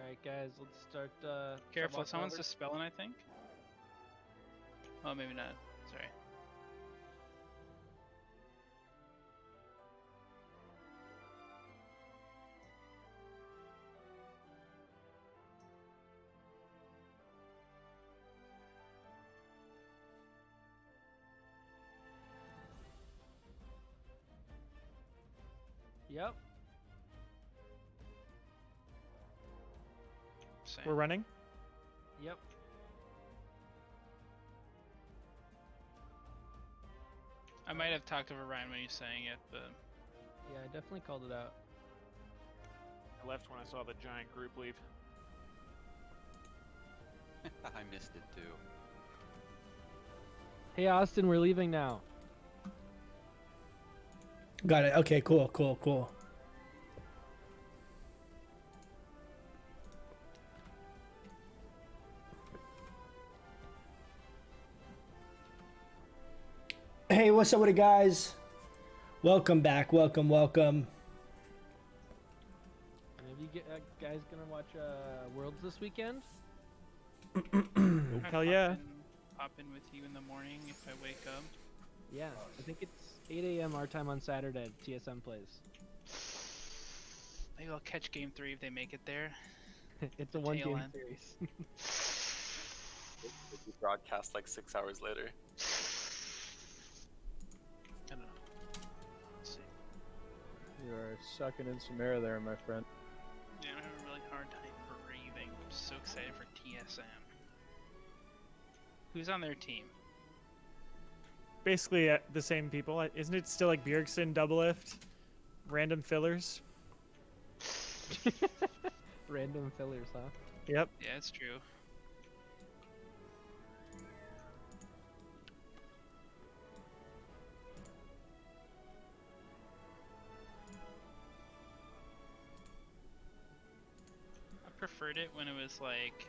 Alright guys, let's start Careful, walking someone's over. dispelling, I think. Oh, maybe not. Sorry. Yep. Same. We're running. Yep. I might have talked over Ryan when he was saying it, but Yeah, I definitely called it out. I left when I saw the giant group leave. I missed it too. Hey Austin, we're leaving now. Got it. Okay, cool. Hey, what's up with it, guys? Welcome back. Welcome. And have you guys gonna watch Worlds this weekend? Hell yeah. Pop in with you in the morning if I wake up. Yeah, I think it's 8 a.m. our time on Saturday at TSM plays. Maybe I'll catch game 3 if they make it there. It's a one-game end. series. If you broadcast like 6 hours later. I don't know. Let's see. You are sucking in some air there, my friend. Yeah, I have a really hard time breathing. I'm so excited for TSM. Who's on their team? Basically the same people. Isn't it still like Bjergsen, Double Lift, random fillers? Random fillers, huh? Yep. Yeah, it's true. I preferred it when it was like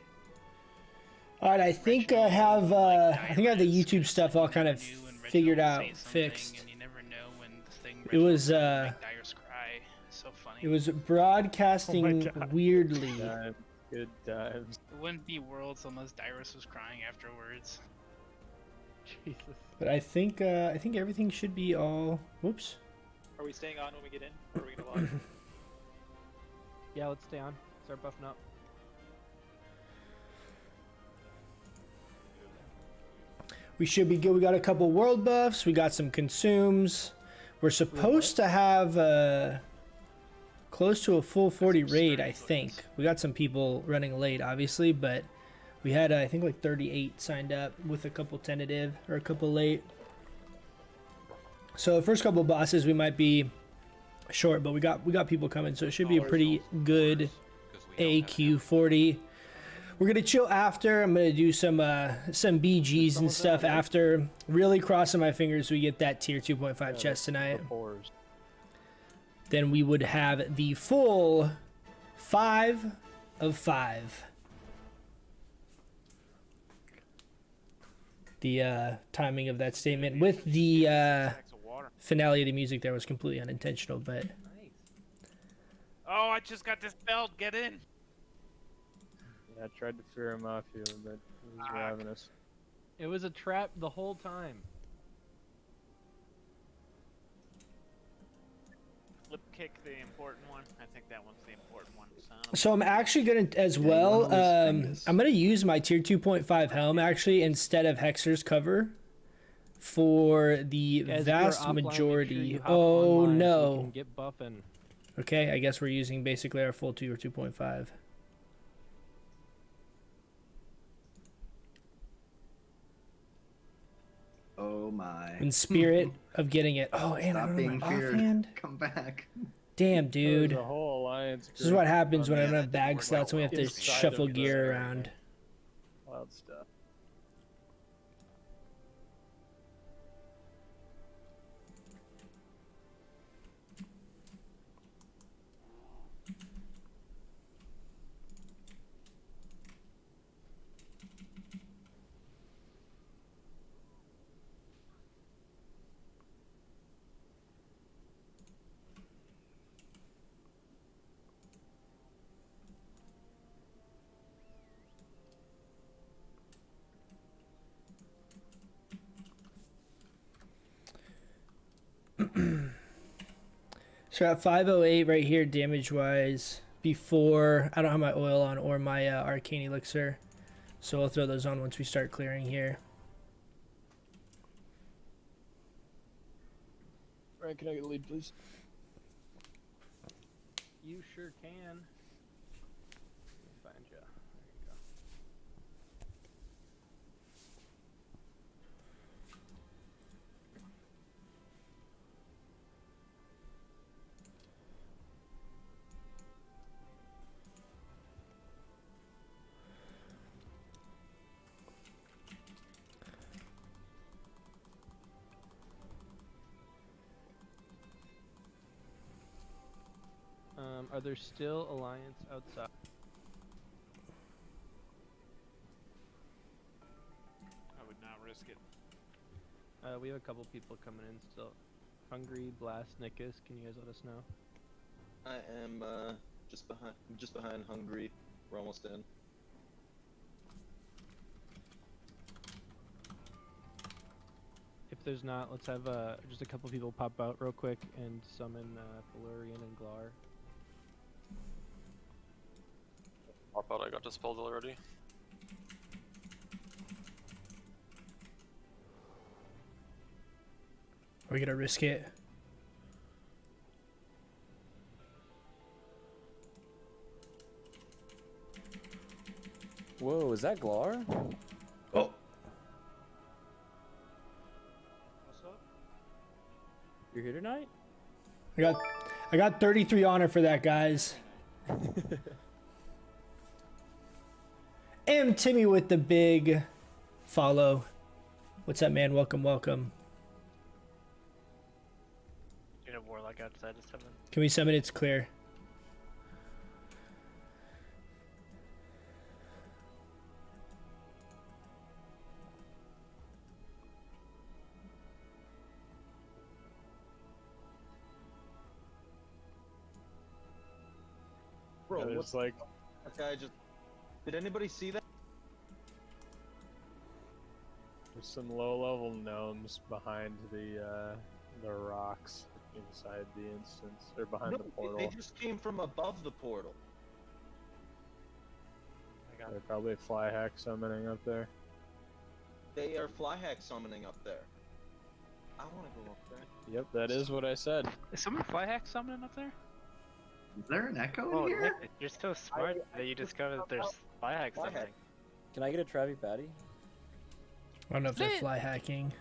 All right, I think I have the YouTube stuff all kind of figured out, fixed. And you never know when the thing It was Dyer's cry. So funny. it was broadcasting God. weirdly. Good times. It wouldn't be Worlds unless Dyrus was crying afterwards. Jesus. But I think everything should be all. Whoops. Are we staying on when we get in? Or are we gonna log? Yeah, let's stay on. Start buffing up. We should be good. We got a couple world buffs. We got some consumes. We're supposed to have close to a full 40 raid, I think. We got some people running late, obviously, but we had I think like 38 signed up with a couple tentative or a couple late. So the first couple bosses we might be short, but we got people coming, so it should be a pretty good AQ40. We're gonna chill after. I'm gonna do some BGs and stuff after. Really crossing my fingers we get that tier 2.5 chest tonight. Then we would have the full 5 of 5. The timing of that statement with the finale of the music there was completely unintentional, but Oh, I just got dispelled. Get in. Yeah, I tried to fear him off you, but he was ravenous. It was a trap the whole time. Flip kick, the important one. I think that one's the important one. so I'm actually gonna as well. I'm gonna use my tier 2.5 helm actually instead of Hexer's cover for the Guys, if you're vast offline, make sure majority. you hop Oh online so we no. can get buffing. Okay, I guess we're using basically our full 2 or 2.5. Oh my. In spirit of getting it. Oh, and I Stop don't know being my feared. offhand. Come back. Damn, dude. There's a whole alliance. This is what happens when I don't yeah, have that bag didn't work slots and we out have to well. Inside shuffle of gear the- around. Wild stuff. So at 508 right here, damage wise. Before I don't have my oil on or my arcane elixir, so we'll throw those on once we start clearing here. Ryan, can I get a lead, please? You sure can. Let me find you. There you go. Are there still Alliance outside? I would not risk it. We have a couple people coming in still. Hungry, Blast, Nickus, can you guys let us know? I am just behind Hungry. We're almost in. If there's not, let's have just a couple people pop out real quick and summon Valerian and Glar. Pop out, I got dispelled already. Are we gonna risk it? Whoa, is that Glar? Oh, What's up? You're here tonight? I got 33 honor for that, guys. And Timmy with the big follow. What's up, man? Welcome, welcome. You know, Warlock outside of 7. Can we summon? It's clear. Bro, There's what's like that guy just... Did anybody see that? there's some low-level gnomes behind the rocks inside the instance, or behind No, the portal. they just came from above the portal. They're probably fly hack summoning up there. They are fly hack summoning up there. I want to go up there. Yep, that is what I said. Is someone fly hack summoning up there? Is there an echo Oh, in here? Nick, you're so smart that you discovered that there's fly hack Fly hack. summoning. Can I get a Travi Patty? I don't know if they're fly hacking.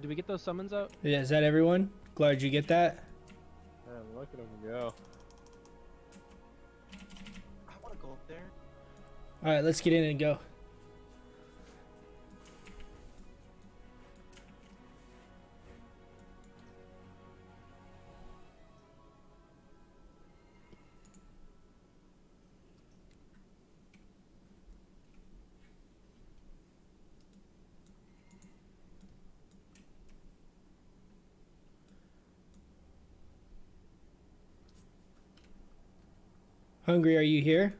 Do we get those summons out? Yeah, is that everyone? Glad did you get that? Man, look at him go. I want to go up there. All right, let's get in and go. Hungry, are you here?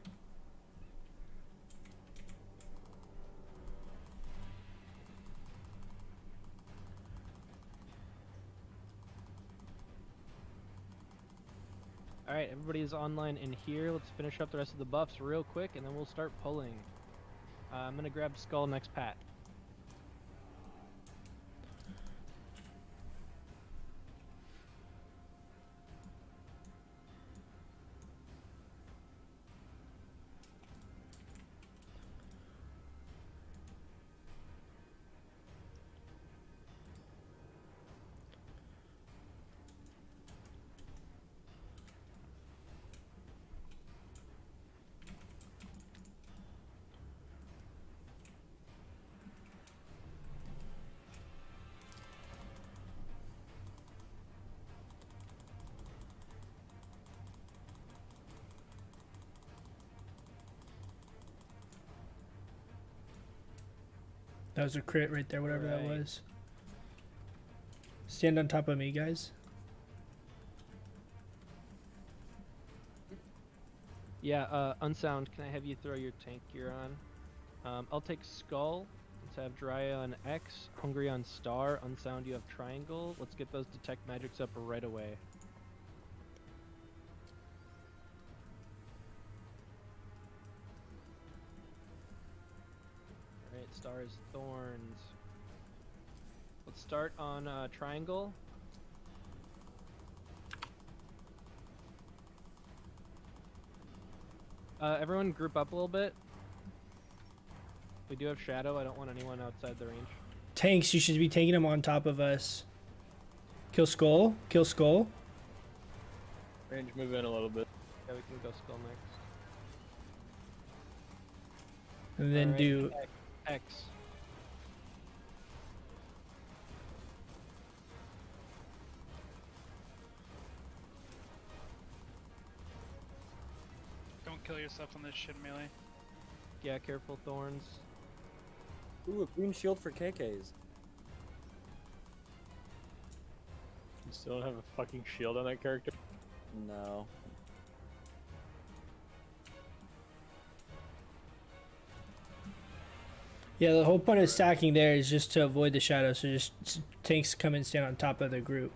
Alright, everybody's online in here. Let's finish up the rest of the buffs real quick and then we'll start pulling. I'm gonna grab Skull next Pat. That was a crit right there, whatever that Alright. was. Stand on top of me, guys. Yeah, Unsound, can I have you throw your tank gear on? I'll take Skull have Dry on X, Hungry on Star, Unsound you have Triangle. Let's get those Detect Magics up right away. Alright, Star is Thorns. Let's start on Triangle. Everyone group up a little bit. We do have Shadow. I don't want anyone outside the range. Tanks, you should be taking them on top of us. Kill Skull. Kill Skull. Range move in a little bit. Yeah, we can go Skull next. And then Alright, do... X. Don't kill yourself on this shit melee. Yeah, careful Thorns. Ooh, a green shield for KKs. You still don't have a fucking shield on that character? No. Yeah, the whole point of stacking there is just to avoid the shadow, so just tanks come and stand on top of the group.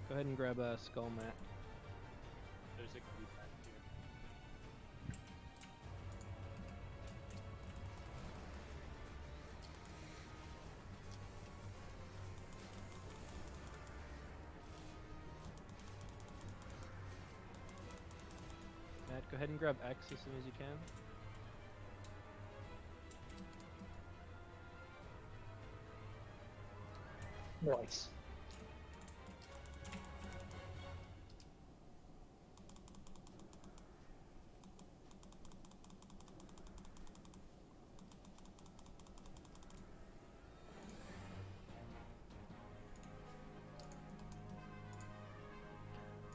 Go ahead and grab a Skull Mat. There's a group back here. Matt, go ahead and grab X as soon as you can. Nice.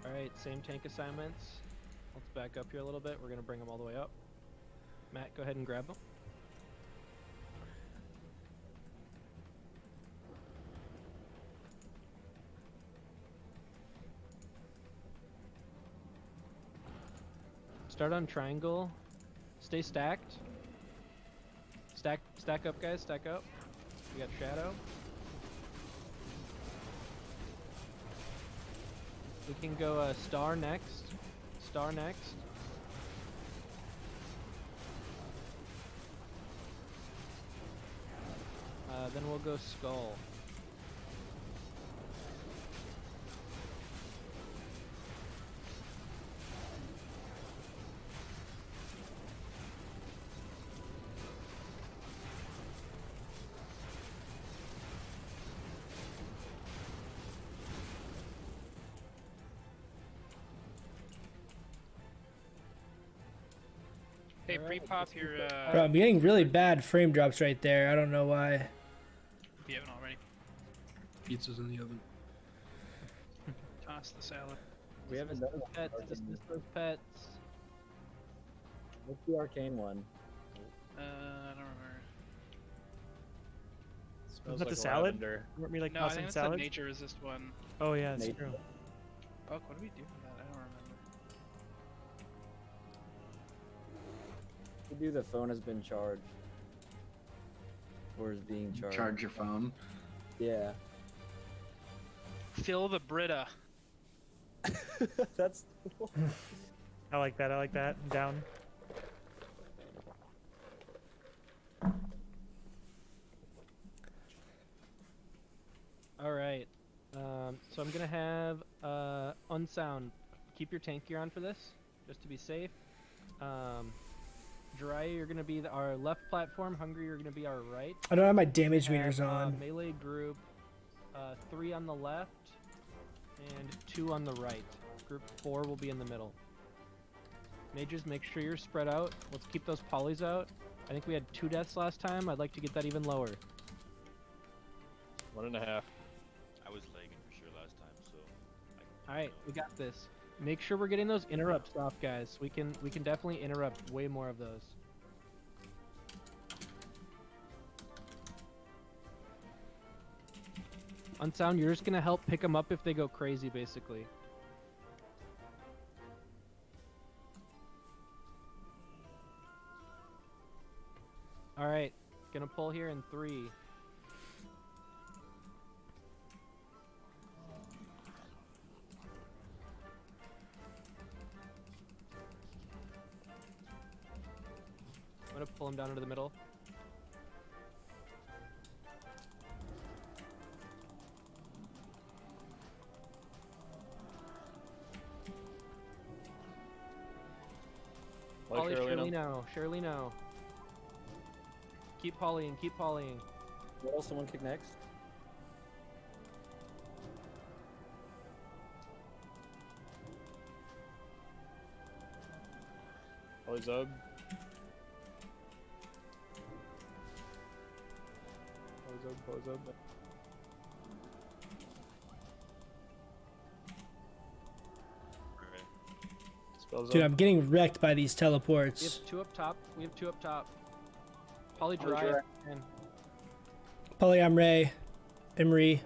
Alright, same tank assignments. Let's back up here a little bit. We're going to bring them all the way up. Matt, go ahead and grab them. Start on triangle. Stay stacked. Stack up, guys. Stack up. We got Shadow. We can go Star next. Star next. Then we'll go Skull. Hey, pre-pop your, Bro, I'm getting really bad frame drops right there. I don't know why. if you haven't already. Pizza's in the oven. Toss the salad. We haven't done Pets, dismiss those pets. What's the arcane one? I don't remember. Smells that the like salad? lavender. You want me like No, I tossing think it's the salads? nature resist one. Oh yeah, that's Nature. true. Fuck, what do we do for that? I don't remember. We do the phone has been charged. Or is being charged. Charge your phone. Yeah. Fill the Brita. That's I like that. I like that. I'm down. Alright. So I'm gonna have Unsound. Keep your tank gear on for this, just to be safe. Dry, you're gonna be our left platform. Hungry, you're gonna be our right. I don't have my damage meters Have, on. Melee group, 3 on the left and 2 on the right. Group 4 will be in the middle. Mages, make sure you're spread out. Let's keep those polys out. I think we had 2 deaths last time. I'd like to get that even lower. 1.5. I was lagging for sure last time, so. Alright, we got this. Make sure we're getting those interrupts off, guys. We can definitely interrupt way more of those. Unsound, you're just gonna help pick them up if they go crazy, basically. All right, gonna pull here in 3. I'm gonna pull him down into the middle. Polly, Shirley now. Shirley now. Keep polying, keep polying. Will someone kick next? Polyzub. Polyzub. Alright. Dude, I'm getting wrecked by these We teleports. have 2 up top. We have 2 up top. Poly dry. And Polyamre, Emery.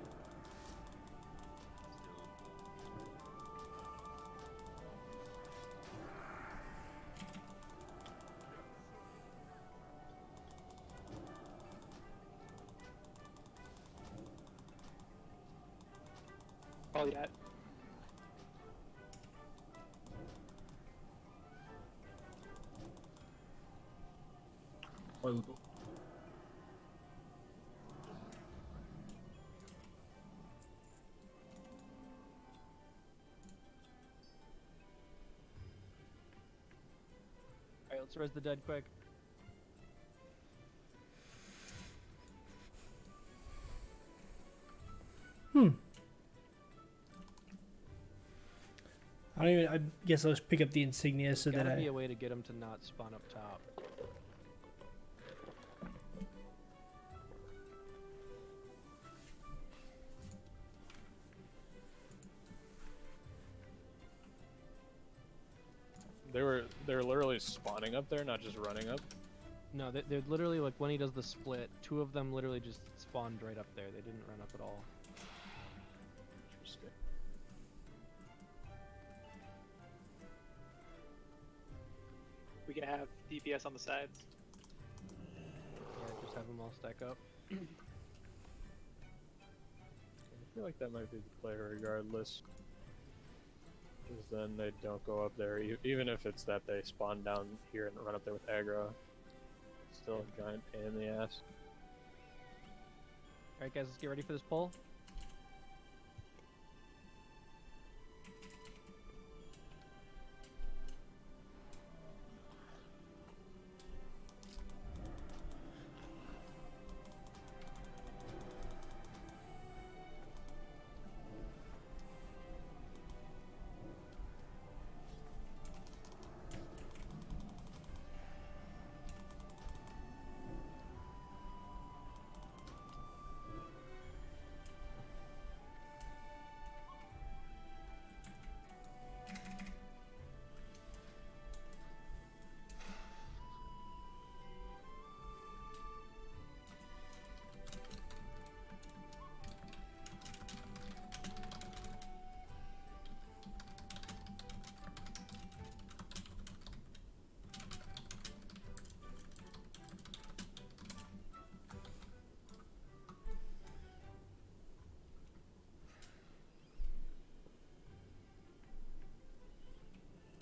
Poly at. Well, Alright, let's res the dead quick. I don't even. I guess I'll just pick up the insignia so There's that gotta be I. a way to get them to not spawn up top. They're literally spawning up there, not just running up. No, they're literally like when he does the split, 2 of them literally just spawned right up there. They didn't run up at all. Interesting. We can have DPS on the sides. Yeah, just have them all stack up. I feel like that might be the play regardless. Because then they don't go up there, even if it's that they spawn down here and run up there with aggro. Still a giant pain in the ass. Alright guys, let's get ready for this pull.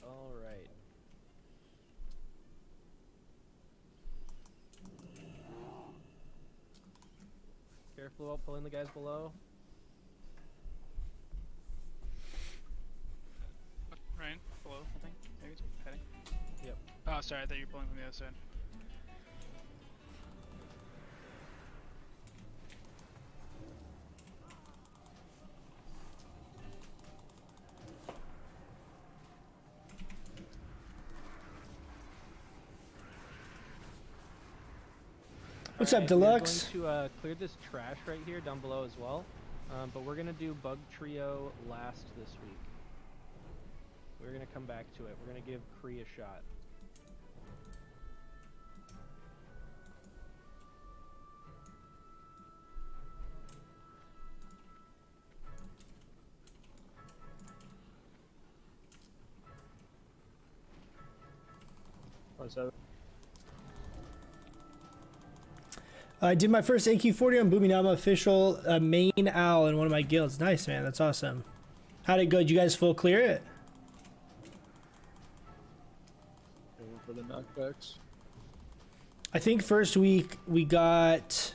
Alright. Careful about pulling the guys below. Ryan, below, I think. Maybe it's heading. Yep. Oh, sorry, I thought you were pulling from the other side. What's up, Alright, Deluxe? We're going to clear this trash right here down below as well. But we're going to do Bug Trio last this week. We're going to come back to it. We're going to give Kree a shot. 7. I did my first AQ40 on Boomy. Now I'm official main owl in one of my guilds. Nice, man. That's awesome. How'd it go? Did you guys full clear it? Aiming for the knockbacks. I think first week we got...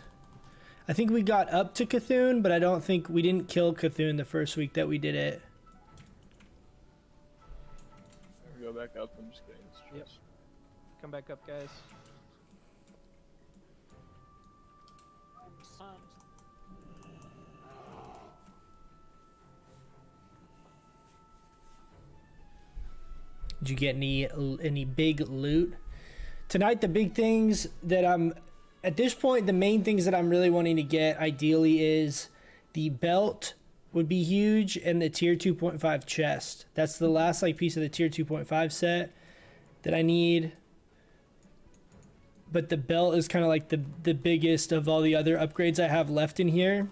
I think we got up to Cthulhu, but I don't think we didn't kill Cthulhu the first week that we did it. Go back up. I'm just getting stressed. Yep. Come back up, guys. Did you get any big loot? Tonight, the big things that I'm... At this point, the main things that I'm really wanting to get, ideally, is the belt would be huge, and the tier 2.5 chest. That's the last piece of the tier 2.5 set that I need. But the belt is kind of like the biggest of all the other upgrades I have left in here.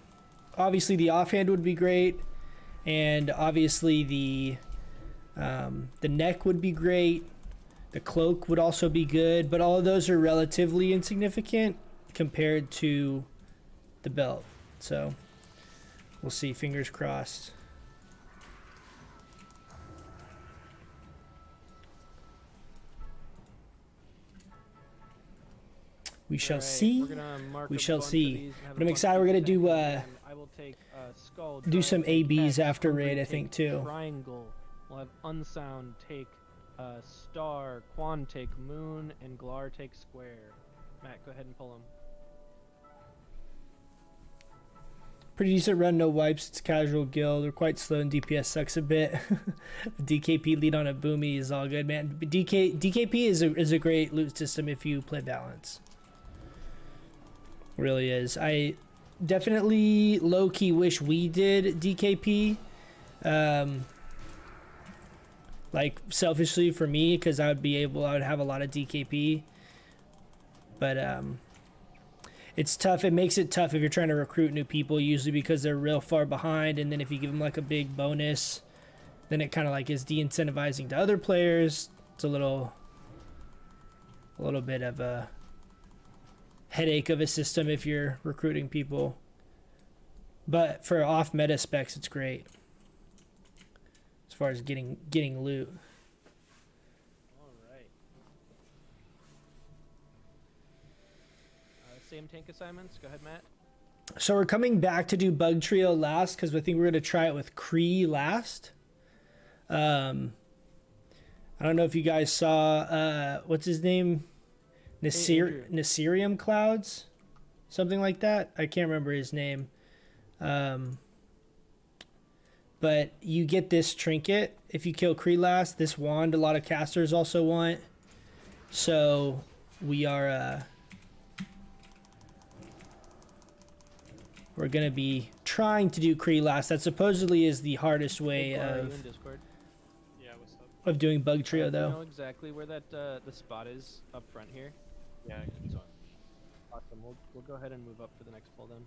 Obviously, the offhand would be great, and obviously the neck would be great. The cloak would also be good, but all of those are relatively insignificant compared to the belt. So we'll see, fingers crossed. We shall see. We shall see. But I'm excited. We're gonna do I will take skull. do some Triangle, take ABs X, after Hungry, raid, I take think too. Triangle. We'll have unsound take star. Quan take moon, and Glar take square. Matt, go ahead and pull him. Pretty decent run, no wipes. It's casual guild. They're quite slow and DPS sucks a bit. DKP lead on a boomy is all good, man. DKP is a great loot system if you play balance. Really is. I definitely low-key wish we did DKP. Like selfishly for me, because I would have a lot of DKP. But it's tough. It makes it tough if you're trying to recruit new people, usually because they're real far behind, and then if you give them a big bonus, then it kind of is de-incentivizing to other players. It's a little bit of a headache of a system if you're recruiting people. But for off meta specs, it's great as far as getting loot. Alright. Same tank assignments. Go ahead, Matt. So we're coming back to do Bug Trio last because I think we're going to try it with Kree last. I don't know if you guys saw, what's his name? Nasirium Clouds? Something like that. I can't remember his name. But you get this trinket if you kill Kree last. This wand a lot of casters also want. So we are we're gonna be trying to do Kree last. That supposedly is the hardest way of doing Bug Trio, though. Do you know exactly where that the spot is up front here? Yeah, it's on. Awesome. We'll go ahead and move up for the next pull then.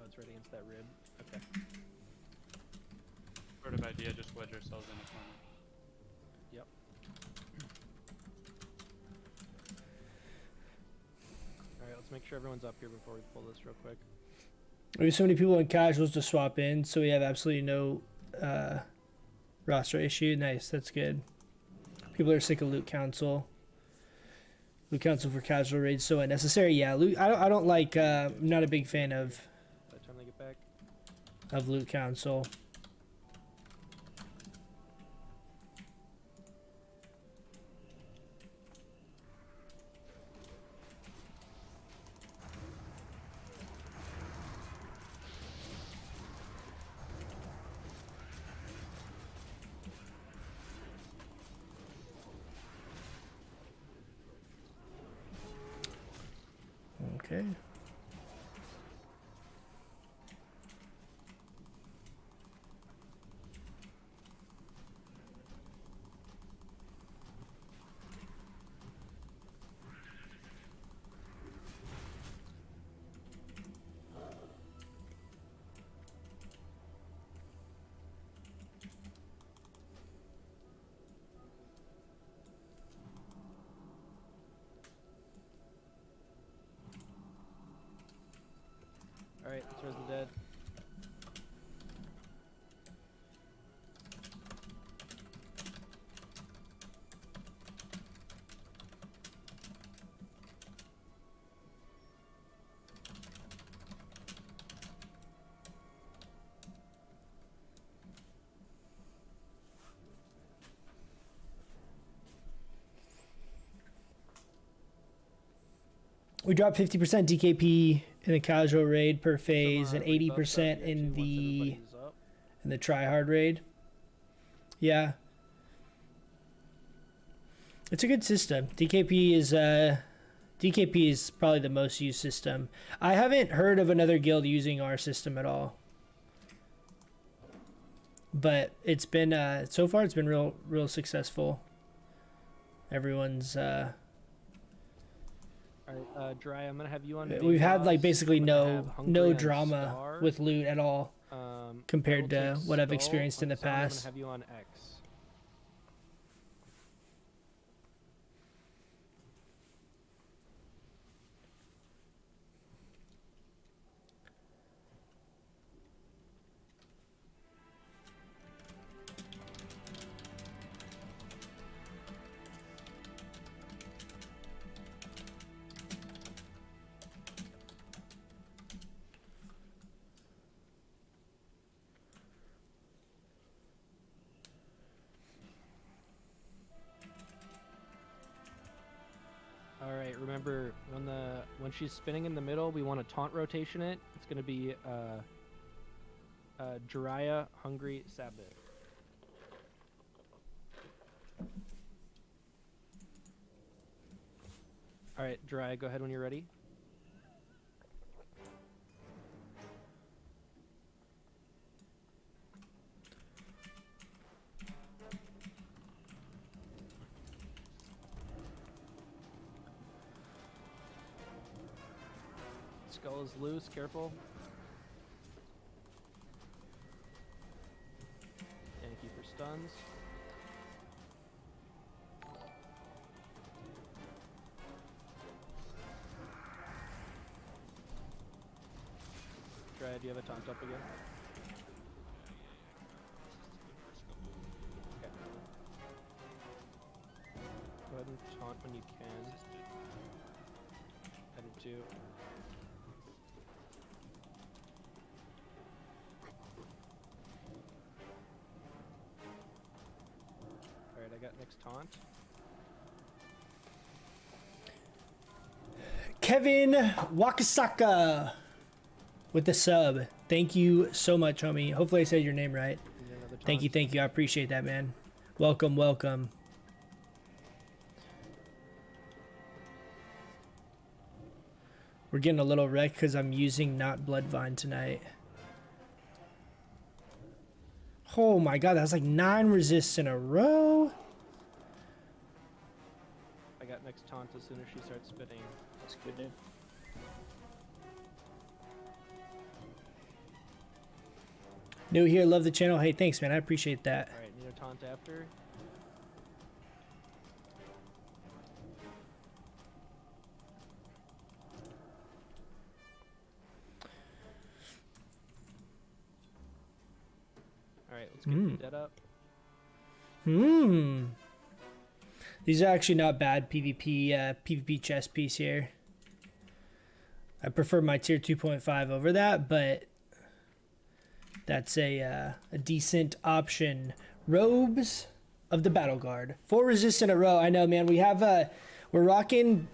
It's right against that rib. Okay. Sort of idea, just wedge ourselves in the corner. Yep. Alright, let's make sure everyone's up here before we pull this real quick. We have so many people in casuals to swap in, so we have absolutely no roster issue. Nice, that's good. People are sick of Loot Council. Loot Council for casual raids so unnecessary. Yeah, loot. I don't like. I'm not a big fan of. By the time they get back. Of Loot Council. Okay. Alright, let's res the dead. We dropped 50% DKP in the casual raid per phase Some, and rebuffs out 80% here, in too, once the everybody's up. try hard raid. Yeah. It's a good system. DKP is probably the most used system. I haven't heard of another guild using our system at all. But it's been so far it's been real successful. Everyone's Alright, Dry, I'm gonna have you on. we've had boss. like basically I'm gonna no have Hungry on drama Star. with loot at all I compared will to take what I've Skull. experienced in the On Sun, I'm past. gonna have you on X. Alright, remember when she's spinning in the middle, we want to taunt rotation it. It's gonna be Jiraiya, Hungry, Sabbath. Alright, Jiraiya, go ahead when you're ready. Skull is loose, careful. Thank you for stuns. Dry, do you have a taunt up again? Okay. Go ahead and taunt when you can. I did too. Alright, I got next taunt. Kevin Wakasaka with the sub. Thank you so much, homie. Hopefully I said your name right. And then another Thank taunt. you. I appreciate that, man. Welcome, welcome. We're getting a little wrecked because I'm using not Bloodvine tonight. Oh my god, that's like 9 resists in a row. I got next taunt as soon as she starts spinning. That's good news. New here, love the channel. Hey, thanks, man. I appreciate that. Alright, need a taunt after. Alright, let's get the dead up. These are actually not bad PvP chess piece here. I prefer my tier 2.5 over that, but that's a decent option. Robes of the Battle Guard. 4 resists in a row. I know, man. We have we're rocking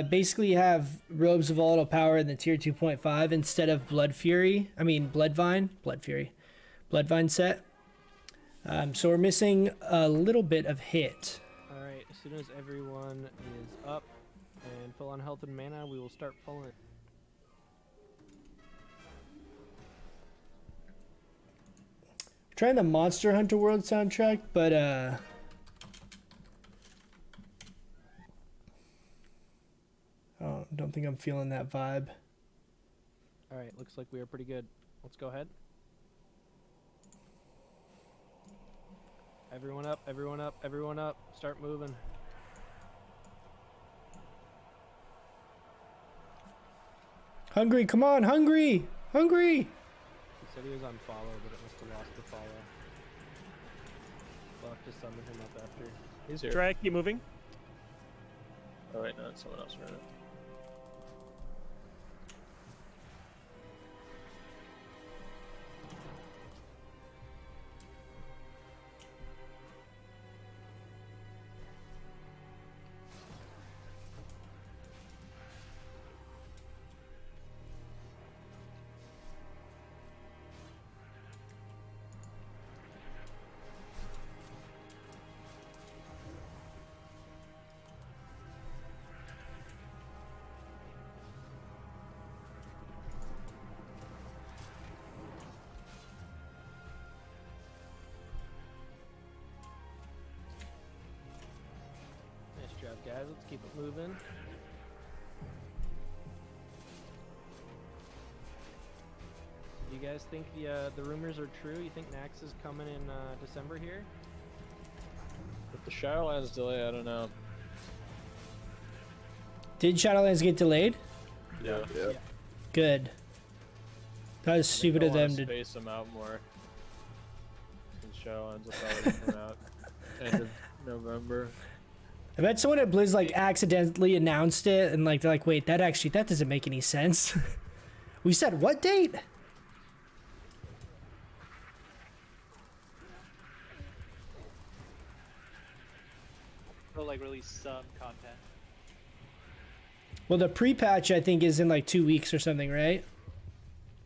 basically have Robes of Volatile Power in the tier 2.5 instead of Blood Fury. I mean Bloodvine. Blood Fury. Bloodvine set. So we're missing a little bit of hit. Alright, as soon as everyone is up and Full on health and mana, we will start pulling. Trying the Monster Hunter World soundtrack, but oh, don't think I'm feeling that vibe. All right, looks like we are pretty good. Let's go ahead. Everyone up, everyone up, everyone up. Start moving. Hungry, come on, hungry, hungry. He said he was on follow, but it must have lost the follow. We'll have to summon him up after. He's here. Try keep moving. Oh wait, no, it's someone else running it. Nice job, guys. Let's keep it moving. Do you guys think the rumors are true? You think Nax is coming in December here? With the Shadowlands delay, I don't know. Did Shadowlands get delayed? Yeah. Good. That was stupid of them to. Space them out more. Since Shadowlands will probably come out end of November. I bet someone at Blizz like accidentally announced it and like they're like, wait, that doesn't make any sense. We said what date? They'll like release some content. Well, the pre-patch I think is in like 2 weeks or something, right?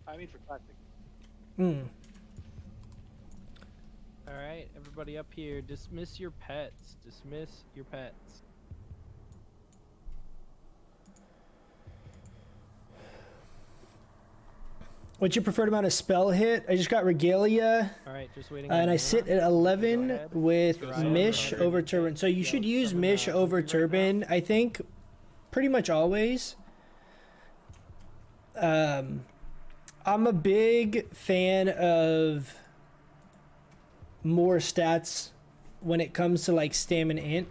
I mean for classic. Hmm. All right, everybody up here, dismiss your pets. Dismiss your pets. What's your preferred amount of spell hit? I just got Regalia, All right, just waiting. and on I mana. sit at Go 11 ahead. with Right. Mish Right. over Turban. So you Yeah, should let's use summon, Mish over Sentry right Turban, I think, pretty much always. I'm a big fan of more stats when it comes to like stamina int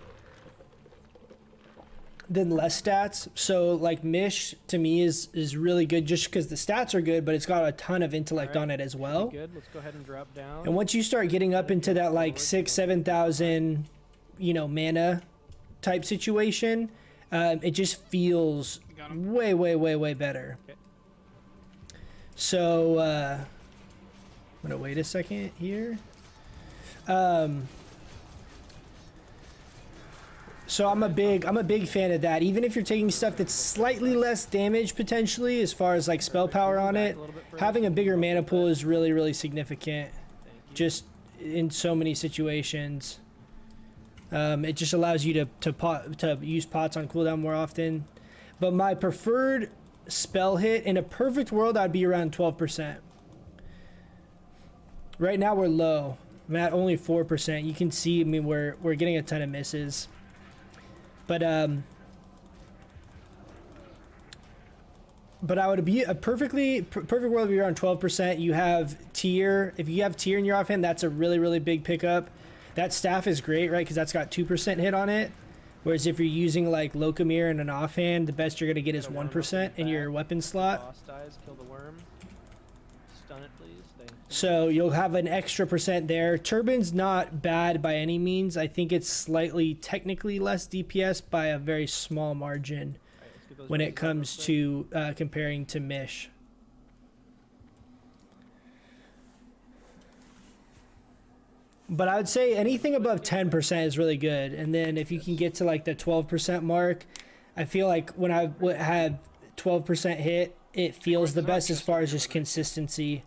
than less stats. So like Mish to me is really good just because the stats are good, but it's got a ton of intellect All on right, it as should be well. Good. Let's go ahead and drop down. And once you start getting up into that like 6,000-7,000, mana type situation, it just feels Got him. way better. Okay. So I'm gonna wait a second here. So I'm a big fan of that. Even if you're taking stuff that's slightly less damage potentially, as far as like spell power on it, having a bigger mana pool is really significant. Thank you. Just in so many situations. It just allows you to use pots on cooldown more often. But my preferred spell hit in a perfect world, I'd be around 12%. Right now we're low. I'm at only 4%. You can see, I mean, we're getting a ton of misses. But I would be a perfect world would be around 12%. You have tier. If you have tier in your offhand, that's a really big pickup. That staff is great, right? Because that's got 2% hit on it. Whereas if you're using like Locomir in an offhand, the best you're gonna get is 1% in your weapon slot. Boss dies, kill the worm. Stun it, please. Thank you. So you'll have an extra % there. Turban's not bad by any means. I think it's slightly technically less DPS by a very small margin All right, let's get those when it raised up real comes quick. to comparing to Mish. But I would say anything above 10% is really good. And then if you can get to like the 12% mark, I feel like when I had 12% hit, it feels the best as far as just consistency.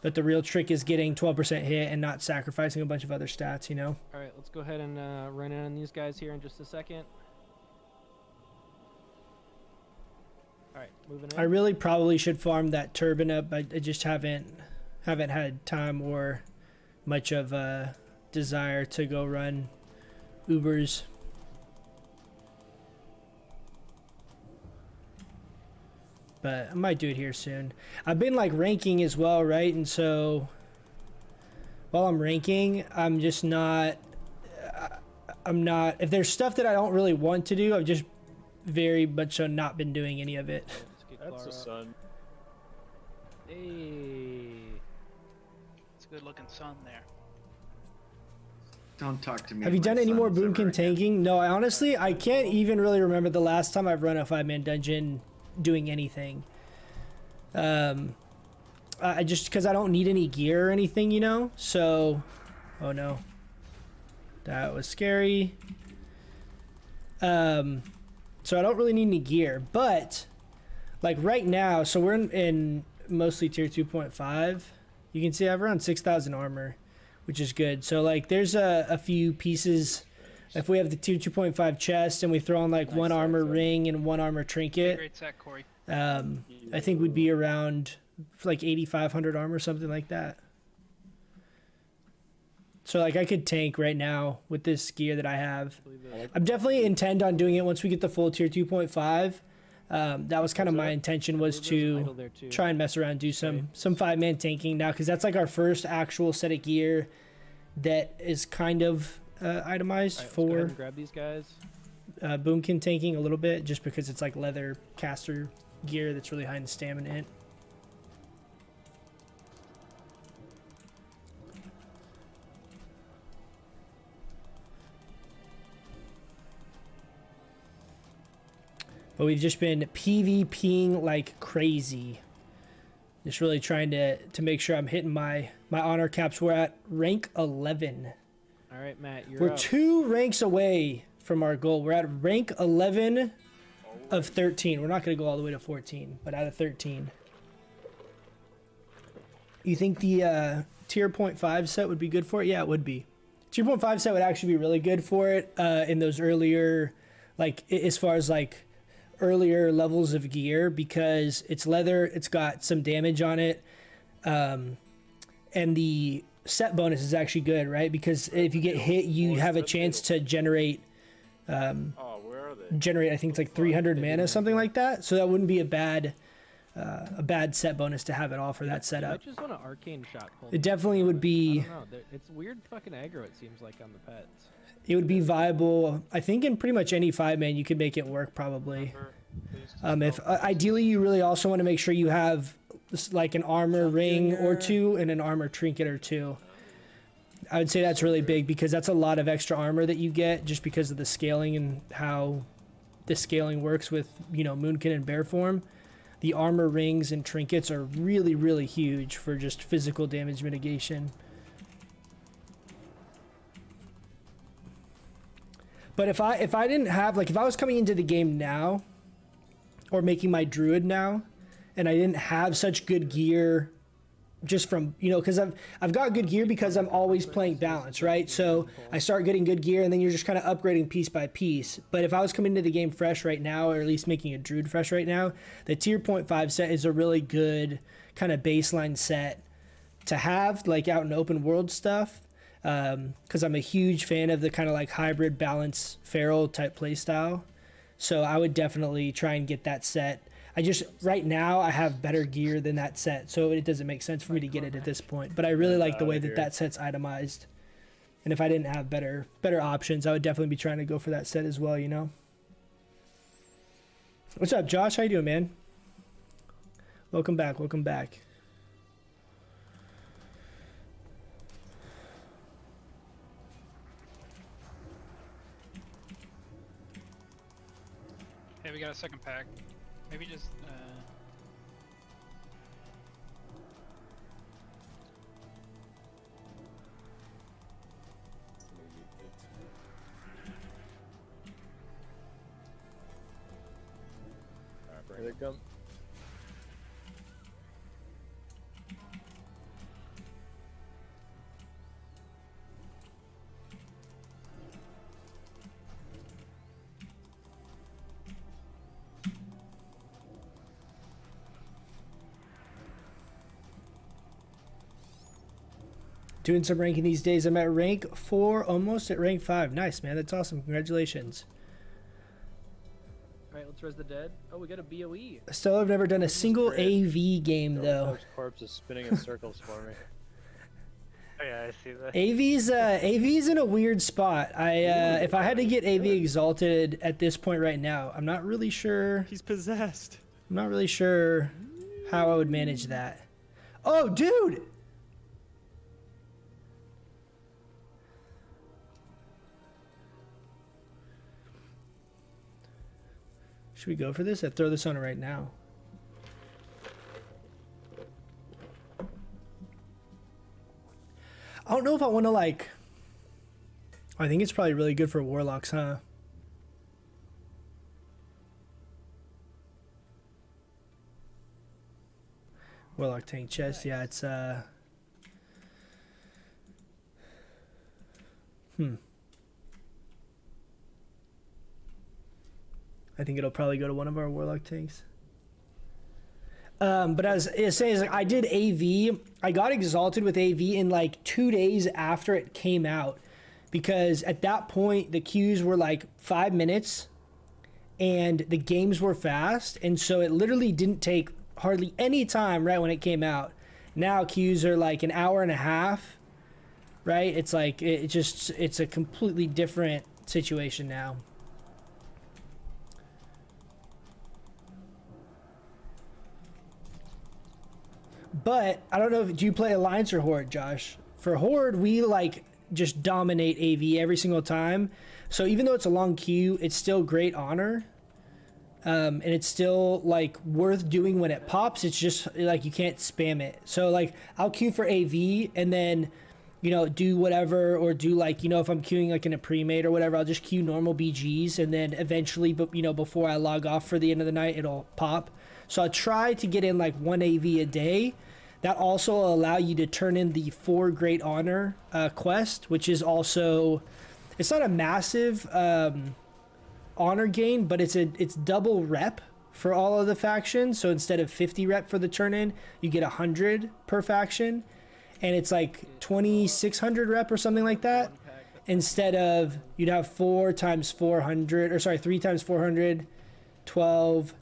But the real trick is getting 12% hit and not sacrificing a bunch of other stats, you know? All right, let's go ahead and run in on these guys here in just a second. Moving I in. really probably should farm that turban up. I just haven't had time or much of a desire to go run Ubers. But I might do it here soon. I've been like ranking as well, right? And so while I'm ranking, I'm just not. I'm not. If there's stuff that I don't really want to do, I've just very much so not been doing any of it. Let's get That's the Clara up. sun. Hey. It's a good looking sun there. Don't talk to me. Have you my done any more sons ever boomkin again. tanking? No, I can't even really remember the last time I've run a 5-man dungeon doing anything. I just because I don't need any gear or anything, you know. So, oh no, that was scary. So I don't really need any gear, but like right now, so we're in mostly tier 2.5. You can see I have around 6,000 armor, which is good. So like there's a few pieces. If we have the tier 2.5 chest and we throw on like one armor ring and one armor trinket, Great set, Corey. I think we'd be around like 8,500 armor, something like that. So like I could tank right now with this gear that I have. I'm definitely intend on doing it once we get the full tier 2.5. That was kind of my intention, was to try and mess around, do some 5-man tanking now, because that's like our first actual set of gear that is kind of itemized All right, let's go ahead for and grab these guys. boomkin tanking a little bit, just because it's like leather caster gear that's really high in stamina int. But we've just been PvPing like crazy. Just really trying to make sure I'm hitting my honor caps. We're at rank 11. All right, Matt, you're We're up. 2 ranks away from our goal. We're at rank 11 of 13. We're not going to go all the way to 14, but out of 13. You think the tier 0.5 set would be good for it? Yeah, it would be. Tier 0.5 set would actually be really good for it in those earlier, like as far as like earlier levels of gear, because it's leather, it's got some damage on it, and the set bonus is actually good, right? Because if you get hit, you have a chance to generate Oh, where are they? I think it's like 300 mana, something like that. So that wouldn't be a bad set bonus to have it all for that I setup. just want an arcane shot. Pull It definitely would be. I don't know. It's weird fucking aggro, it seems like, on the pets. It would be viable. I think in pretty much any 5-man you could make it work probably. If ideally you really also want to make sure you have like an armor ring or 2 and an armor trinket or 2. I would say that's really big, because that's a lot of extra armor that you get just because of the scaling and how the scaling works with, you know, Moonkin and Bear form. The armor rings and trinkets are really, really huge for just physical damage mitigation. But if I didn't have, like, if I was coming into the game now or making my Druid now and I didn't have such good gear, just from, you know, because I've got good gear because I'm always playing balance, right? So I start getting good gear and then you're just kind of upgrading piece by piece. But if I was coming into the game fresh right now, or at least making a Druid fresh right now, the tier 0.5 set is a really good kind of baseline set to have, like, out in open world stuff. Because I'm a huge fan of the kind of like hybrid balance feral type playstyle. So I would definitely try and get that set. I just, right now, I have better gear than that set, so it doesn't make sense for me to get it at this point. But I really like the way that that set's itemized. And if I didn't have better options, I would definitely be trying to go for that set as well, you know? What's up, Josh? How you doing, man? Welcome back, welcome back. Hey, we got a second pack. Maybe just, Here they come. Doing some ranking these days. I'm at rank 4, almost at rank 5. Nice, man. That's awesome. Congratulations. All right, let's res the dead. Oh, we got a BOE. Still, I've never done a single AV game though. Those corpse is spinning in circles for me. Oh yeah, I see that. AV's in a weird spot. If I had to get AV exalted at this point right now, I'm not really sure. He's possessed. I'm not really sure how I would manage that. Oh, dude! Should we go for this? I'd throw this on right now. I don't know if I want to like... I think it's probably really good for warlocks, huh? Warlock tank chest, yeah, it's I think it'll probably go to one of our warlock tanks. But as I was saying, like, I did AV. I got exalted with AV in like 2 days after it came out, because at that point the queues were like 5 minutes, and the games were fast, and so it literally didn't take hardly any time right when it came out. Now queues are like an hour and a half, right? It's like it's a completely different situation now. But I don't know, do you play Alliance or Horde, Josh? For Horde, we like just dominate AV every single time. So even though it's a long queue, it's still great honor. And it's still like worth doing when it pops. It's just like you can't spam it. So like I'll queue for AV and then, you know, do whatever, or do like, you know, if I'm queuing like in a pre-made or whatever, I'll just queue normal BGs, and then eventually, but you know, before I log off for the end of the night, it'll pop. So I try to get in like 1 AV a day. That also will allow you to turn in the 4 Great Honor quest, which is also, it's not a massive honor gain, but it's double rep for all of the factions. So instead of 50 rep for the turn in, you get 100 per faction, and it's like 2,600 rep or something like that. Instead of, you'd have 4 times 400, or sorry, 3 times 400, 12.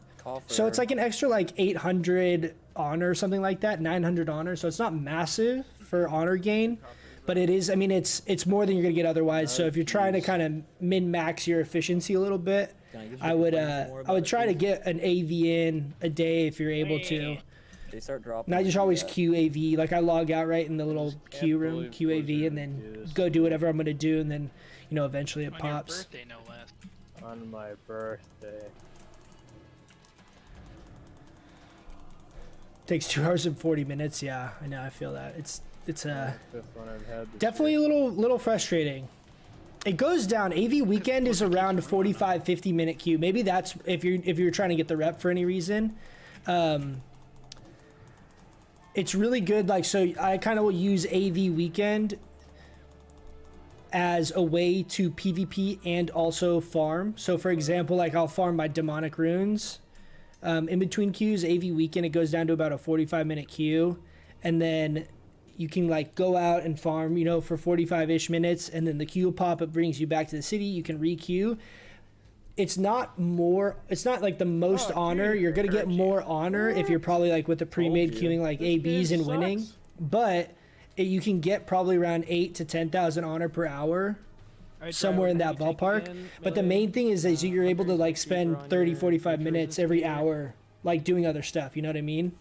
So it's like an extra like 800 honor or something like that, 900 honor. So it's not massive for honor gain, but it is, I mean, it's more than you're gonna get otherwise. So if you're trying to kind of min-max your efficiency a little bit, I would try to get an AV in a day if you're able to. They start dropping. And I just always queue AV, like I log out right in the little queue room, queue AV, and then go do whatever I'm gonna do, and then, you know, eventually it pops. On your birthday, no less. On my birthday. Takes 2 hours and 40 minutes. Yeah, I know. I feel that. It's Fifth one I've had this definitely year. a little frustrating. It goes down. AV weekend is around 45, 50 minute queue. Maybe that's if you're trying to get the rep for any reason. It's really good. Like, so I kind of will use AV weekend as a way to PvP and also farm. So for example, like I'll farm my demonic runes. In between queues, AV weekend, it goes down to about a 45-minute queue, and then you can like go out and farm, you know, for 45-ish minutes, and then the queue will pop. It brings you back to the city. You can re-queue. It's not like the most honor. You're gonna get more honor if you're probably like with the pre-made queuing like ABs and winning, but you can get probably around 8,000 to 10,000 honor per hour. Somewhere in that ballpark. But the main thing is you're able to like spend 30, 45 minutes every hour like doing other stuff, you know what I mean?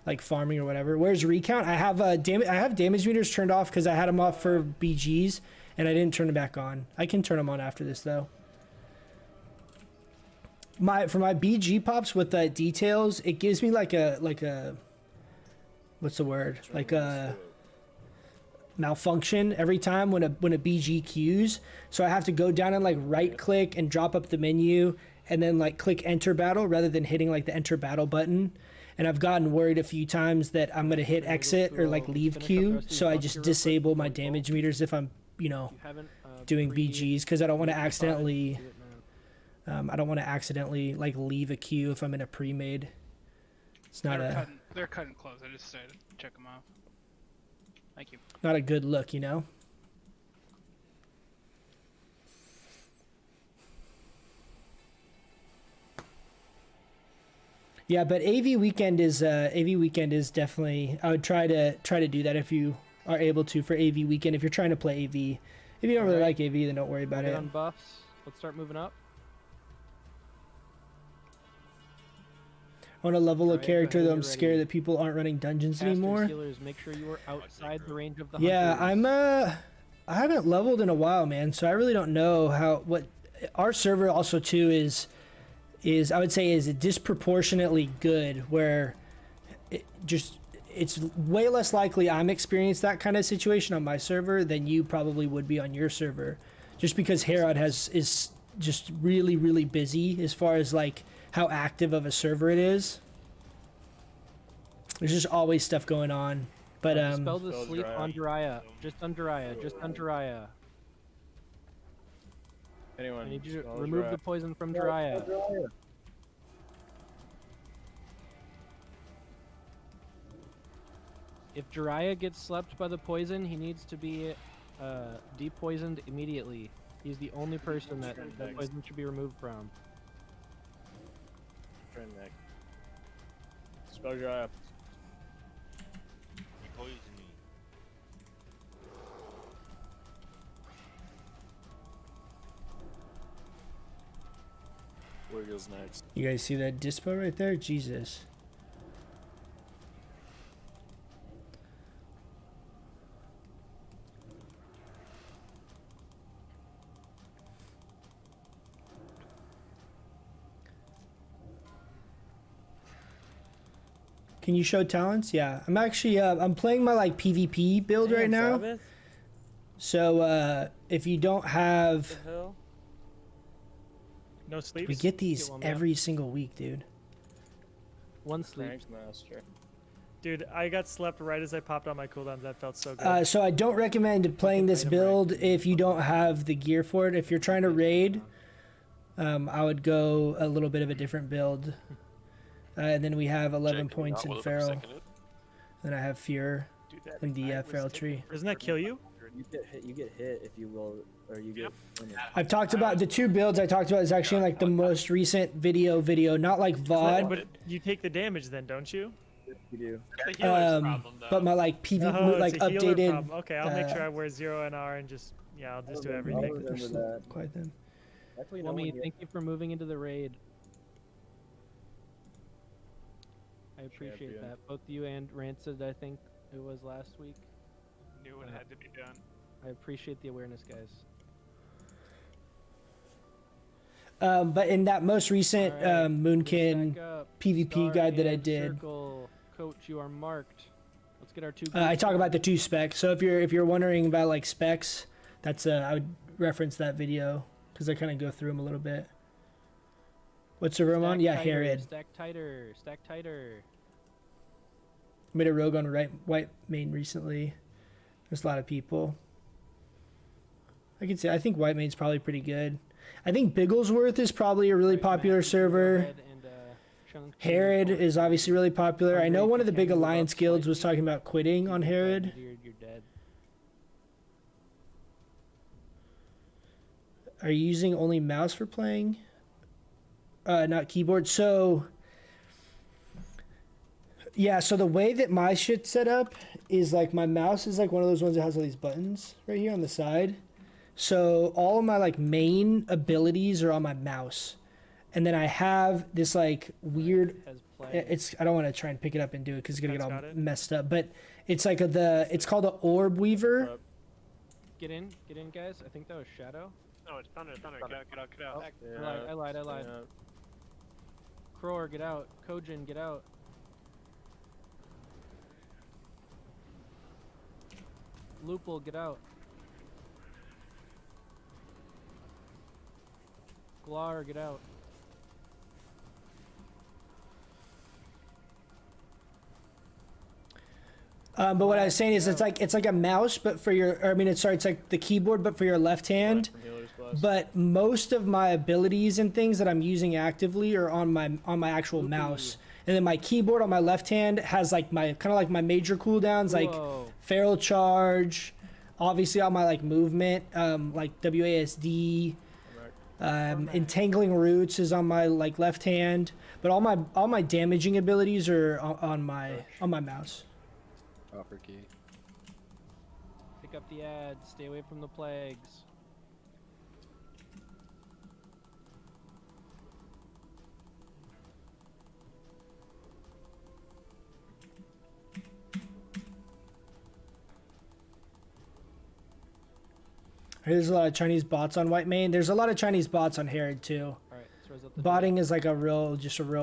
Like farming or whatever. Where's recount? I have damage meters turned off because I had them off for BGs and I didn't turn them back on. I can turn them on after this though. For my BG pops with the details, it gives me like a what's the word? Like a malfunction every time when a BG queues. So I have to go down and like right click and drop up the menu and then like click enter battle rather than hitting like the enter battle button. And I've gotten worried a few times that I'm gonna hit exit or like leave queue, so I just disable my damage meters if I'm, you know, doing BGs, because I don't want to accidentally like leave a queue if I'm in a pre-made. It's not They're cutting close. I just decided to check them off. Thank you. Not a good look, you know. Yeah, but AV weekend is definitely. I would try to do that if you are able to for AV weekend. If you're trying to play AV, if you don't really like AV, then don't worry about Get it. on buffs. Let's start moving up. I want to level a Alright, go character ahead though. when I'm you're scared ready. that people aren't running dungeons Casters, anymore. healers, make sure you are outside the range of the Yeah, hunters. I haven't leveled in a while, man. So I really don't know what our server also too is I would say is disproportionately good, where it's way less likely I'm experienced that kind of situation on my server than you probably would be on your server, just because Herod is just really busy as far as like how active of a server it is. There's just always stuff going on. But Dispel the sleep on Jiraiya. Just on Jiraiya. Just on Jiraiya. Anyone? I need you to spell remove Jiraiya. the poison from Jiraiya. If Jiraiya gets slept by the poison, he needs to be depoisoned immediately. He's the only person that poison should be removed from. Turn neck. Spell Jiraiya. You poisoned me. Where goes next? you guys see that dispo right there? Jesus. Can you show talents? Yeah, I'm actually I'm playing my like PvP build right now. Sabbath? So if you don't have, What the hell? No sleeps? we get these Get one, man. every single week, dude. One sleep. Crank master. Dude, I got slept right as I popped on my cooldowns. That felt so good. So I don't recommend playing this build if you don't have the gear for it. If you're trying to raid, I would go a little bit of a different build. And then we have 11 points in Feral. Then I have Fear Dude, that in the ignite was Feral taking- tree. Doesn't that kill you? You get hit if you roll, or you get. I've talked about the two builds I talked about is actually in like the most recent video, not like VOD. But you take the damage then, don't you? You do. The healer's problem, though. But my like PvP Oh, like it's a healer updated. problem. Okay, I'll make sure I wear 0 NR and just I'll just do I'll everything. remember that. Quite them. Actually, no Lummy, one thank you for moving into the raid. I appreciate Champion. that. Both you and Rancid, I think it was last week. Knew what had to be done. I appreciate the awareness, guys. But in that most recent All right, Moonkin stack up. PvP Star guide that I and did, Circle. Coach, you are marked. Let's get our two. I talk about the two specs. So if you're wondering about like specs, that's I would reference that video because I kind of go through them a little bit. What's the room on? Yeah, Herod. Stack tighter. Stack tighter. Made a rogue on white main recently. There's a lot of people. I think white main's probably pretty good. I think Bigglesworth is probably a really popular server. Herod is obviously really popular. I know one of the big alliance guilds was talking about quitting on Herod. You're dead. Are you using only mouse for playing? Not keyboard. So yeah, so the way that my shit's set up is like my mouse is like one of those ones that has all these buttons right here on the side. So all of my like main abilities are on my mouse. And then I have this like weird I don't want to try and pick it up and do it because it's gonna get all messed up. But it's like it's called an orb weaver. Get in, guys. I think that was Shadow. No, it's Thunder. Get out. I lied. Crowar, get out. Kojin, get out. Lupul, get out. Glar, get out. But what I was saying is it's like a mouse, but for your it's like the keyboard, but for your left hand. But most of my abilities and things that I'm using actively are on my actual mouse. And then my keyboard on my left hand has like my kind of like my major cooldowns, like Whoa. Feral Charge, obviously all my like movement, like WASD, Entangling Roots is on my like left hand, but all my damaging abilities are on my mouse. Copper key. Pick up the ads. Stay away from the plagues. There's a lot of Chinese bots on White Main. There's a lot of Chinese bots on Herod too. Alright, let's raise up the Botting is like a real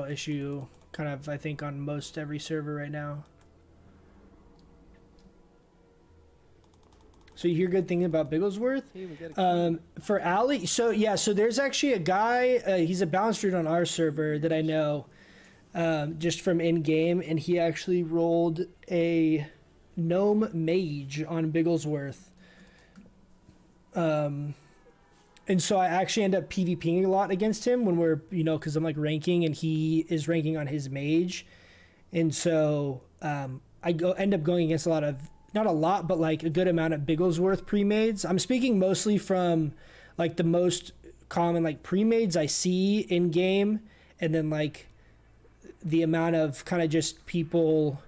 issue, kind of I think on most every server right now. So you hear good things about Bigglesworth? Hey, we got a For Ali, so yeah, so there's actually a guy, he's a balanced druid on our server that I know, just from in-game, and he actually rolled a gnome mage on Bigglesworth. And so I actually end up PvPing a lot against him when we're, because I'm like ranking and he is ranking on his mage. And so I end up going against a lot of, not a lot, but like a good amount of Bigglesworth pre-mades. I'm speaking mostly from like the most common like pre-mades I see in game, and then like the amount of kind of just people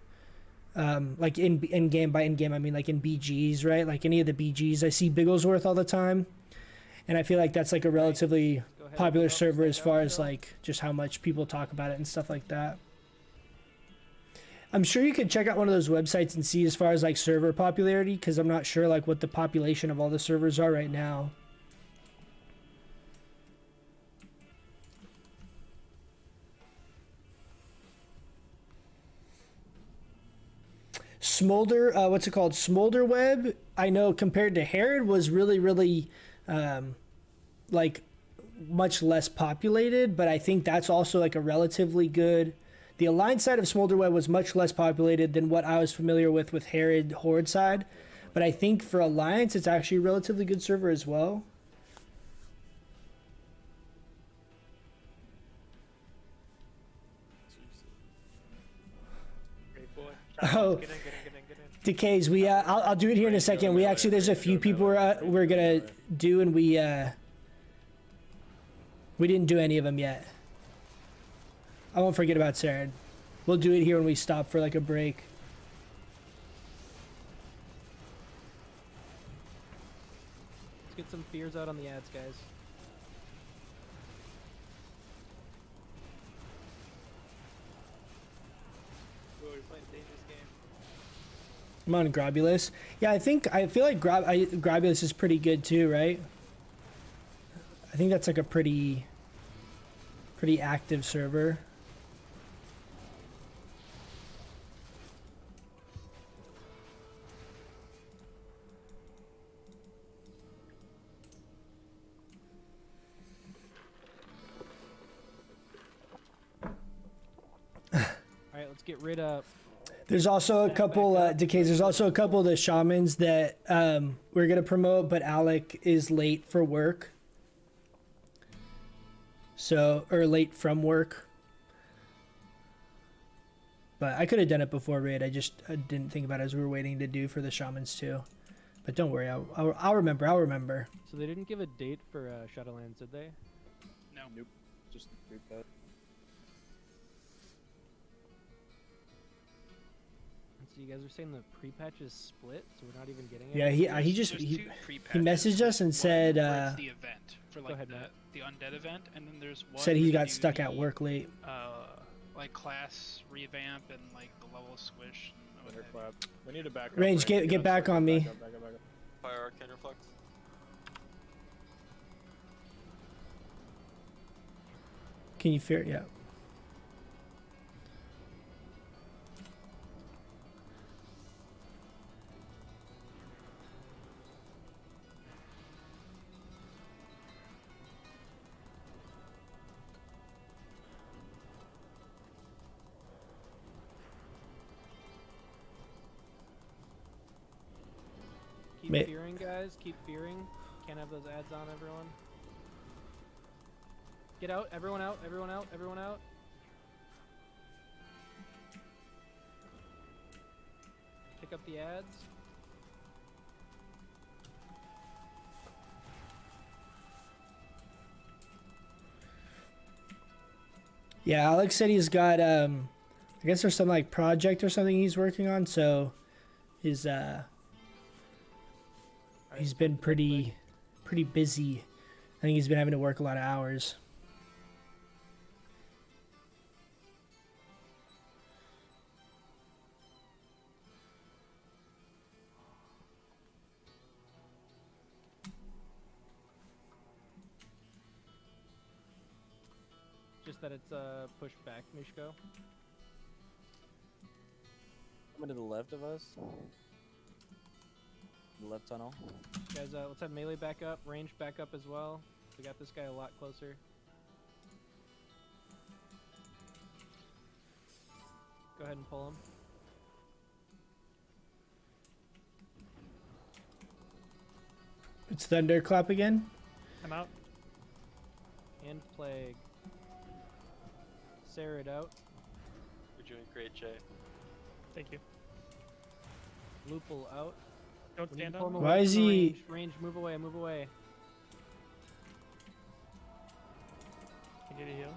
like in game, by in game I mean like in BGs, right? Like any of the BGs I see Bigglesworth all the time, and I feel like that's like a relatively popular server as far as like just how much people talk about it and stuff like that. I'm sure you could check out one of those websites and see as far as like server popularity, because I'm not sure like what the population of all the servers are right now. Smolder, what's it called? Smolder Web, I know compared to Herod was really like much less populated, but I think that's also like a relatively good. The Alliance side of Smolder Web was much less populated than what I was familiar with Herod Horde side, but I think for Alliance it's actually a relatively good server as well. Great boy. Oh, Decays, we I'll do it here in a second. We actually, there's a few people we're gonna do, and we didn't do any of them yet. I won't forget about Saren. We'll do it here when we stop for like a break. Let's get some fears out on the ads, guys. Whoa, you're playing a dangerous game. I'm on Grobulus. Yeah, I feel like Grobulus is pretty good too, right? I think that's like a pretty active server. Alright, let's get rid of... There's also a couple Decays. There's also a couple of the shamans that we're gonna promote, but Alec is late for work. So, or late from work. But I could have done it before raid. I didn't think about it as we were waiting to do for the shamans too. But don't worry, I'll remember. I'll remember. So they didn't give a date for Shadowlands, did they? No. Nope. Just group that. So you guys are saying the pre-patch is split, so we're not even getting it? Yeah, he messaged us and said it's the event for like ahead, the undead event, and then there's one said he where got you do stuck at the, work late. like class revamp and like the level squish. And what have you. Clap. We need to back up. Range, Range, get back on me. Back up. Fire Arcane Reflex. Can you fear? Yeah. Keep fearing, guys. Keep fearing. Can't have those ads on, everyone. Get out. Everyone out. Everyone out. Everyone out. pick up the ads. Yeah, Alex said he's got I guess there's some like project or something he's working on, so his he's been pretty busy. I think he's been having to work a lot of hours. Just that it's pushed back, Mishko. Coming to the left of us. The left tunnel. Guys, let's have melee back up, range back up as well. We got this guy a lot closer. Go ahead and pull him. It's Thunderclap again. I'm out. And Plague. Sarah out. You're doing great, Jay. Thank you. Lupul out. Don't We need to stand pull up. him Why away is from the he- range? Range, move away, move away. Can you get a heal?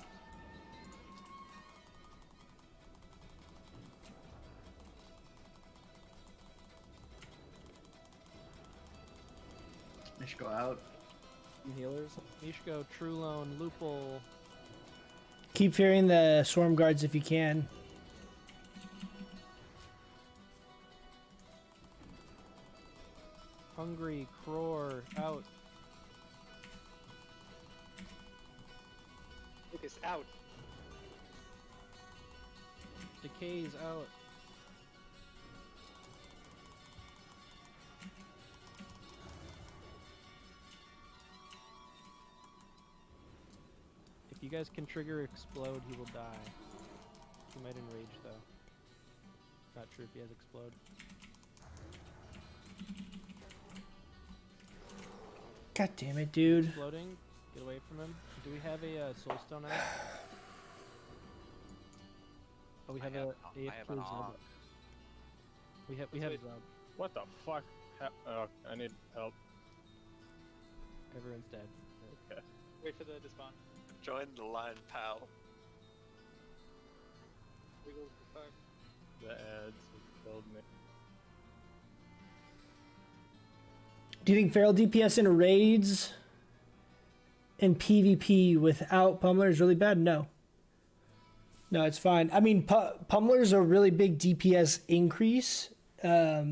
Mishko out. Some healers. Mishko, Trulone, Lupul. Keep fearing the swarm guards if you can. Hungry, Cror, out. Lucas out. Decay's out. If you guys can trigger explode, he will die. He might enrage though. Not sure if he has explode. God damn it, dude. Exploding. Get away from him. Do we have a soulstone out? Oh, we have a AFK Zub. We have Wait. Zub. What the fuck? I need help. Everyone's dead. Okay. Wait for the despawn. Join the line, pal. Wiggle the fire. The ads have killed me. Do you think Feral DPS in raids and PvP without Pummeler is really bad? No. No, it's fine. I mean, Pummeler's a really big DPS increase. But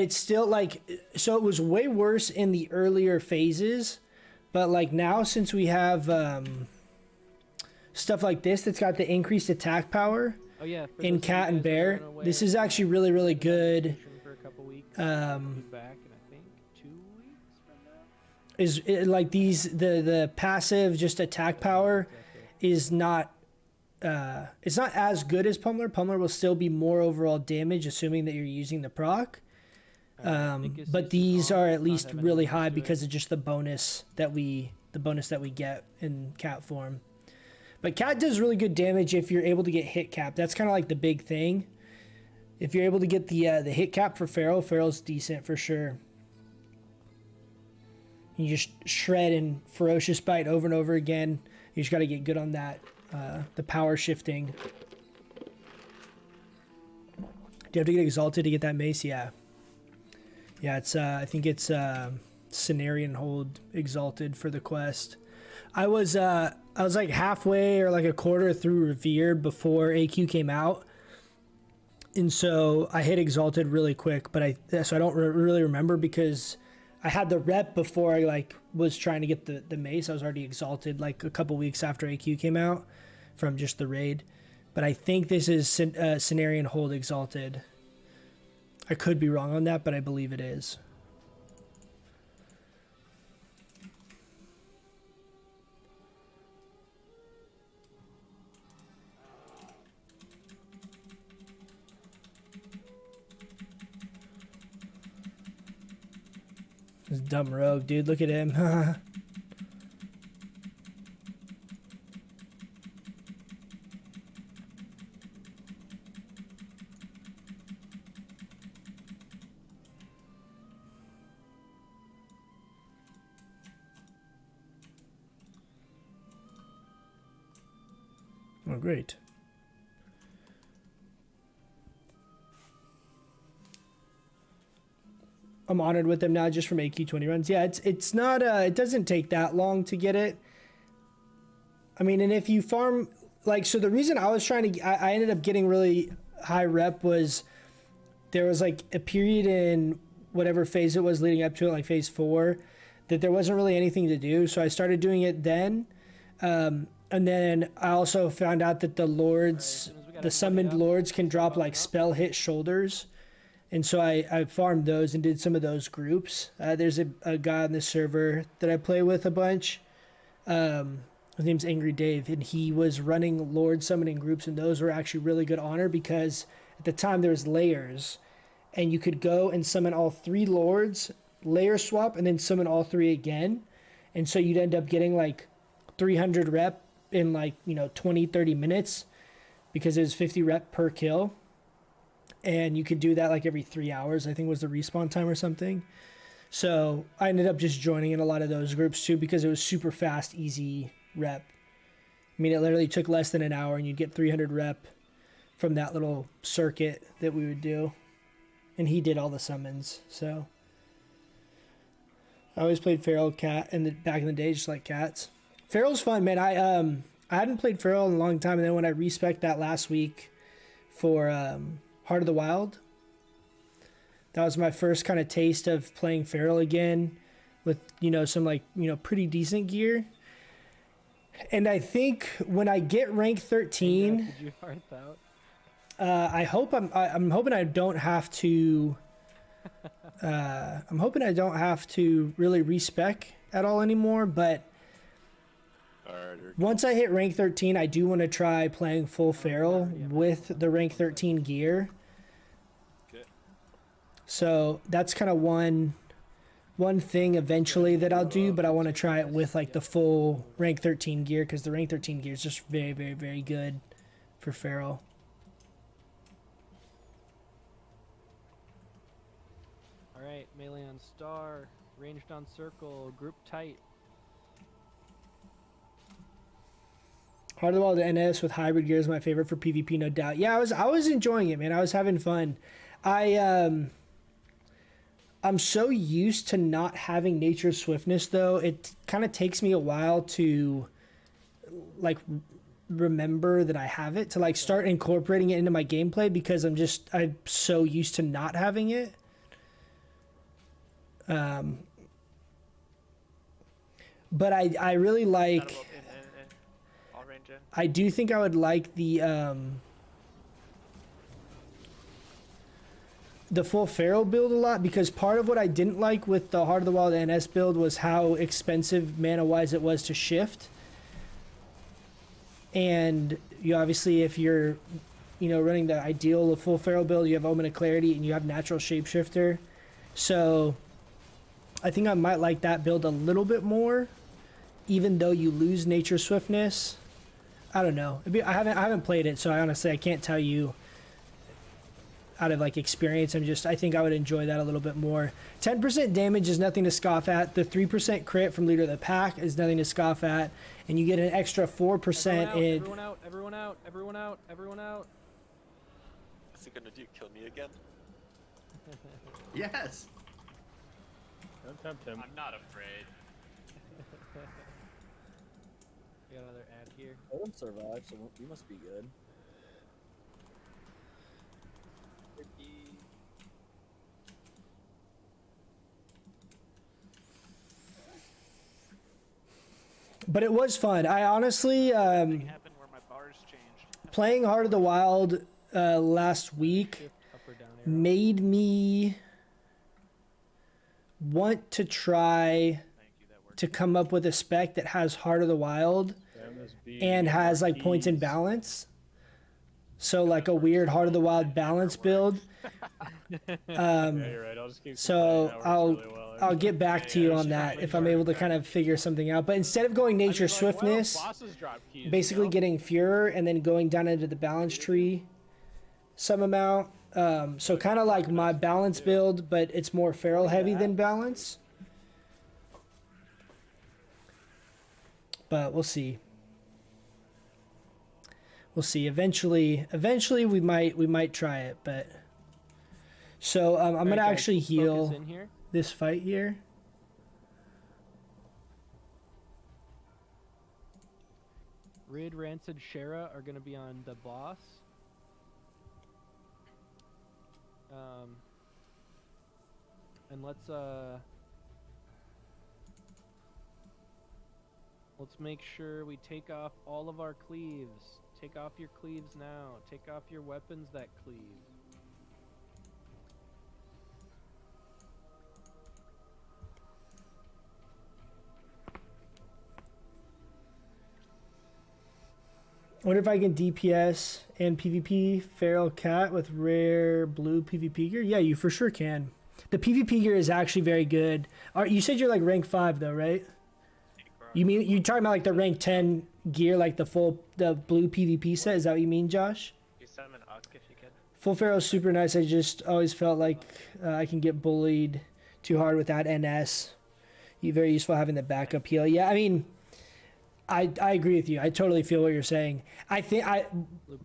it's still like, so it was way worse in the earlier phases. But like now, since we have stuff like this that's got the increased attack power Oh yeah. for in those of you Cat and guys that are Bear, unaware, this is actually really, really good. For a couple weeks. Um, We'll be back in I think 2 weeks from now. Is it, like these the passive just attack power is not it's not as good as Pummeler. Pummeler will still be more overall damage, assuming that you're using the proc. But these are at least really high because of just the bonus that we get in cat form. But cat does really good damage if you're able to get hit cap. That's kind of like the big thing. If you're able to get the hit cap for Feral, Feral's decent for sure. You just shred and ferocious bite over and over again. You just got to get good on that. The power shifting. Do you have to get exalted to get that mace? Yeah. Yeah, it's I think it's Cenarian Hold exalted for the quest. I was like halfway or like a quarter through Revered before AQ came out. And so I hit exalted really quick, but I don't really remember because I had the rep before I like was trying to get the mace. I was already exalted like a couple weeks after AQ came out from just the raid. But I think this is Cenarian Hold exalted. I could be wrong on that, but I believe it is. This dumb rogue, dude. Look at him. Oh, great. I'm honored with them now just from AQ20 runs. Yeah, it's not it doesn't take that long to get it. I mean, and if you farm like, so the reason I was trying to I ended up getting really high rep was there was like a period in whatever phase it was leading up to it, like phase 4, that there wasn't really anything to do, so I started doing it then. And then I also found out that the lords, the summoned lords can drop like spell hit shoulders. And so I farmed those and did some of those groups. There's a guy on this server that I play with a bunch. His name's Angry Dave, and he was running Lord summoning groups, and those were actually really good honor because at the time there was layers, and you could go and summon all 3 Lords, layer swap, and then summon all 3 again. And so you'd end up getting like 300 rep in like, 20, 30 minutes because it was 50 rep per kill. And you could do that like every 3 hours, I think was the respawn time or something. So I ended up just joining in a lot of those groups too because it was super fast, easy rep. I mean, it literally took less than an hour and you'd get 300 rep from that little circuit that we would do. And he did all the summons, so. I always played Feral Cat back in the day, just like cats. Feral's fun, man. I hadn't played Feral in a long time, and then when I respec that last week for Heart of the Wild, that was my first kind of taste of playing Feral again with, some like, pretty decent gear. And I think when I get rank 13, Did you heart out? I hope I'm hoping I don't have to. I'm hoping I don't have to really respec at all anymore. But once I hit rank 13, I do want to try playing full Feral with the rank 13 gear. So that's kind of one thing eventually that I'll do, but I want to try it with like the full rank 13 gear because the rank 13 gear is just very, very, very good for Feral. Alright, melee on star, ranged on circle, group tight. Heart of the Wild NS with hybrid gear is my favorite for PvP, no doubt. Yeah, I was enjoying it, man. I was having fun. I'm so used to not having nature's swiftness, though. It kind of takes me a while to like remember that I have it, to like start incorporating it into my gameplay because I'm so used to not having it. But I really like. I do think I would like the full Feral build a lot because part of what I didn't like with the Heart of the Wild NS build was how expensive mana-wise it was to shift. And you obviously, if you're, running the ideal of full Feral build, you have Omen of Clarity and you have Natural Shapeshifter. So I think I might like that build a little bit more, even though you lose Nature Swiftness. I don't know. I haven't played it, so I can't tell you out of like experience. I think I would enjoy that a little bit more. 10% damage is nothing to scoff at. The 3% crit from Leader of the Pack is nothing to scoff at, and you get an extra 4% in. Everyone out! Everyone out! Everyone out! Everyone out! What's he gonna do? Kill me again? Yes. Don't tempt him. I'm not afraid. We got another ad here. I didn't survive, so we must be good. But it was fun. I honestly, Something happened where my bars changed. playing Heart of the Wild last week Up or down arrow. made me want to try to come up with a spec that has Heart of the Wild and has like points in balance. So like a weird Heart of the Wild balance build. Yeah, you're right. I'll just keep So playing. That works really well. I'll get back to you on that if I'm able to kind of figure something out. But instead of going Nature Swiftness, Bosses drop keys, basically getting Furor and then going down into the balance tree some amount. So kind of like my balance build, but it's more Feral heavy than balance. But we'll see. we'll see. Eventually we might try it, but so I'm gonna guys, actually focus heal in here. this fight here. Rid, Rancid, Shara are gonna be on the boss. And let's make sure we take off all of our cleaves. Take off your cleaves now. Take off your weapons that cleave. I wonder if I can DPS and PvP Feral Cat with rare blue PvP gear. Yeah, you for sure can. The PvP gear is actually very good. You said you're like rank 5 though, right? You mean you're talking about like the rank 10 gear, like the blue PvP set? Is that what you mean, Josh? You summon Uck if you could. Full Feral's super nice. I just always felt like I can get bullied too hard without NS. Very useful having the backup heal. Yeah, I mean, I agree with you. I totally feel what you're saying. I think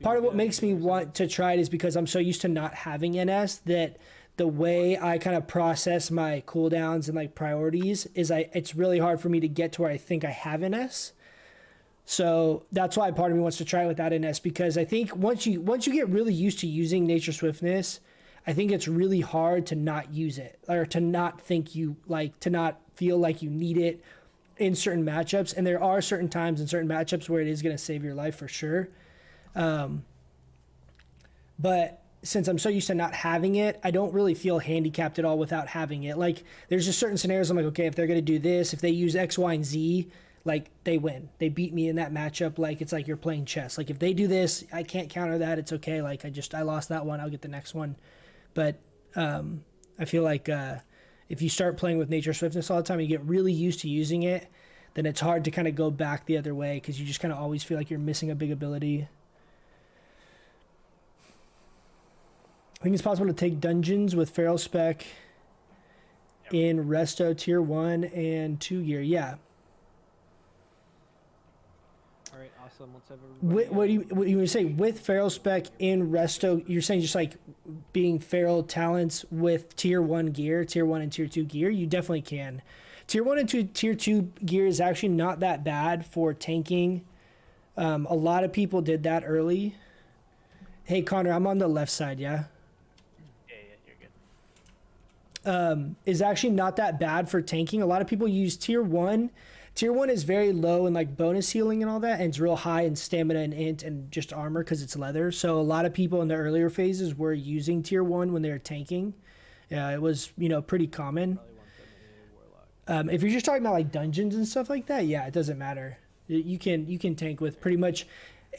part of what makes me want to try it is because I'm so used to not having NS that the way I kind of process my cooldowns and like priorities is it's really hard for me to get to where I think I have NS. So that's why part of me wants to try it without NS, because I think once you get really used to using Nature Swiftness, I think it's really hard to not use it, or to not feel like you need it in certain matchups. And there are certain times in certain matchups where it is going to save your life for sure. But since I'm so used to not having it, I don't really feel handicapped at all without having it. Like, there's just certain scenarios I'm like, okay, if they're going to do this, if they use X, Y, and Z, like, they win. They beat me in that matchup. Like, it's like you're playing chess. Like, if they do this, I can't counter that. It's okay. Like, I lost that one. I'll get the next one. But I feel like if you start playing with Nature Swiftness all the time, you get really used to using it, then it's hard to kind of go back the other way, because you just kind of always feel like you're missing a big ability. I think it's possible to take dungeons with Feral Spec in Resto Tier 1 and 2 gear. Yeah. All right, awesome. Let's have everybody. What do you say with Feral Spec in Resto? You're saying just like being Feral talents with Tier 1 gear, Tier 1 and Tier 2 gear? You definitely can. Tier 1 and Tier 2 gear is actually not that bad for tanking. A lot of people did that early. Hey, Connor, I'm on the left side, yeah? Is actually not that bad for tanking. A lot of people use Tier 1. Tier 1 is very low in like bonus healing and all that, and it's real high in stamina and int and just armor because it's leather. So a lot of people in the earlier phases were using Tier 1 when they were tanking. It was, pretty common. If you're just talking about like dungeons and stuff like that, yeah, it doesn't matter. You can tank with pretty much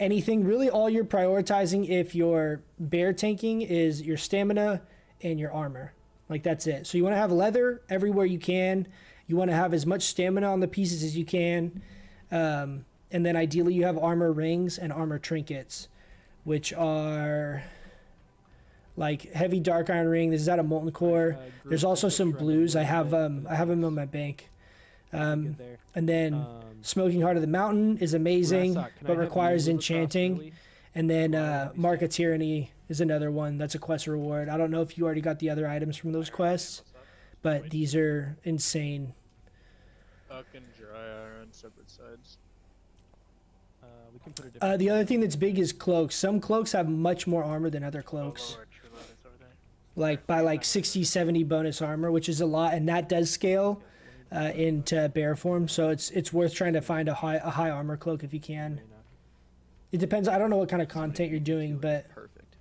anything. Really, all you're prioritizing if you're bear tanking is your stamina and your armor. Like, that's it. So you want to have leather everywhere you can. You want to have as much stamina on the pieces as you can. And then ideally you have armor rings and armor trinkets, which are like heavy dark iron ring. This is out of Molten Core. There's also some blues. I have them on my bank. And then Smoking Heart of the Mountain is amazing, but requires enchanting. And then Mark of Tyranny is another one. That's a quest reward. I don't know if you already got the other items from those quests, but these are insane. Uck and dry iron, separate sides. We can put a different The other thing that's big is cloaks. Some cloaks have much more armor than other cloaks. Like by like 60, 70 bonus armor, which is a lot, and that does scale into bear form. So it's worth trying to find a high armor cloak if you can. It depends. I don't know what kind of content you're doing, but perfect.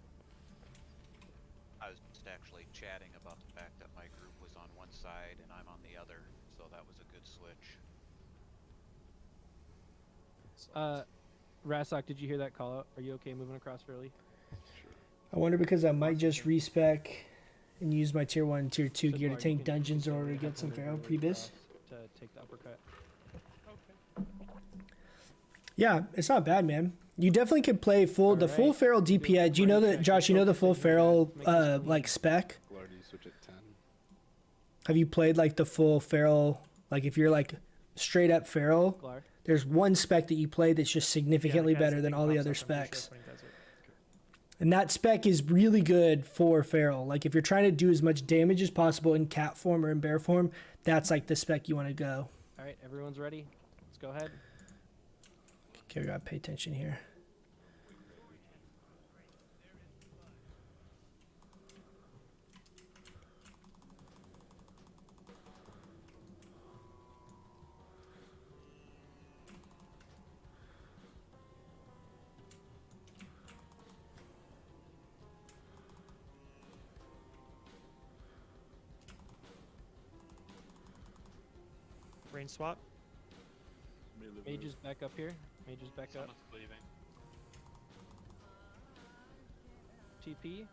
I was just actually chatting about the fact that my group was on one side and I'm on the other, so that was a good switch. Rasak, did you hear that call out? Are you okay moving across early? I wonder because I might just respec and use my Tier 1 and Tier 2 gear to tank dungeons in order to get some Feral Prebis. To take the uppercut. Yeah, it's not bad, man. You definitely could play the full Feral DPS. Do you know that, Josh? You know the full Feral like spec? Have you played like the full Feral? Like if you're like straight up Feral, There's one spec that you play that's just significantly Yeah, the guys better that than think all the pops other up, I'm pretty sure specs. when he does it. And that spec is really good for feral. Like if you're trying to do as much damage as possible in cat form or in bear form, that's like the spec you want to go. All right, everyone's ready. Let's go ahead. Okay, we gotta pay attention here. Range swap. Mage is back up here. Mage is back up. Someone's leaving. TP.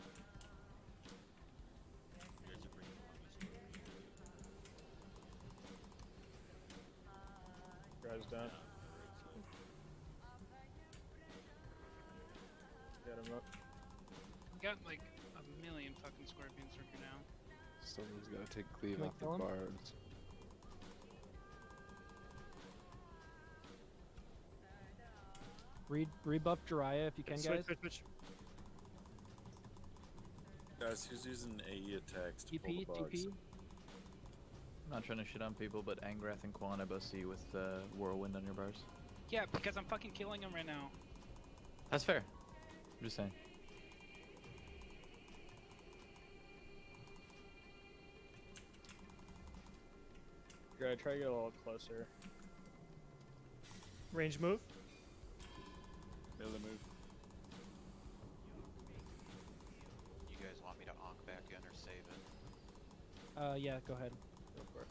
Guys down. Get him up. We got like a million fucking scorpions working now. Someone's gotta take cleave Can I off the kill him? bards. Rebuff Jiraiya if you can, guys. Switch. Guys, who's using AE attacks to pull TP, the bards? TP. I'm not trying to shit on people, but Angrath and Quan I both see you with Whirlwind on your bars. Yeah, because I'm fucking killing them right now. That's fair. I'm just saying. Gotta try to get a little closer. Range move. Melee move. You guys want me to onk back in or save it? Yeah, go ahead. Go for it.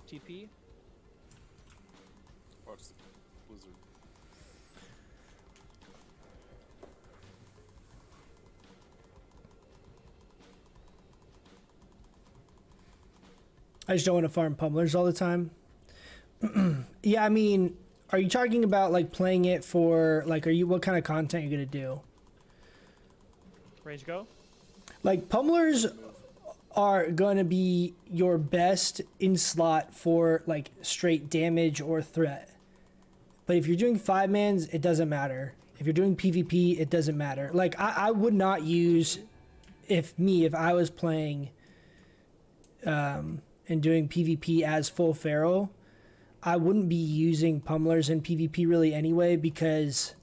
TP. Watch the blizzard. I just don't want to farm pummelers all the time. Yeah, I mean, are you talking about like playing it for like, what kind of content are you gonna do? Range go. Like pummelers are going to be your best in slot for like straight damage or threat. But if you're doing 5-mans, it doesn't matter. If you're doing PvP, it doesn't matter. Like I would not use, if I was playing and doing PvP as full feral, I wouldn't be using pummelers in PvP really anyway, because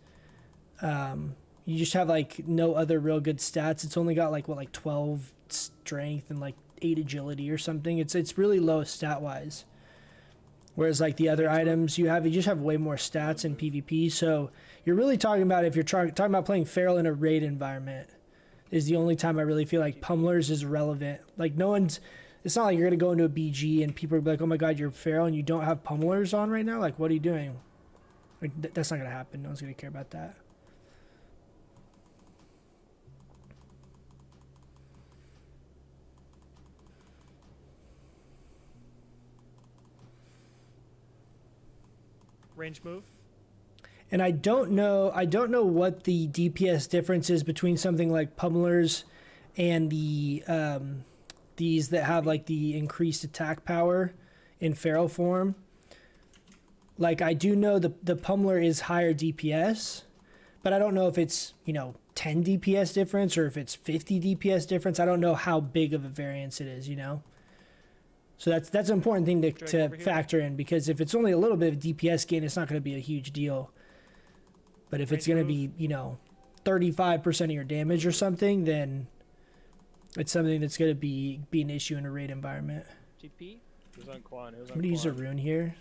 you just have like no other real good stats. It's only got like 12 strength and like 8 agility or something. It's really low stat wise. Whereas like the other items you just have way more stats in PvP. So you're really talking about, if you're talking about playing feral in a raid environment, is the only time I really feel like pummelers is relevant. Like it's not like you're gonna go into a BG and people are like, oh my god, you're feral and you don't have pummelers on right now. Like, what are you doing? Like that's not gonna happen. No one's gonna care about that. Range move. And I don't know what the DPS difference is between something like pummelers and the these that have like the increased attack power in feral form. Like I do know the pummeler is higher DPS, but I don't know if it's 10 DPS difference or if it's 50 DPS difference. I don't know how big of a variance it is, So that's an important thing to factor in, because if it's only a little bit of DPS gain, it's not going to be a huge deal. But if it's going to be, 35% of your damage or something, then it's something that's going to be an issue in a raid environment. TP. Who's on Quan? Who's on I'm going to use a rune here.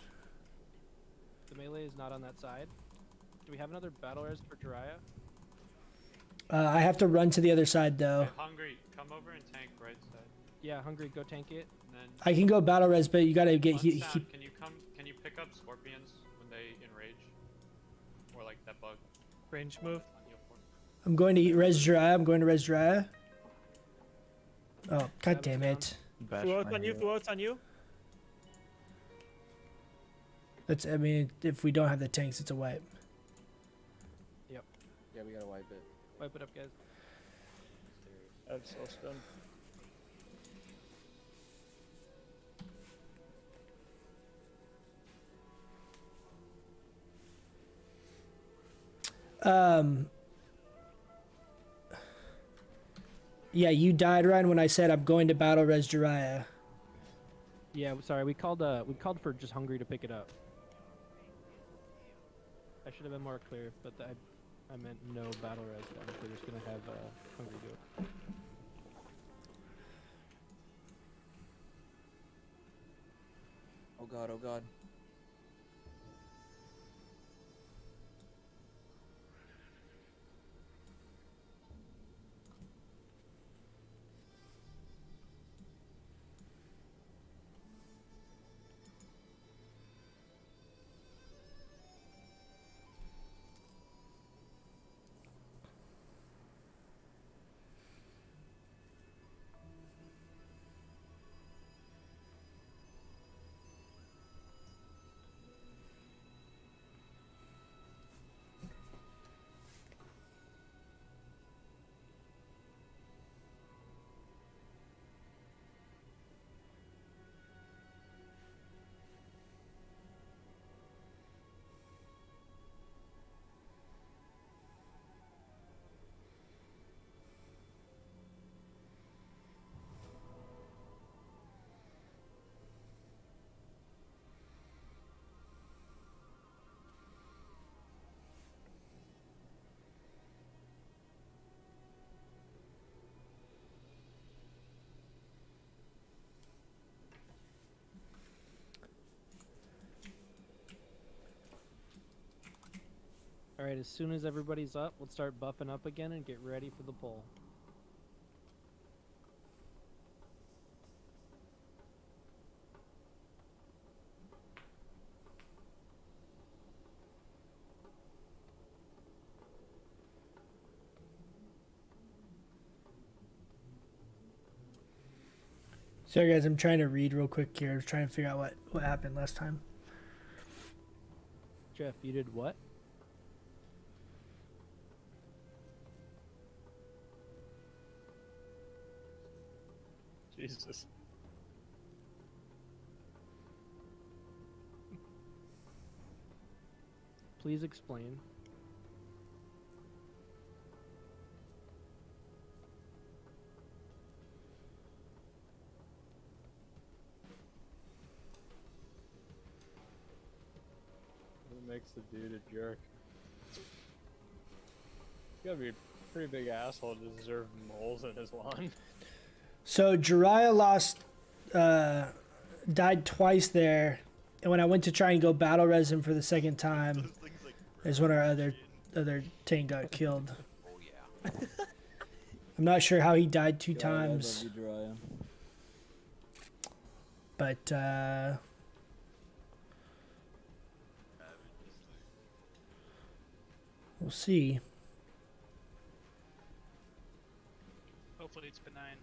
The melee is not on that side. Do we have another battle res for Jiraiya? I have to run to the other side though. Hey, Hungry, come over and tank right side. Yeah, Hungry, go tank it. And then I can go battle res, but you got to get Can you pick up scorpions when they enrage? Or like that bug? Range move. I'm going to res Jiraiya. Oh, god damn it. Fluo's on you. Fluo's on you. I mean, if we don't have the tanks, it's a wipe. Yep. Yeah, we gotta wipe it. Wipe it up, guys. That's so stun. Yeah, you died, Ryan, when I said I'm going to battle res Jiraiya. Yeah, sorry, we called for just hungry to pick it up. I should have been more clear, but I meant no battle res then. We're just gonna have hungry do it. Oh god, oh god. All right, as soon as everybody's up, let's start buffing up again and get ready for the pull. Sorry guys, I'm trying to read real quick here. I was trying to figure out what happened last time. Jeff, you did what? Jesus. Please explain. What makes the dude a jerk? You gotta be a pretty big asshole to deserve moles in his lawn. So Jiraiya died twice there, and when I went to try and go battle res him for the second time, is when our other tank got killed. Oh yeah. I'm not sure how he died two God, times, I love you, Jiraiya. but we'll see. Hopefully it's benign.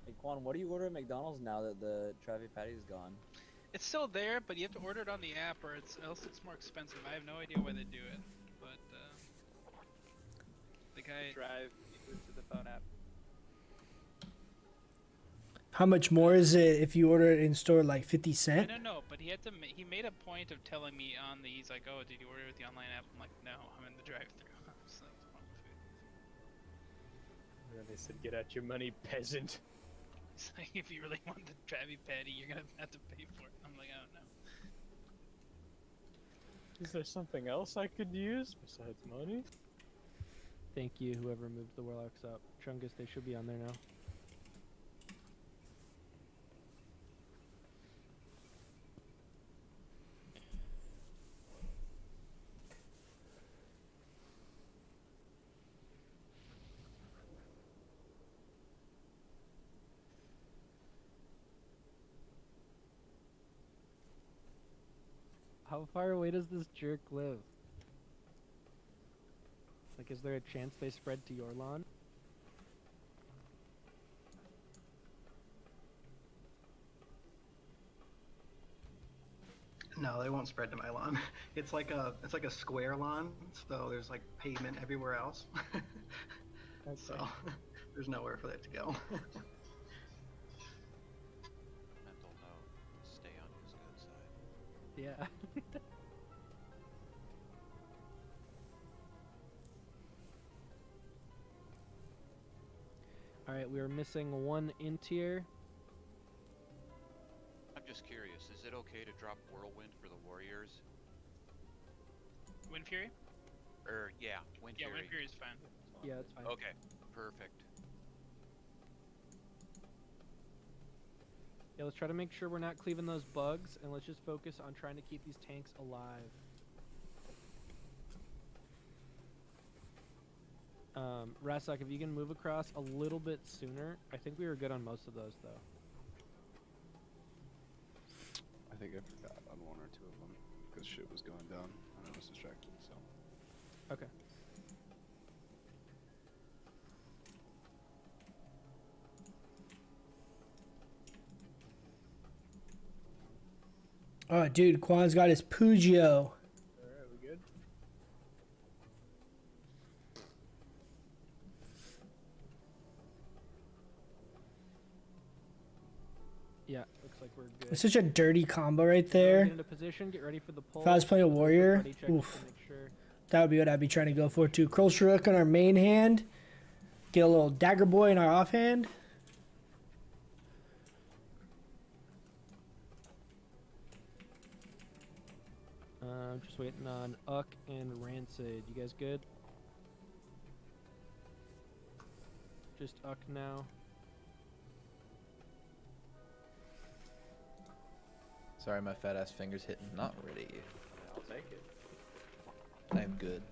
Hey Quan, what do you order at McDonald's now that the Travi Patty's gone? It's still there, but you have to order it on the app, or else it's more expensive. I have no idea why they do it, but the guy Drive to the phone app. How much more is it if you order it in store, like 50 I cent? don't know, but he he made a point of telling me on the. He's like, "Oh, did you order it with the online app?" I'm like, "No, I'm in the drive-thru." I was like, "What's wrong with you?" And then they said, "Get out your money, peasant." He's like, "If you really want the Travi Patty, you're gonna have to pay for it." I'm like, "I don't know." Is there something else I could use besides money? Thank you, whoever moved the warlocks up. Chungus, they should be on there now. How far away does this jerk live? Like, is there a chance they spread to your lawn? No, they won't spread to my lawn. It's like a square lawn, so there's like pavement everywhere else. So there's nowhere for that to go. Mental Yeah. All right, we are missing one int here. I'm just curious, is it okay to drop Whirlwind for the Warriors? Wind Fury? Yeah, Wind Yeah, Fury. Wind Fury is fine. Yeah, that's fine. Okay, perfect. Yeah, let's try to make sure we're not cleaving those bugs, and let's just focus on trying to keep these tanks alive. Rasak, if you can move across a little bit sooner, I think we were good on most of those, though. I think I forgot on one or two of them because shit was going down and I was distracted. So. Okay. Oh, dude, Quan's got his Pugio. Alright, we good? Yeah, looks like we're good. It's such a dirty combo right there. Get into position, get ready for the pull. If I was playing a warrior, Ready check just oof, to make sure. that would be what I'd be trying to go for too. Krulsh Rook on our main hand. Get a little Dagger Boy in our offhand. Just waiting on Uck and Rancid. You guys good? Just Uck now. Sorry, my fat ass fingers hitting. Not ready. I'll take it. I am good.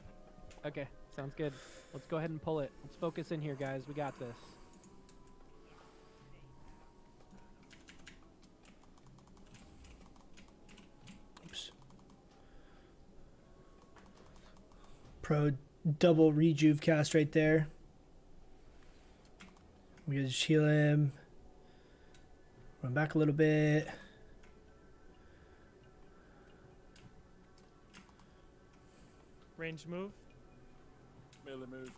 Okay, sounds good. Let's go ahead and pull it. Let's focus in here, guys. We got this. Oops. Pro double rejuve cast right there. We can just heal him. Run back a little bit. Range move. Melee move.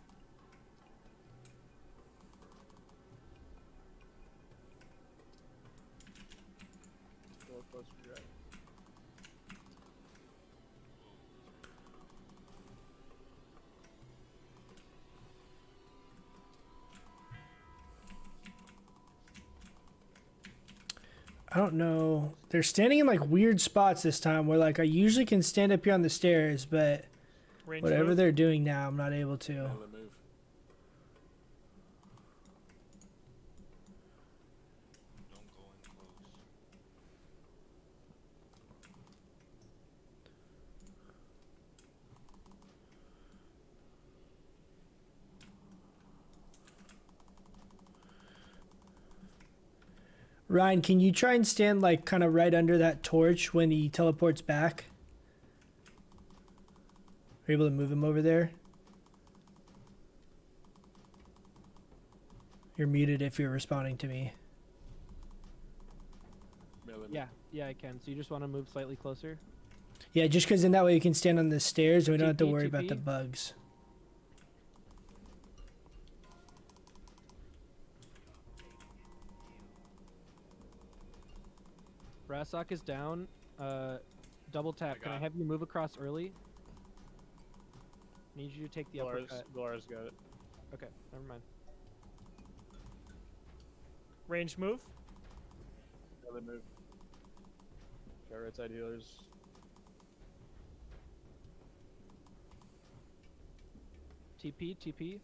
Go closer to your right. I don't know. They're standing in like weird spots this time where like I usually can stand up here on the stairs, but Range whatever move. they're doing now, I'm not able to. Melee move. Don't go in close. Ryan, can you try and stand like kind of right under that torch when he teleports back? Are you able to move him over there? You're muted if you're responding to me. Melee move. Yeah, I can. So you just want to move slightly closer? Yeah, just because in that way you can stand on the stairs and we don't have to TP, worry about the TP. bugs. Rasak is down. Double tap. Can I got have you move across early? Need you to take the Glara's, uppercut. Glara's got it. Okay, never mind. Range move. Melee move. Try right side healers. TP, TP.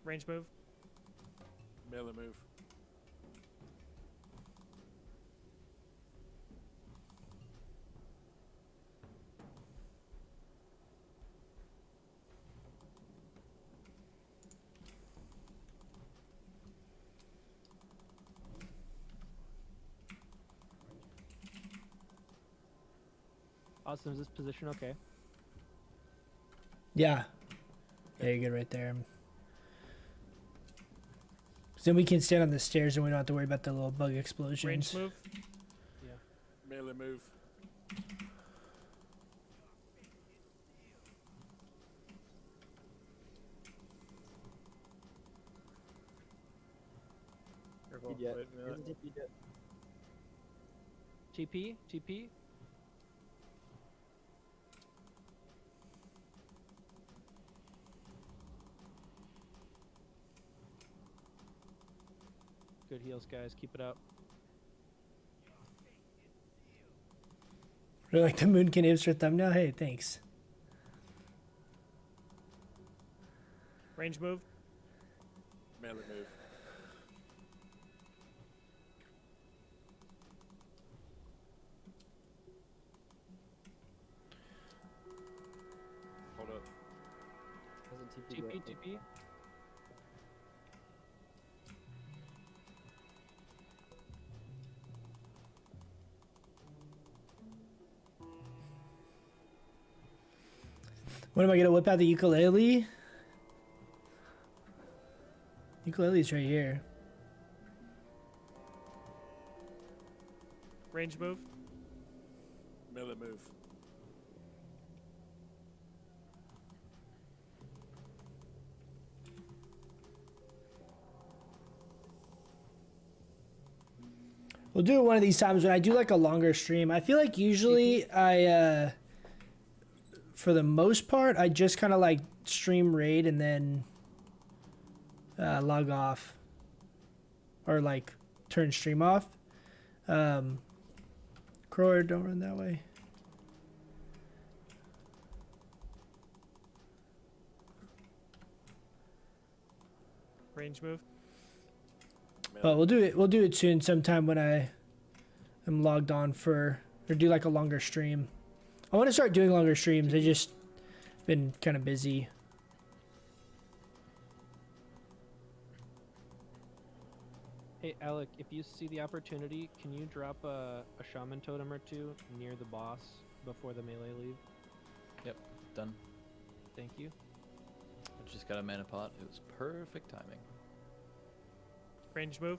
Range move. Melee move. Awesome. Is this position okay? Yeah. Yeah, you're good right there. Then we can stand on the stairs and we don't have to worry about the little bug explosions. Range move. Yeah. Melee move. Careful. Yet. Wait a minute. Isn't TP yet? TP, TP. Good heals, guys. Keep it up. We're like the moon can for thumbnail. Hey, thanks. Range move. Melee move. Hold up. Isn't TP TP, yet? TP. When am I gonna whip out the ukulele? Ukulele's right here. Range move. Melee move. We'll do it one of these times when I do like a longer stream. I feel like usually for the most part, I just kind of like stream raid and then log off or like turn stream off. Crower, don't run that way. Range move. But we'll do it soon sometime when I am logged on or do like a longer stream. I want to start doing longer streams. I just been kind of busy. Hey, Alec, if you see the opportunity, can you drop a shaman totem or two near the boss before the melee leave? Yep, done. Thank you. I just got a mana pot. It was perfect timing. Range move.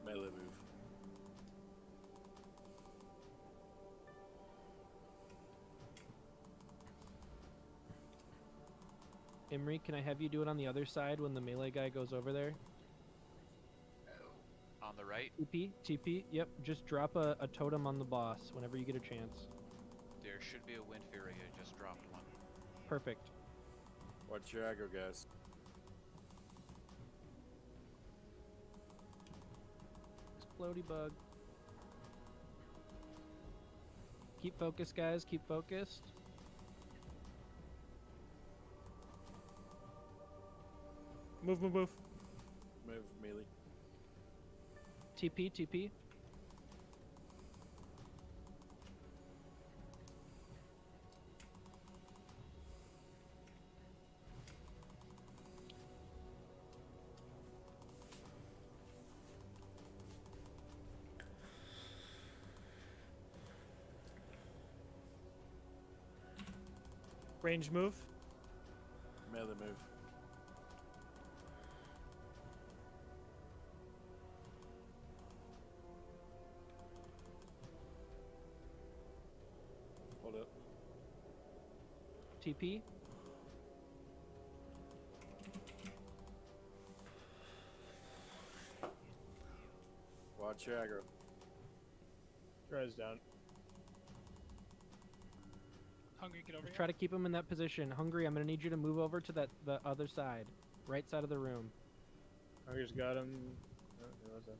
Melee move. Imri, can I have you do it on the other side when the melee guy goes over there? On the right, TP, TP, yep. Just drop a totem on the boss whenever you get a chance. there should be a Wind Fury. I just dropped one. Perfect. Watch your aggro, guys. Explodey bug. Keep focused, guys. Keep focused. Move, move, move. Move melee. TP, TP. Range move. Melee move. Hold up. TP. Watch your aggro. Tries down. Hungry, get over Just here. try to keep him in that position. Hungry, I'm gonna need you to move over to the other side, right side of the room. Hunger's got him. Oh, he was in.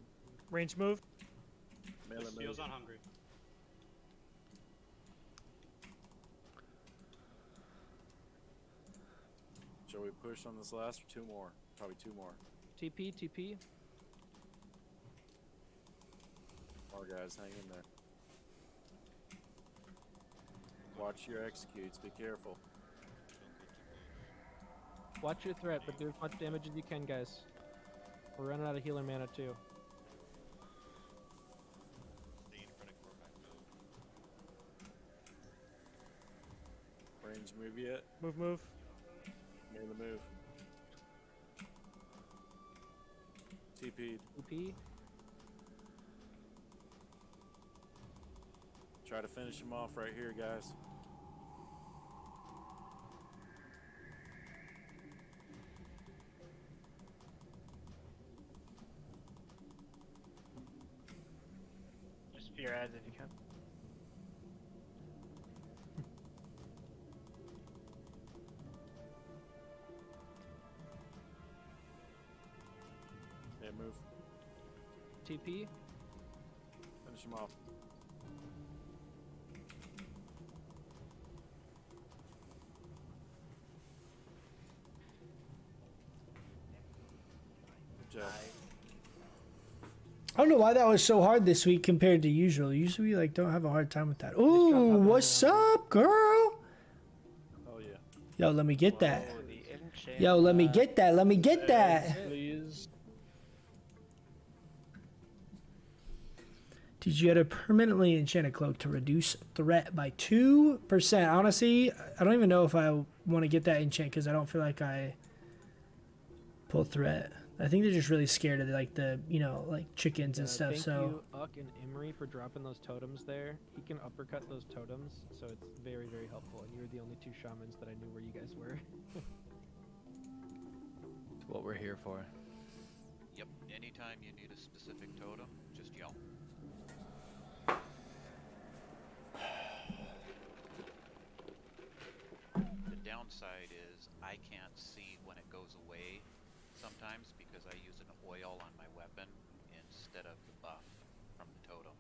Range move. Melee This move. heals on hungry. Shall we push on this last or two more? Probably two more. TP, TP. More guys, hang in there. Watch your executes, be careful. Watch your threat, but do as much damage as you can, guys. We're running out of healer mana too. Range move yet? Move, move. Melee move. TP'd. OP. Try to finish him off right here, guys. Just spear ads if you can. Yeah, move. TP. Finish him off. Good job. I don't know why that was so hard this week compared to usual. Usually we like don't have a hard time with that. Ooh, what's up, girl? Oh yeah. Yo, let me get that. Oh, the enchant. Yo, let me get that. Let me get that. Please. Did you had to permanently enchant a cloak to reduce threat by 2%? Honestly, I don't even know if I want to get that enchant because I don't feel like I pull threat. I think they're just really scared of like the like chickens and stuff. Thank So you, Uck and Emery, for dropping those totems there. He can uppercut those totems, so it's very, very helpful. And you were the only 2 shamans that I knew where you guys were. It's what we're here for. Yep, anytime you need a specific totem, just yell. The downside is I can't see when it goes away sometimes because I use an oil on my weapon instead of the buff from the totem.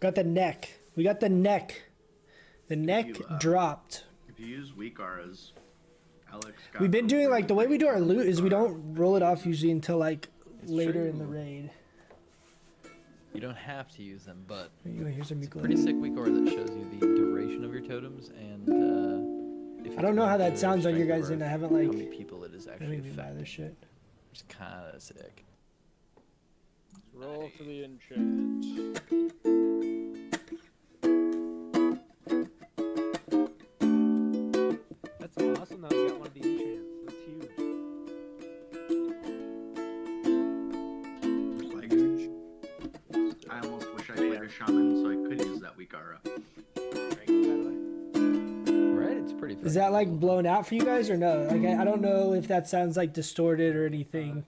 got the neck. We got the neck. The neck you, dropped. If you use weak auras, Alex got We've been doing like the way we do our loot is we don't roll it off usually until like It's later true. in the raid. You don't have to use them, but Here's a it's a pretty sick weak aura that shows you the duration of your totems and if I don't know how that it's sounds on your strength guys' of end. I earth, haven't how like. many people it is I actually don't even buy affecting. this shit. It's kind of sick. Roll for the enchant. That's awesome that we got one of the enchants. That's huge. Language. I almost wish I played a shaman so I could use that weak aura. Right? It's pretty. Is that like blown out for you guys or no? Like I don't know if that sounds like distorted or anything.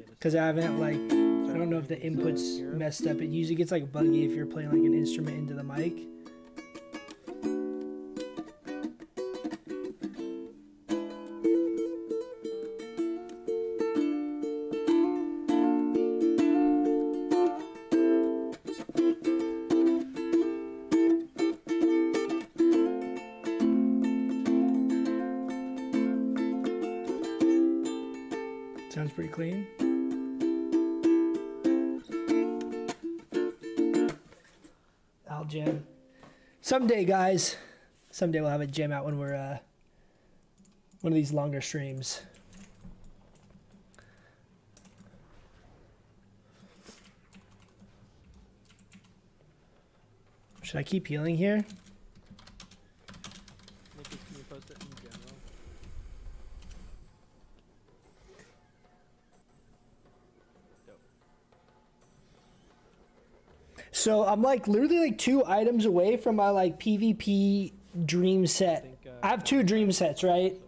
Because I haven't like I don't know if the input's messed up. It usually gets like buggy if you're playing like an instrument into the mic. Sounds pretty clean. I'll jam. Someday, guys. Someday we'll have a jam out when we're one of these longer streams. Should I keep healing here? Nikki, can you post it in general? So I'm like literally like 2 items away from my like PvP dream set. I have 2 dream sets, right?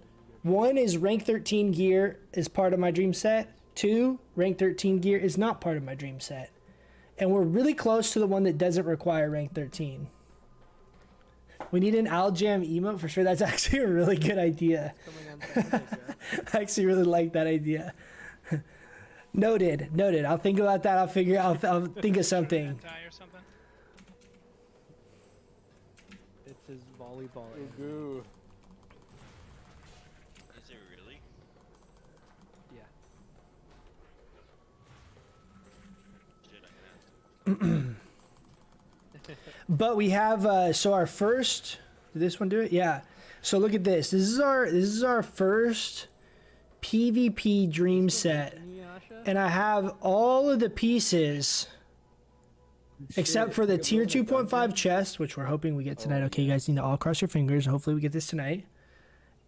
One is rank 13 gear is part of my dream set. 2, rank 13 gear is not part of my dream set. And we're really close to the one that doesn't require rank 13. We need an Aljam emote for sure. That's actually a really good idea. I actually really like that idea. Noted. I'll think about that. I'll think of something. Or something? It's his volleyball. Ooh. Is it really? Yeah. Shit, I'm gonna have to. But we have so our first. Did this one do it? Yeah. So look at this. This is our first PvP dream set, and I have all of the pieces except for the tier 2.5 chest, which we're hoping we get tonight. Okay, you guys need to all cross your fingers. Hopefully we get this tonight.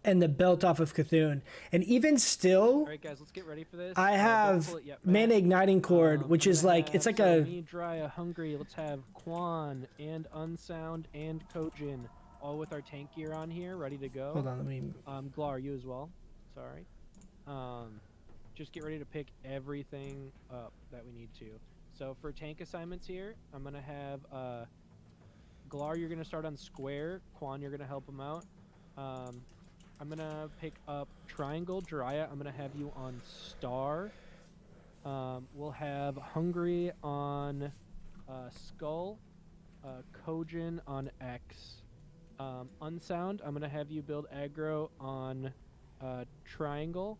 And the belt off of Cthulhu. And even still, All right, guys, let's get ready for this. I Don't have pull it yet, Mana Matt. Igniting Cord, which I'm is gonna like, it's have- like so a... me, Drya, Hungry. Let's have Quan and Unsound and Kojin all with our tank gear on here, ready to go. Hold on, let me... Glar, you as well. Sorry. Just get ready to pick everything up that we need to. So for tank assignments here, I'm gonna have Glar, you're gonna start on square. Quan, you're gonna help him out. I'm gonna pick up triangle. Drya, I'm gonna have you on star. We'll have Hungry on skull. Kojin on X. Unsound, I'm gonna have you build aggro on triangle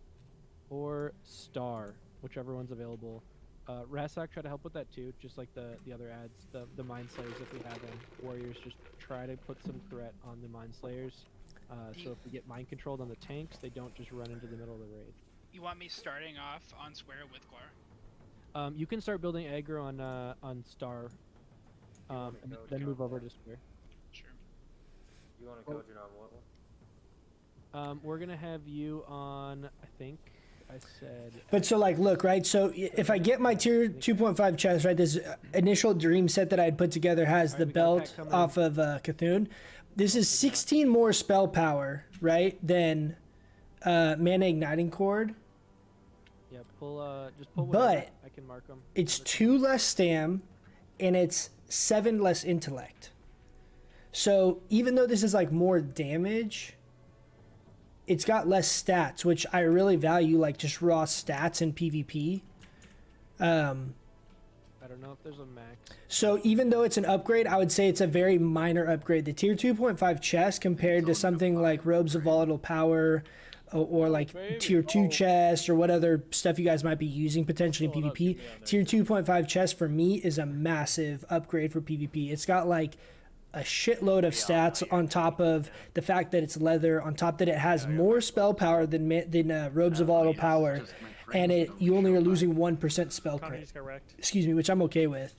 or star, whichever one's available. Rasak, try to help with that too, just like the other ads, the Mind Slayers if we have them. Warriors, just try to put some threat on the Mind Slayers. So if we get mind controlled on the tanks, they don't just run into the middle of the raid. You want me starting off on square with Glar? You can start building aggro on star, and then move over to square. Sure. You want to coach it on what one? We're gonna have you on, I think I said. But so like, look, right? So if I get my tier 2.5 chest, right, this initial dream set that I had put together has the belt off of Cthulhu. This is 16 more spell power, right, than Mana Igniting Cord. Yeah, just pull But whatever. I can mark them. it's 2 less stam, and it's 7 less intellect. So even though this is like more damage, it's got less stats, which I really value, like just raw stats in PvP. I don't know if there's a max. So even though it's an upgrade, I would say it's a very minor upgrade. The tier 2.5 chest compared to something like Robes of Volatile Power or like tier 2 chest or what other stuff you guys might be using potentially in PvP. Tier 2.5 chest for me is a massive upgrade for PvP. It's got like a shitload of stats on top of the fact that it's leather, on top that it has more spell power than Robes of Volatile Power, and you only are losing 1% spell crit. Excuse me, which I'm okay with.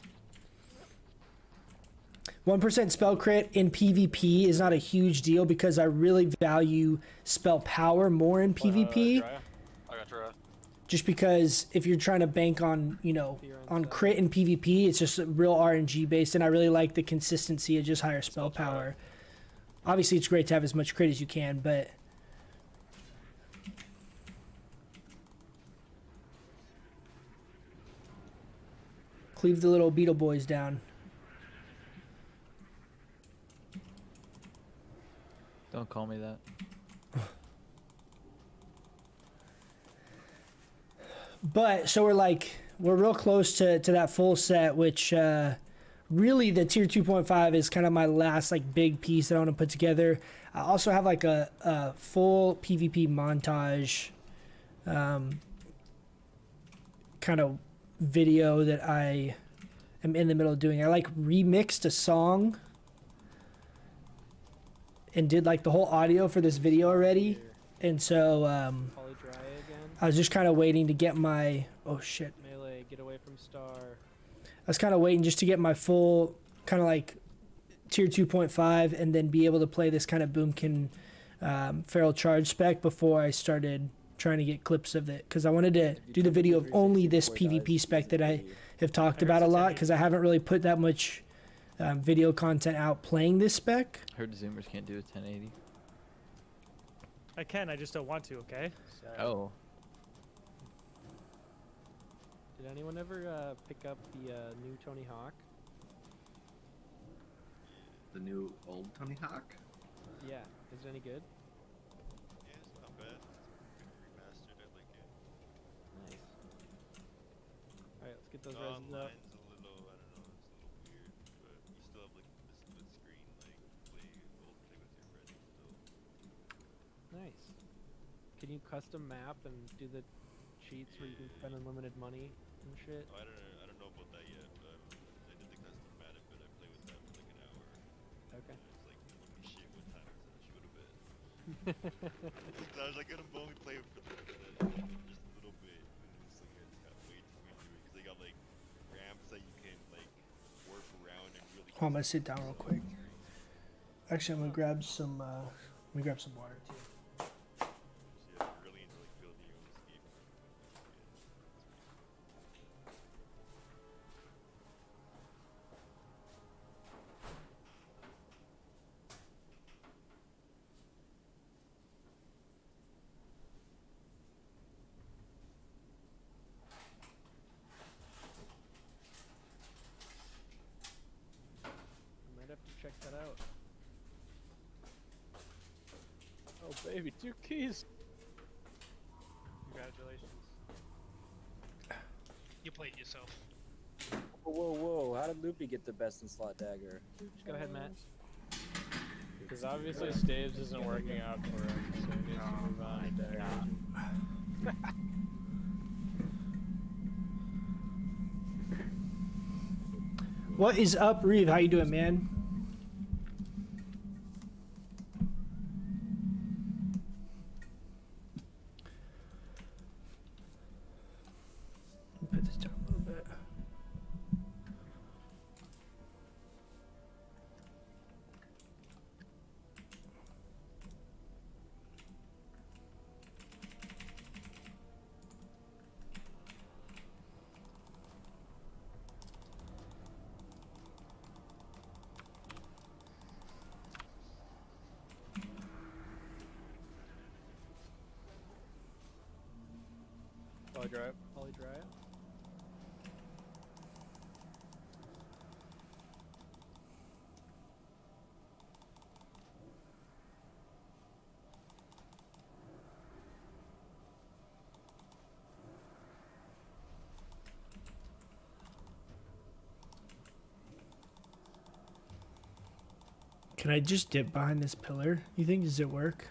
1% spell crit in PvP is not a huge deal because I really value spell power more in PvP. I got Drya. Just because if you're trying to bank on, on crit in PvP, it's just real RNG based, and I really like the consistency of just higher spell power. Obviously, it's great to have as much crit as you can, but cleave the little beetle boys down. Don't call me that. But so we're real close to that full set, which really the tier 2.5 is kind of my last like big piece that I want to put together. I also have like a full PvP montage kind of video that I am in the middle of doing. I like remixed a song and did like the whole audio for this video already, and so I was just kind of waiting to get my Melee, get away from star. I was kind of waiting just to get my full kind of like tier 2.5 and then be able to play this kind of Boomkin Feral Charge spec before I started trying to get clips of it, because I wanted to do the video of only this PvP spec that I have talked about a lot, because I haven't really put that much video content out playing this spec. Heard Zoomers can't do a 1080. I can, I just don't want to, okay? Oh. Did anyone ever pick up the new Tony Hawk? The new old Tony Hawk? Yeah, is it any good? Yeah, it's not bad. It's remastered, I like it. Nice. Alright, let's get those reses up. Mine's a little, I don't know, it's a little weird, but you still have like the split screen, like play with your friends still. Nice. Can you custom map and do the cheats where you can spend unlimited money and shit? Oh, I don't know about that yet, but I did the custom map, but I played with that for like an hour. Okay. It's like, holy shit, what time is that? Should have been. I was like, gonna only play with just a little bit, and it's like, I just got way too into it, because they got like ramps that you can like warp I'm gonna sit down real quick. Actually, I'm gonna grab some. Let me grab some water too. Yeah, really into like building your own escape. I might have to check that out. Oh baby, 2 keys. Congratulations. You played yourself. Whoa, whoa! How did Loopy get the best in slot dagger? Go ahead, Matt. Because obviously Staves isn't working out for him, so he needs to move on to dagger. What is up, Reeve? How you doing, man? Put this down a little bit. Poly drive. Poly dry it. Can I just dip behind this pillar? You think, does it work?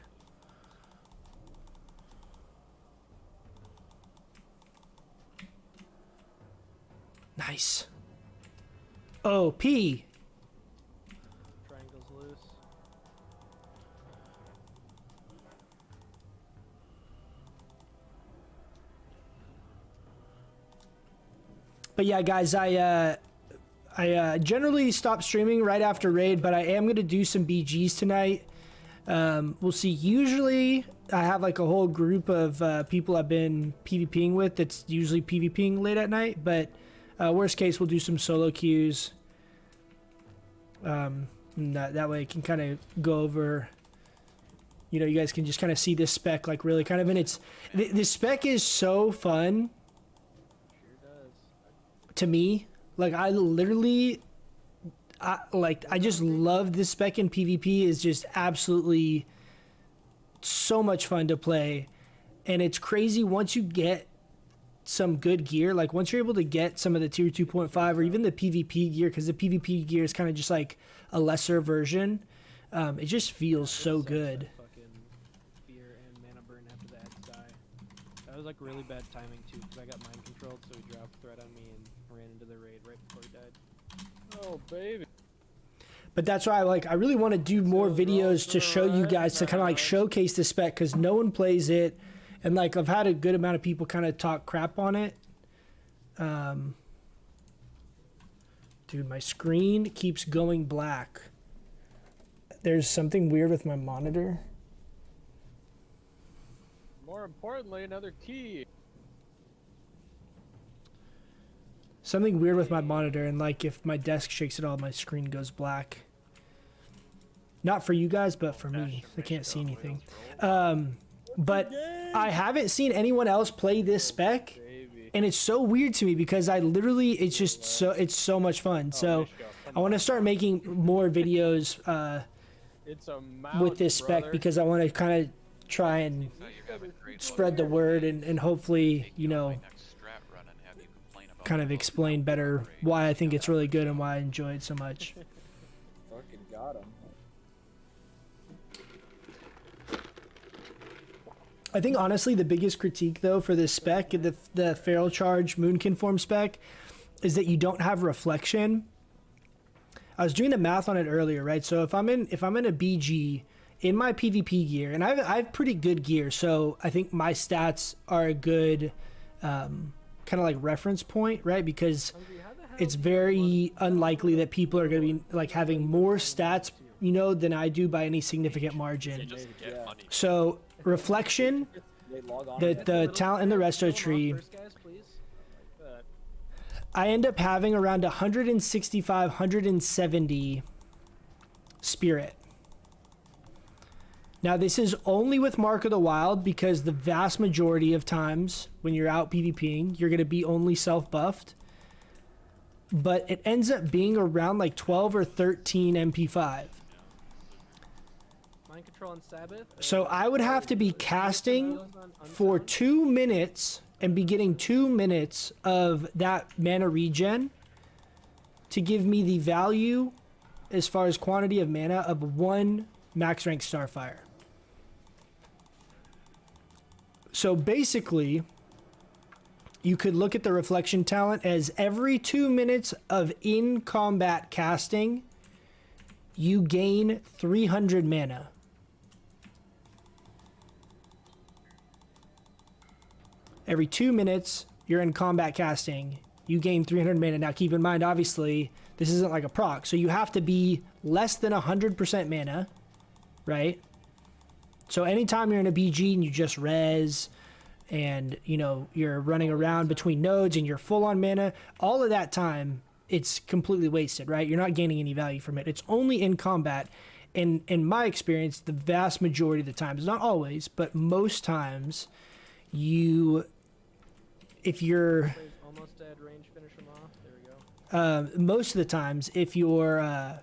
Nice. Oh, P. Triangle's loose. But yeah, guys, I generally stop streaming right after raid, but I am gonna do some BGs tonight. We'll see. Usually, I have like a whole group of people I've been PvPing with. That's usually PvPing late at night. But worst case, we'll do some solo queues. And that way, I can kind of go over. You know, you guys can just kind of see this spec like really kind of, and it's this spec is so fun. To me, like I literally, I just love this spec in PvP. Is just absolutely so much fun to play, and it's crazy once you get some good gear. Like once you're able to get some of the tier 2.5 or even the PvP gear, because the PvP gear is kind of just like a lesser version. It just feels so good. Fucking fear and mana burn after the ads die. That was like really bad timing too, because I got mind controlled, so he dropped threat on me and ran into the raid right before he died. Oh baby. But that's why I really want to do more videos to show you guys, to kind of like showcase the spec, because no one plays it, and like I've had a good amount of people kind of talk crap on it. Dude, my screen keeps going black. There's something weird with my monitor. More importantly, another key. Something weird with my monitor, and like if my desk shakes at all, my screen goes black. Not for you guys, but for me. I can't see anything. But I haven't seen anyone else play this spec, and it's so weird to me because I literally, it's just it's so much fun. So I want to start making more videos It's a mouse, with this spec, brother. because I want to kind of try and spread the word and hopefully, you know, kind of explain better why I think it's really good and why I enjoy it so much. Fucking got him. I think honestly the biggest critique though for this spec, the Feral Charge Moonkin form spec, is that you don't have reflection. I was doing the math on it earlier, right? So if I'm in a BG in my PvP gear, and I have pretty good gear, so I think my stats are a good kind of like reference point, right? Because it's very unlikely that people are going to be like having more stats, you know, than I do by any significant margin. So reflection, the talent in the resto tree, I end up having around 165, 170 spirit. Now this is only with Mark of the Wild because the vast majority of times when you're out PvPing, you're going to be only self-buffed. But it ends up being around like 12 or 13 MP5. Mind Control on Sabbath. So I would have to be casting for 2 minutes and be getting 2 minutes of that mana regen to give me the value as far as quantity of mana of 1 max rank Starfire. So basically, you could look at the reflection talent as every 2 minutes of in-combat casting, you gain 300 mana. Every 2 minutes you're in combat casting, you gain 300 mana. Now keep in mind, obviously, this isn't like a proc, so you have to be less than 100% mana, right? So anytime you're in a BG and you just res, and you know you're running around between nodes and you're full on mana, all of that time it's completely wasted, right? You're not gaining any value from it. It's only in combat, and in my experience, the vast majority of the times, not always, but most times, if you're almost dead, range, finish him off. There we go. Most of the times, if you're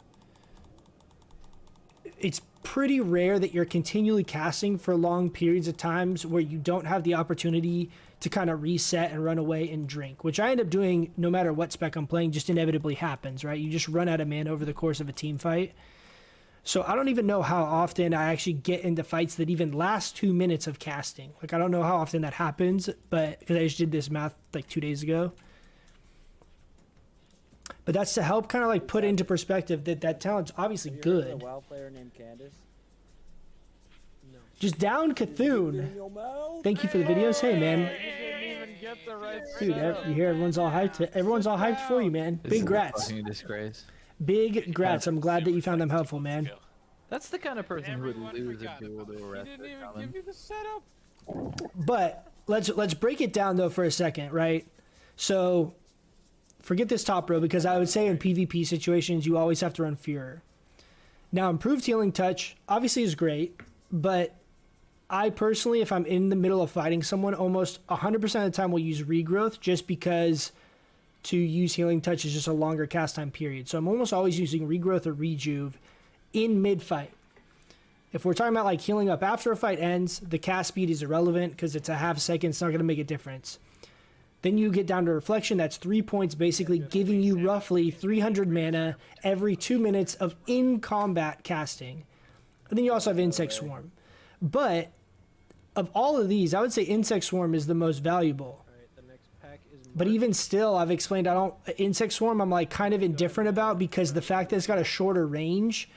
it's pretty rare that you're continually casting for long periods of times where you don't have the opportunity to kind of reset and run away and drink, which I end up doing no matter what spec I'm playing. Just inevitably happens, right? You just run out of mana over the course of a team fight. So I don't even know how often I actually get into fights that even last 2 minutes of casting. Like, I don't know how often that happens, but because I just did this math like 2 days ago. But that's to help kind of like put into perspective that that talent's obviously good. A WoW player named Candace. Just down Cthulhu. Thank you for the videos. Hey man, dude, you hear everyone's all hyped. Everyone's all hyped for you, man. Big grats. Fucking disgrace. Big grats. I'm glad that you found them helpful, man. That's the kind of person who would lose if people do arrest them. But let's break it down though for a second, right? So forget this top row, because I would say in PvP situations you always have to run Führer. Now improved healing touch obviously is great, but I personally, if I'm in the middle of fighting someone, almost 100% of the time will use regrowth, just because to use healing touch is just a longer cast time period. So I'm almost always using regrowth or rejuve in mid-fight. If we're talking about like healing up after a fight ends, the cast speed is irrelevant because it's a half second. It's not going to make a difference. Then you get down to reflection. That's 3 points, basically giving you roughly 300 mana every 2 minutes of in-combat casting. And then you also have Insect Swarm. But of all of these, I would say Insect Swarm is the most valuable. But even still, I've explained Insect Swarm I'm like kind of indifferent about, because the fact that it's got a shorter range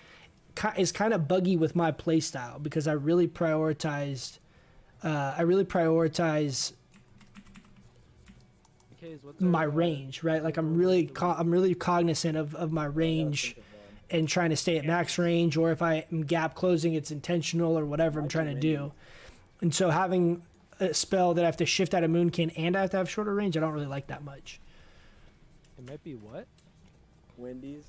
is kind of buggy with my playstyle, because I really prioritize my range, right? Like I'm really cognizant of my range and trying to stay at max range, or if I am gap closing, it's intentional or whatever I'm trying to do. And so having a spell that I have to shift out of Moonkin and I have to have shorter range, I don't really like that much. It might be what? Wendy's.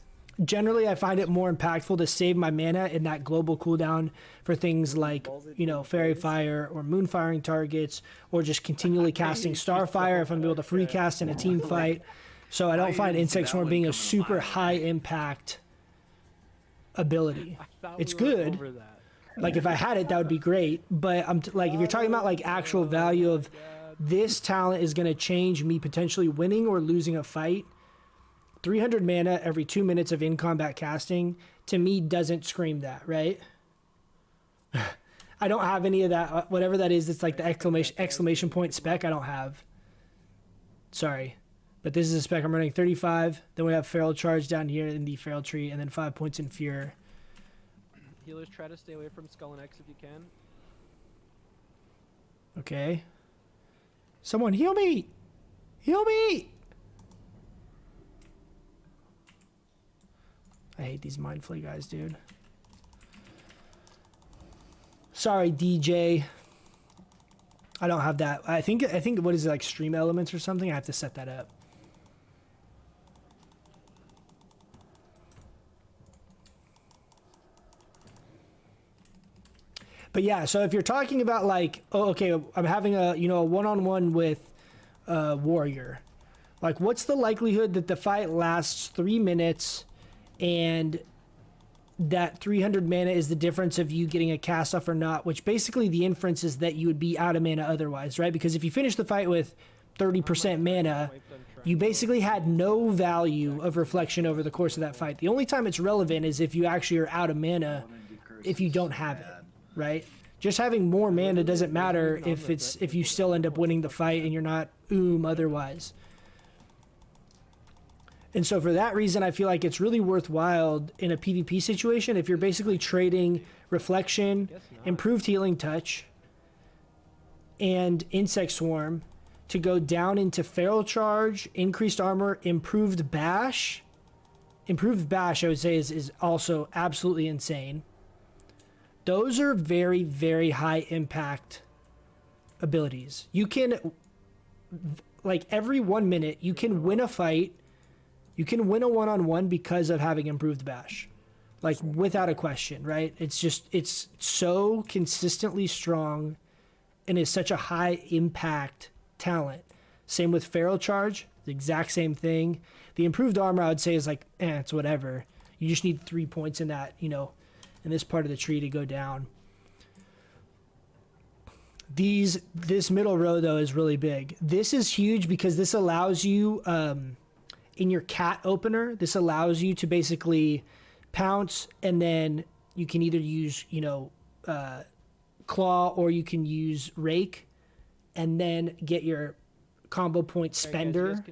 Generally, I find it more impactful to save my mana in that global cooldown for things like, you know, Fairy Fire or Moon Firing targets, or just continually casting Starfire if I'm able to free cast in a team fight. So I don't find Insect Swarm being a super high impact ability. It's good. Like if I had it, that would be great. But I'm like, if you're talking about like actual value of this talent is going to change me potentially winning or losing a fight, 300 mana every 2 minutes of in-combat casting to me doesn't scream that, right? I don't have any of that. Whatever that is, it's like the exclamation point spec I don't have. Sorry. But this is a spec I'm running 35. Then we have Feral Charge down here in the Feral Tree, and then 5 points in Führer. Healers, try to stay away from Skull and X if you can. Okay. Someone heal me! Heal me! hate these Mindflay guys, dude. Sorry, DJ. I don't have that. I think what is it, like Stream Elements or something? I have to set that up. But yeah, so if you're talking about like, oh, okay, I'm having a, you know, a one-on-one with a warrior. Like, what's the likelihood that the fight lasts 3 minutes and that 300 mana is the difference of you getting a cast off or not, which basically the inference is that you would be out of mana otherwise, right? Because if you finish the fight with 30% mana, you basically had no value of reflection over the course of that fight. The only time it's relevant is if you actually are out of mana if you don't have it, right? Just having more mana doesn't matter if you still end up winning the fight and you're not otherwise. And so for that reason, I feel like it's really worthwhile in a PvP situation if you're basically trading Reflection, Improved Healing Touch, and Insect Swarm to go down into Feral Charge, Increased Armor, Improved Bash. Improved Bash, I would say, is also absolutely insane. Those are very, very high impact abilities. You can, like, every 1 minute, you can win a fight. You can win a one-on-one because of having Improved Bash. Like, without a question, right? It's just, it's so consistently strong and is such a high impact talent. Same with Feral Charge, the exact same thing. The Improved Armor, I would say, is like, it's whatever. You just need 3 points in that, you know, in this part of the tree to go down. This middle row, though, is really big. This is huge because this allows you, in your cat opener, this allows you to basically pounce, and then you can either use, you know, claw, or you can use rake, and then get your combo point spender,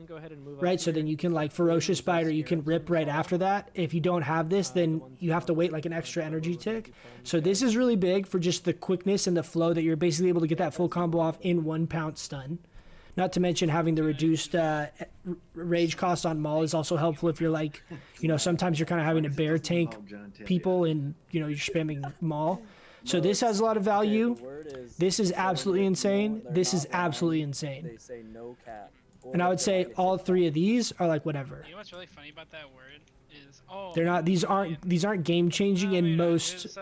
right? So then you can like Ferocious Bite, or you can rip right after that. If you don't have this, then you have to wait like an extra energy tick. So this is really big for just the quickness and the flow that you're basically able to get that full combo off in 1 pounce stun. Not to mention having the reduced rage cost on Maul is also helpful if you're like, you know, sometimes you're kind of having to bear tank people and, you know, you're spamming Maul. So this has a lot of value. This is absolutely insane. This is absolutely insane. They say no cap. And I would say all 3 of these are like whatever. You know what's really funny about that word is, oh, They're not. These aren't game changing in most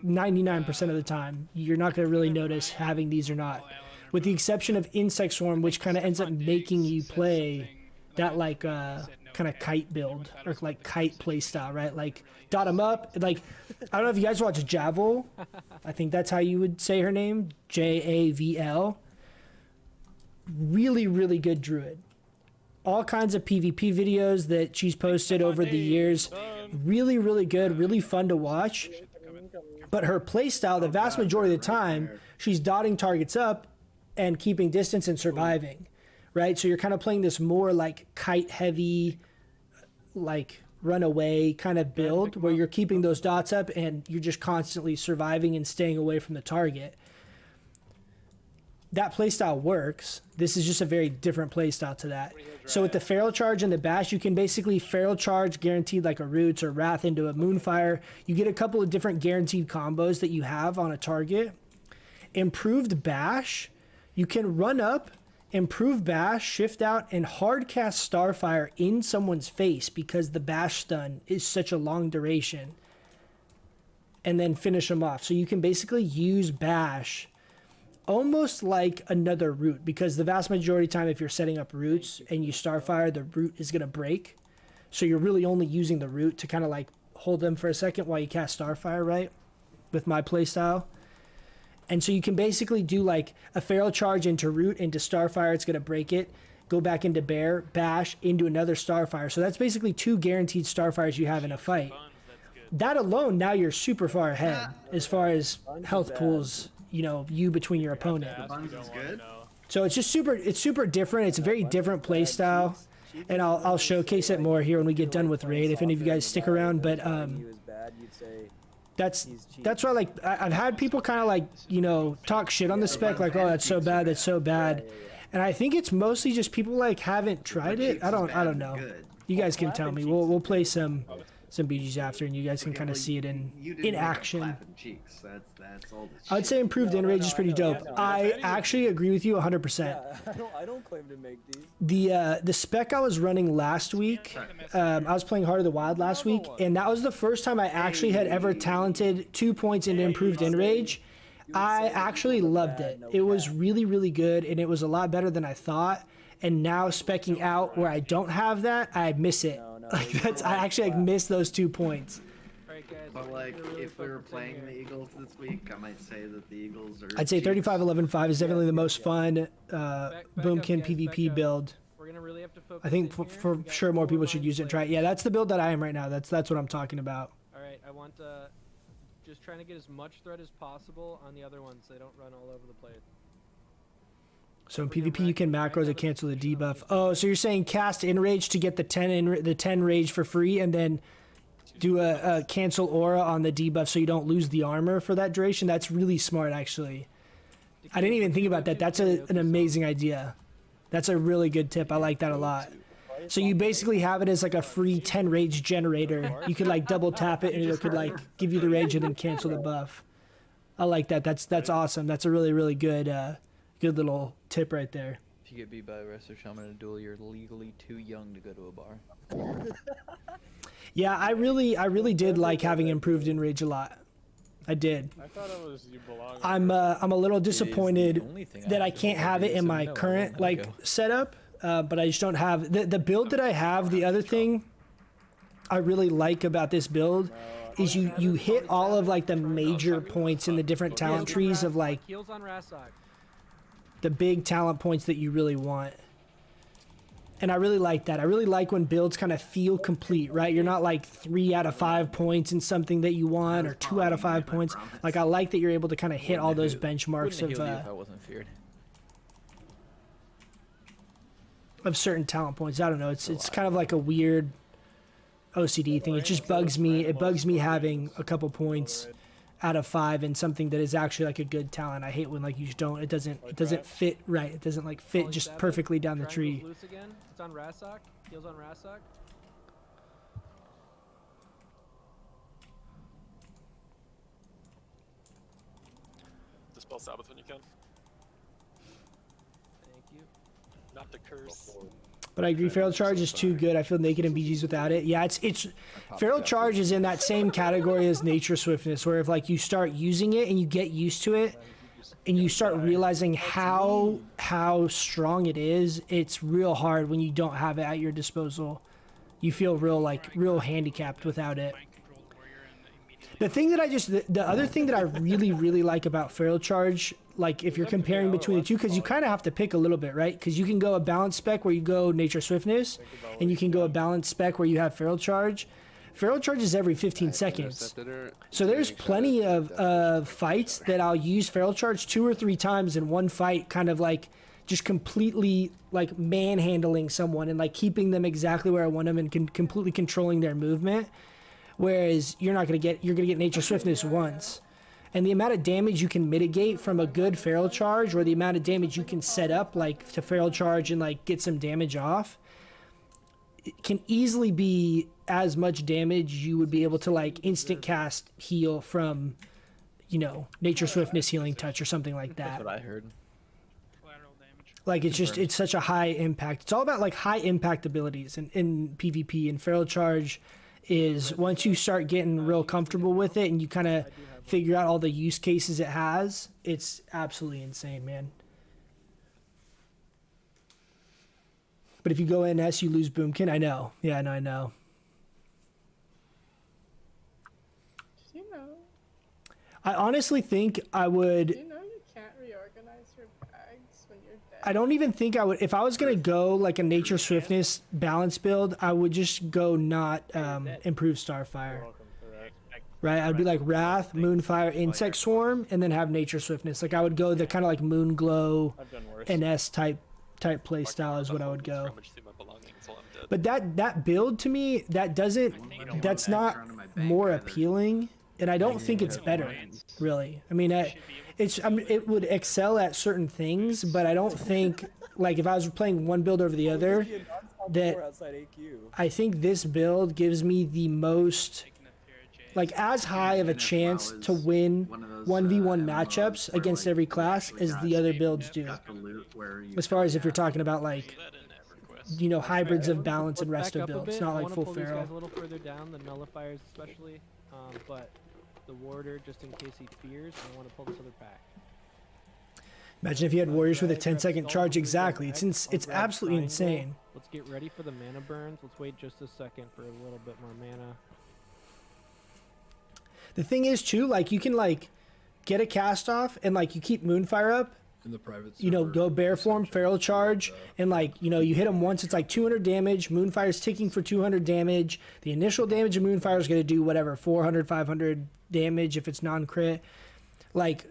99% of the time. You're not going to really notice having these or not, with the exception of Insect Swarm, which kind of ends up making you play that like kind of kite build, or like kite play style, right? Like dot 'em up. Like, I don't know if you guys watch Javel. I think that's how you would say her name, Javl. Really, really good Druid. All kinds of PvP videos that she's posted over the years. Really, really good. Really fun to watch. But her playstyle, the vast majority of the time, she's dotting targets up and keeping distance and surviving, right? So you're kind of playing this more like kite heavy, like runaway kind of build where you're keeping those dots up and you're just constantly surviving and staying away from the target. That playstyle works. This is just a very different playstyle to that. So with the Feral Charge and the Bash, you can basically Feral Charge guaranteed like a Roots or Wrath into a Moonfire. You get a couple of different guaranteed combos that you have on a target. Improved Bash, you can run up, Improve Bash, shift out, and hard cast Starfire in someone's face because the Bash stun is such a long duration, and then finish them off. So you can basically use Bash almost like another root, because the vast majority of the time if you're setting up roots and you Starfire, the root is going to break. So you're really only using the root to kind of like hold them for a second while you cast Starfire, right? With my playstyle. And so you can basically do like a Feral Charge into Root, into Starfire, it's going to break it. Go back into Bear, Bash, into another Starfire. So that's basically 2 guaranteed Starfires you have in a fight. That alone, now you're super far ahead as far as health pools, you know, you between your opponent. So it's just super different. It's a very different play style. And I'll showcase it more here when we get done with Raid, if any of you guys stick around. But that's why, like, I've had people kind of like, you know, talk shit on the spec, like, oh, that's so bad, that's so bad. And I think it's mostly just people like haven't tried it. I don't know. You guys can tell me. We'll play some some BGs after, and you guys can kind of see it You in didn't make a action. clap in cheeks. That's all. I would say improved in range is pretty dope. I actually agree with you 100%. Yeah, I don't claim to make these. The spec I was running last week, I was playing Heart of the Wild last week, and that was the first time I actually had ever talented 2 points into improved in range. I actually loved it. It was really, really good, and it was a lot better than I thought. And now specking out where I don't have that, I miss it. Like that's I actually miss those 2 points. But like, if we were playing the Eagles this week, I might say that the Eagles are. I'd say cheeks. 35-11-5 is definitely the most fun Boomkin PvP build. We're gonna really have to focus. I think for sure more people should use it and try it. Yeah, that's the build that I am right now. That's what I'm talking about. All right, I want just trying to get as much threat as possible on the other ones. So they don't run all over the place. So in PvP you can macros to cancel the debuff. Oh, so you're saying cast Enrage to get the 10 rage for free, and then do a cancel aura on the debuff so you don't lose the armor for that duration? That's really smart, actually. I didn't even think about that. That's an amazing idea. That's a really good tip. I like that a lot. So you basically have it as like a free 10 rage generator. You could like double tap it and it could like give you the rage and then cancel the buff. I like that. That's awesome. That's a really, really good good little tip right there. If you get beat by a wrestler shaman in a duel, you're legally too young to go to a bar. Yeah, I really did like having improved in rage a lot. I did. I thought it was you belong. I'm a little disappointed that I can't have it in my current like setup, but I just don't have the build that I have. The other thing I really like about this build is you hit all of like the major points in the different talent trees of like Heals on Rasok. the big talent points that you really want. And I really like that. I really like when builds kind of feel complete, right? You're not like 3 out of 5 points in something that you want, or 2 out of 5 points. Like I like that you're able to kind of hit all those benchmarks of certain talent points. I don't know. It's kind of like a weird OCD thing. It just bugs me. It bugs me having a couple points out of 5 in something that is actually like a good talent. I hate when like you just don't. It doesn't fit right. It doesn't like fit just perfectly down the tree. Loose again. It's on Rasok. Heals on Rasok. Dispel Sabbath when you can. Thank you. Not the curse. But I agree, Feral Charge is too good. I feel naked in BGs without it. Yeah, it's Feral Charge is in that same category as Nature Swiftness, where if like you start using it and you get used to it, and you start realizing how strong it is, it's real hard when you don't have it at your disposal. You feel real handicapped without it. The thing that the other thing that I really like about Feral Charge, like if you're comparing between the two, because you kind of have to pick a little bit, right? Because you can go a balanced spec where you go Nature Swiftness, and you can go a balanced spec where you have Feral Charge. Feral Charge is every 15 seconds. So there's plenty of fights that I'll use Feral Charge 2 or 3 times in one fight, kind of like just completely like manhandling someone and like keeping them exactly where I want them and completely controlling their movement. Whereas you're gonna get Nature Swiftness once. And the amount of damage you can mitigate from a good Feral Charge, or the amount of damage you can set up like to Feral Charge and like get some damage off, it can easily be as much damage you would be able to like instant cast heal from, Nature Swiftness Healing Touch or something like that. That's what I heard. Like it's such a high impact. It's all about like high impact abilities in PvP, and Feral Charge is once you start getting real comfortable with it and you kind of figure out all the use cases it has, it's absolutely insane, man. But if you go NS, you lose Boomkin. I know. Yeah, no, I know. Did you know? I honestly think I would. Did you know you can't reorganize your bags when you're dead? I don't even think I would. If I was gonna go like a Nature Swiftness balance build, I would just go not improve Starfire. Right, I'd be like Wrath, Moonfire, Insect Swarm, and then have Nature Swiftness. Like I would go the kind of like Moonglow, NS type play style is what I would go. But that build to me, that's not more appealing, and I don't think it's better, really. I mean, it would excel at certain things, but I don't think, like if I was playing one build over the other, that Four outside AQ. I think this build gives me the most, like, as high of a chance to win 1v1 matchups against every class as the other builds do. As far as if you're talking about, like, you know, hybrids of balance and rest of builds, not like full pull these feral. guys a little further down, the nullifiers especially, but the warder, just in case he fears, I want to pull this other pack. Imagine if you had warriors with a 10-second charge. Exactly. It's absolutely insane. Let's get ready for the mana burns. Let's wait just a second for a little bit more mana. The thing is too, like, you can like get a cast off and like you keep Moonfire up. In the private You know, server, go bear form, feral charge, and like, you know, you hit them once, it's like 200 damage. Moonfire's ticking for 200 damage. The initial damage of Moonfire is going to do whatever, 400, 500 damage if it's non-crit. Like,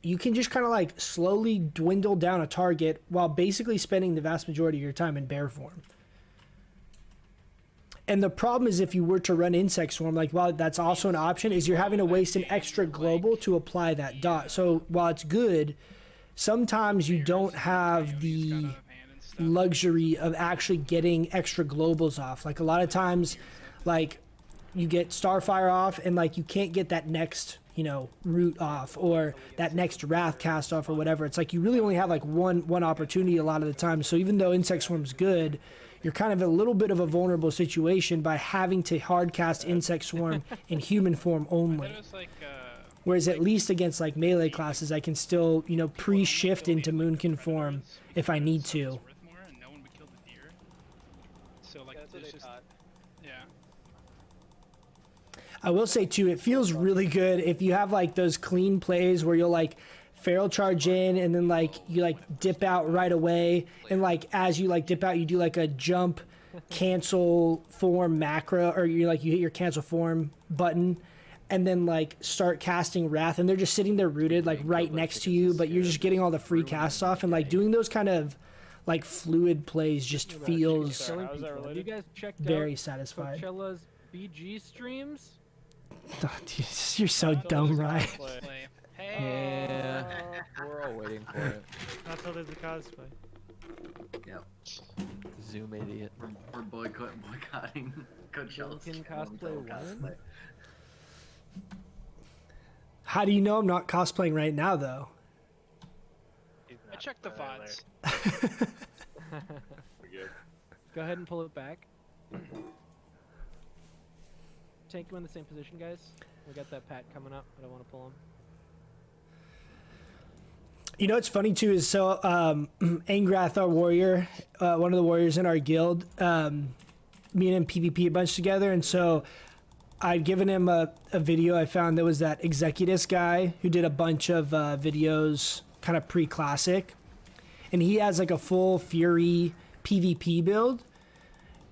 you can just kind of like slowly dwindle down a target while basically spending the vast majority of your time in bear form. And the problem is if you were to run Insect Swarm, like, while that's also an option, is you're having to waste an extra global to apply that dot. So while it's good, sometimes you don't have the luxury of actually getting extra globals off. Like, a lot of times, like, you get Starfire off and like you can't get that next, you know, root off or that next Wrath cast off or whatever. It's like you really only have like one opportunity a lot of the time. So even though Insect Swarm's good, you're kind of in a little bit of a vulnerable situation by having to hard cast Insect Swarm in human form only. Whereas at least against like melee classes, I can still, you know, pre-shift into Moonkin form if I need to. So like, it's just, yeah. I will say too, it feels really good if you have like those clean plays where you'll like feral charge in and then like you like dip out right away, and like as you like dip out you do like a jump cancel form macro, or you like you hit your cancel form button and then like start casting Wrath, and they're just sitting there rooted like right next to you, but you're just getting all the free casts off, and like doing those kind of like fluid plays just feels Have you guys checked very out satisfied. Coachella's BG streams? Oh, dude, you're so dumb, right? Yeah, we're all waiting for it. Not till there's a cosplay. Yep. Zoom idiot. We're boycotting Coachella's Moonkin cosplay one? How do you know I'm not cosplaying right now though? I checked the VODs. Go ahead and pull it back. Take him in the same position, guys. We got that Pat coming up. I don't want to pull him. You know what's funny too is so Angrath, our warrior, one of the warriors in our guild, me and him PvP a bunch together, and so I'd given him a video I found that was that Executus guy who did a bunch of videos kind of pre-classic, and he has like a full Fury PvP build,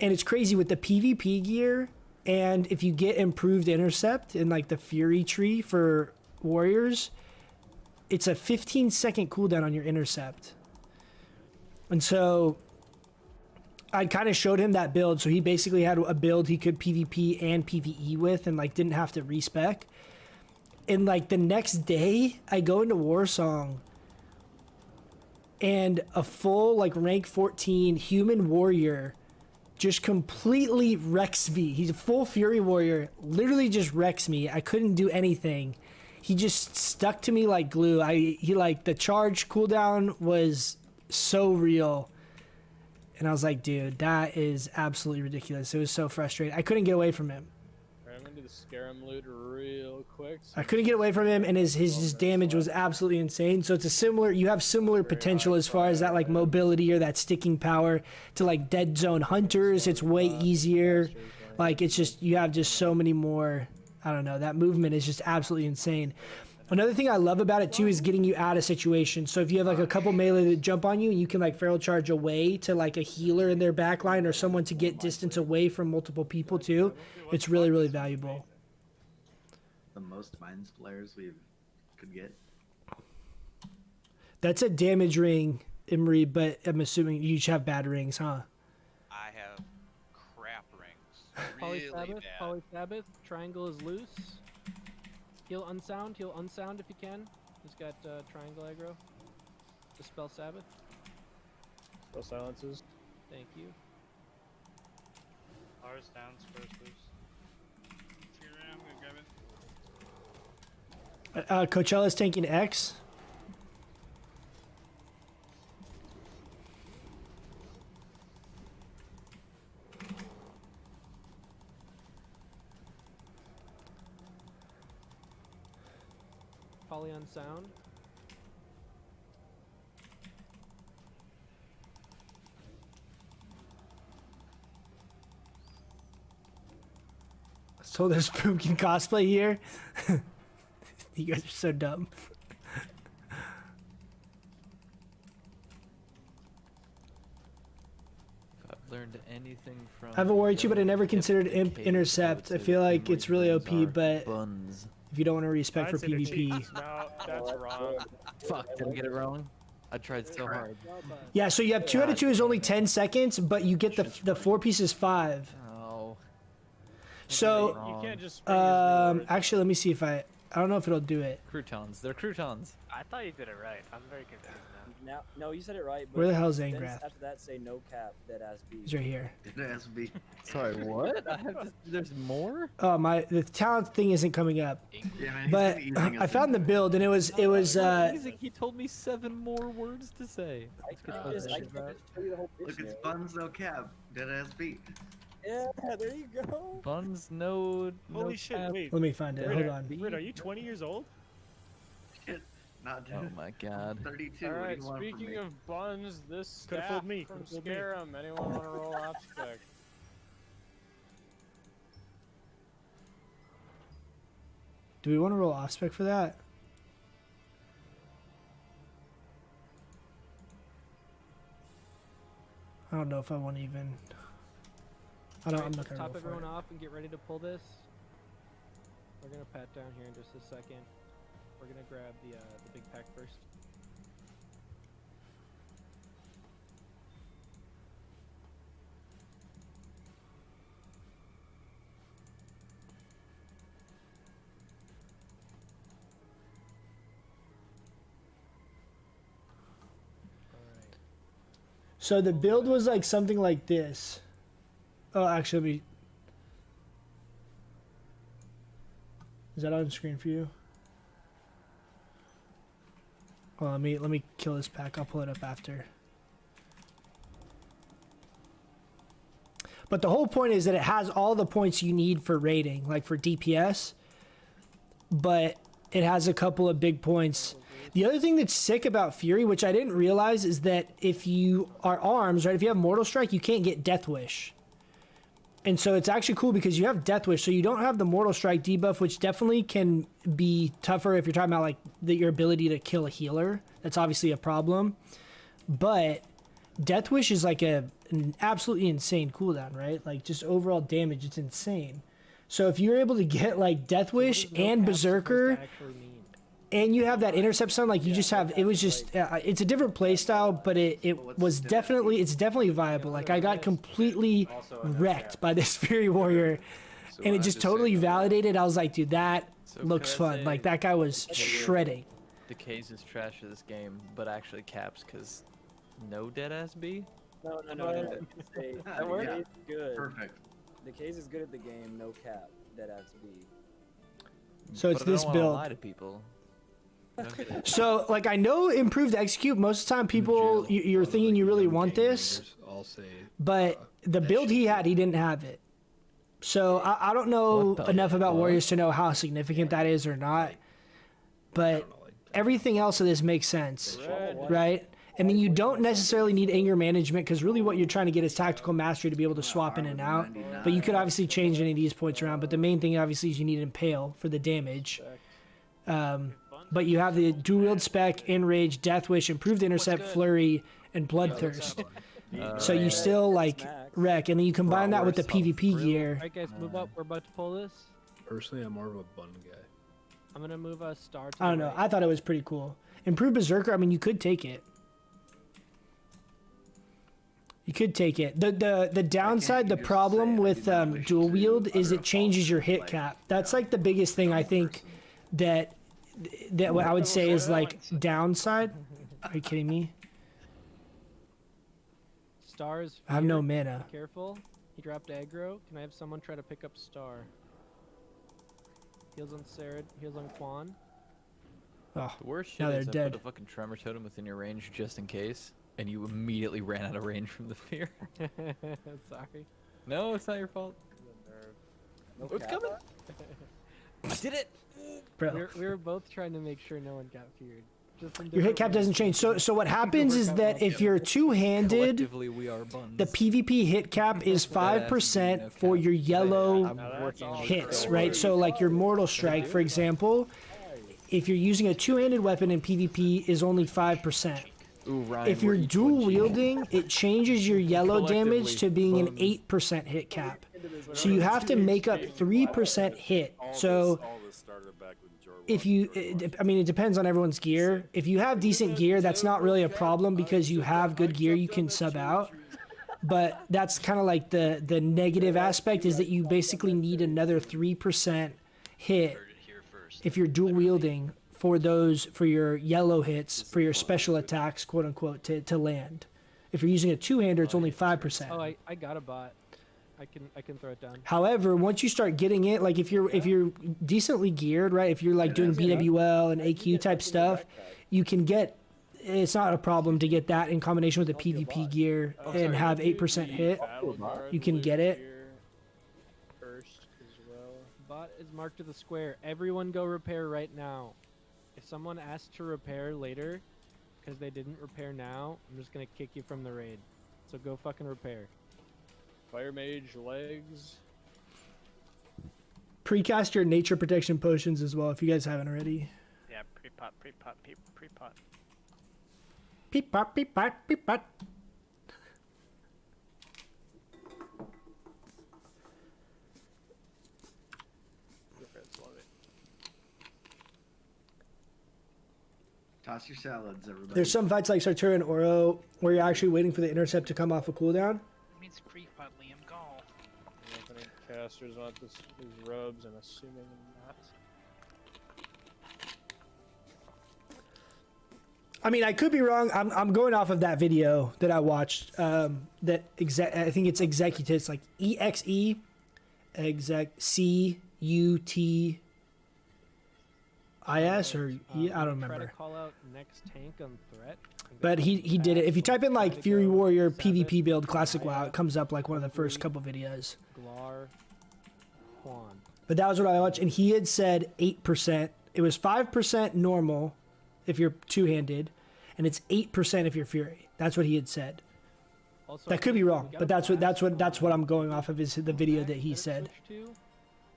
and it's crazy with the PvP gear, and if you get improved intercept in like the Fury tree for warriors, it's a 15-second cooldown on your intercept. And so I kind of showed him that build, so he basically had a build he could PvP and PvE with and like didn't have to respec. And like the next day I go into Warsong and a full like rank 14 human warrior just completely wrecks me. He's a full Fury warrior, literally just wrecks me. I couldn't do anything. He just stuck to me like glue. He like the charge cooldown was so real. And I was like, dude, that is absolutely ridiculous. It was so frustrating. I couldn't get away from him. Alright, I'm gonna do the Scarum loot real quick. I couldn't get away from him, and his damage was absolutely insane. So it's a similar, you have similar potential as far as that like mobility or that sticking power to like Dead Zone Hunters. It's way easier. Like it's just, you have just so many more. I don't know, that movement is just absolutely insane. Another thing I love about it too is getting you out of situations. So if you have like a couple melee that jump on you, and you can like feral charge away to like a healer in their backline or someone to get distance away from multiple people too, it's really, really valuable. The most Mind Flayers we could get. That's a damage ring, Imri, but I'm assuming you each have bad rings, huh? I have crap rings. Polysabbath, Polysabbath, triangle is loose. Heal unsound if you can. He's got triangle aggro. Dispel Sabbath. Spell silences. Thank you. Stars down, squares boost. Figure it out, I'm gonna grab it. Coachella's tanking X. Poly on sound. So there's pumpkin cosplay here. You guys are so dumb. If I've learned anything from. I haven't worried you, but I never considered Imp Intercept. I feel like it's really OP, but Buns. if you don't want to respect for I'd say they're PvP. cheats. No, that's wrong. Fuck, did I get it wrong? I tried so hard. Yeah, so you have 2 out of 2 is only 10 seconds, but you get the 4 pieces 5. Oh. So, You can't just spring your rewards. actually, let me see if I don't know if it'll do it. Croutons. They're croutons. I thought you did it right. I'm very confused now. No, you said it right. But Where the hell is then Angrath? After that, say no cap, dead ass B. He's right here. SB. Sorry, what? There's more? Oh, the talent thing isn't coming up. Yeah, man, he's But been using I us found the build, and it was Isaac, he told me 7 more words to say. I can just tell you the whole Look, it's dictionary. buns no cap. Dead ass beat. Yeah, there you go. Buns, no. Holy shit, wait. Let me find it. Hold on. Rid, are you 20 years old? Not Oh my god. 32. All what do right, you want from speaking me? of buns, this Could've staff fooled me, from could've fooled me. Scarum. Anyone want to roll obstacle? Do we want to roll off spec for that? I don't know if I want to even. I'm Alright, not let's gonna top roll for everyone it. off and get ready to pull this. We're gonna pat down here in just a second. We're gonna grab the big pack first. Alright. So the build was like something like this. Oh, actually, let me. Is that on screen for you? Well, let me kill this pack. I'll pull it up after. But the whole point is that it has all the points you need for raiding, like for DPS. But it has a couple of big points. The other thing that's sick about Fury, which I didn't realize, is that if you are arms, right, if you have Mortal Strike, you can't get Death Wish. And so it's actually cool because you have Death Wish, so you don't have the Mortal Strike debuff, which definitely can be tougher if you're talking about like your ability to kill a healer. That's obviously a problem. But Death Wish is like an absolutely insane cooldown, right? Like just overall damage, it's insane. So if you're able to get like Death Wish and Berserker, and you have that Intercept Sun, like you just have, it was just, it's a different play style, but it was definitely, it's definitely viable. Like I got completely wrecked by this Fury Warrior, and it just totally validated. I was like, dude, that looks could I fun. say- Like that guy was shredding. Decays is trash of this game, but actually caps because no dead ass B. No. Say, That Decay's works. good. Perfect. Decay's is good at the game, no cap. Dead ass B. So it's But I this don't wanna build. lie to people. So like I know improved execute, most of the time people, you're thinking you really want this, I'll say. but the build he had, he didn't have it. So I don't know enough about Warriors to know how significant that is or not. But everything else of this makes sense, right? And then you don't necessarily need anger management because really what you're trying to get is tactical mastery to be able to swap in and out. But you could obviously change any of these points around. But the main thing obviously is you need Impale for the damage. But you have the dual wield spec, Enrage, Death Wish, Improved Intercept, Flurry, and Bloodthirst. So you still like wreck, and then you combine that with the PvP gear. Alright guys, move up. We're about to pull this. Personally, I'm more of a bun guy. I'm gonna move a star to I don't the know. right. I thought it was pretty cool. Improved Berserker, I mean, you could take it. You could take it. The downside, the problem with dual wield is it changes your hit cap. That's like the biggest thing I think that what I would say is like downside. Are you kidding me? Stars. I have no fear. mana. Be careful. He dropped aggro. Can I have someone try to pick up Star? Heals on Sarad. Heals on Quan. Oh, The worst shit now they're is I dead. put a fucking tremor totem within your range just in case, and you immediately ran out of range from the fear. Sorry. No, it's not your fault. No It's cap. coming. I did it. Bro. We were both trying to make sure no one got feared. Just in Your hit different cap ways. doesn't change. So what happens is that if you're two-handed, Collectively, we are buns. the PvP hit cap is 5% for your yellow hits, right? So like your Mortal Strike, for example, if you're using a two-handed weapon in PvP is only 5%. Ooh, Ryan, If you're dual wielding, it changes your yellow damage to being an 8% hit cap. So you have to make up 3% hit. So if you, I mean, it depends on everyone's gear. If you have decent gear, that's not really a problem because you have good gear you can sub out. But that's kind of like the negative aspect is that you basically need another 3% hit if you're dual wielding for your yellow hits, for your special attacks, quote unquote, to land. If you're using a two-hander, it's only 5%. Oh, I got a bot. I can throw it down. However, once you start getting it, like if you're decently geared, right? If you're like doing BWL and AQ type stuff, you can get. It's not a problem to get that in combination with the PvP gear and have 8% hit. You can get it. First as well. Bot is marked to the square. Everyone go repair right now. If someone asks to repair later, because they didn't repair now, I'm just gonna kick you from the raid. So go fucking repair. Fire mage legs. Precast your nature protection potions as well if you guys haven't already. Yeah, pre-pot, pre-pot, pre-pot. Peep pop, peep pop, peep pop. Toss your salads, everybody. There's some fights like Sartura and Oro where you're actually waiting for the intercept to come off a cooldown. It means pre-pot, Liam. Go. Any casters want these robes? I'm assuming not. I mean, I could be wrong. I'm going off of that video that I watched. I think it's Executus, like EXE, CUTIS or I don't remember. Try to call out next tank on threat. But he did it. If you type in like Fury Warrior PvP build Classic WoW, it comes up like one of the first couple videos. Glar, Quan. But that was what I watched, and he had said 8%. It was 5% normal if you're two-handed, and it's 8% if you're Fury. That's what he had said. Also, That could be wrong, but that's what I'm going off of is the video that he said.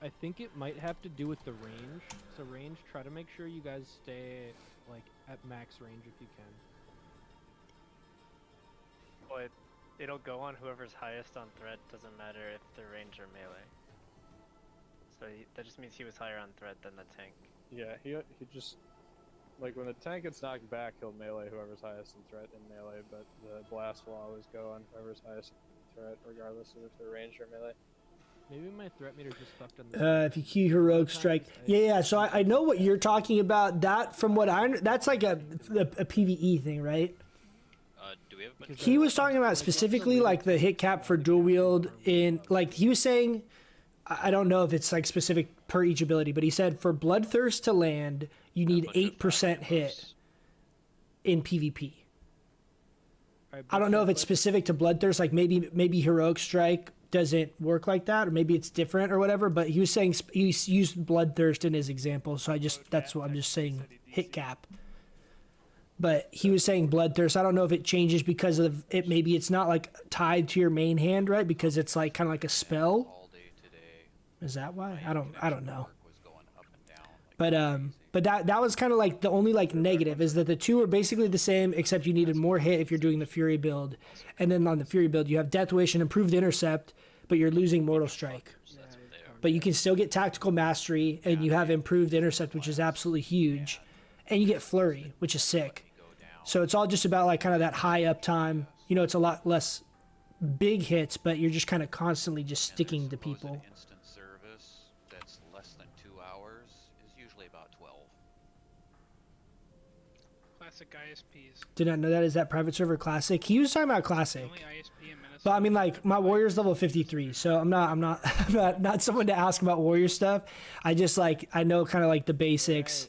I think it might have to do with the range. So range, try to make sure you guys stay like at max range if you can. Well, it'll go on whoever's highest on threat, doesn't matter if they're range or melee. So that just means he was higher on threat than the tank. Yeah, he just like when the tank gets knocked back, he'll melee whoever's highest in threat in melee, but the blast will always go on whoever's highest in threat, regardless of if they're ranged or melee. Maybe my threat meter's just fucked on this. If you key heroic strike, yeah. So I know what you're talking about. That from what that's like a PVE thing, right? Do we have a bunch He was talking about specifically like the hit cap for dual wield in like he was saying. I don't know if it's like specific per each ability, but he said for Bloodthirst to land, you need 8% hit in PvP. I don't know if it's specific to Bloodthirst, like maybe Heroic Strike doesn't work like that, or maybe it's different or whatever, but he was saying he used Bloodthirst in his example, so that's what I'm just saying hit cap. But he was saying Bloodthirst. I don't know if it changes because of it. Maybe it's not like tied to your main hand, right? Because it's like kind of like a spell. Is that why? I don't know. But that was kind of like the only like negative is that the two are basically the same except you needed more hit if you're doing the Fury build, and then on the Fury build you have Death Wish and improved intercept, but you're losing Mortal Strike. But you can still get Tactical Mastery and you have improved intercept, which is absolutely huge, and you get Flurry, which is sick. So it's all just about like kind of that high uptime. You know, it's a lot less big hits, but you're just kind of constantly just sticking to people. instant service that's less than 2 hours is usually about 12. Classic ISPs. Did not know that. Is that private server Classic? He was talking about Classic. Only ISP in Minnesota honest. But I mean, like, my warrior's level 53, so I'm not not someone to ask about warrior stuff. I just like I know kind of like the basics,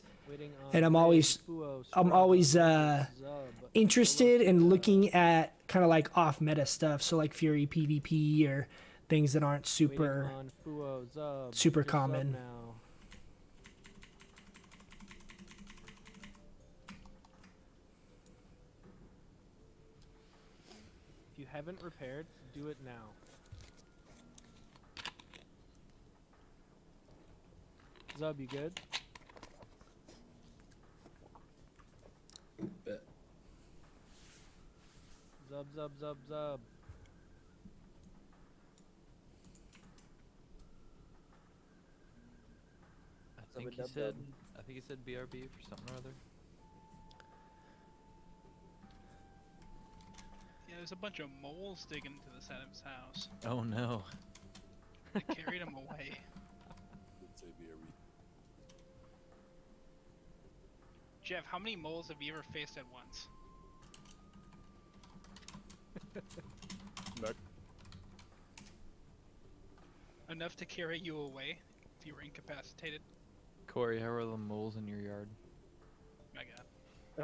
and I'm always interested in looking at kind of like off meta stuff. So like Fury PvP or things that aren't super super common. Now. If you haven't repaired, do it now. Zub, you good? Bet. Zub, zub, zub, zub. I think he said BRB for something or other. Yeah, there's a bunch of moles digging into the side of his house. Oh no. They carried him away. Jeff, how many moles have you ever faced at once? Look. Enough to carry you away if you were incapacitated? Corey, how are the moles in your yard? My god.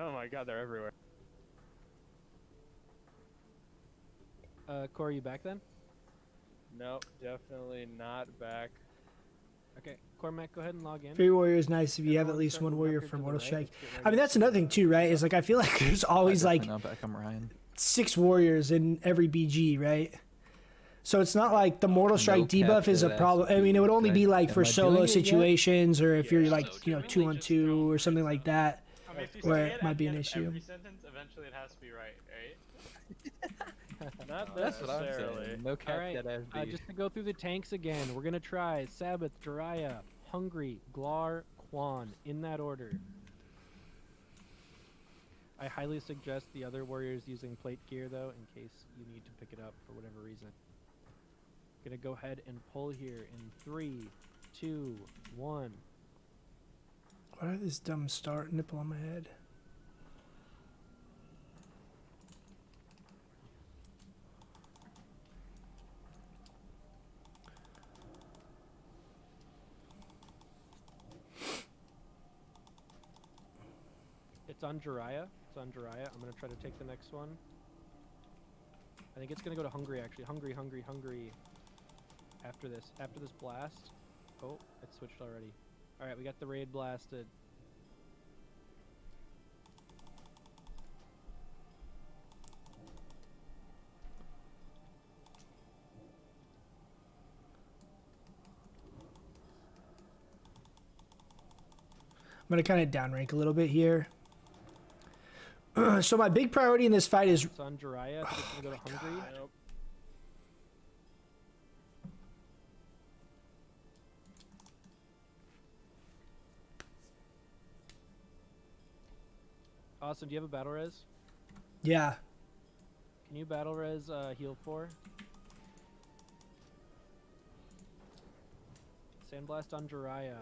Oh my god, they're everywhere. Corey, you back then? Nope, definitely not back. Okay, Cormac, go ahead and log in. 3 warriors nice if you have at least one warrior for Mortal Strike. I mean, that's another thing too, right? Is like I feel like there's always like Not back, I'm Ryan. 6 warriors in every BG, right? So it's not like the Mortal Strike debuff is a problem. I mean, it would only be like for solo situations or if you're like, you know, 2-on-2 or something like that, I mean, if you where say it might be an at the end issue. of every sentence, eventually it has to be right, right? Not That's what I'm necessarily. saying. No cap Alright, that FB. just to go through the tanks again, we're gonna try Sabbath, Jiraiya, Hungry, Glar, Quan, in that order. I highly suggest the other warriors using plate gear though, in case you need to pick it up for whatever reason. Gonna go ahead and pull here in 3, 2, 1. Why did this dumb start nipple on my head? It's on Jiraiya. It's on Jiraiya. I'm gonna try to take the next one. I think it's gonna go to Hungry actually. Hungry, Hungry, Hungry. After this blast. Oh, it switched already. All right, we got the raid blasted. I'm gonna kind of downrank a little bit here. So my big priority in this fight is. It's on Jiraiya. So it's gonna go to Hungry. Nope. Austin, do you have a battle res? Yeah. Can you battle res heal 4? Sandblast on Jiraiya.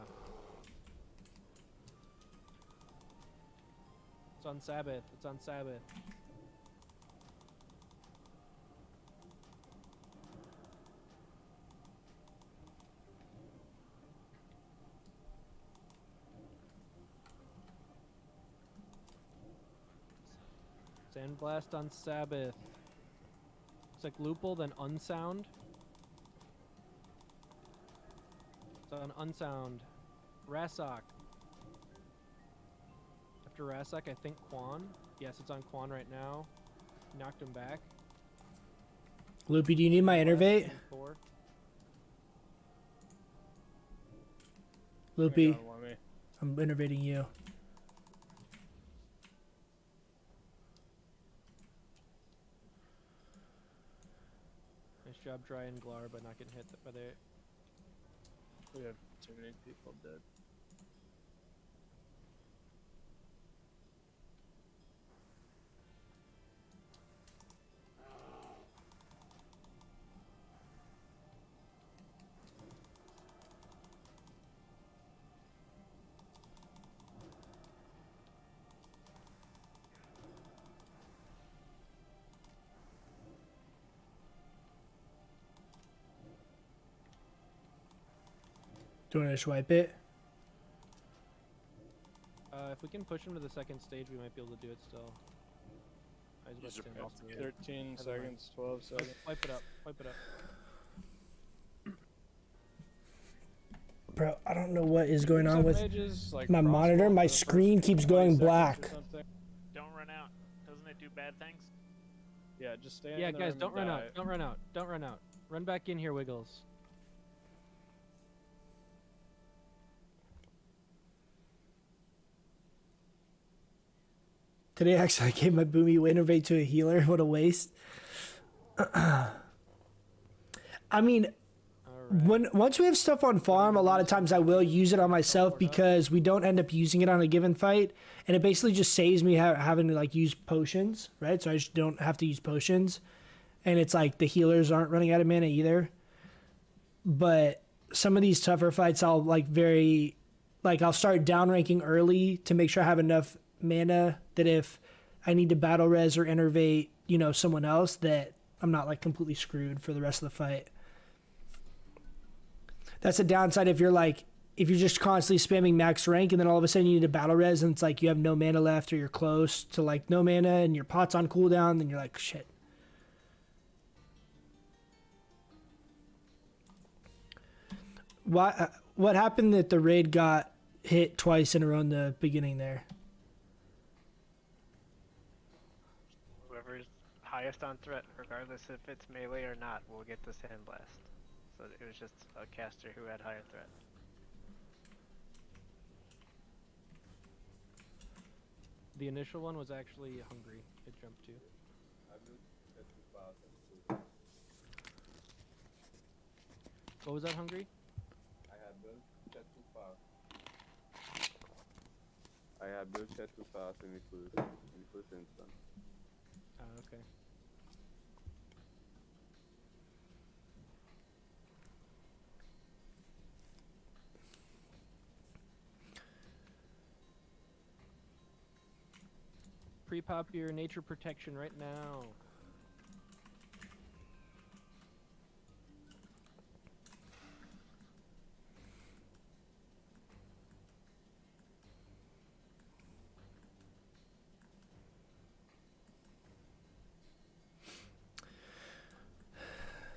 It's on Sabbath. It's on Sabbath. Sandblast on Sabbath. It's like Loophole, then Unsound. It's on Unsound. Rasok. After Rasok, I think Quan. Yes, it's on Quan right now. Knocked him back. Loopy, do you need my innervate? 4. Loopy, Don't want me. I'm innervating you. Nice job, Dry and Glar, by not getting hit by the. We have too many people dead. Do you want to just wipe it? If we can push him to the second stage, we might be able to do it still. I was about to say I'm also muted. 13 Never mind. seconds, 12 seconds. Wipe it up. Wipe it up. Bro, I don't know what is going on Some with mages, like, my crosswalk monitor. for My the first screen keeps 20 going seconds or black. something. Don't run out. Doesn't it do bad things? Yeah, just stay Yeah, in the guys, room don't and run die. out. Don't run out. Don't run out. Run back in here, Wiggles. Today, actually, I gave my Boomy Innervate to a healer. What a waste. I mean, once we have stuff on farm, a lot of times I will use it on myself because we don't end up using it on a given fight, and it basically just saves me having to like use potions, right? So I just don't have to use potions, and it's like the healers aren't running out of mana either. But some of these tougher fights, I'll I'll start downranking early to make sure I have enough mana that if I need to battle res or innervate, someone else, that I'm not like completely screwed for the rest of the fight. That's a downside if you're just constantly spamming max rank and then all of a sudden you need a battle res and it's like you have no mana left or you're close to like no mana and your pot's on cooldown, then you're like, shit. What happened that the raid got hit twice in a row in the beginning there? Whoever's highest on threat, regardless if it's melee or not, will get the sandblast. So it was just a caster who had higher threat. The initial one was actually hungry. It jumped to. What was that, hungry? I have built chat too fast and it was instant. Okay. Pre-pop your nature protection right now.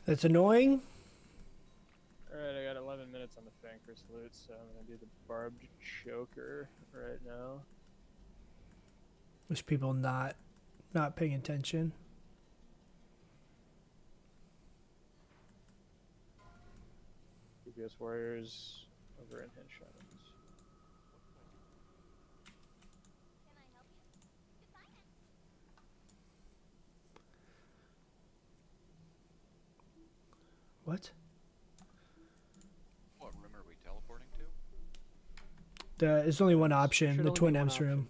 That's annoying. Alright, I got 11 minutes on the Fanker salute, so I'm gonna do the barbed choker right now. There's people not paying attention. DPS warriors over in Hinge Shamans. What? What room are we teleporting to? There's only one option, Should the only Twin be one Emps room.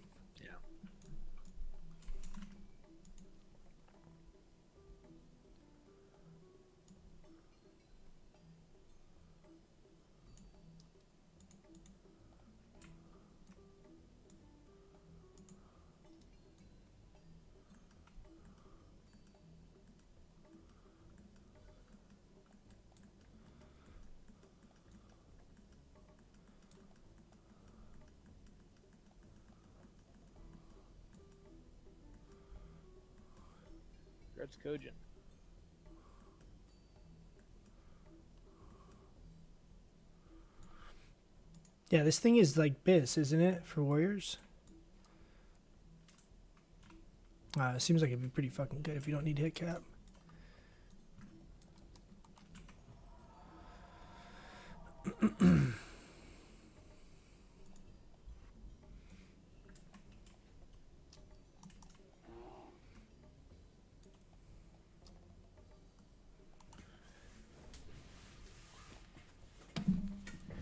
That's cogent. Yeah, this thing is like BIS, isn't it, for warriors? It seems like it'd be pretty fucking good if you don't need hit cap.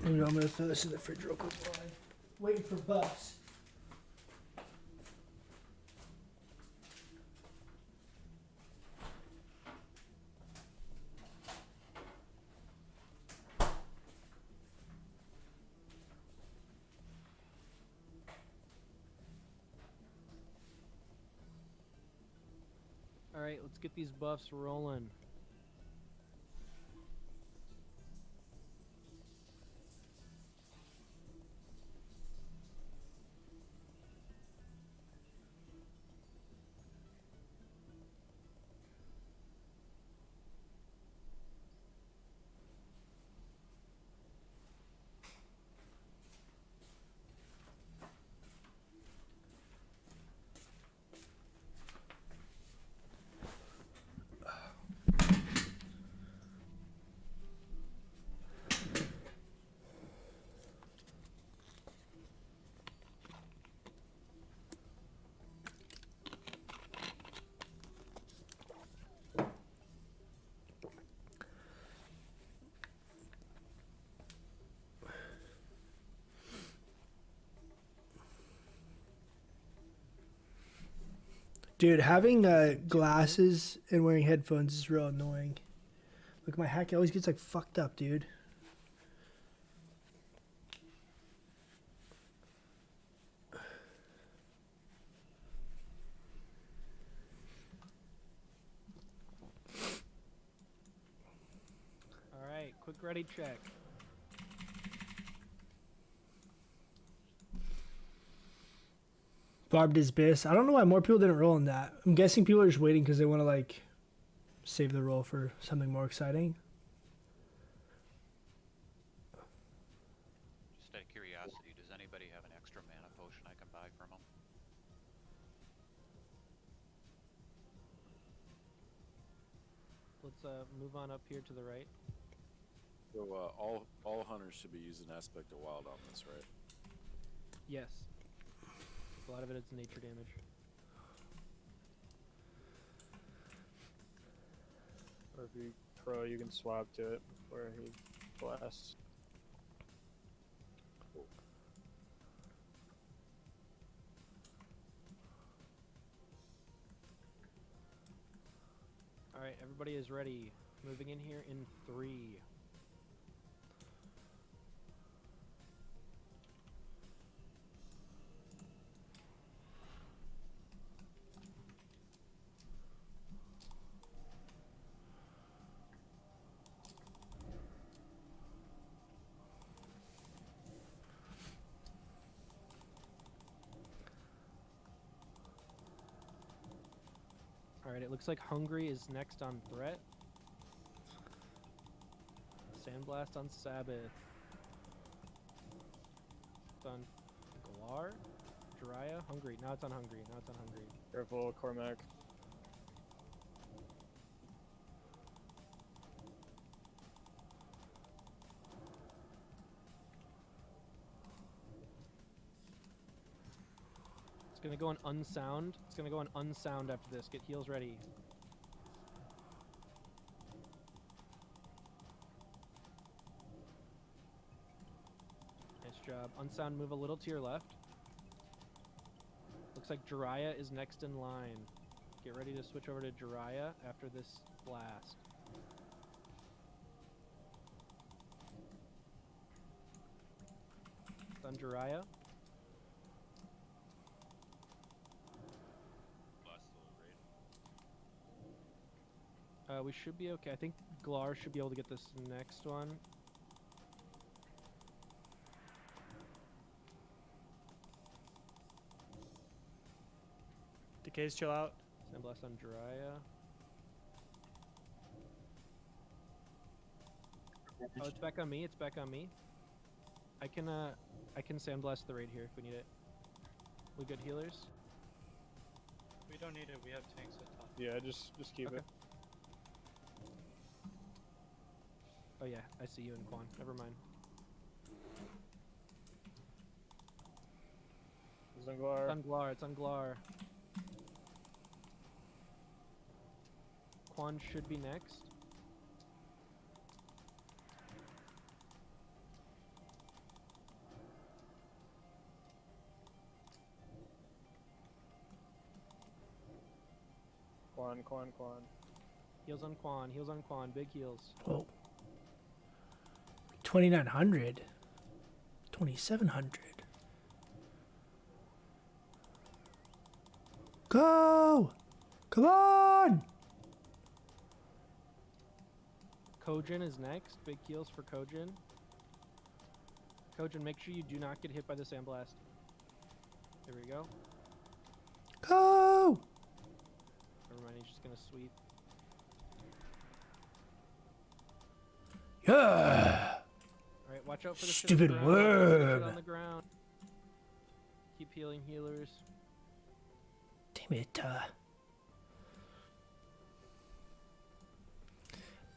I'm gonna throw this in the fridge real quick while I'm waiting for buffs. Alright, let's get these buffs rolling. Dude, having glasses and wearing headphones is real annoying. Look, my hack always gets like fucked up, dude. All right, quick ready check. Barbed his Biss. I don't know why more people didn't roll in that. I'm guessing people are just waiting because they want to like save the roll for something more exciting. Just out of curiosity, does anybody have an extra mana potion I can buy from them? Let's move on up here to the right. So all hunters should be using Aspect of Wild on this, right? Yes. A lot of it is nature damage. Or if you pro, you can swap to it where he blasts. Alright, everybody is ready. Moving in here in 3. Alright, it looks like Hungry is next on Threat. Sandblast on Sabbath. It's on Galar? Jiraiya? Hungry. Now it's on Hungry. Now it's on Hungry. Careful, Cormac. It's gonna go on Unsound. It's gonna go on Unsound after this. Get heals ready. Nice job. Unsound, move a little to your left. Looks like Jiraiya is next in line. Get ready to switch over to Jiraiya after this blast. It's on Jiraiya. We should be okay. I think Glar should be able to get this next one. Decays, chill out. Sandblast on Jiraiya. Oh, it's back on me. It's back on me. I can sandblast the raid here if we need it. We good healers? We don't need it. We have tanks at top. Yeah, just keep it. Oh yeah, I see you in Quan. Never mind. It's on Glar. It's on Glar. It's on Glar. Quan should be next. Quan. Heals on Quan. Heals on Quan. Big heals. Oh. 2,900. 2,700. Go! Come on! Kojin is next. Big heals for Kojin. Kojin, make sure you do not get hit by the sandblast. There we go. Go! Never mind, he's just gonna sweep. Yeah! Alright, watch out for the Stupid shit on the ground. Watch out for the shit worm. on the ground. Keep healing healers. Damn it.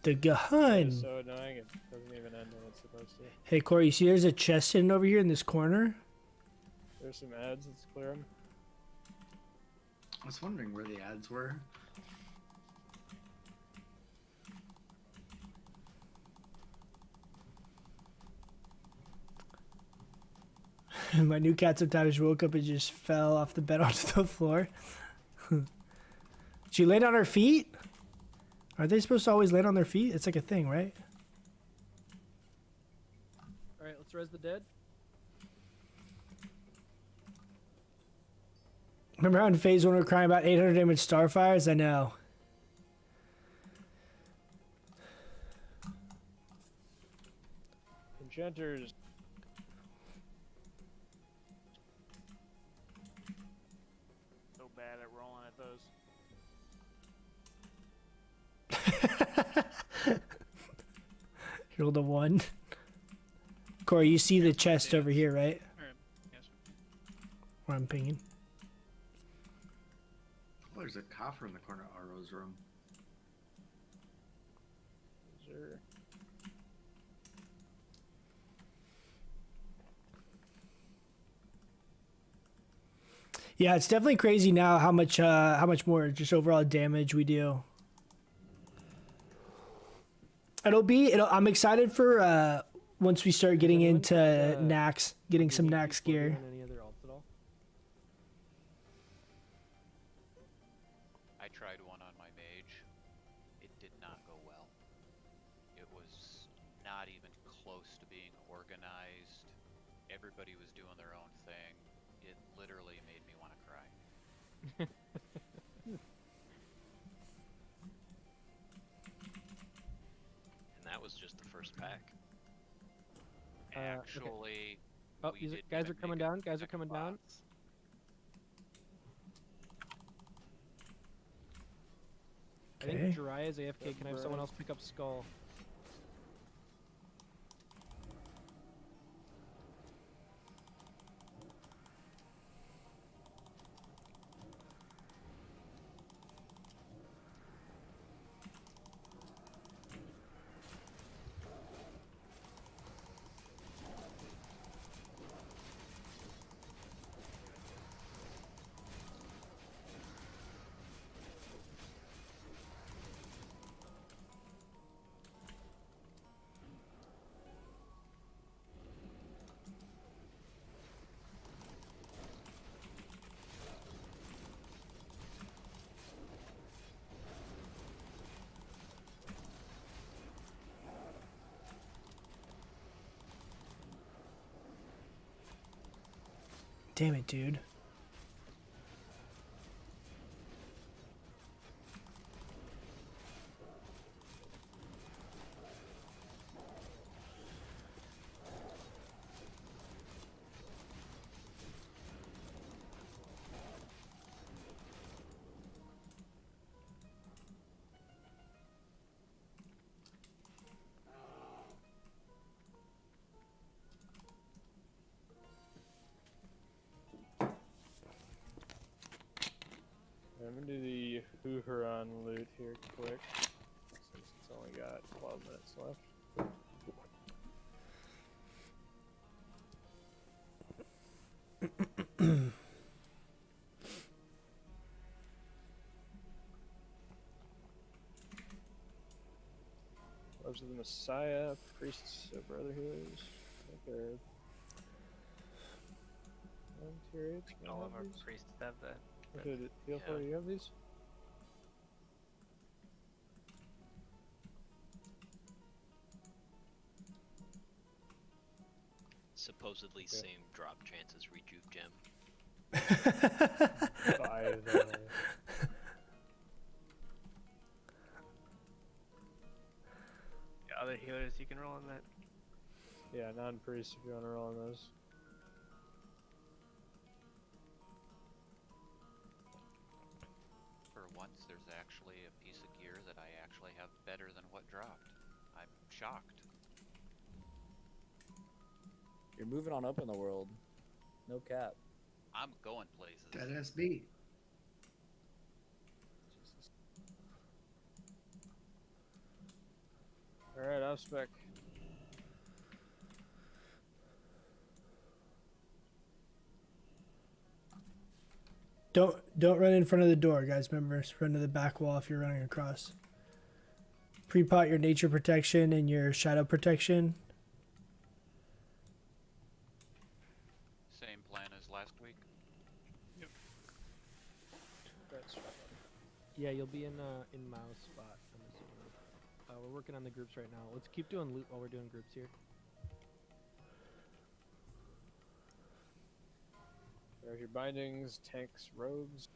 The It's Gahan. so annoying, it doesn't even end when it's supposed to. Hey, Corey, you see there's a chest hidden over here in this corner? There's some ads, let's clear them. I was wondering where the ads were. My new cat sometimes woke up and just fell off the bed onto the floor. She land on her feet? Are they supposed to always land on their feet? It's like a thing, right? All right, let's res the dead. Remember how in phase 1 we were crying about 800 damage starfires? I know. Enchanters. So bad at rolling at those. Rolled a 1. Corey, you see the chest over here, right? Where I'm pinging. Oh, there's a coffer in the corner of Aro's room. Sure. Yeah, it's definitely crazy now how much more just overall damage we do. I'm excited for once we start getting into Nax, getting some Nax gear. Any other alts at all? I tried one on my mage. It did not go well. It was not even close to being organized. Everybody was doing their own thing. It literally made me want to cry. And that was just the first pack. Actually, Oh, we guys didn't are coming make it down. Guys are coming down. I Okay. think Dry is AFK. Can I have someone else pick up Skull? Damn it, dude. I'm gonna do the Huron loot here quick, since it's only got 12 minutes left. Loves of the Messiah, Priests of Brotherhoods. I think they're tier 8. All of our priests have that. Did feel for you have these? Supposedly same drop chance as Rejuve Gem. By the... Other healers you can roll on that. Yeah, non-priest if you want to roll on those. For once, there's actually a piece of gear that I actually have better than what dropped. I'm shocked. You're moving on up in the world. No cap. I'm going places. That SB. Alright, off spec. Don't run in front of the door, guys. Remember, run to the back wall if you're running across. Pre-pot your nature protection and your shadow protection. Same plan as last week. That's Yeah, you'll be in Mao's spot, I'm assuming. We're working on the groups right now. Let's keep doing loot while we're doing groups here. There's your bindings, tanks, rogues.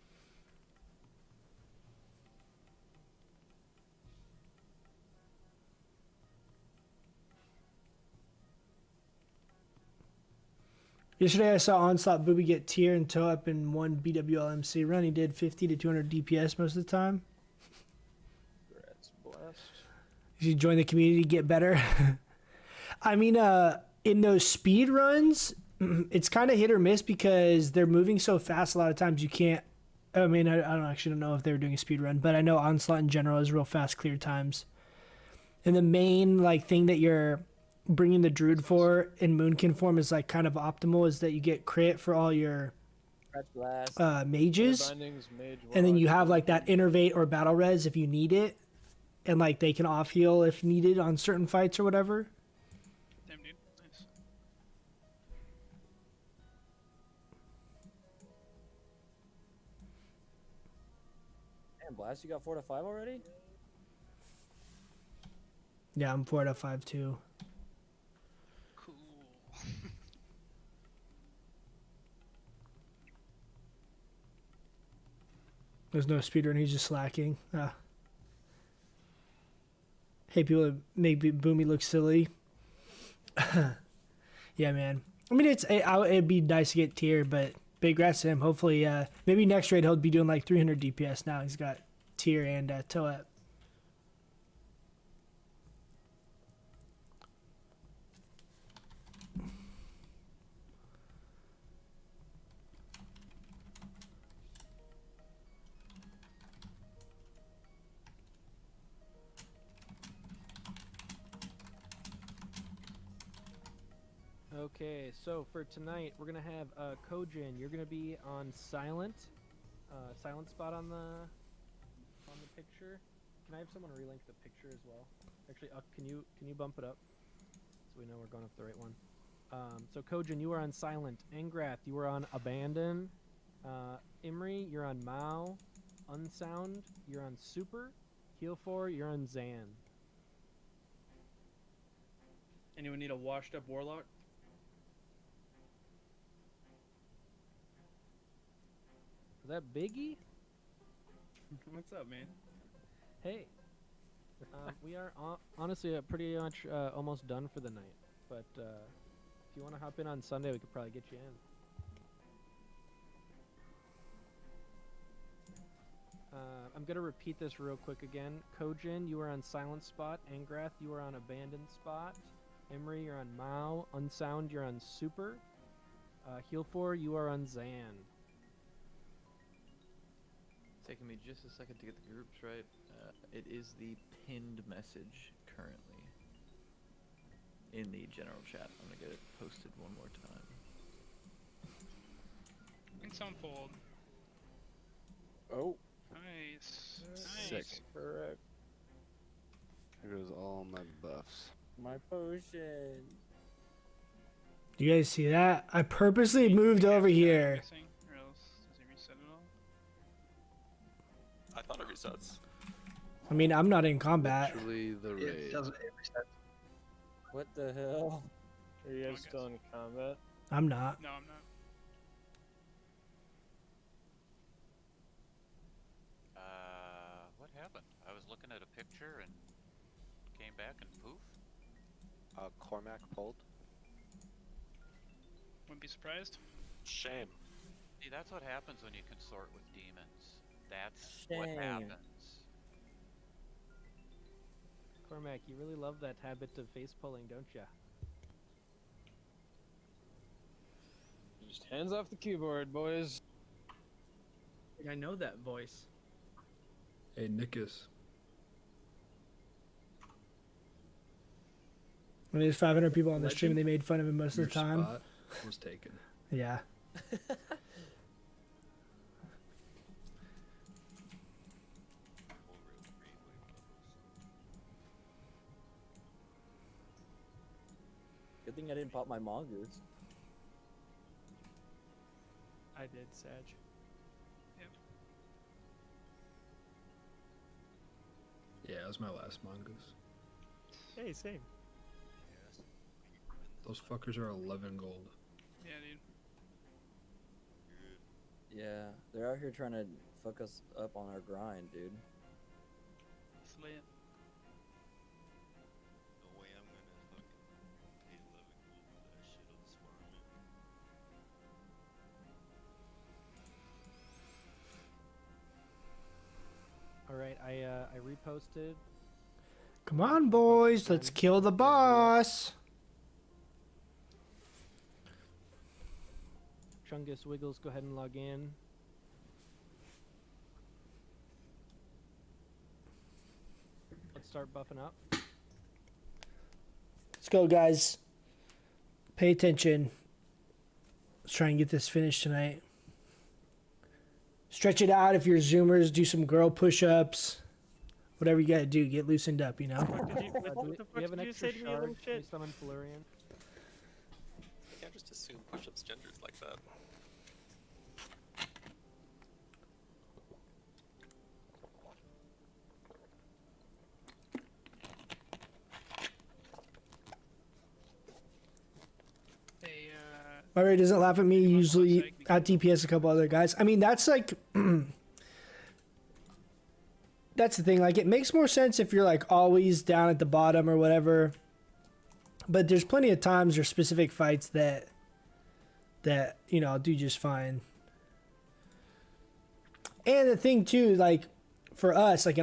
Yesterday I saw Onslaught Booby get tier and toe up in one BWLMC run. He did 50 to 200 DPS most of the time. Congrats, blessed. You should join the community to get better. I mean, in those speed runs, it's kind of hit or miss because they're moving so fast. A lot of times you can't. I mean, I don't actually know if they were doing a speed run, but I know Onslaught in general is real fast clear times. And the main like thing that you're bringing the Druid for in Moonkin form is like kind of optimal is that you get crit for all your mages, Bindings, mage, and then you warlock, have like that innervate or battle res if you need it, and like they can off heal if needed on certain fights or whatever. Damn, dude. Nice. Damn, Blast, you got 4 to 5 already? Yeah, I'm 4 out of 5 too. Cool. There's no speedrun, he's just slacking. Hey, people that make Boomy look silly. Yeah, man. I mean, it'd be nice to get tier, but big congrats to him. Hopefully, maybe next raid he'll be doing like 300 DPS now. He's got tier and toe up. Okay, so for tonight we're gonna have Kojin. You're gonna be on silent spot on the picture. Can I have someone relink the picture as well? Actually, can you bump it up so we know we're going up the right one? So Kojin, you are on silent. Angrath, you are on abandon. Imri, you're on Mao. Unsound, you're on super. Heal 4, you're on Zan. Anyone need a washed up warlock? Is that Biggie? What's up, man? Hey. We are honestly pretty much almost done for the night. But if you want to hop in on Sunday, we could probably get you in. I'm going to repeat this real quick again. Kojin, you are on silent spot. Angrath, you are on abandoned spot. Emery, you're on Mao. Unsound, you're on super. Heal 4, you are on Zan. Taking me just a second to get the groups right. It is the pinned message currently in the general chat. I'm gonna get it posted one more time. I think someone pulled. Oh. Nice. Sick. Nice. Correct. There goes all my buffs. My potion. You guys see that? I purposely moved over here. Missing, or else does he reset it all? I thought it resets. I mean, I'm not in combat. Actually, the raid. It doesn't. It resets. What the hell? Are you guys still in combat? I'm not. No, I'm not. What happened? I was looking at a picture and came back and poof. Cormac pulled. Wouldn't be surprised. Shame. See, that's what happens when you consort with demons. That's Shame. what happens. Cormac, you really love that habit of face pulling, don't ya? Just hands off the keyboard, boys. I know that voice. Hey, Nickus. When there's 500 people on the stream, they made fun of him most of the time. Spot was taken. Yeah. Good thing I didn't pop my mongoose. I did, Sag. Yep. Yeah, it was my last mongoose. Hey, same. Those fuckers are 11 gold. Yeah, dude. Yeah, they're out here trying to fuck us up on our grind, dude. Slay it. No way I'm gonna fucking pay 11 gold for that shit on this farm. All right, I reposted. Come on, boys. Let's kill the boss. Chungus Wiggles, go ahead and log in. Let's start buffing up. Let's go, guys. Pay attention. Let's try and get this finished tonight. Stretch it out if you're Zoomers. Do some girl push-ups. Whatever you gotta do, get loosened up, you know? What the We have fuck an did you extra say to me, shard. little Can we shit? summon Flurian? You can't just assume push-ups genders like that. My Ray doesn't laugh at me. Usually out DPS a couple other guys. I mean, that's like... that's the thing. Like, it makes more sense if you're, like, always down at the bottom or whatever. But there's plenty of times or specific fights that, you know, do just fine. And the thing, too, like, for us, like,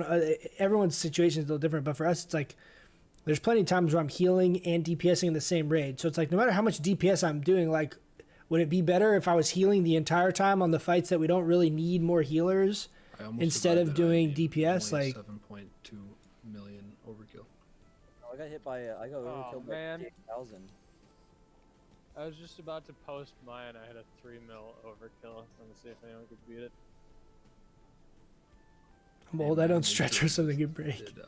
everyone's situation is a little different. But for us, it's like... There's plenty of times where I'm healing and DPSing in the same raid. So it's like, no matter how much DPS I'm doing, like, would it be better if I was healing the entire time on the fights that we don't really need more healers instead of doing DPS? Like, 7.2 million overkill. Oh, I got hit by, I got overkilled by 8,000. I was just about to post mine. I had a 3 mil overkill. Let me see if anyone could beat it. I'm old. I don't stretch or something can break. Did,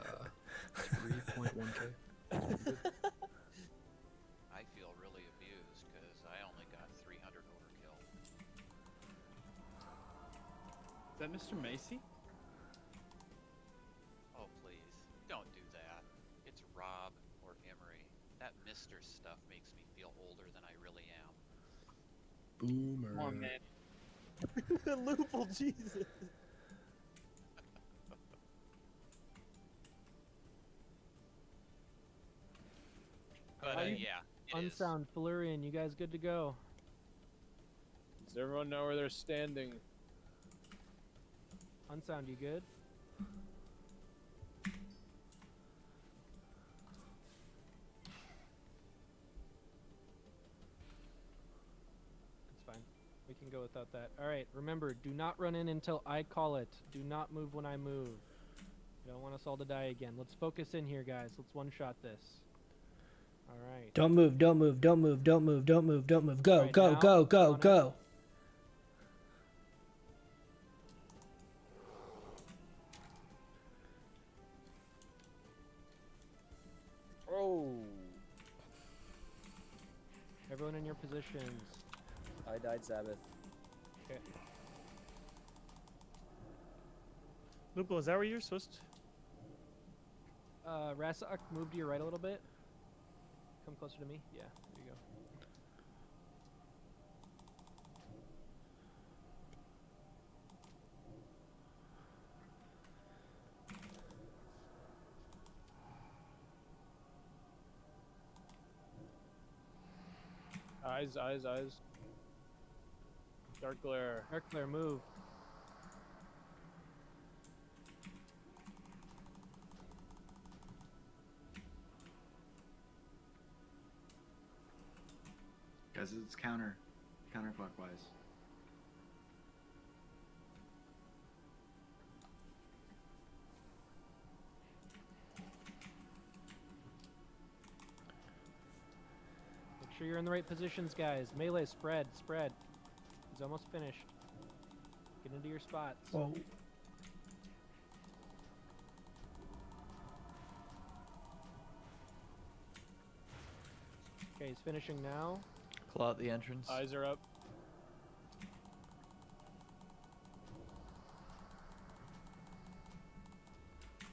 3.1k. I feel really abused because I only got 300 overkill. Is that Mr. Macy? Oh, please. Don't do that. It's Rob or Emery. That Mr. stuff makes me feel older than I really am. Boomer. Come on, man. The loophole, Jesus. But yeah, it is. Unsound, Flurian, you guys good to go? Does everyone know where they're standing? Unsound, you good? It's fine. We can go without that. Alright, remember, do not run in until I call it. Do not move when I move. I don't want us all to die again. Let's focus in here, guys. Let's one-shot this. Alright. don't move, don't move, don't move, don't move, don't move, don't move. Go, Alright, go, now, go, go, on it. go. Oh. Everyone in your positions. I died Sabbath. Okay. Lupo, is that where you're supposed to? Rasak, move to your right a little bit. Come closer to me. Yeah, there you go. Eyes, eyes, eyes. Dark glare. Dark glare, move. Guys, it's counterclockwise. Make sure you're in the right positions, guys. Melee, spread, spread. He's almost finished. Get into your spots. Whoa. Okay, he's finishing now. Claw at the entrance. Eyes are up.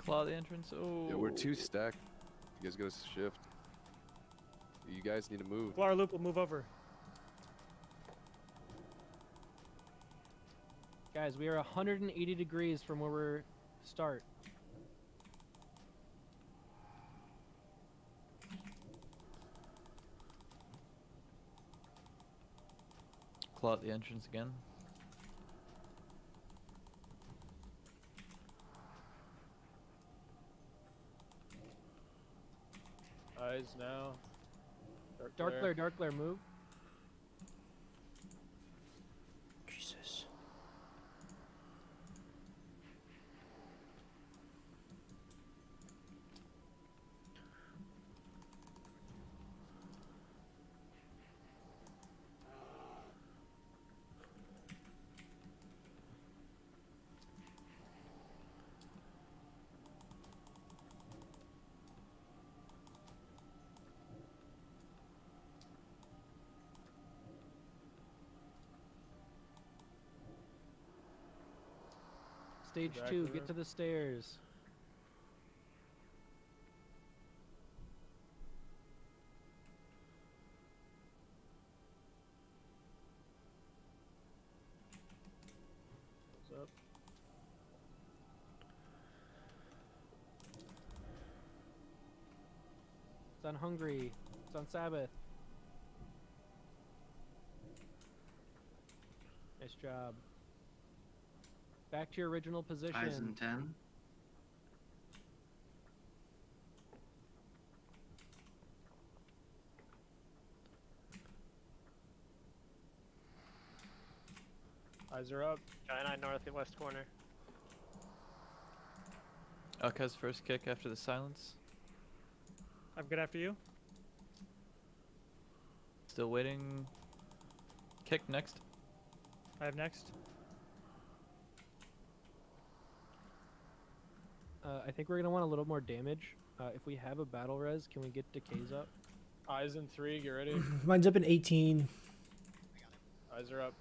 Claw the entrance. Oh. Yeah, we're 2 stacked. You guys gotta shift. You guys need to move. Claw loop will move over. Guys, we are 180 degrees from where we're start. Claw at the entrance again. Eyes now. Dark glare, move. Jesus. Stage 2, get to the stairs. What's up? It's on Hungry. It's on Sabbath. Nice job. Back to your original position. Eyes in 10. Eyes are up. Giant eye northwest corner. Aka's first kick after the silence. I'm good after you. Still waiting. Kick next. I have next. I think we're gonna want a little more damage. If we have a battle res, can we get decays up? Eyes in 3, get ready. Mine's up in 18. Eyes are up.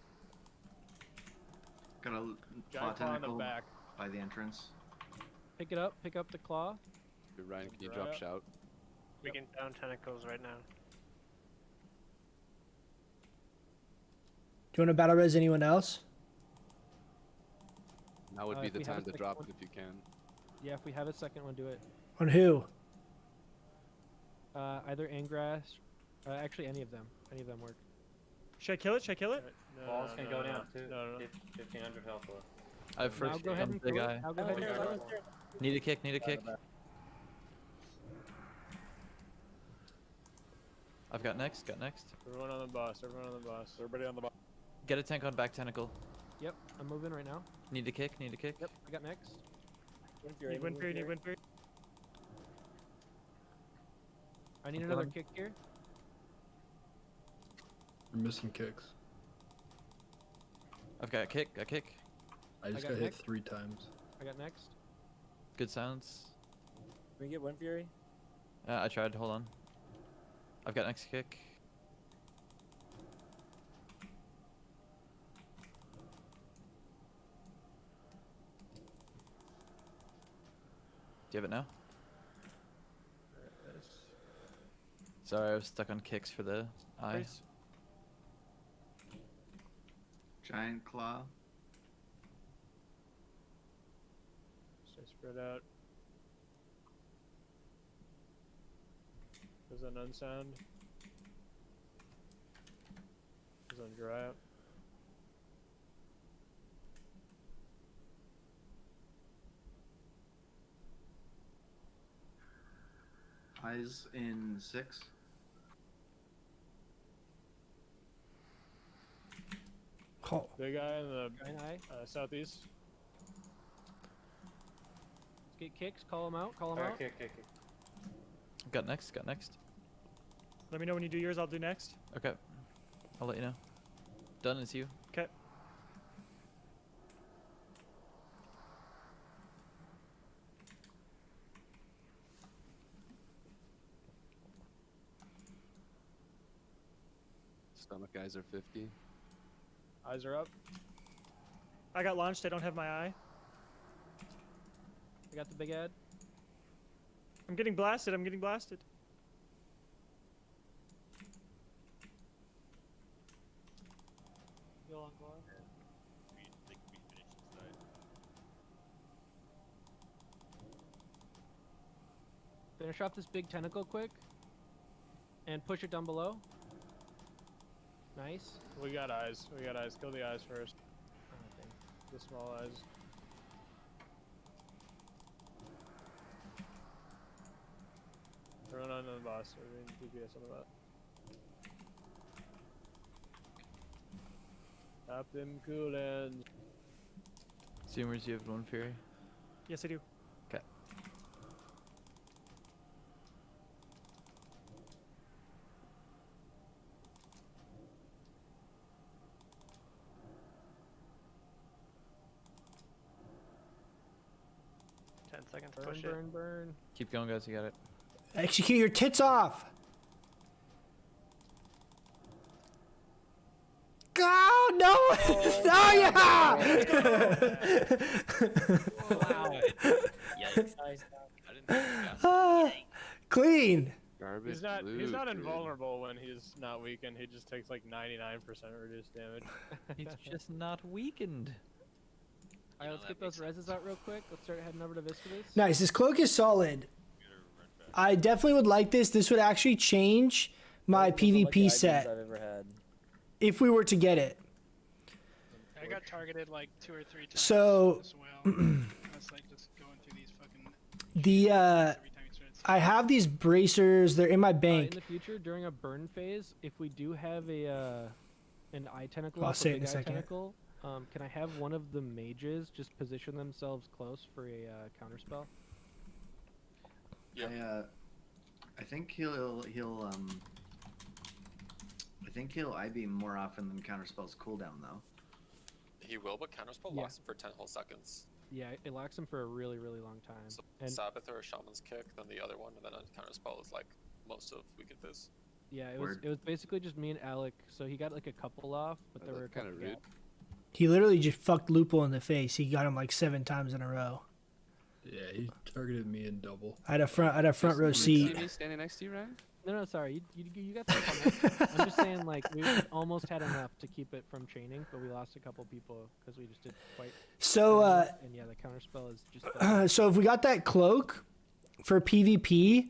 Got a Giant claw on the back. by the entrance. Pick up the claw. Good, Ryan, can you drop shout? We can down tentacles right now. Do you want to battle res anyone else? Now would be If the we have time a to drop second it if you can. Yeah, if we have a second one, do it. On who? Either Angras, actually any of them. Any of them work. Should I kill it? Should I kill it? No, Balls can go down too. No. 1500 health left. I have Now first go kick ahead on and big kill it. eye. Now go ahead and kill it. Need a kick, need a kick. I've got next, Everyone on the boss. Everybody on the boss. Get a tank on back tentacle. Yep, I'm moving right now. Need a kick. Yep, I got next. Need wind period, need wind period. I need I'm another coming. kick here. We're missing kicks. I've got a kick, I just got got hit next. 3 times. I got next. Good silence. Can we get Wind Fury? I tried, hold on. I've got next kick. Do you have it now? Sorry, I was stuck on kicks for the eye. Please. Giant claw. Stay spread out. There's an unsound. There's on dry out. Eyes in 6. Oh. Big eye in the Giant eye. southeast. Let's get kicks. Call them out. Call them out. Kick. Got next. Let me know when you do yours. I'll do next. Okay. I'll let you know. Done is you. Okay. Stomach guys are 50. Eyes are up. I got launched. I don't have my eye. I got the big ad. I'm getting blasted. I'm getting blasted. We think we finished this side. Finish off this big tentacle quick. And push it down below. Nice. We got eyes. We got eyes. Kill the eyes first. Okay. The small eyes. Run on the boss. We're doing DPS on the bot. Stop them coolants. Zoomers, you have one Fury? Yes, I do. Okay. Seconds, Burn, push burn, burn. Keep going, guys. You got it. Execute your tits off. Oh no! Oh yeah! Wow. Yikes. I didn't think you got Ah, clean. He's not invulnerable when he's not weakened. He just takes like 99% reduced damage. He's just not weakened. Alright, let's get those reses out real quick. Let's start heading over to Viscobase. Nice. This cloak is solid. I definitely would like this. This would actually change my PvP set I've ever had. if we were to get it. I got targeted like 2 or 3 times So as well. That's like just going through these fucking I have these bracers. They're in my In bank. the future, during a burn phase, if we do have an eye tentacle, I'll off say a it in a big eye second. tentacle, can I have one of the mages just position themselves close for a counterspell? I think he'll IB more often than counterspell's cooldown though. He will, but counterspell lasts for 10 whole seconds. Yeah, it locks them for a really, really long time. So And Sabbath or a Shaman's Kick, then the other one, and then a counterspell is like most of Weakened Fizz. yeah, it was basically just me and Alec. So he got like a couple off, but there were a couple gap. He literally just fucked Lupo in the face. He got him like 7 times in a row. Yeah, he targeted me in double. I had a front row seat. Standing next to you, Ryan? No, sorry, you got that. I'm just saying, like, we almost had enough to keep it from chaining, but we lost a couple people because we just did quite. So, and yeah, the counterspell is just. So if we got that cloak for PvP,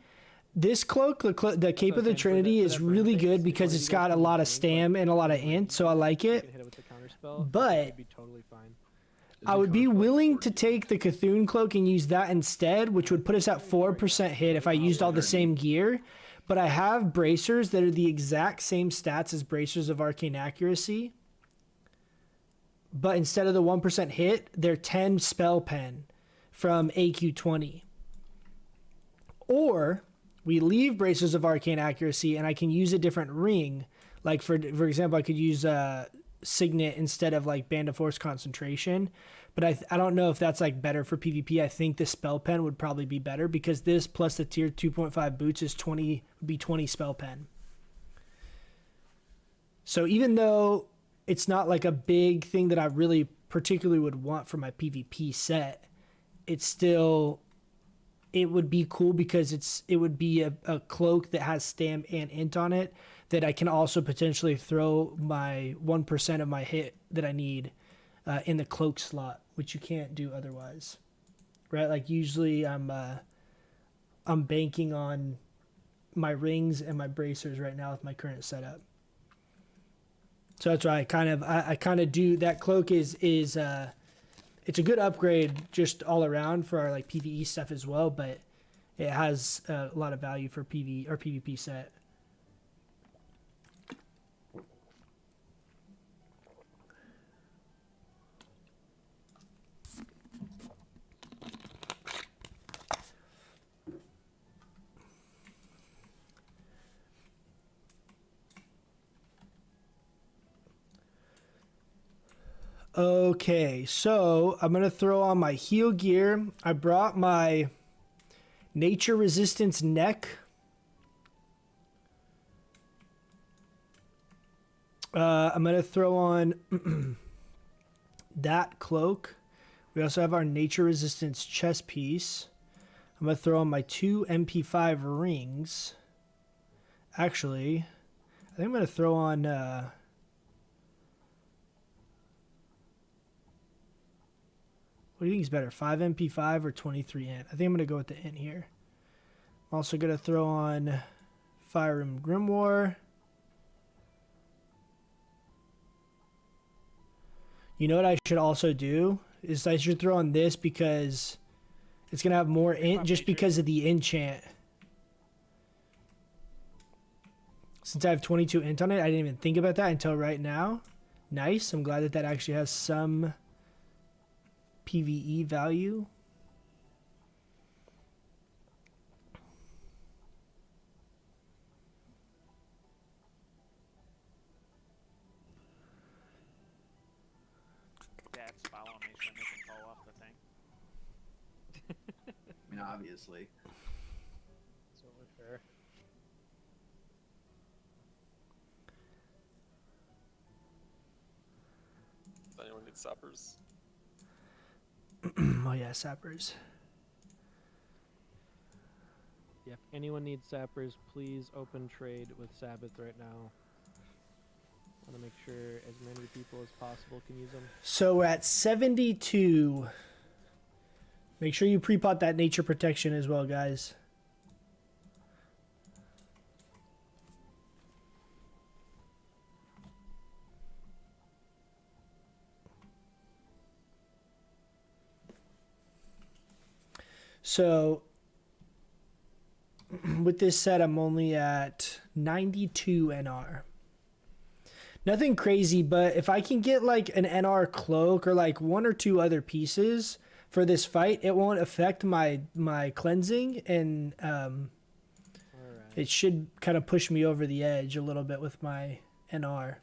this cloak, the Cape of the Trinity, is really good because it's got a lot of stam and a lot of int, so I like it. But I would be willing to take the Cthulhu cloak and use that instead, which would put us at 4% hit if I used all the same gear. But I have bracers that are the exact same stats as bracers of arcane accuracy. But instead of the 1% hit, they're 10 spell pen from AQ20. Or we leave bracers of arcane accuracy and I can use a different ring. Like for example, I could use Signet instead of like Band of Force concentration. But I don't know if that's like better for PvP. I think the spell pen would probably be better because this plus the tier 2.5 boots is 20 spell pen. So even though it's not like a big thing that I really particularly would want for my PvP set, it would be cool because it would be a cloak that has stam and int on it that I can also potentially throw my 1% of my hit that I need in the cloak slot, which you can't do otherwise, right? Like usually I'm banking on my rings and my bracers right now with my current setup. So that's why I kind of do that. Cloak is it's a good upgrade just all around for our like PvE stuff as well, but it has a lot of value for PvE or PvP set. Okay, so I'm going to throw on my heal gear. I brought my nature resistance neck. I'm going to throw on that cloak. We also have our nature resistance chest piece. I'm gonna throw on my 2 MP5 rings. Actually, I think I'm gonna throw on. What do you think is better, 5 MP5 or 23 int? I think I'm gonna go with the int here. I'm also gonna throw on Fire Room Grimoire. You know what I should also do is I should throw on this because it's gonna have more int just because of the enchant. Since I have 22 int on it, I didn't even think about that until right now. Nice. I'm glad that that actually has some PvE value. Dad's following me so I make him fall off the thing. I mean, obviously. It's only fair. Does anyone need sappers? Oh yeah, sappers. Yeah, if anyone needs sappers, please open trade with Sabbath right now. I want to make sure as many people as possible can use them. So we're at 72. Make sure you pre-pot that nature protection as well, guys. So with this set, I'm only at 92 NR. Nothing crazy, but if I can get like an NR cloak or like 1 or 2 other pieces for this fight, it won't affect my cleansing, and it should kind of push me over the edge a little bit with my NR.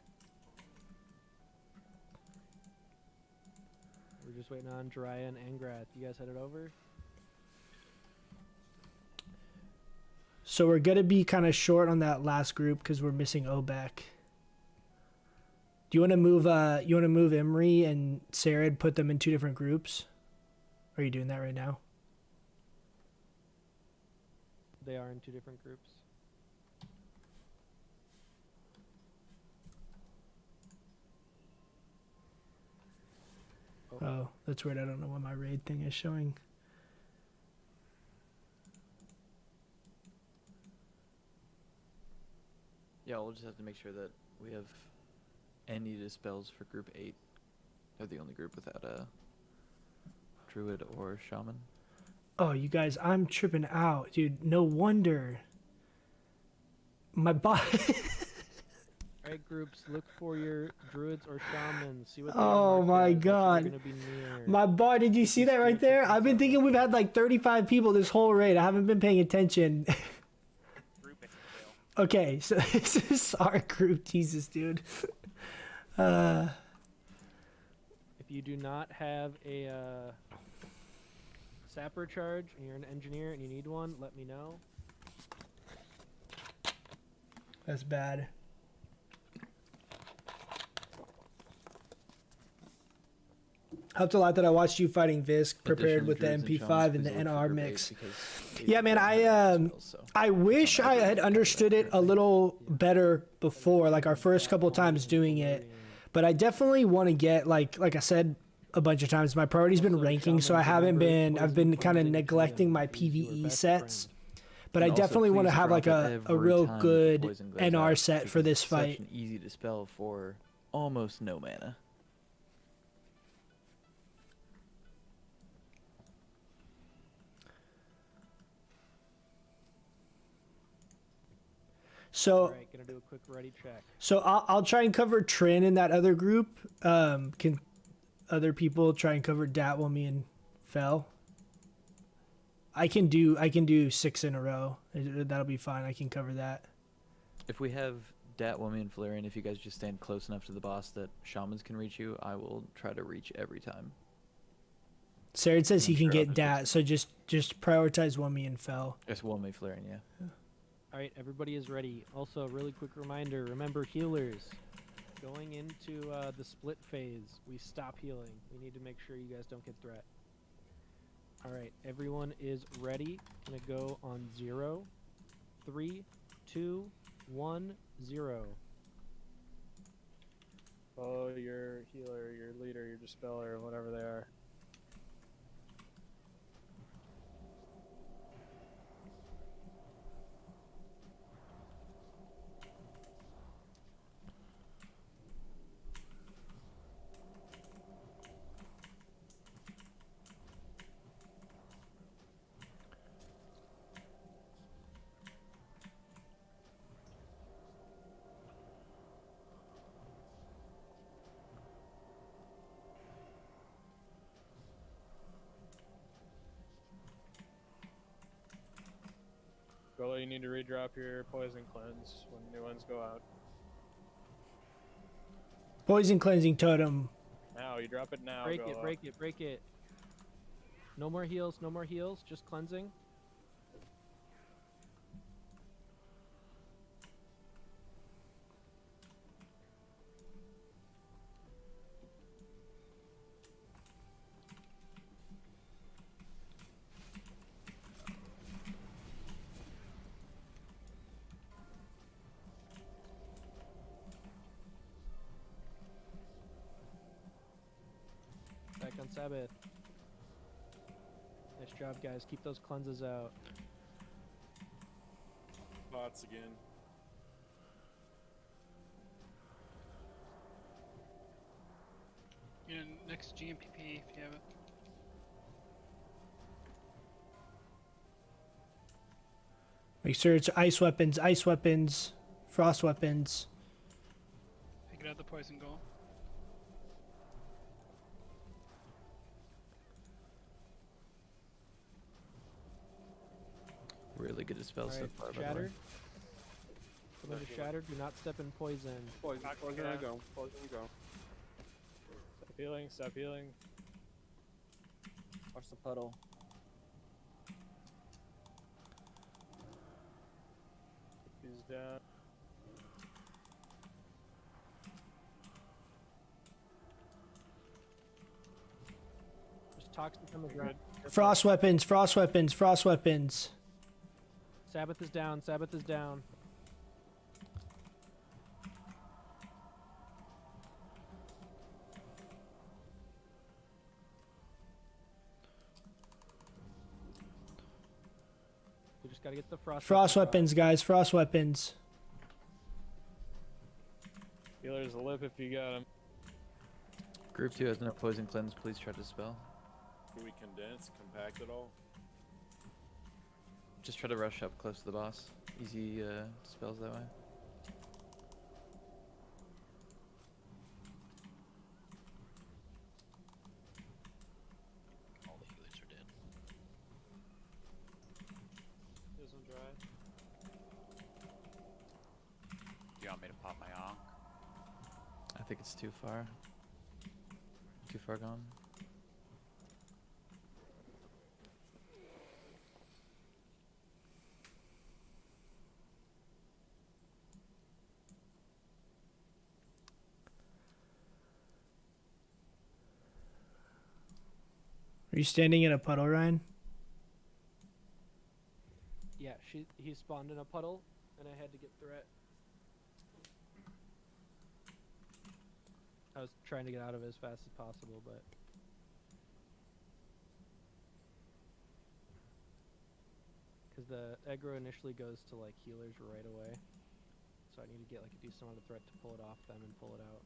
We're just waiting on Dryan and Grath. You guys headed over? So we're gonna be kind of short on that last group because we're missing Obek. Do you want to move? You want to move Imri and Sarid, put them in 2 different groups? Are you doing that right now? They are in 2 different groups. Oh, that's weird. I don't know what my raid thing is showing. Yeah, we'll just have to make sure that we have any dispels for group 8. They're the only group without a druid or shaman. Oh, you guys, I'm tripping out, dude. No wonder. My body. Alright, groups, look for your druids or shamans. See what they Oh my god. Gonna be near. My bar, did you see that right there? I've been thinking we've had like 35 people this whole raid. I haven't been paying attention. Okay, so this is our group. Jesus, dude. If you do not have a sapper charge and you're an engineer and you need one, let me know. That's bad. Helped a lot that I watched you fighting Visk prepared with the MP5 and the NR mix. Yeah, man, I wish I had understood it a little better before, like our first couple times doing it. But I definitely want to get, like I said a bunch of times, my priority's been ranking, so I've been kind of neglecting my PvE sets. But I definitely want to have like a real good NR set for this fight. Such an easy dispel for almost no mana. So, Alright, gonna do a quick ready check. So I'll try and cover Trin in that other group. Can other people try and cover Datwami and Fel? I can do 6 in a row. That'll be fine. I can cover that. If we have Datwami and Valerian, if you guys just stand close enough to the boss that shamans can reach you, I will try to reach every time. Sarid says he can get Dat, so just prioritize Wummy and Fel. Yes, Wummy, Valerian, yeah. Alright, everybody is ready. Also, really quick reminder, remember healers. Going into the split phase, we stop healing. We need to make sure you guys don't get threat. All right, everyone is ready. Gonna go on 0, 3, 2, 1, 0. Follow your healer, your leader, your dispeller, whatever they are. Golo, you need to redrop your poison cleanse when new ones go out. Poison cleansing totem. Now, you drop it now, Break Golo. it, break it, break it. No more heals, no more heals, just cleansing. Back on Sabbath. Nice job, guys. Keep those cleanses out. Bots again. You know, next GMPP if you have it. Make sure it's ice weapons, frost weapons. Take it out the poison goal. Really good dispel so far, by the way. Shattered. Come into Shattered. Do not step in poison. Poison, poison, I go. Poison, go. Stop healing, stop healing. Watch the puddle. He's down. There's toxic on the ground. Frost weapons, frost weapons, frost weapons. Sabbath is down. Sabbath is down. We just gotta get the Frost weapons, guys, frost weapons. Healer's a lip if you got him. Group 2 has no poison cleanse. Please try to dispel. Can we condense, compact it all? Just try to rush up close to the boss. Easy dispels that way. All the healers are dead. This one dry. Do you want me to pop my Ankh? I think it's too far. Too far gone. Are you standing in a puddle, Ryan? Yeah, he spawned in a puddle, and I had to get threat. I was trying to get out of it as fast as possible, but because the aggro initially goes to like healers right away, so I need to get like a decent amount of threat to pull it off them and pull it out.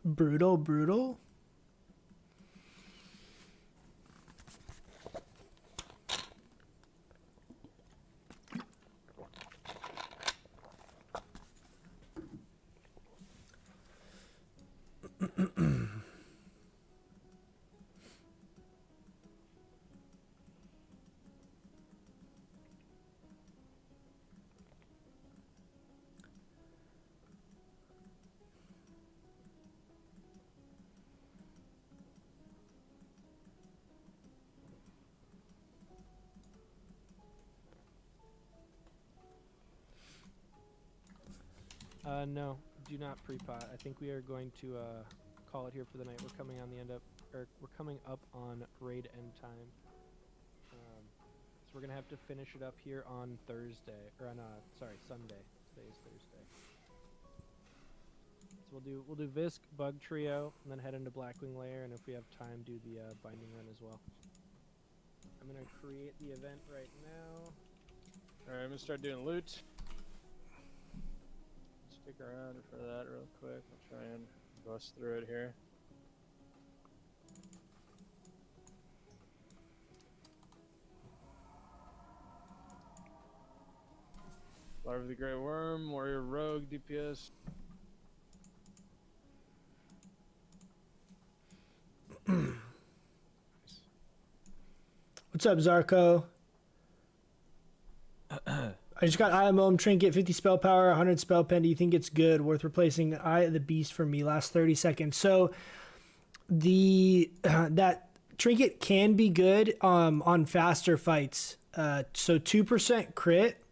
Brutal, brutal. No, do not pre-pot. I think we are going to call it here for the night. We're coming on the we're coming up on raid end time. So we're gonna have to finish it up here on Thursday, or on Sunday. Today is Thursday. So we'll do Visk, Bug Trio, and then head into Blackwing Lair, and if we have time, do the Binding Run as well. I'm gonna create the event right now. Alright, I'm gonna start doing loot. Stick around for that real quick. I'll try and bust through it here. Larva of the Grey Worm, Warrior Rogue, DPS. What's up, Zarko? I just got Eye of Moam Trinket, 50 spell power, 100 spell pen. Do you think it's good? Worth replacing Eye of the Beast for me. Last 30 seconds. So the that trinket can be good on faster fights. So 2% crit.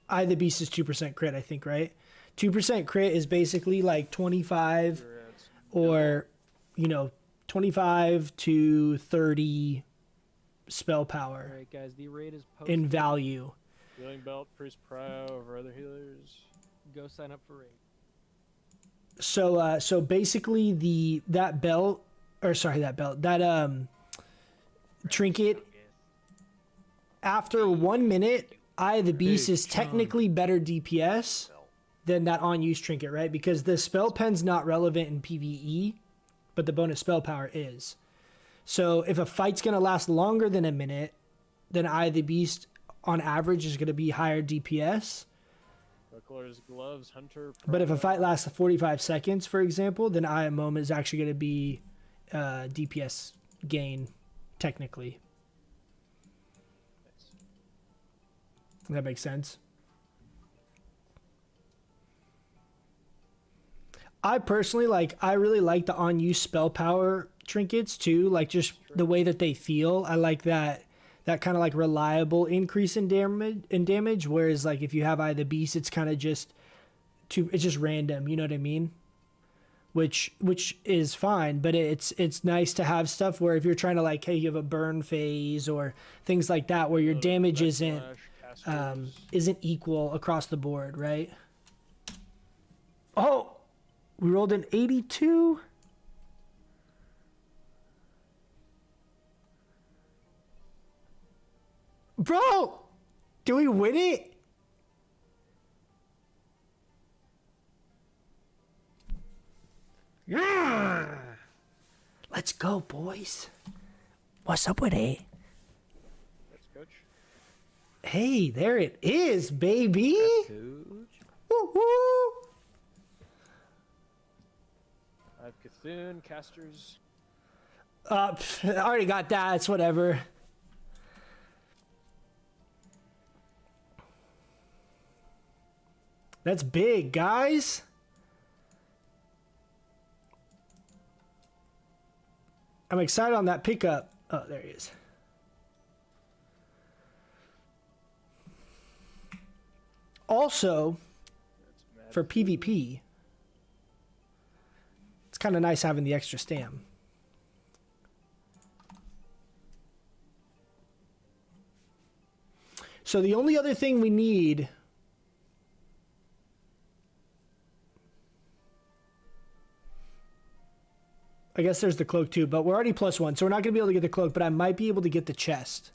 Eye of the Beast is 2% crit, I think, right? 2% crit is basically like 25 or, 25 to 30 spell power. Alright, guys, the raid is posted. In value. Healing Belt, Priest Prio over other healers. Go sign up for raid. So basically that trinket, after 1 minute, Eye of the Beast is technically better DPS than that on-use trinket, right? Because the spell pen's not relevant in PvE, but the bonus spell power is. So if a fight's going to last longer than a minute, then Eye of the Beast on average is going to be higher DPS. Buckler's Gloves, Hunter. But if a fight lasts 45 seconds, for example, then Eye of Moam is actually going to be DPS gain, technically. Does that make sense? I personally I really like the on-use spell power trinkets too, like just the way that they feel. I like that kind of like reliable increase in damage, whereas like if you have Eye of the Beast, it's kind of just it's just random, you know what I mean? Which is fine, but it's nice to have stuff where if you're trying to like, hey, you have a burn phase or things like that where your damage isn't equal across the board, right? Oh, we rolled an 82. Bro, do we win it? Yeah. Let's go, boys. What's up with it? That's Coach. Hey, there it is, baby. Woo woo. I have Cthulhu, Casters. I already got that. It's whatever. That's big, guys. I'm excited on that pickup. Oh, there he is. Also, for PvP, it's kind of nice having the extra stam. So the only other thing we need... I guess there's the cloak too, but we're already +1, so we're not going to be able to get the cloak, but I might be able to get the chest.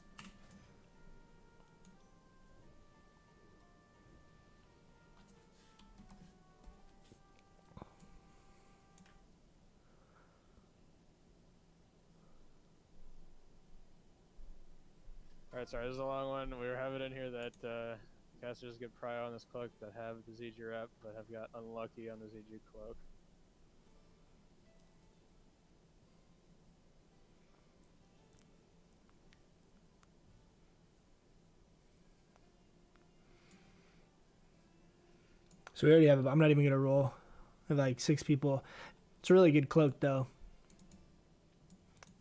Alright, sorry, this is a long one. We have it in here that casters get prio on this cloak that have the ZG rep, but have got unlucky on the ZG cloak. So we already have, I'm not even going to roll. I have like 6 people. It's a really good cloak though.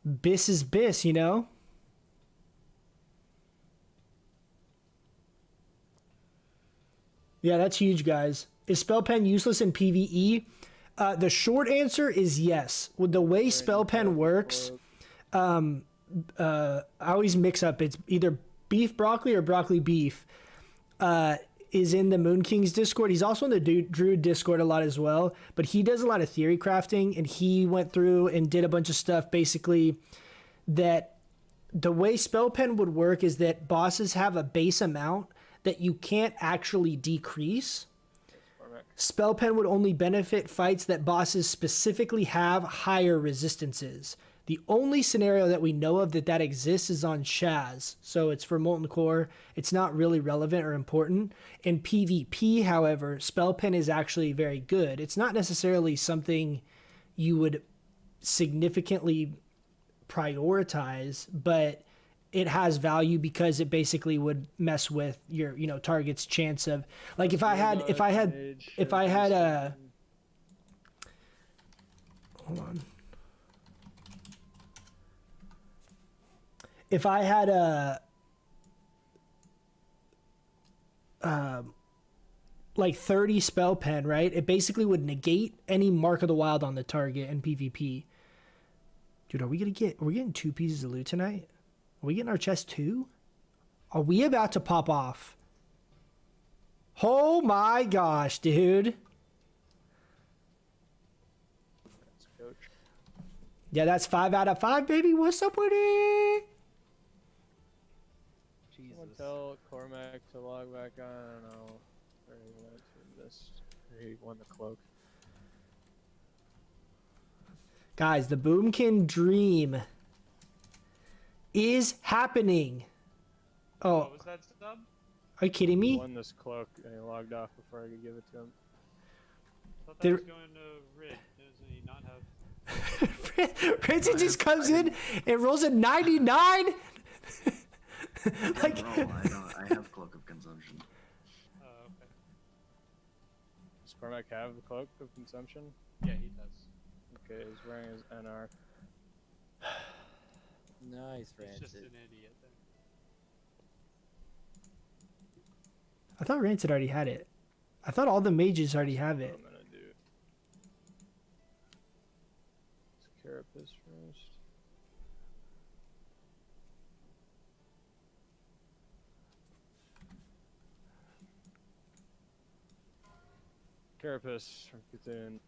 Biss is Biss, you know? Yeah, that's huge, guys. Is Spell Pen useless in PvE? The short answer is yes. With the way Spell Pen works, I always mix up. It's either beef broccoli or broccoli beef. Is in the Moon King's Discord. He's also in the Druid Discord a lot as well. But he does a lot of theory crafting, and he went through and did a bunch of stuff basically that the way Spell Pen would work is that bosses have a base amount that you can't actually decrease. Spell Pen would only benefit fights that bosses specifically have higher resistances. The only scenario that we know of that exists is on Shaz. So it's for Molten Core. It's not really relevant or important. In PvP, however, Spell Pen is actually very good. It's not necessarily something you would significantly prioritize, but it has value because it basically would mess with your, target's chance of, like, if I had a, hold on. If I had like 30 Spell Pen, right? It basically would negate any Mark of the Wild on the target in PvP. Dude, are we getting 2 pieces of loot tonight? Are we getting our chest 2? Are we about to pop off? Oh my gosh, dude. Yeah, that's 5 out of 5, baby. What's up with it? Someone tell Cormac to log back on. I don't know where he went to this. He won the cloak. Guys, the Boomkin dream is happening. Oh, What was that sub? are you kidding me? He won this cloak and he logged off before I could give it to him. I thought that was going to Rid. Doesn't he not have? Rinson just comes in and rolls a 99. Like, I have Cloak of Consumption. Oh, okay. Does Cormac have the Cloak of Consumption? Yeah, he does. Okay, he's wearing his NR. Nice, He's Rancid. just an idiot then. I thought Rancid already had it. I thought all the mages already have it. I'm gonna do Carapace first. Carapace from Cthulhu.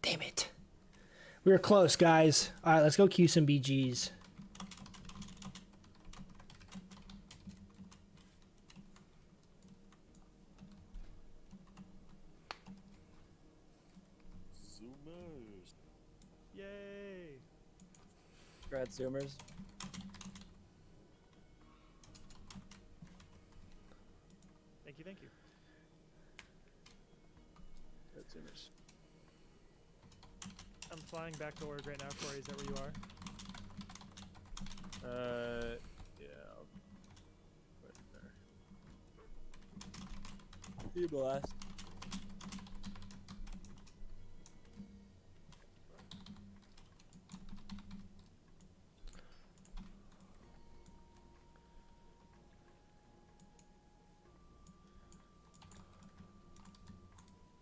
Damn it. We were close, guys. All right, let's go queue some BGs. Zoomers. Yay! Congrats, Zoomers. Thank you. Good Zoomers. I'm flying back to org right now, Corey. Is that where you are? Yeah. I'll put it there. You blast.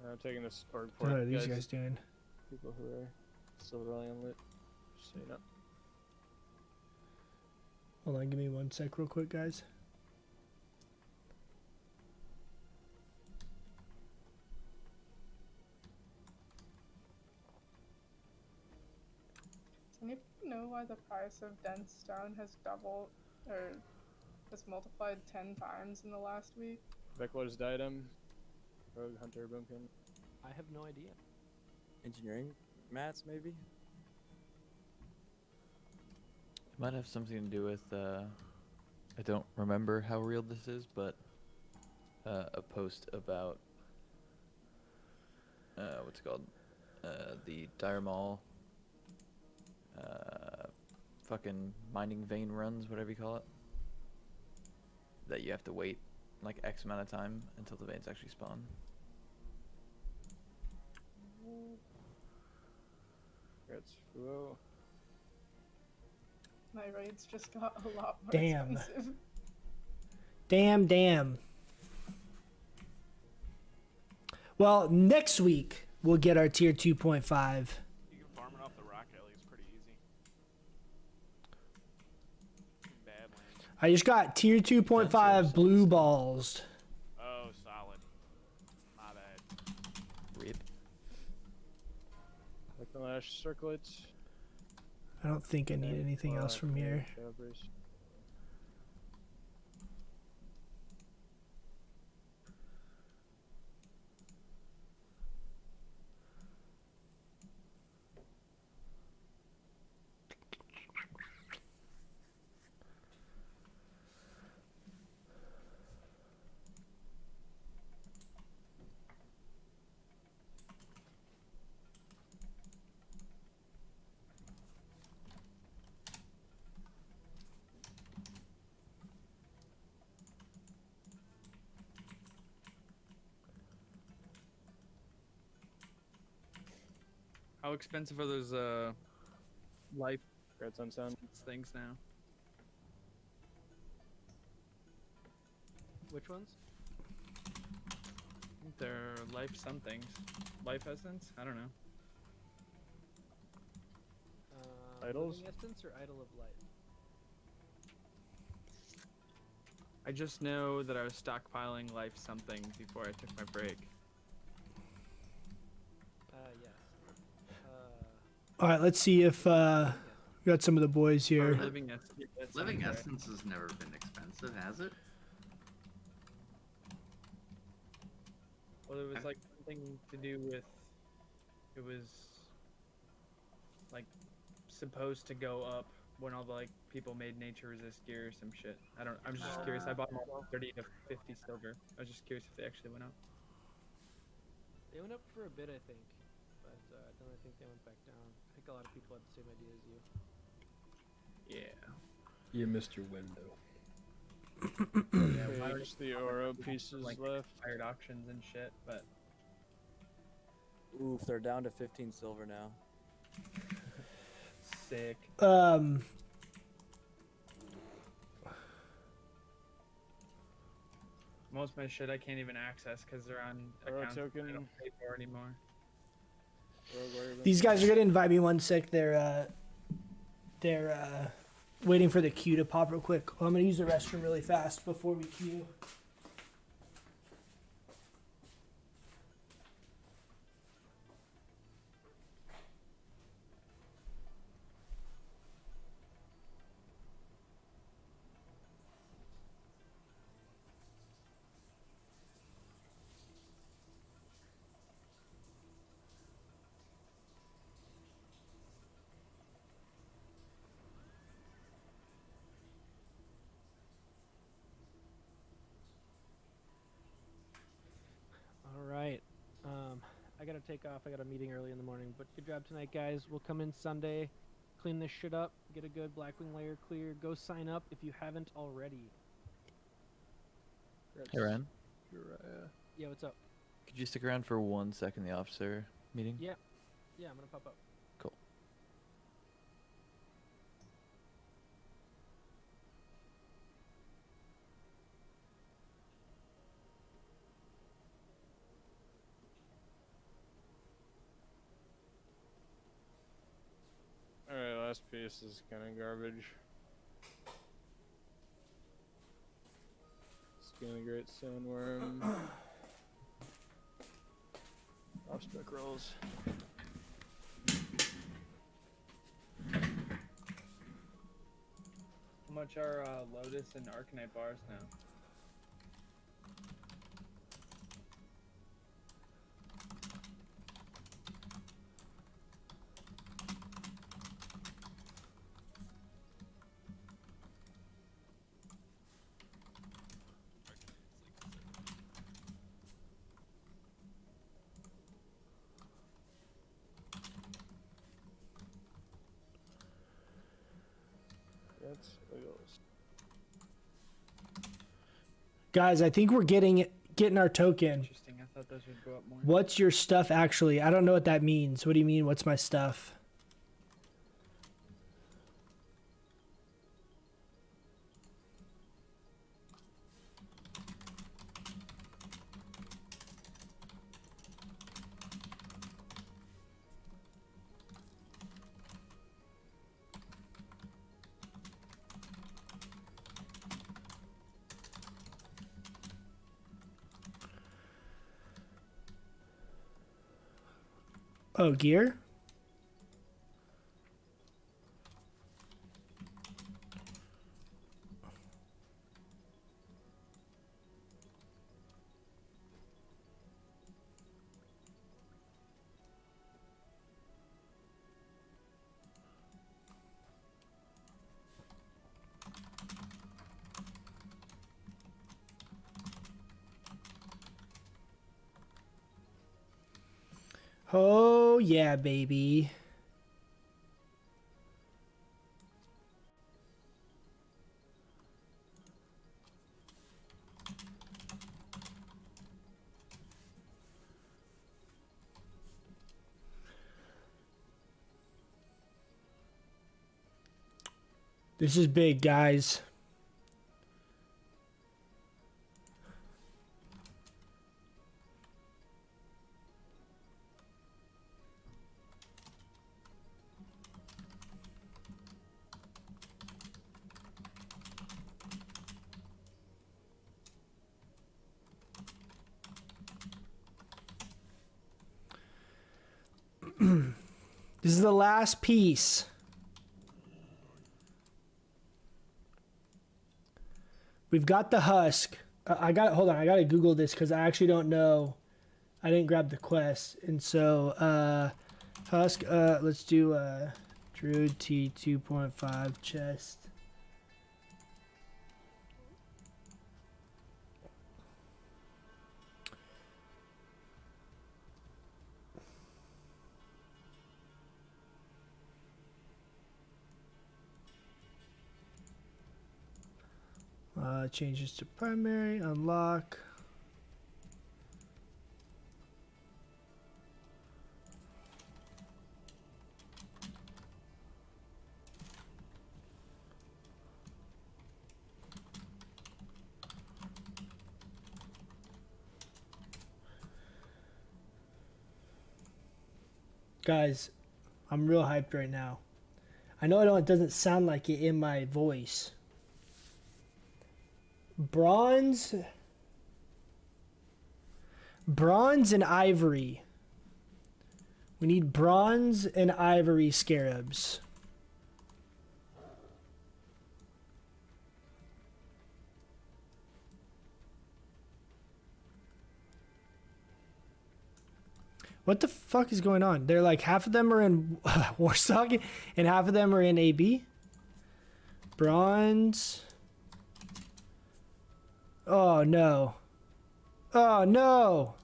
I'm taking this org port. What are these guys doing? People who are still rolling on lit. Just so you know. Hold on, give me 1 sec real quick, guys. Does anybody know why the price of dense stone has doubled, or has multiplied 10 times in the last week? Vic, what is the item? Rogue Hunter Boomkin. I have no idea. Engineering mats, maybe? It might have something to do with, I don't remember how real this is, but a post about, what's it called? The Dire Mall, fucking mining vein runs, whatever you call it. That you have to wait like X amount of time until the veins actually spawn. That's whoa. My raids just got a lot more Damn. expensive. Damn. Well, next week we'll get our tier 2.5. You can farm it off the rock alley. It's pretty easy. Badlands. I just got tier 2.5 blue balls. Oh, solid. My bad. Rip. Like the last circlets. I don't think I need anything else from here. Shovers. How expensive are those life Red Sunshine things now? Which ones? They're life somethings. Life essence? I don't know. Idols? Living Essence or Idol of Life? I just know that I was stockpiling life something before I took my break. Yes. All right, let's see if we got some of the boys here. Living essence. That Living sounds right. Essence has never been expensive, has it? Well, it was like something to do with. It was like supposed to go up when all the like people made nature resist gear or some shit. I don't. I'm just curious. I bought them all 30 to 50 silver. I was just curious if they actually went up. They went up for a bit, I think, but then I think they went back down. I think a lot of people had the same idea as you. Yeah. You missed your window. Yeah, Okay, just the oro pieces like left. expired auctions and shit, but Oof, they're down to 15 silver now. sick. Most of my shit I can't even access because they're on accounts that I don't pay for anymore. These guys are gonna invite me one sec. They're waiting for the queue to pop real quick. Well, I'm gonna use the restroom really fast before we queue. All right. I gotta take off. I got a meeting early in the morning, but good job tonight, guys. We'll come in Sunday, clean this shit up, get a good Blackwing layer clear. Go sign up if you haven't already. Hey, Ryan. Yeah, what's up? Could you stick around for 1 second, the officer meeting? Yeah. Yeah, I'm gonna pop up. Cool. Alright, last piece is kind of garbage. Skin of the Great Sandworm. Prospect rolls. How much are Lotus and Arcanite bars now? That's oils. Guys, I think we're getting our token. Interesting. I thought those would go up more. What's your stuff actually? I don't know what that means. What do you mean? What's my stuff? Oh, gear? Oh, yeah, baby. This is big, guys. This is the last piece. We've got the husk. Hold on, I gotta Google this because I actually don't know. I didn't grab the quest. And so, husk, let's do, Druid T 2.5 chest. Changes to primary, unlock. Guys, I'm real hyped right now. I know it doesn't sound like it in my voice. Bronze and ivory. We need bronze and ivory scarabs. What the fuck is going on? They're like half of them are in Warsaw and half of them are in AB. Bronze. Oh no. Oh no.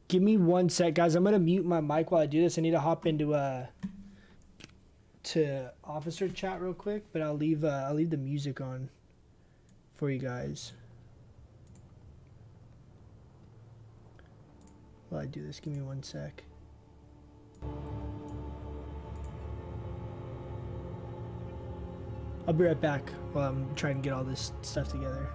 Give me 1 sec, guys. I'm gonna mute my mic while I do this. I need to hop into to officer chat real quick, but I'll leave the music on for you guys. While I do this, give me 1 sec. I'll be right back while I'm trying to get all this stuff together.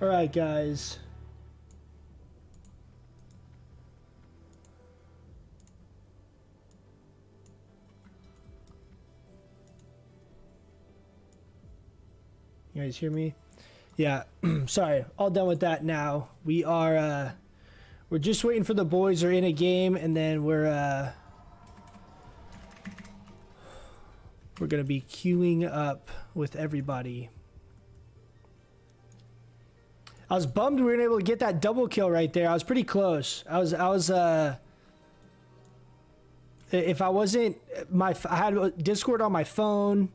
All right, guys. You guys hear me? Yeah. Sorry. All done with that now. We are we're just waiting for the boys are in a game, and then we're gonna be queuing up with everybody. I was bummed we weren't able to get that double kill right there. I was pretty close. I was if I wasn't I had Discord on my phone,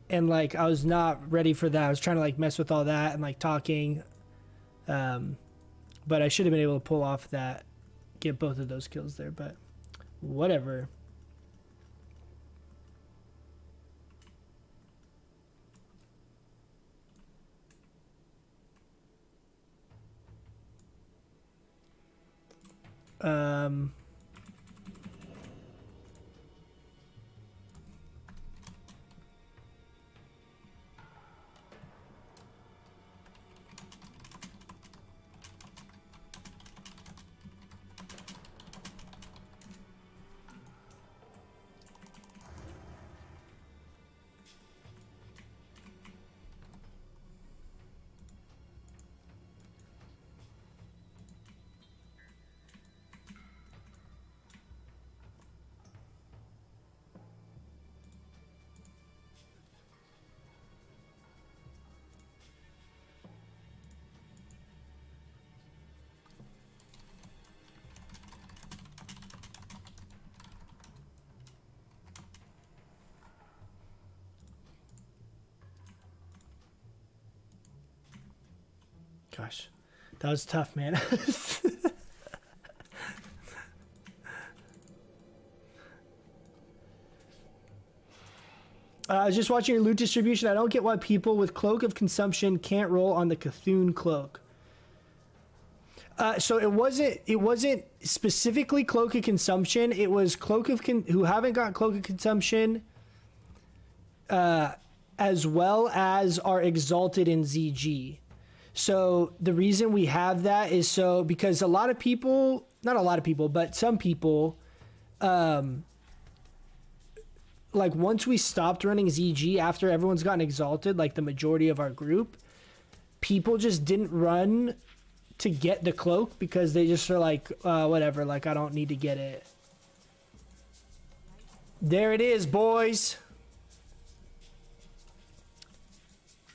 and like I was not ready for that. I was trying to like mess with all that and like talking, but I should have been able to pull off that, get both of those kills there. But whatever. Gosh, that was tough, man. I was just watching your loot distribution. I don't get why people with Cloak of Consumption can't roll on the Cthulhu Cloak. So it wasn't specifically Cloak of Consumption. It was Cloak of who haven't got Cloak of Consumption, as well as are exalted in ZG. So the reason we have that is because a lot of people, not a lot of people, but some people, like once we stopped running ZG after everyone's gotten exalted, like the majority of our group, people just didn't run to get the cloak because they just are like, whatever, like I don't need to get it. There it is, boys.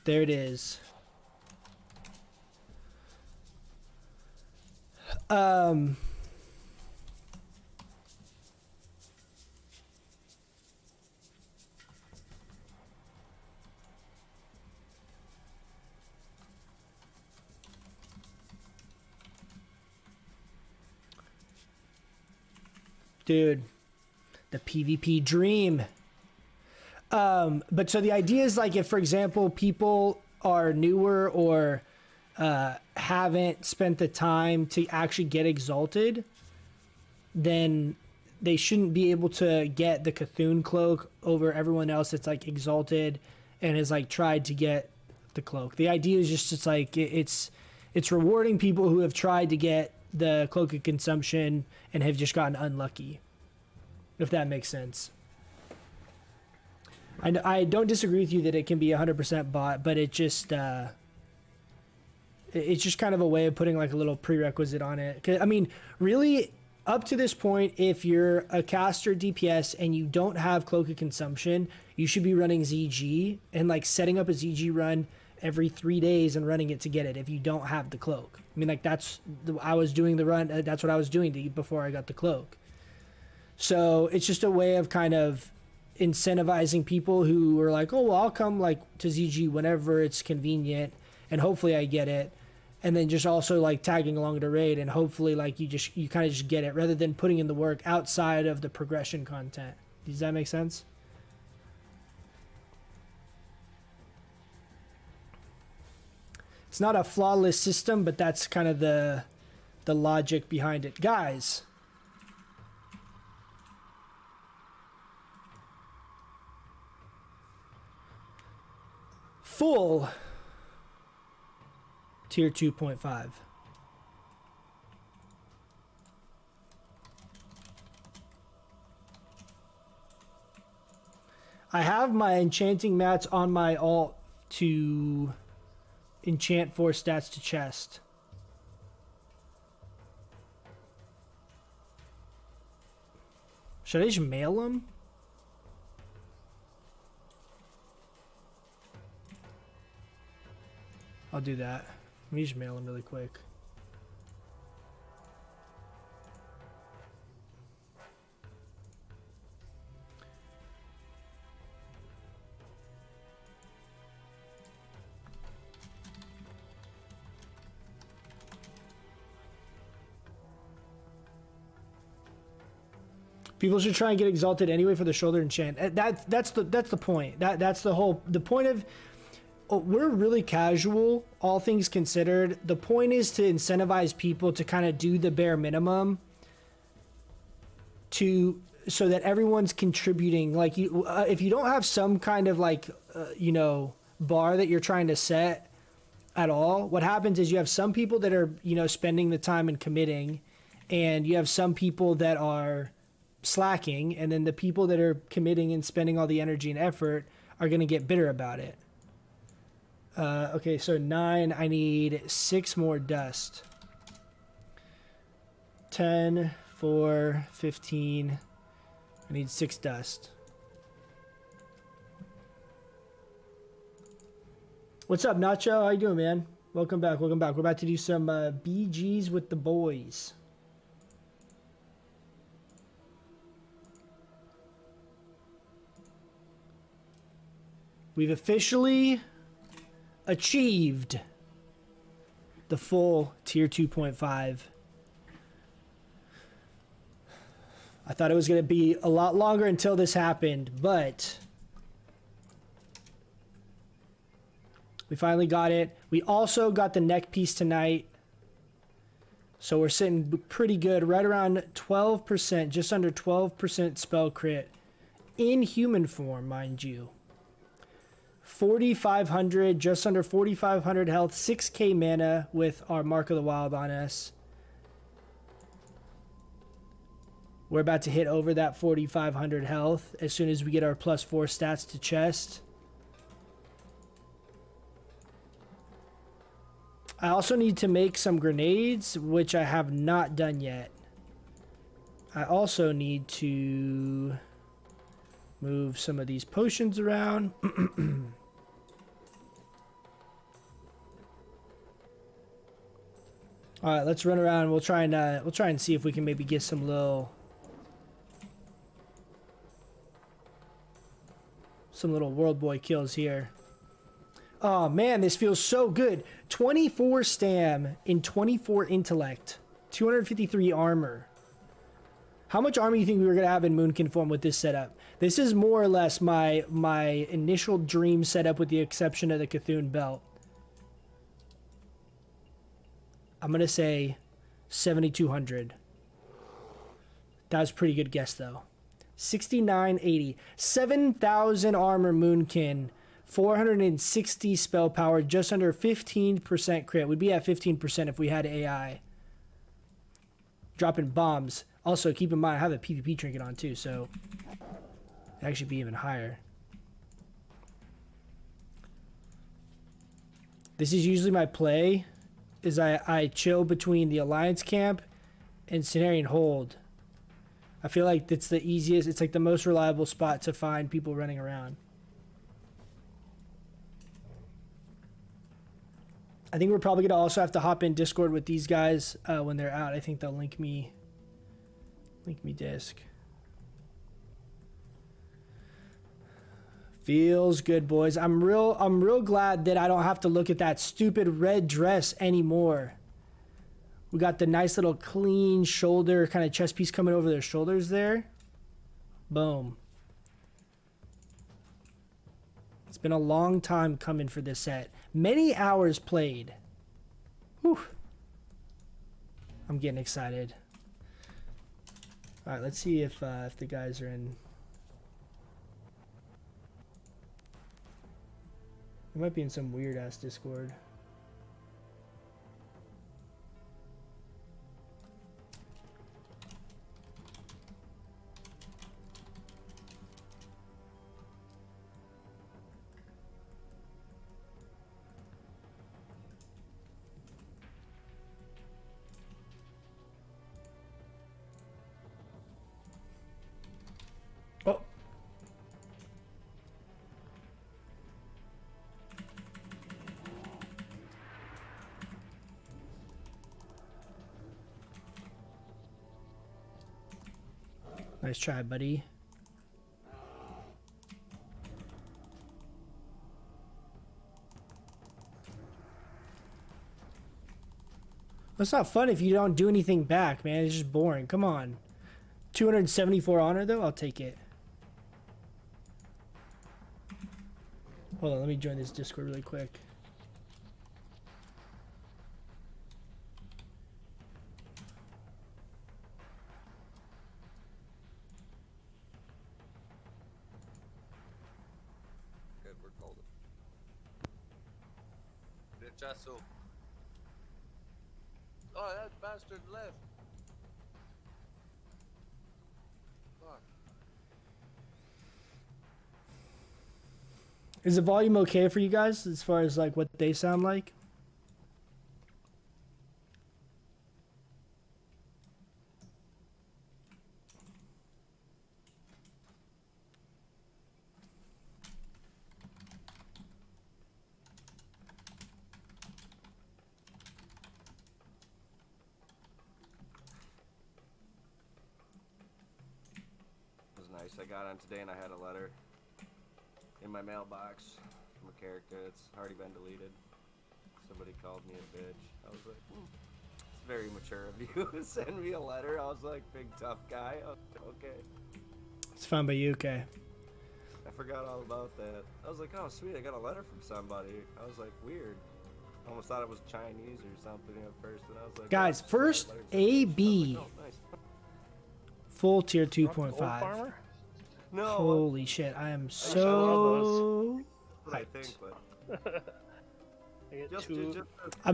There it is. Dude, the PvP dream. But so the idea is like if, for example, people are newer or haven't spent the time to actually get exalted, then they shouldn't be able to get the Cthulhu Cloak over everyone else that's like exalted and has like tried to get the cloak. The idea is just it's rewarding people who have tried to get the Cloak of Consumption and have just gotten unlucky, if that makes sense. I don't disagree with you that it can be 100% bot, but it's just kind of a way of putting like a little prerequisite on it. 'Cause, I mean, really, up to this point, if you're a caster DPS and you don't have Cloak of Consumption, you should be running ZG and like setting up a ZG run every 3 days and running it to get it if you don't have the cloak. I mean, like I was doing the run. That's what I was doing before I got the cloak. So it's just a way of kind of incentivizing people who are like, oh, well, I'll come like to ZG whenever it's convenient and hopefully I get it. And then just also like tagging along to raid and hopefully like you kind of just get it rather than putting in the work outside of the progression content. Does that make sense? It's not a flawless system, but that's kind of the logic behind it. Guys, full tier 2.5. I have my enchanting mats on my alt to enchant 4 stats to chest. Should I just mail them? I'll do that. Let me just mail them really quick. People should try and get exalted anyway for the shoulder enchant. That's the point. That's the point of. Oh, we're really casual, all things considered. The point is to incentivize people to kind of do the bare minimum, so that everyone's contributing. Like if you don't have some kind of like bar that you're trying to set at all, what happens is you have some people that are spending the time and committing, and you have some people that are slacking, and then the people that are committing and spending all the energy and effort are going to get bitter about it. Okay, so 9, I need 6 more dust. 10, 4, 15, I need 6 dust. What's up, Nacho? How you doing, man? Welcome back, welcome back. We're about to do some BGs with the boys. We've officially achieved the full tier 2.5. I thought it was going to be a lot longer until this happened, but we finally got it. We also got the neck piece tonight, so we're sitting pretty good, right around 12%, just under 12% spell crit in human form, mind you. 4,500, just under 4,500 health, 6k mana with our Mark of the Wild on us. We're about to hit over that 4,500 health as soon as we get our +4 stats to chest. I also need to make some grenades, which I have not done yet. I also need to move some of these potions around. All right, let's run around. We'll try and see if we can maybe get some little world boy kills here. Oh man, this feels so good. 24 stam in 24 intellect, 253 armor. How much armor do you think we were gonna have in Moonkin form with this setup? This is more or less my initial dream setup, with the exception of the Cthulhu belt. I'm gonna say 7,200. That was a pretty good guess though. 6980, 7,000 armor Moonkin, 460 spell power, just under 15% crit. We'd be at 15% if we had AI. Dropping bombs. Also, keep in mind I have a PvP trinket on too, so it'd actually be even higher. This is usually my play. Is I chill between the Alliance camp and Cenarian Hold. I feel like it's the easiest, it's like the most reliable spot to find people running around. I think we're probably going to also have to hop in Discord with these guys when they're out. I think they'll link me disc. Feels good, boys. I'm real glad that I don't have to look at that stupid red dress anymore. We got the nice little clean shoulder kind of chest piece coming over their shoulders there. Boom. It's been a long time coming for this set. Many hours played. Whew. I'm getting excited. All right, let's see if the guys are in. They might be in some weird ass Discord. Nice try, buddy. It's not fun if you don't do anything back, man. It's just boring. Come on. 274 honor, though? I'll take it. Hold on, let me join this Discord really quick. Good, we're golden. Rechazo. Oh, that bastard left. Fuck. Is the volume okay for you guys as far as like what they sound like? It was nice. I got on today and I had a letter in my mailbox from a character that's already been deleted. Somebody called me a bitch. I was like, it's very mature of you to send me a letter. I was like, big tough guy. Okay. It's fine by you, okay. I forgot all about that. I was like, oh sweet, I got a letter from somebody. I was like, weird. I almost thought it was Chinese or something at first, and I was like, Guys, oh, first letters. AB. I was like, oh, nice. Full tier 2.5. No. Holy shit, I am so That's what I hyped. think,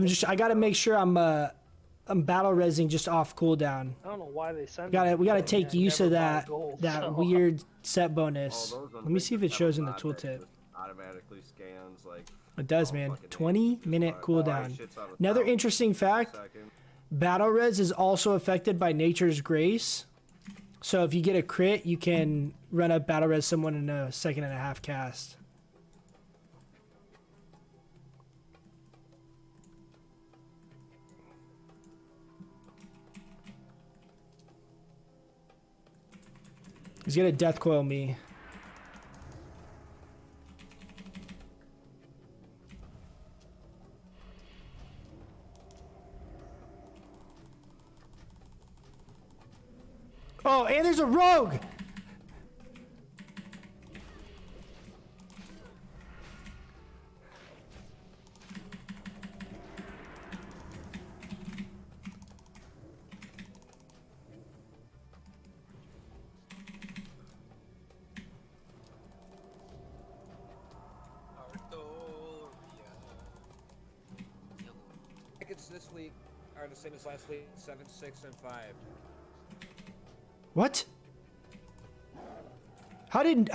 but I gotta make sure I'm battle resing just off cooldown. I don't know why they send. We gotta take use of that so. weird set bonus. All those ones Let me see if it have shows a in the bot that tooltip. just automatically scans like. It does, man. 20-minute cooldown. shit's on a Another 1,000 interesting fact: second. battle res is also affected by Nature's Grace. So if you get a crit, you can run up battle res someone in a 1.5 cast. He's gonna death coil me. Oh, and there's a rogue! Tickets this week are the same as last week, 7, 6, and 5. What? How did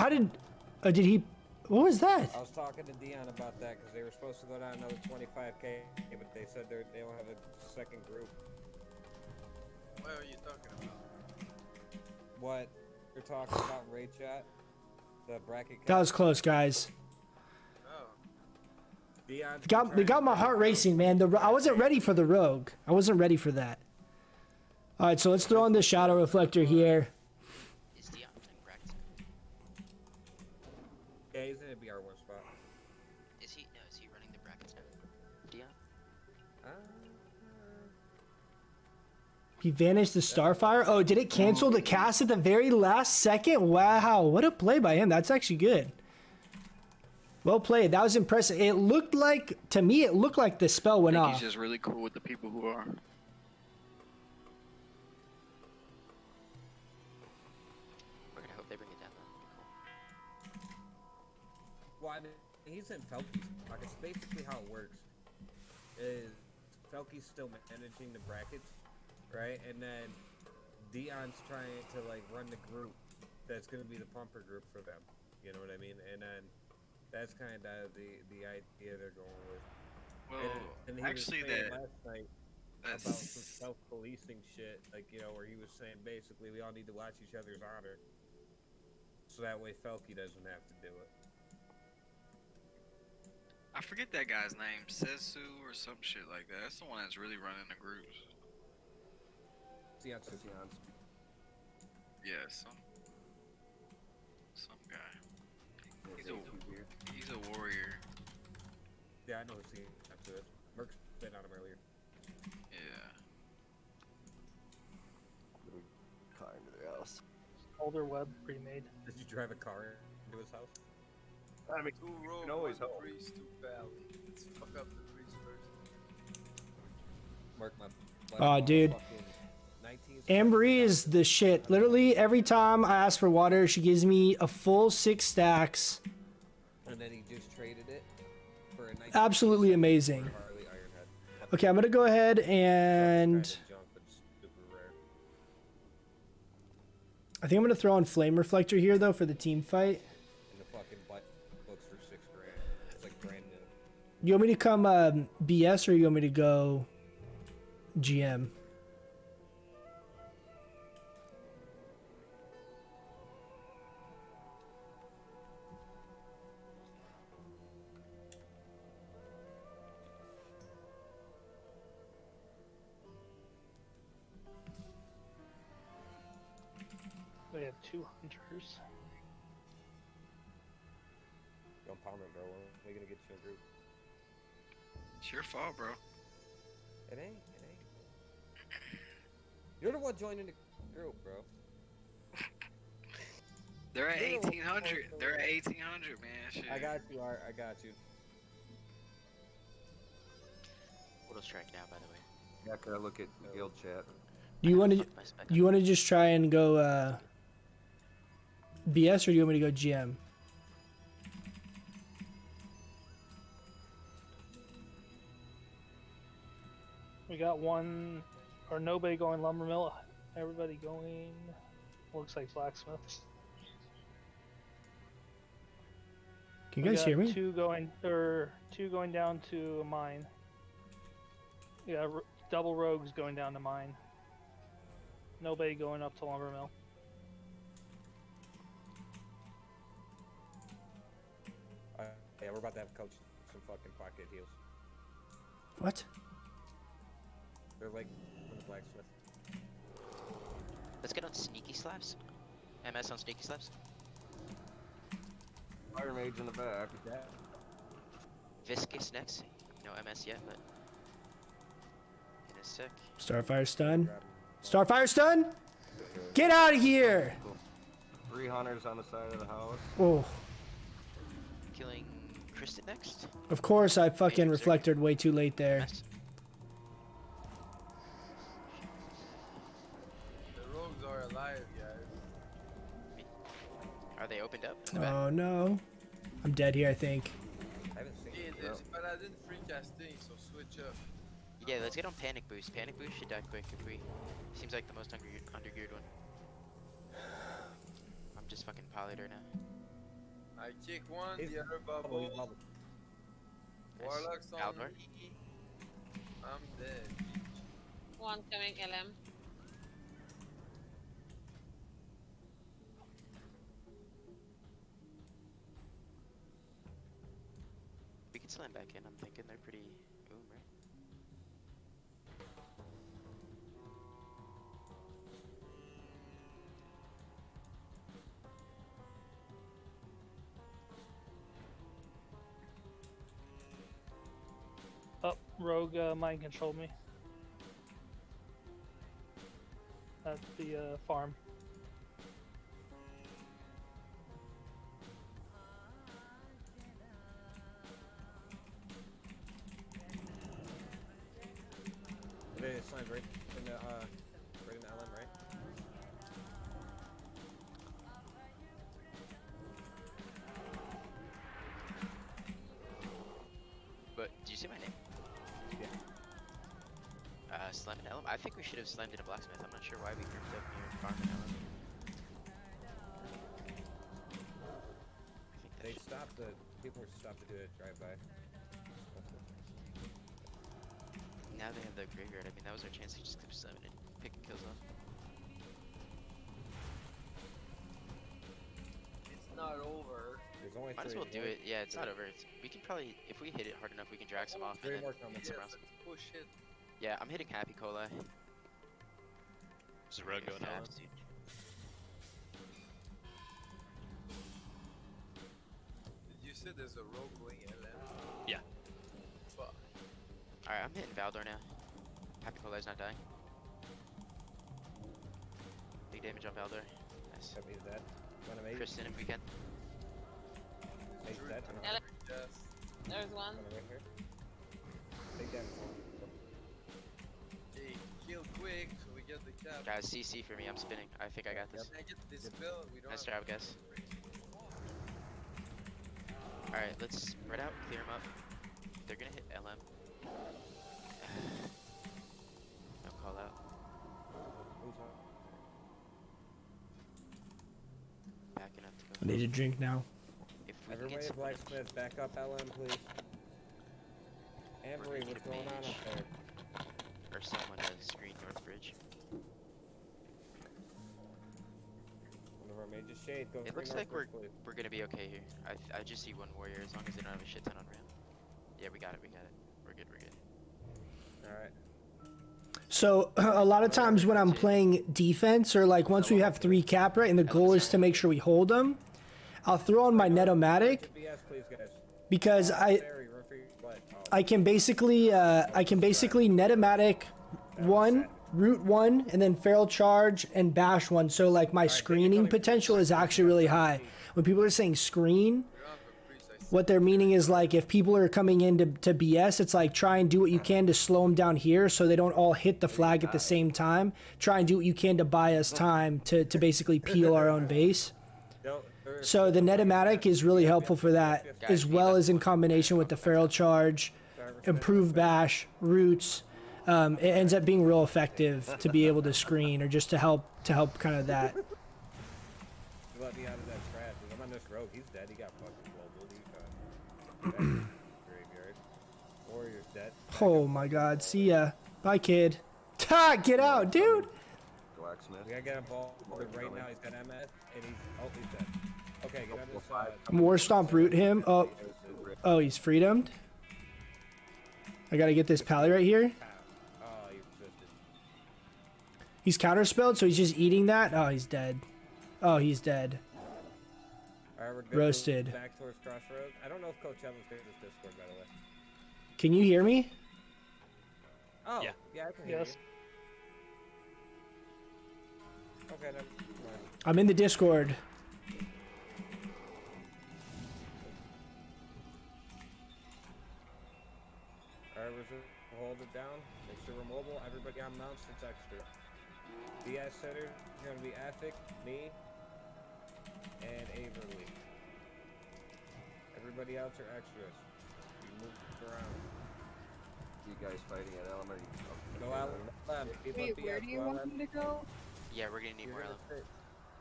did he? What was that? I was talking to Dion about that because they were supposed to go down another 25K, but they said they don't have a second group. What are you talking about? What you're talking about in raid chat? The bracket. That was close, guys. Dion It got my heart racing, man. I wasn't ready for the rogue. I wasn't ready for that. All right, so let's throw on the shadow reflector here. Yeah, he's in a BR1 spot. Is he running the brackets now? Dion? He vanished the Starfire. Oh, did it cancel the cast at the very last second? Wow, what a play by him. That's actually good. Well played. That was impressive. It looked like, to me, it looked like the spell went off. He's just really cool with the people who are. Okay, I hope they bring it down though. Well, I mean, he's in Felky's pockets. Basically, how it works is Felky's still managing the brackets, right? And then Dion's trying to like run the group that's going to be the pumper group for them. You know what I mean? And then that's kind of the idea they're going with. Well, and he actually, was saying last night about some self-policing shit, like, you know, where he was saying basically we all need to watch each other's honor, so that way Felky doesn't have to do it. I forget that guy's name, Sesu or some shit like that. That's the one that's really running the groups. Yes. Yeah, some He's a warrior. Yeah, I know who seen that to it. Merc's been on him earlier. Yeah. Car into their house. Older web pre-made. Did you drive a car into his house? I mean, Two rogue, you can always one hope. priest, two valley. Let's fuck up the priest first. Mark my. Oh, dude. Ambry is the shit. Literally, every time I ask for water, she gives me a full 6 stacks. And then he just traded it for a 19 Absolutely amazing. Harley Ironhead. Okay, I'm gonna go ahead and Junk, but super rare. I think I'm gonna throw on Flame Reflector here though for the team fight. And the fucking butt books for $6 grand. It's like brand new. You want me to come BS or you want me to go GM? We have 2 hunters. Don't pound it, bro. We're gonna get you a group. It's your fault, bro. It ain't. You're the one joining the group, bro. They're at You're the one 1800. joining the They're at group. 1800, man. Shit. I got you, Art. I got you. Auto strike now, by the way. Yeah, can I look at guild chat? Do you want to just try and go BS or do you want me to go GM? We got one, or nobody going lumber mill. Everybody going, looks like blacksmiths. Can you guys hear me? 2 going down to a mine. Yeah, double rogues going down to mine. Nobody going up to lumber mill. Yeah, we're about to have coach some fucking pocket heals. What? They're like from the blacksmith. Let's get on sneaky slaps. MS on sneaky slaps. Fire mage in the back. Viscous next. No MS yet, but in a sec. Starfire stun. Starfire stun. Get out of here. 3 hunters on the side of the house. Oh. Killing Kristen next. Of course, I fucking reflected way too late there. The rogues are alive, guys. Are they opened up? In the back? Oh no. I'm dead here, I think. I haven't seen Yeah, there's paladin free casting, so switch up. Yeah, let's get on panic boost. Panic boost should die quick if we. Seems like the most undergeared one. I'm just fucking polyed right now. I kick one, the other bubble. Warlock's on Aldor. me. I'm dead. One coming LM. We can slam back in. I'm thinking they're pretty boom, right? Oh, rogue mind controlled me. At the farm. They slammed right in the LM, right? But did you see my name? Yeah. Slam and Elm. I think we should have slammed in a blacksmith. I'm not sure why we grouped up near farm and Elm. They stopped the people were stopped to do a drive-by. Now they have the graveyard. I mean, that was our chance to just keep slamming and picking kills off. It's not over. There's only Might as 3. well do it. Yeah, it's not over. We can probably, if we hit it hard enough, we can drag some off. 3 and more then coming. hit some else. Push it. Yeah, I'm hitting Happy Cola. Is the road going out? said there's a rogue going LM. Yeah. Fuck. Alright, I'm hitting Valdor now. Happy Polar's not dying. Big damage on Valdor. Nice. Copy that. One of eight. Kristen, if we can. Eight's dead. LM. There's one. One right here. Take that. Okay, kill quick so we get the cap. Guys, CC for me. I'm spinning. I think I got this. Can I get this spell? We don't Nice have job, guys. Alright, let's spread out, clear them up. They're gonna hit LM. No call out. Backing up to go. I need a drink now. If we can Everybody get at someone to Blacksmith, back up LM, please. Anne-Marie, what's going on up there? or someone to screen North Bridge. One of our mages shade. Go It looks like we're gonna be okay here. I just see one warrior as long as they don't have a shit ton on ramp. Yeah, we got it. We're good. Alright. So a lot of times when I'm playing defense or like once we have 3 cap right and the goal is to make sure we hold them, I'll throw on my Netomatic because I can basically Netomatic 1, root 1, and then feral charge and bash 1. So like my screening potential is actually really high. When people are saying screen, what they're meaning is like if people are coming in to BS, it's like try and do what you can to slow them down here so they don't all hit the flag at the same time. Try and do what you can to buy us time to basically peel our own base. So the Netomatic is really helpful for that, as well as in combination with the feral charge, improved bash, roots. It ends up being real effective to be able to screen or just to help kind of that. Let me out of that trap. I'm on this road. He's dead. He got fucking global. Graveyard. Warrior's dead. Oh my god, see ya. Bye, kid. Ha! Get out, dude! Blacksmith. We gotta get him ball right now. He's got MS and he's dead. Okay, get on this side. War Stomp root him. Oh, he's freedomed. I gotta get this pally right here. Oh, you resisted. He's counterspelled, so he's just eating that. Oh, he's dead. Oh, he's dead. Alright, we're good. Roasted. Back towards Crossroads. I don't know if Coach Evans got this Discord, by the way. Can you hear me? Oh, yeah, I can hear Yes. you. Okay, then. I'm in the Discord. Alright, hold it down. Make sure we're mobile. Everybody on mounts, it's extra. DS setter is gonna be Athic, me, and Averly. Everybody else are extras. You move around. You guys fighting at LM? No LM. Wait, where do you want me to go? Yeah, we're gonna need more LM.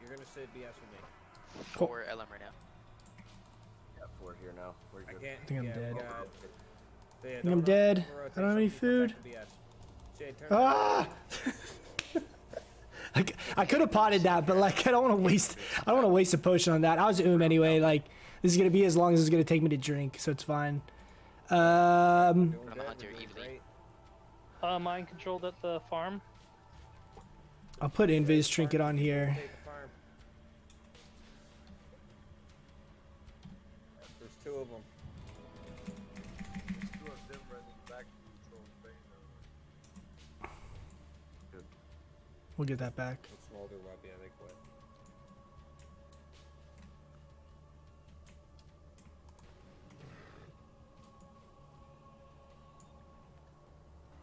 You're gonna sit BS with me. 4 LM right now. Got 4 here now. We're good. I can't. I think I'm dead. So yeah, I think I'm dead. I don't have any food. Ah! I could have potted that, but like I don't want to waste a potion on that. I was anyway. Like this is gonna be as long as it's gonna take me to drink, so it's fine. I'm a hunter, evenly. Mind controlled at the farm. I'll put Invis trinket on here. There's 2 of them. There's 2 of them running back to control thing. Good. We'll get that back. Smolder Web, yeah, they quit.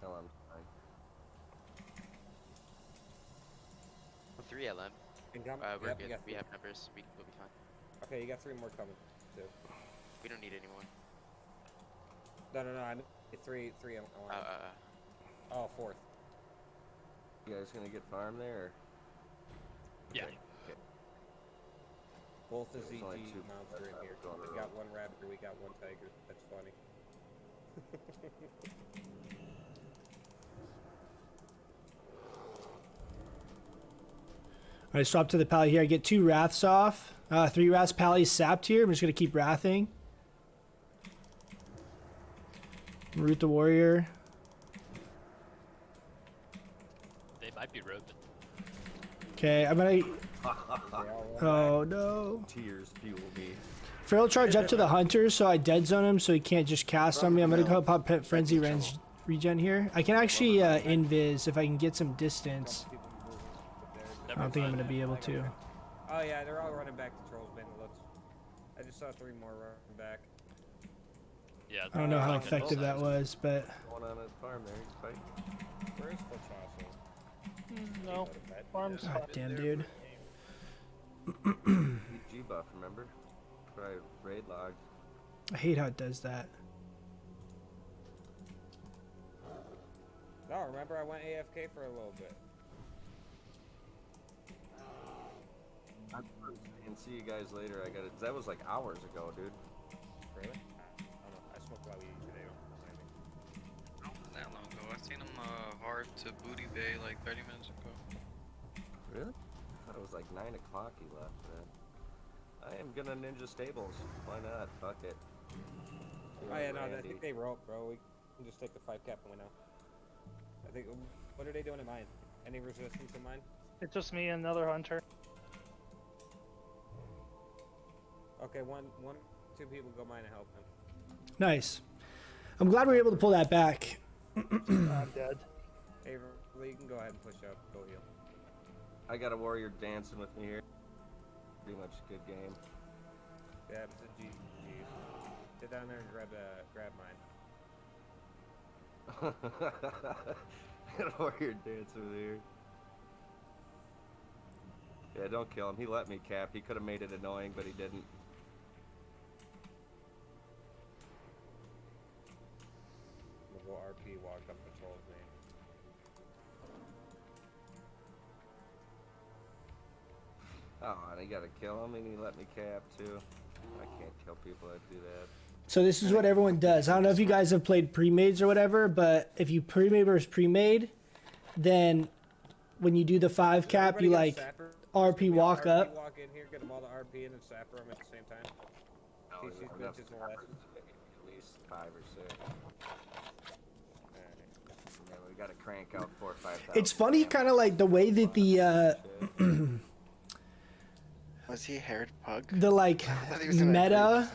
LM. 3 LM. We're Yep, good. We have numbers. We'll be fine. Okay, you got 3 more coming, too. We don't need any more. No, I need 3 on Oh, 4th. You guys gonna get farm there? Or? Yeah. Okay. Both the There's only ZG 2 mounts are in here. on the We got 1 rabbit, we got 1 tiger. That's funny. Alright, swap to the pally here. I get 2 wraths off. 3 wraths pallies sapped here. I'm just gonna keep wrathing. Root the warrior. They might be roping. Okay, I'm gonna. Oh no. Tears fuel me. Feral charge up to the hunter, so I dead zone him so he can't just cast on me. I'm gonna go pop Pet Frenzy regen here. I can actually invis if I can get some distance. I don't think I'm gonna be able to. Oh yeah, they're all running back to Trolls Band. It looks. I just saw 3 more running back. Yeah. I don't know how effective that was, but Going on at the farm there, you fight. Where is Foot No, farm's God damn, dude. G buff, remember? Probably raid logged. I hate how it does that. No, remember I went AFK for a little bit. And see you guys later. I got it. That was like hours ago, dude. Really? I don't know. I smoked while we eat today. Not that long ago. I seen him hard to Booty Bay like 30 minutes ago. Really? I thought it was like 9 o'clock he left. But I am gonna ninja stables. Why not? Fuck it. Oh yeah, no, I think they rope, bro. We can just take the 5 cap and win out. I think. What are they doing in mine? Any resistance in mine? It's just me and another hunter. Okay, one, 2 people go mine and help him. Nice. I'm glad we were able to pull that back. I'm dead. Hey, Lee, you can go ahead and push up. Go heal. I got a warrior dancing with me here. Pretty much a good game. Yeah, it's a G. Get down there and grab mine. Got a warrior dancing with here. Yeah, don't kill him. He let me cap. He could have made it annoying, but he didn't. We'll go RP, walk up the Trolls Band. Oh, and he got to kill him, and he let me cap too. I can't kill people that do that. So this is what everyone does. I don't know if you guys have played pre-mades or whatever, but if you pre-made versus pre-made, then when you do the 5 cap, you like RP walk up. Walk in here, get them all to RP in and sapper them at the same time. Oh, TC enough bitches and less. at least 5 or 6. Yeah, we got to crank out 4 or 5,000. It's funny, kind of like the way that the Was he a haired pug? the like meta,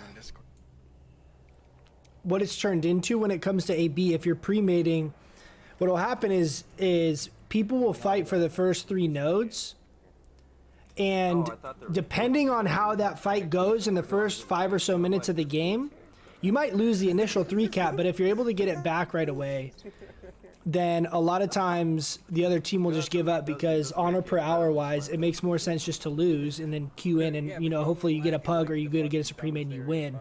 what it's turned into when it comes to AB. If you're pre-mating, what will happen is people will fight for the first 3 nodes, and depending on how that fight goes in the first 5 or so minutes of the game, you might lose the initial 3 cap, but if you're able to get it back right away, then a lot of times the other team will just give up, because honor per hour wise, it makes more sense just to lose and then queue in, and you know, hopefully you get a pug or you go to get us a pre-made and you win.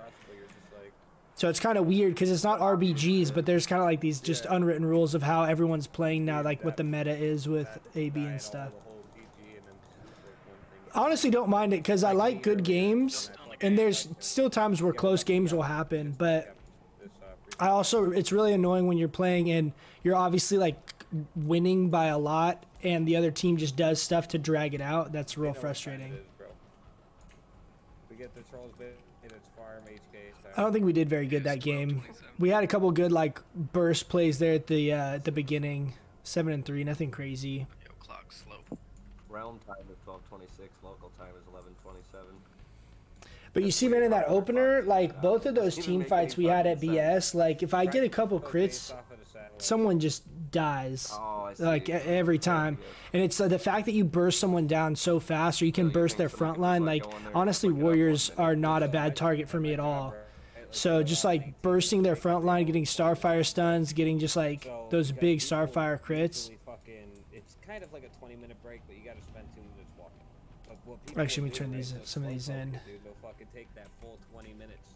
So it's kind of weird because it's not RBGs, but there's kind of like these just unwritten rules of how everyone's playing now, like what the meta is with AB and stuff. I honestly don't mind it because I like good games, and there's still times where close games will happen, but I also, it's really annoying when you're playing and you're obviously like winning by a lot and the other team just does stuff to drag it out. That's real frustrating. We get the Trolls Band in its farm HK. I don't think we did very good that game. We had a couple good like burst plays there at the beginning. 7 and 3, nothing crazy. Yo, clock slow. Realm time is 12:26. Local time is 11:27. But you see, man, in that opener, like both of those team fights we had at BS, like if I get a couple crits, someone just dies, like every time. And it's the fact that you burst someone down so fast, or you can burst their front line. Like honestly, warriors are not a bad target for me at all. So just like bursting their front line, getting starfire stuns, getting just like those big starfire crits. It's kind of like a 20-minute break, but you got to spend 2 minutes walking. Actually, let me turn some of these in. They'll fucking take that full 20 minutes,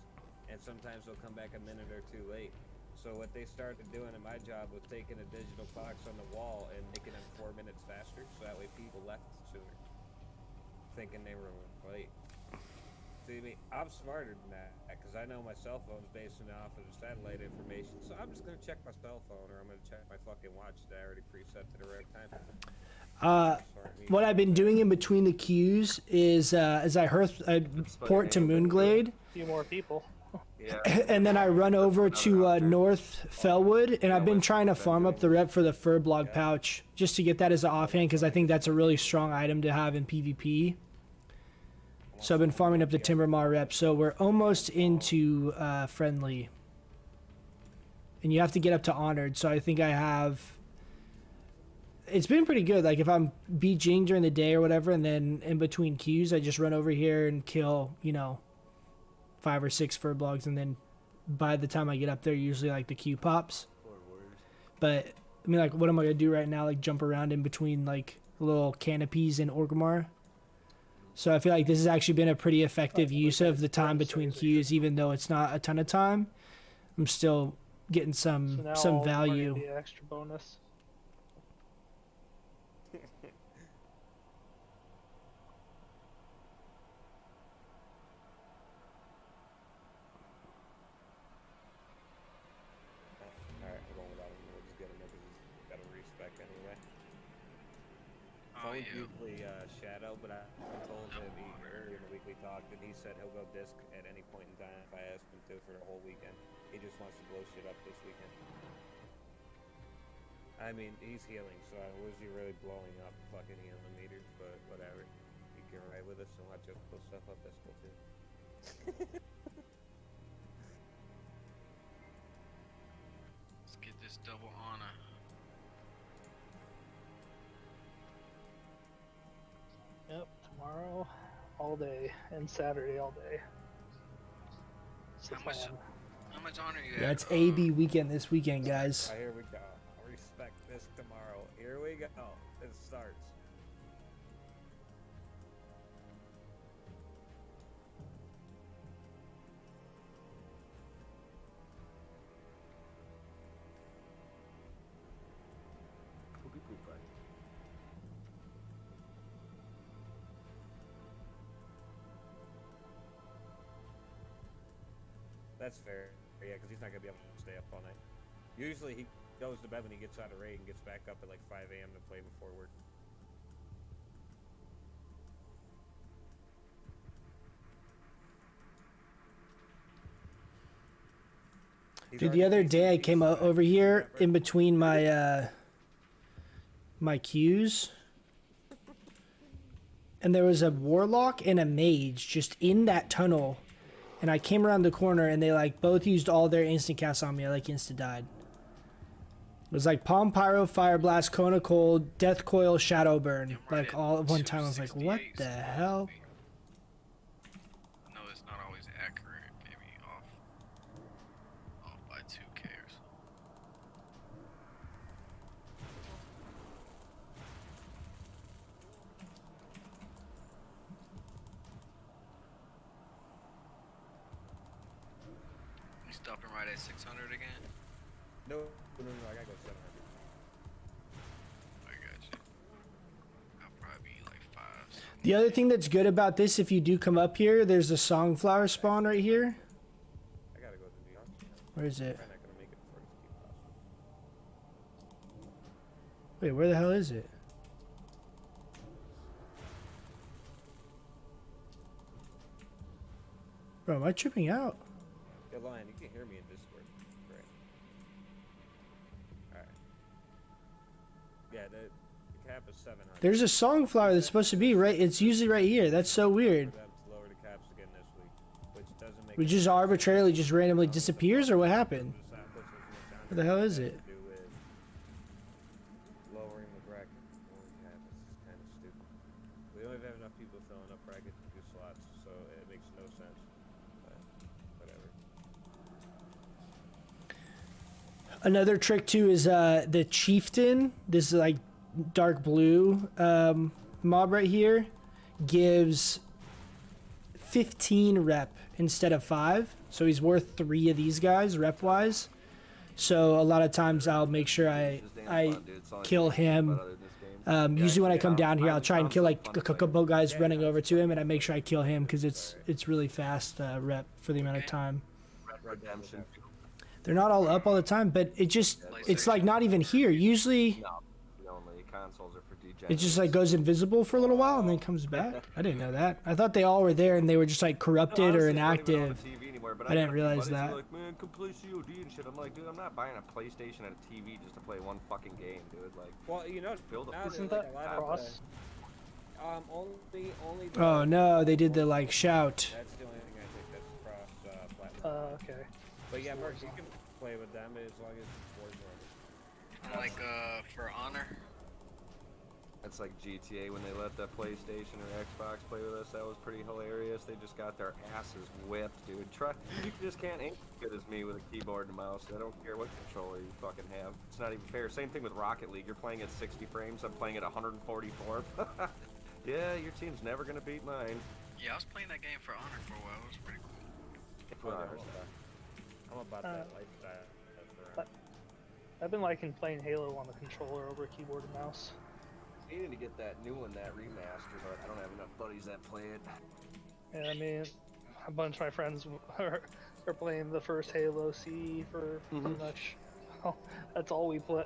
and sometimes they'll come back a minute or 2 late. So what they started doing in my job was taking a digital clocks on the wall and making them 4 minutes faster, so that way people left sooner, thinking they were late. See me, I'm smarter than that, because I know my cell phone's basing it off of the satellite information, so I'm just going to check my cell phone, or I'm going to check my fucking watch that I already preset to the right time. What I've been doing in between the queues is as I port to Moonglade, A few more people. and then I run over to North Fellwood, and I've been trying to farm up the rep for the fur blog pouch just to get that as an offhand, because I think that's a really strong item to have in PvP. So I've been farming up the Timbermar rep. So we're almost into friendly. And you have to get up to honored. So I think I have... It's been pretty good. Like if I'm BGing during the day or whatever, and then in between queues, I just run over here and kill, you know, 5 or 6 furbolgs, and then by the time I get up there, usually like the queue pops. But I mean, like, what am I gonna do right now? Like jump around in between like little canopies in Orgrimmar. So I feel like this has actually been a pretty effective use of the time between queues, even though it's not a ton of time. I'm still getting some So now some I'll value. The extra bonus. Alright, I'm going without him. We'll just get him because he's got a respec anyway. Oh, Phone yeah. weekly shadow, but I told him earlier in the weekly talk that he said he'll go disc at any point in time if I ask him to for the whole weekend. He just wants to blow shit up this weekend. I mean, he's healing, so was he really blowing up fucking healing meters? But whatever. You can ride with us and watch us blow stuff up. That's cool too. Let's get this double honor. Yep, tomorrow all day and Saturday all day. That's the plan. How much honor you Yeah, have? it's AB weekend this weekend, guys. Here we go. Respect this tomorrow. Here we go. It starts. Poopy poop bud. That's fair. Yeah, because he's not going to be able to stay up all night. Usually he goes to bed when he gets out of raid and gets back up at like 5 a.m. to play before work. Dude, the other day I came over here in between my my queues, and there was a warlock and a mage just in that tunnel, and I came around the corner and they like both used all their instant casts on me. I like insta died. It was like Palm Pyro, Fire Blast, Kona Cold, Death Coil, Shadow Burn, like all at one time. I was like, what the hell? No, it's not always accurate. Maybe off by 2K or so. You stopping right at 600 again? No, I gotta go 700. I got you. I'll probably be like 5. The other thing that's good about this, if you do come up here, there's a Songflower spawn right here. I gotta go to the auction. Where is it? I'm not gonna make it before this keep possible. Wait, where the hell is it? Bro, am I tripping out? Yeah, Lion, you can hear me in Discord. Great. Alright. Yeah, the cap is 700. There's a Songflower that's supposed to be right. It's usually right here. That's so weird. For them to lower the caps again this week, which doesn't make It just arbitrarily just randomly disappears, or what happened? Where the hell is it? do with lowering the bracket. Lowering cap is kind of stupid. We don't even have enough people filling up bracket slots, so it makes no sense. But whatever. Another trick too is the Chieftain. This is like dark blue mob right here gives 15 rep instead of 5, so he's worth 3 of these guys rep wise. So a lot of times I'll make sure I kill him. Usually when I come down here, I'll try and kill like a couple guys running over to him, and I make sure I kill him because it's really fast rep for the amount of time. Redemption. They're not all up all the time, but it's like not even here. Usually No, only consoles are for degenerates. it just like goes invisible for a little while and then comes back. I didn't know that. I thought they all were there and they were just like corrupted or inactive. I didn't realize that. Like, man, come play COD and shit. I'm like, dude, I'm not buying a PlayStation and a TV just to play one fucking game, dude. Like, well, you know, build a now Isn't like that a lot of cross? Only. Oh no, they did the like shout. That's the only thing I think that's cross platform. Okay. But yeah, Mark, you can play with them as long as it's Warzone. Like, for honor. That's like GTA when they let the PlayStation or Xbox play with us. That was pretty hilarious. They just got their asses whipped, dude. You just can't aim as good as me with a keyboard and mouse. I don't care what controller you fucking have. It's not even fair. Same thing with Rocket League. You're playing at 60 frames. I'm playing at 144. Yeah, your team's never gonna beat mine. Yeah, I was playing that game for honor for a while. It was pretty cool. I'm about that lifestyle. I've been liking playing Halo on the controller over keyboard and mouse. I need to get that new one, that remaster, but I don't have enough buddies that play it. Yeah, I mean, a bunch of my friends are playing the first Halo C for pretty much. That's all we play.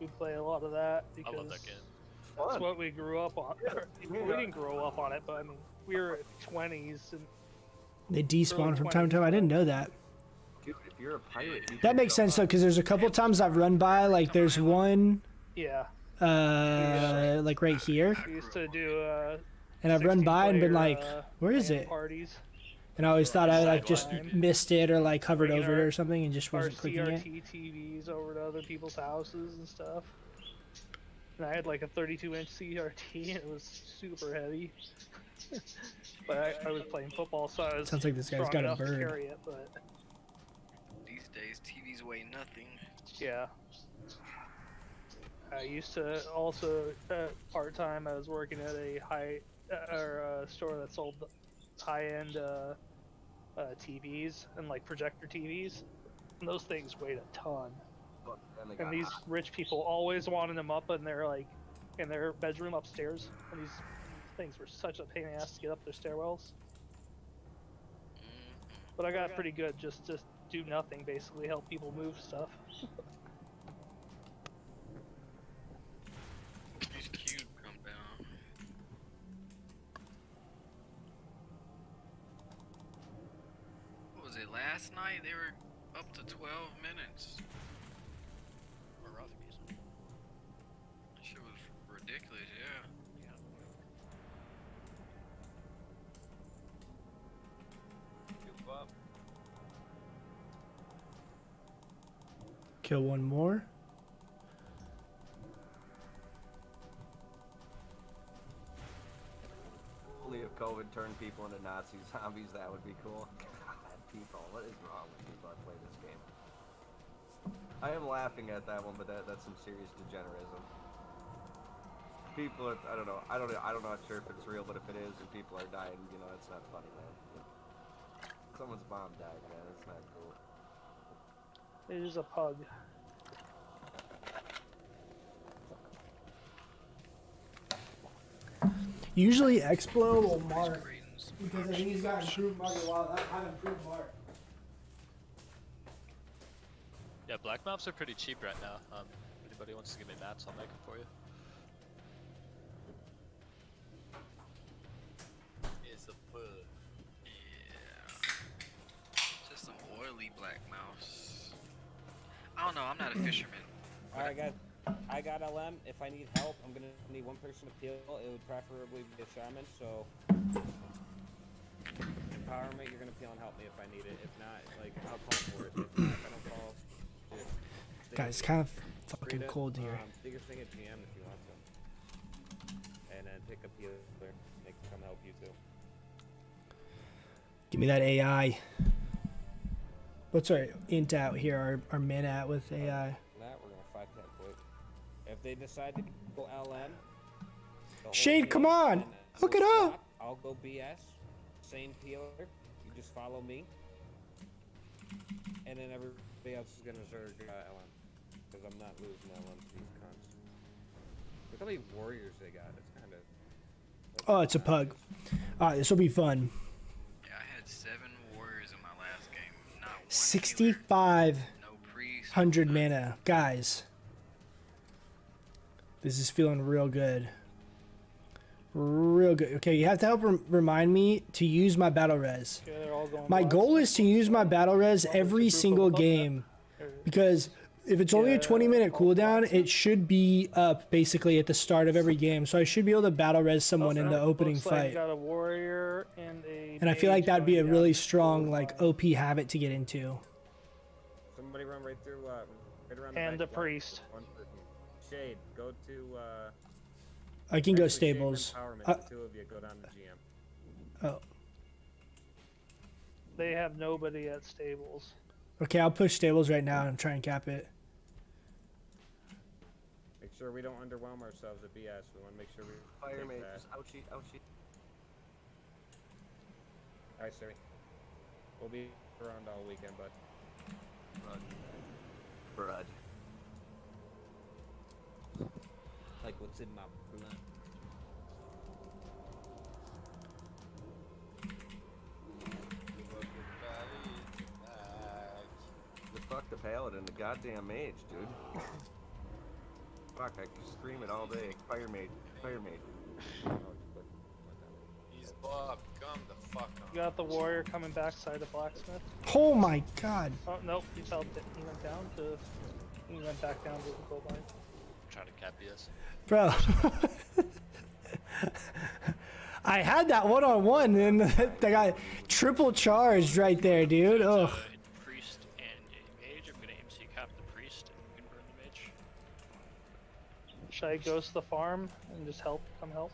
We play a lot of that because I love that game. that's what we grew up on. We didn't grow up on it, but I mean, we were 20s and They despawn from time to time. I didn't know that. Dude, if you're a pirate, you That makes sense though, because there's a couple times I've run by. Like there's one. yeah. Like right here. We used to do And I've run by and been like, player, where is LAN it? Parties. And I always thought I like just missed it or like hovered over it or something and just Our wasn't clicking it. CRT TVs over to other people's houses and stuff. And I had like a 32-inch CRT and it was super heavy. But I was playing football, so I was Sounds like this guy's strong got a enough to bird. carry it, but These days, TVs weigh nothing. yeah. I used to also part-time. I was working at a store that sold high-end TVs and like projector TVs, and those things weighed a ton. And these rich people always wanted them up in their bedroom upstairs, and these things were such a pain in the ass to get up their stairwells. But I got pretty good, just do nothing, basically help people move stuff. These cube come down. What was it, last night? They were up to 12 minutes. Or rough music. That shit was ridiculous, yeah. Kill one more. Only if COVID turned people into Nazi zombies, that would be cool. God, people, what is wrong with people that play this game? I am laughing at that one, but that's some serious degenerism. People are, I don't know, I'm not sure if it's real, but if it is and people are dying, you know, that's not funny, man. Someone's mom died, man, that's not cool. It is a pug. Usually Explo will mark because I think he's got improved mark a while. I've improved mark. Yeah, black maps are pretty cheap right now. Anybody wants to give me maps, I'll make them for you. It's a pug. Yeah. Just some oily black mouse. I don't know, I'm not a fisherman. Alright, I got LM. If I need help, I'm gonna need one person to peel. It would preferably be a shaman, so empowerment, you're gonna peel and help me if I need it. If not, like, I'll call for it. If not, if I don't call, just stay Guys, with it's me. kind of fucking Read it. cold here. Stick your thing at GM if you want to. And then pick a peeler. They can come help you too. Give me that AI. What's our int out here? Our min at with AI. That we're gonna fight that quick. If they decide to go LN, the whole Shade, team, come on! then Hook it we'll up! swap. I'll go BS. Same peeler. You just follow me. And then everybody else is gonna zerg LN. Because I'm not losing LN to these cons. Look how many warriors they got. It's kind of. Oh, it's a pug. Alright, this will be fun. Yeah, I had 7 warriors in my last game. Not one 6,500 mana. Guys. This is feeling real good. Real good. Okay, you have to help remind me to use my battle res. Okay, they're all going My black. goal is to use my battle res every single game because If it's only a 20-minute cooldown, it should be up basically at the start of every game. So I should be able to battle res someone in the opening Looks like fight. you got a warrior and a. And I feel like mage that'd be a going really down. strong like OP habit to get into. Somebody run right through, right around the And back the block. priest. One person. Shade, go to, I can go actually, Shade and stables. Empowerment, the two of you go down to GM. Oh, They have nobody at stables. okay. I'll push stables right now and try and cap it. Make sure we don't underwhelm ourselves at BS. We want to make sure we Fire take mage, that. just ouchie, ouchie. Alright, Siri. We'll be around all weekend, bud. Brud. Like what's in my blood. Fuck the paladin, the goddamn mage, dude. Fuck, I can scream it all day. Fire mage, fire mage. He's buff. Come the fuck on. You got the warrior coming backside of blacksmith. Oh my god. Oh nope, he fell. He went down to. He went back down to the gold line. Trying to cap BS. Bro. I had that one-on-one and I got triple charged right there, dude. Oh. Priest and a mage. I'm gonna MC cap the priest and we can burn the mage. Should I ghost the farm and just help? Come help.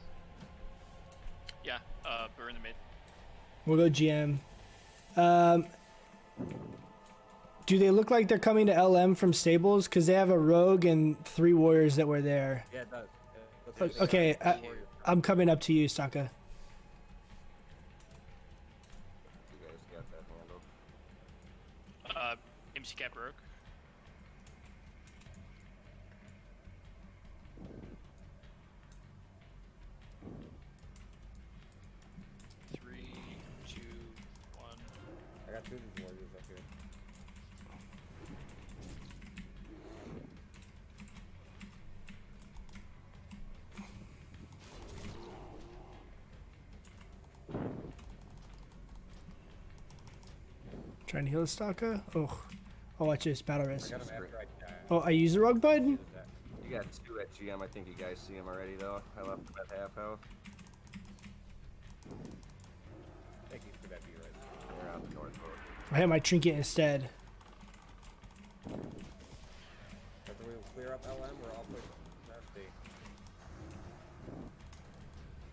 Yeah, burn the mage. We'll go GM. Do they look like they're coming to LM from stables? Because they have a rogue and 3 warriors that were there. Yeah, it does. It looks like Okay, they got a warrior. I'm coming up to you, Staka. You guys got that handled. MC cap rogue. Three, two, one. I got 2 of these warriors up here. Trying to heal the Staka. Oh, watch this battle I res. got him after I died. Oh, I use the rogue button. You got 2 at GM. I think you guys see them already, though. I left them at half health. Thank you for that, B-Res. They're out the north road. I had my trinket instead. After we clear up LM, we're all pushing SD.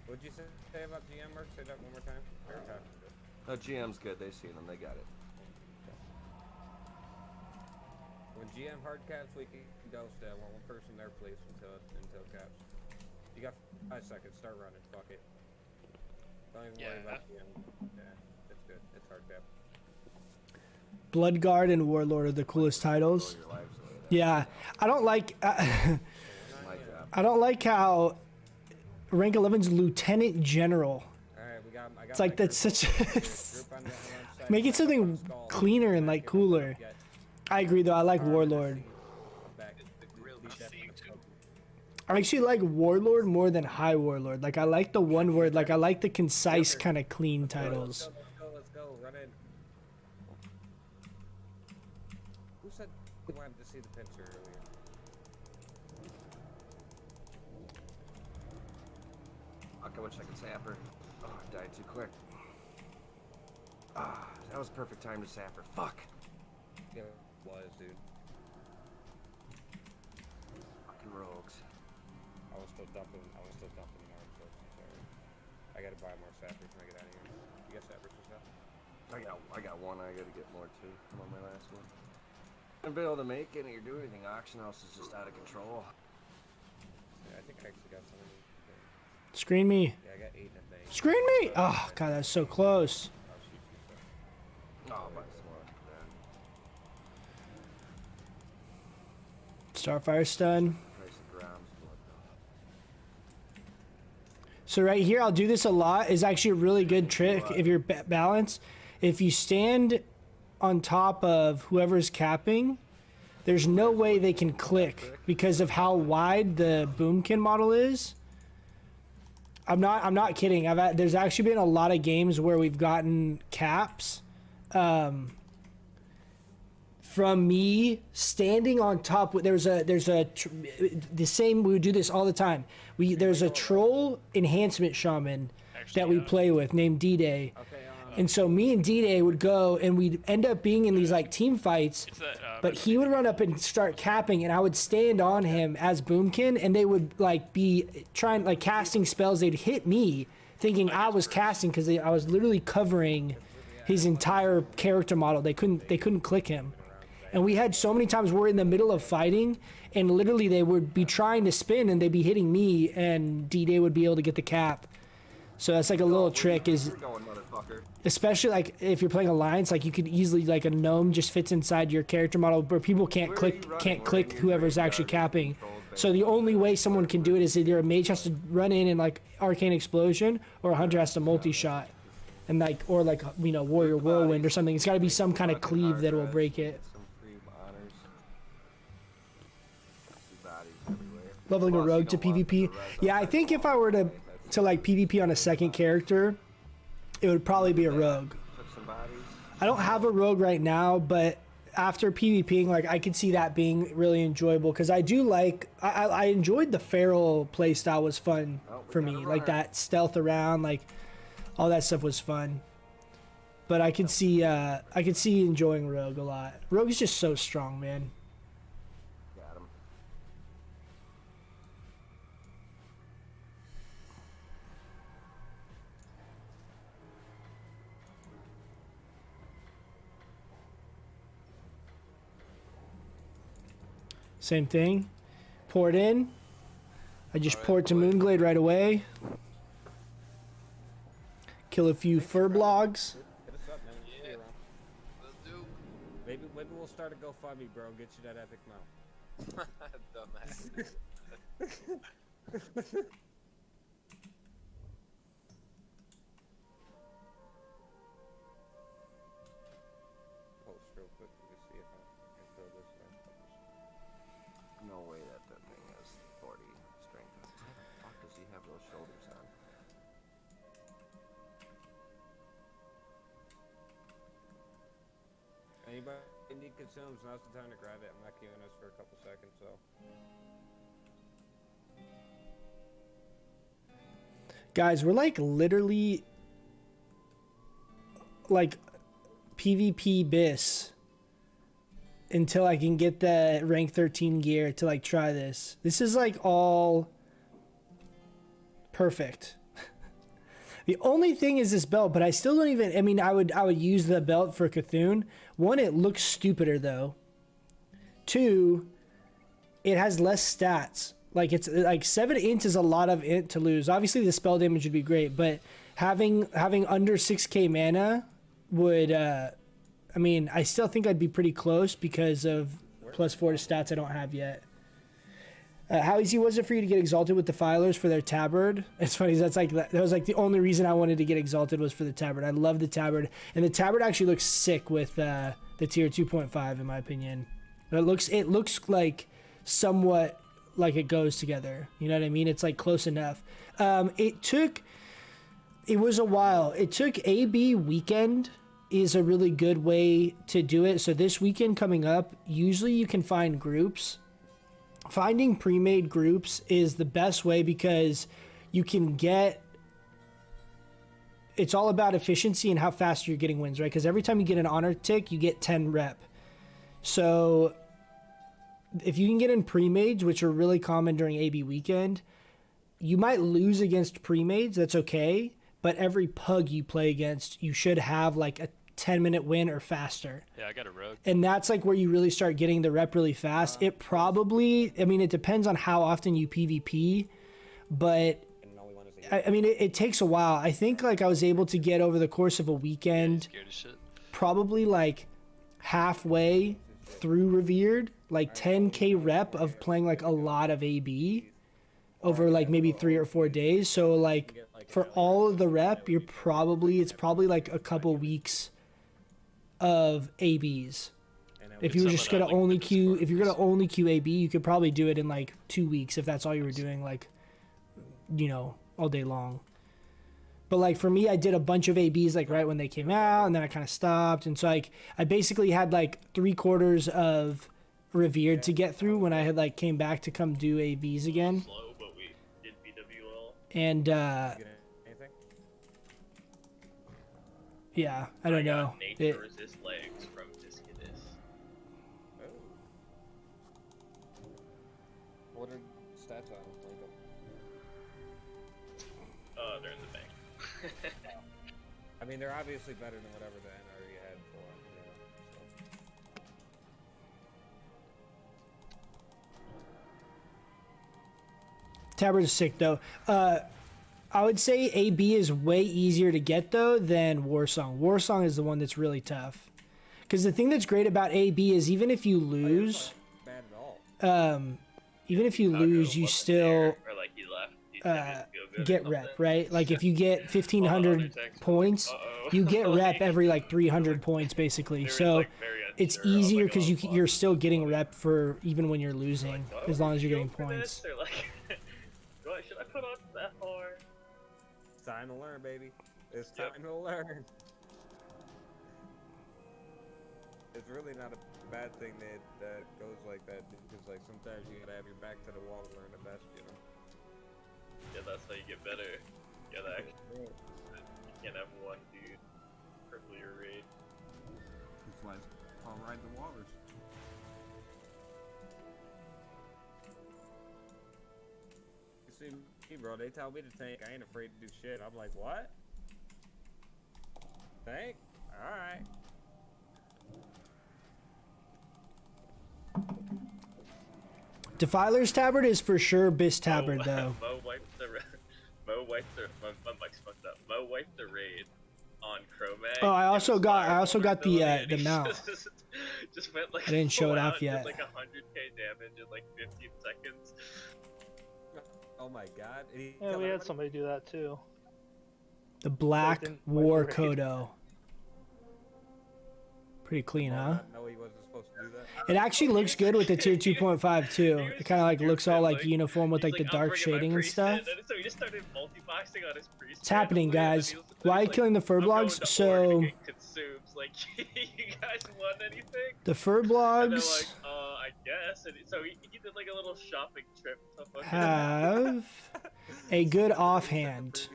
What'd you say about GM, Mark? Say that one more time. Veritas. No, GM's good. They see them. They got it. When GM hard caps, we can ghost it. I want one person there, please, until caps. You got 5 seconds. Start running. Fuck it. Don't even worry about GM. Yeah, it's good. It's hard cap. Bloodguard and Warlord are the coolest titles. Yeah, I don't like. I don't like how rank 11's Lieutenant General. Alright, I got It's like that's such. Make it something cleaner and like cooler. I agree though. I like Warlord. I actually like Warlord more than High Warlord. Like I like the one word. Like I like the concise kind of clean titles. Let's go. Run in. Who said they wanted to see the picture earlier? Fuck, I wish I could sap her. Oh, I died too quick. Ah, that was perfect time to sap her. Fuck. Yeah, it was, dude. Fucking rogues. I was still dumping arms, so sorry. I gotta buy more sappers when I get out of here. You got sappers and stuff? I got one. I gotta get more too. I'm on my last one. I've been able to make any or do anything. Auction house is just out of control. Yeah, I think I actually got some of these. Screen me. Yeah, I got 8 in the bank. Screen me. Oh god, that's so close. Oh, my smart. Starfire stun. Price of grams, blood. So right here, I'll do this a lot. Is actually a really good trick if you're balanced. If you stand on top of whoever's capping, there's no way they can click because of how wide the boomkin model is. I'm not kidding. There's actually been a lot of games where we've gotten caps from me standing on top. The same. We would do this all the time. There's a troll enhancement shaman that we play with named D-Day. And so me and D-Day would go and we'd end up being in these like team fights, but he would run up and start capping and I would stand on him as Boomkin and they would like be trying like casting spells. They'd hit me thinking I was casting because I was literally covering his entire character model. They couldn't click him. And we had so many times we're in the middle of fighting and literally they would be trying to spin and they'd be hitting me and D-Day would be able to get the cap. So that's like a little trick is, especially like if you're playing Alliance, like you could easily, like a gnome just fits inside your character model where people can't click whoever's actually capping. So the only way someone can do it is either a mage has to run in and like Arcane Explosion or a hunter has to multi-shot. And like, or like, you know, Warrior Whirlwind or something. It's got to be some kind of cleave that will break it. Leveling a rogue to PvP. Yeah, I think if I were to like PvP on a second character, it would probably be a rogue. I don't have a rogue right now, but after PvPing, like I could see that being really enjoyable because I do like I enjoyed the feral playstyle. Was fun for me, like that stealth around, like all that stuff was fun. But I could see enjoying rogue a lot. Rogue is just so strong, man. Same thing. Pour it in. I just pour it to Moonglade right away. Kill a few fur blogs. Hit us up, man. Yeah. Maybe we'll start a GoFundMe, bro. Get you that epic mount. Dumbass. Post real quick. Let me see if I can throw this in. No way that thing has 40 strength. How the fuck does he have those shoulders on? Anybody need consumes, now's the time to grab it. I'm not queuing us for a couple seconds, so. Guys, we're like literally like PvP bis until I can get the rank 13 gear to like try this. This is like all perfect. The only thing is this belt, but I still don't even, I mean, I would use the belt for Cthulhu. One, it looks stupider though. Two, it has less stats. Like it's like 7 int is a lot of int to lose. Obviously the spell damage would be great, but having under 6k mana would, I mean, I still think I'd be pretty close because of +4 to stats I don't have yet. How easy was it for you to get exalted with the Filers for their tabard? It's funny, that was like the only reason I wanted to get exalted was for the tabard. I love the tabard, and the tabard actually looks sick with the tier 2.5 in my opinion. It looks like somewhat like it goes together. You know what I mean? It's like close enough. It was a while. It took AB weekend is a really good way to do it. So this weekend coming up, usually you can find groups. Finding pre-made groups is the best way because you can get, it's all about efficiency and how fast you're getting wins, right? Because every time you get an honor tick, you get 10 rep. So if you can get in pre-mades, which are really common during AB weekend, you might lose against pre-mades, that's okay. But every pug you play against, you should have like a 10-minute win or faster. Yeah, I got a rogue. And that's like where you really start getting the rep really fast. It probably, I mean, it depends on how often you PvP, but I mean, it takes a while. I think like I was able to get over the course of a weekend, probably like halfway through Revered, like 10k rep of playing like a lot of AB over like maybe 3 or 4 days. So like for all of the rep, it's probably like a couple weeks of ABs. If you were just gonna only queue, if you're gonna only queue AB, you could probably do it in like 2 weeks if that's all you were doing, like, you know, all day long. But like for me, I did a bunch of ABs like right when they came out, and then I kind of stopped. And so like I basically had like 3/4 of Revered to get through when I had like came back to come do ABs again. Slow, but we did BWL. And Anything? yeah, I don't know. Nature resist legs from Discus. Oh. What are stats on Lincoln? They're in the bank. I mean, they're obviously better than whatever the NRE had for them, you know. So. Tabard is sick though. I would say AB is way easier to get though than Warsong. Warsong is the one that's really tough. Because the thing that's great about AB is even if you lose, Bad at all. even if you lose, you still Or like he left. He said he'd feel good or get something. rep, right? Like if you get 1,500 points, you get rep every like 300 points basically. So it's easier because you're still getting rep for even when you're losing, as long as you're getting points. They're like, should I put on that hard? It's time to learn, baby. It's time to learn. It's really not a bad thing that goes like that, because like sometimes you gotta have your back to the wall to learn the best, you know. Yeah, that's how you get better. You gotta actually. You can't have one dude cripple your raid. That's why it's called Ride the Walrus. You see me, bro, they tell me to tank, I ain't afraid to do shit. I'm like, what? Tank? Alright. Defiler's Tabard is for sure Bis Tabard though. Mo wiped the my mic's fucked up. Mo wiped the raid on Chromag. Oh, I also got the and he mount. just went like I didn't show it full off out, yet. Did like 100k damage in like 15 seconds. Oh my god. Yeah, we had somebody do that too. The Black didn't War wipe the raid. Kodo. Pretty clean, huh? No, he wasn't supposed to do that. It actually looks good with the tier 2.5 too. It kind of like looks all like uniform with like the I'm dark bringing my shading and priest stuff. in, and so he just started multi-boxing on his priest. It's happening, guys. Why are you killing the fur blogs? So Consumes. Like, you guys want anything? the fur And they're blogs like, I guess. And so he did like a little shopping trip to fucking have a good offhand.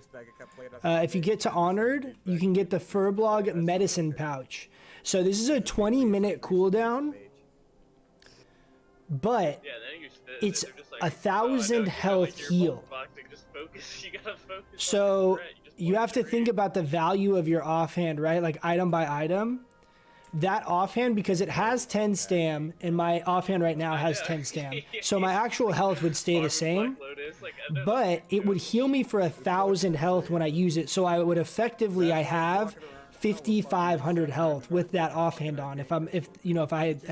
If you get to Honored, you can get the Furblog Medicine Pouch. So this is a 20-minute cooldown, but Yeah, then you just, it's they're just like, 1,000 health heal. boxing, just focus. You gotta focus. So you have to think about the value of your offhand, right? Like item by item. That offhand, because it has 10 stam, and my offhand right now has 10 stam. So my actual health would stay the same, but it would heal me for 1,000 health when I use it. So I would effectively, I have 5,500 health with that offhand on. If I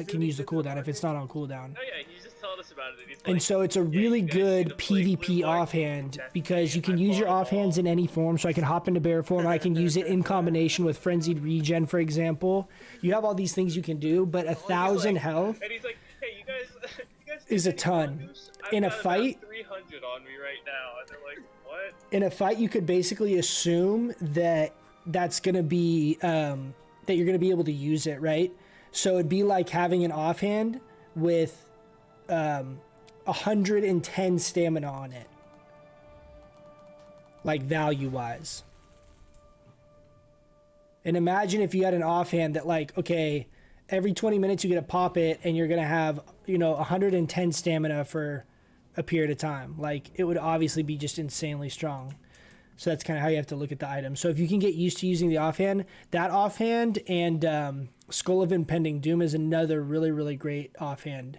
can use the cooldown, if it's not on cooldown. Oh yeah, he just told us about it. He's And like, so it's a really good PvP offhand because you can use your offhands in any form. So I can hop into bear form. I can use it in combination with frenzied regen, for example. You have all these things you can do, but 1,000 health and he's like, hey, you guys is a ton. In a fight, 300 on me right now, and they're like, what? in a fight, you could basically assume that that's gonna be that you're gonna be able to use it, right? So it'd be like having an offhand with 110 stamina on it, like value-wise. And imagine if you had an offhand that, like, okay, every 20 minutes you get to pop it, and you're gonna have 110 stamina for a period of time. Like, it would obviously be just insanely strong. So that's kind of how you have to look at the item. So if you can get used to using the offhand, that offhand and Skull of Impending Doom is another really, really great offhand.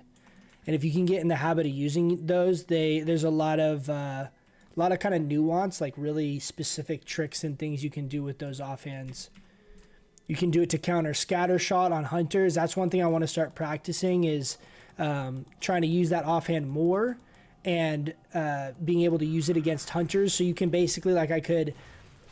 And if you can get in the habit of using those, there's a lot of kind of nuance, like really specific tricks and things you can do with those offhands. You can do it to counter scatter shot on hunters. That's one thing I want to start practicing is trying to use that offhand more. And being able to use it against hunters. So you can basically, like I could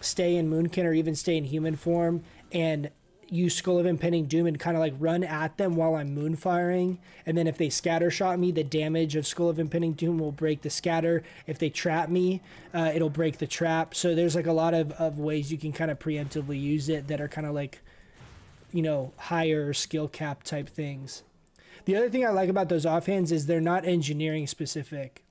stay in Moonkin or even stay in human form and, use Skull of Impending Doom and kind of like run at them while I'm moonfiring. And then if they scatter shot me, the damage of Skull of Impending Doom will break the scatter. If they trap me, it'll break the trap. So there's like a lot of ways you can kind of preemptively use it that are kind of like, you know, higher skill cap type things. The other thing I like about those offhands is they're not engineering specific.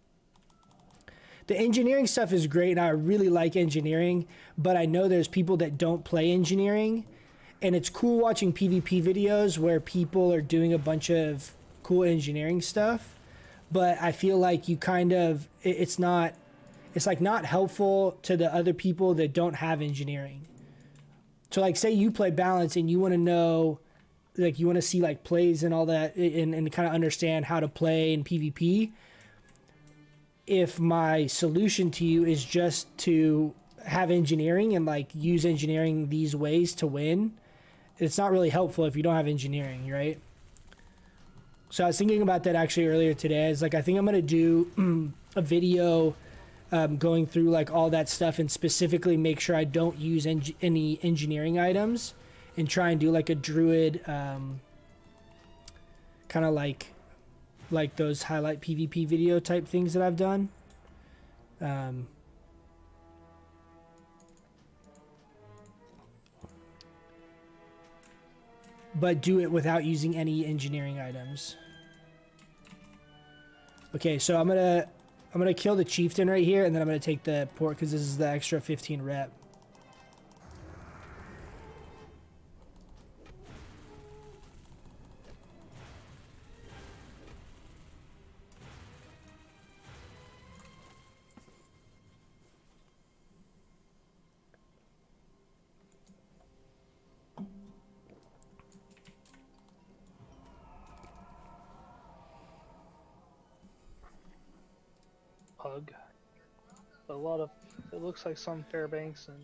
The engineering stuff is great, and I really like engineering, but I know there's people that don't play engineering, and it's cool watching PvP videos where people are doing a bunch of cool engineering stuff, but I feel like you kind of, it's like not helpful to the other people that don't have engineering. So like say you play balance and you want to know, like you want to see like plays and all that and kind of understand how to play in PvP. If my solution to you is just to have engineering and like use engineering these ways to win, it's not really helpful if you don't have engineering, right? So I was thinking about that actually earlier today. I was like, I think I'm going to do a video going through like all that stuff and specifically make sure I don't use any engineering items and try and do like a Druid kind of like those highlight PvP video type things that I've done. But do it without using any engineering items. Okay, so I'm gonna kill the chieftain right here, and then I'm gonna take the port because this is the extra 15 rep. Pug. A lot of, it looks like some Fairbanks and,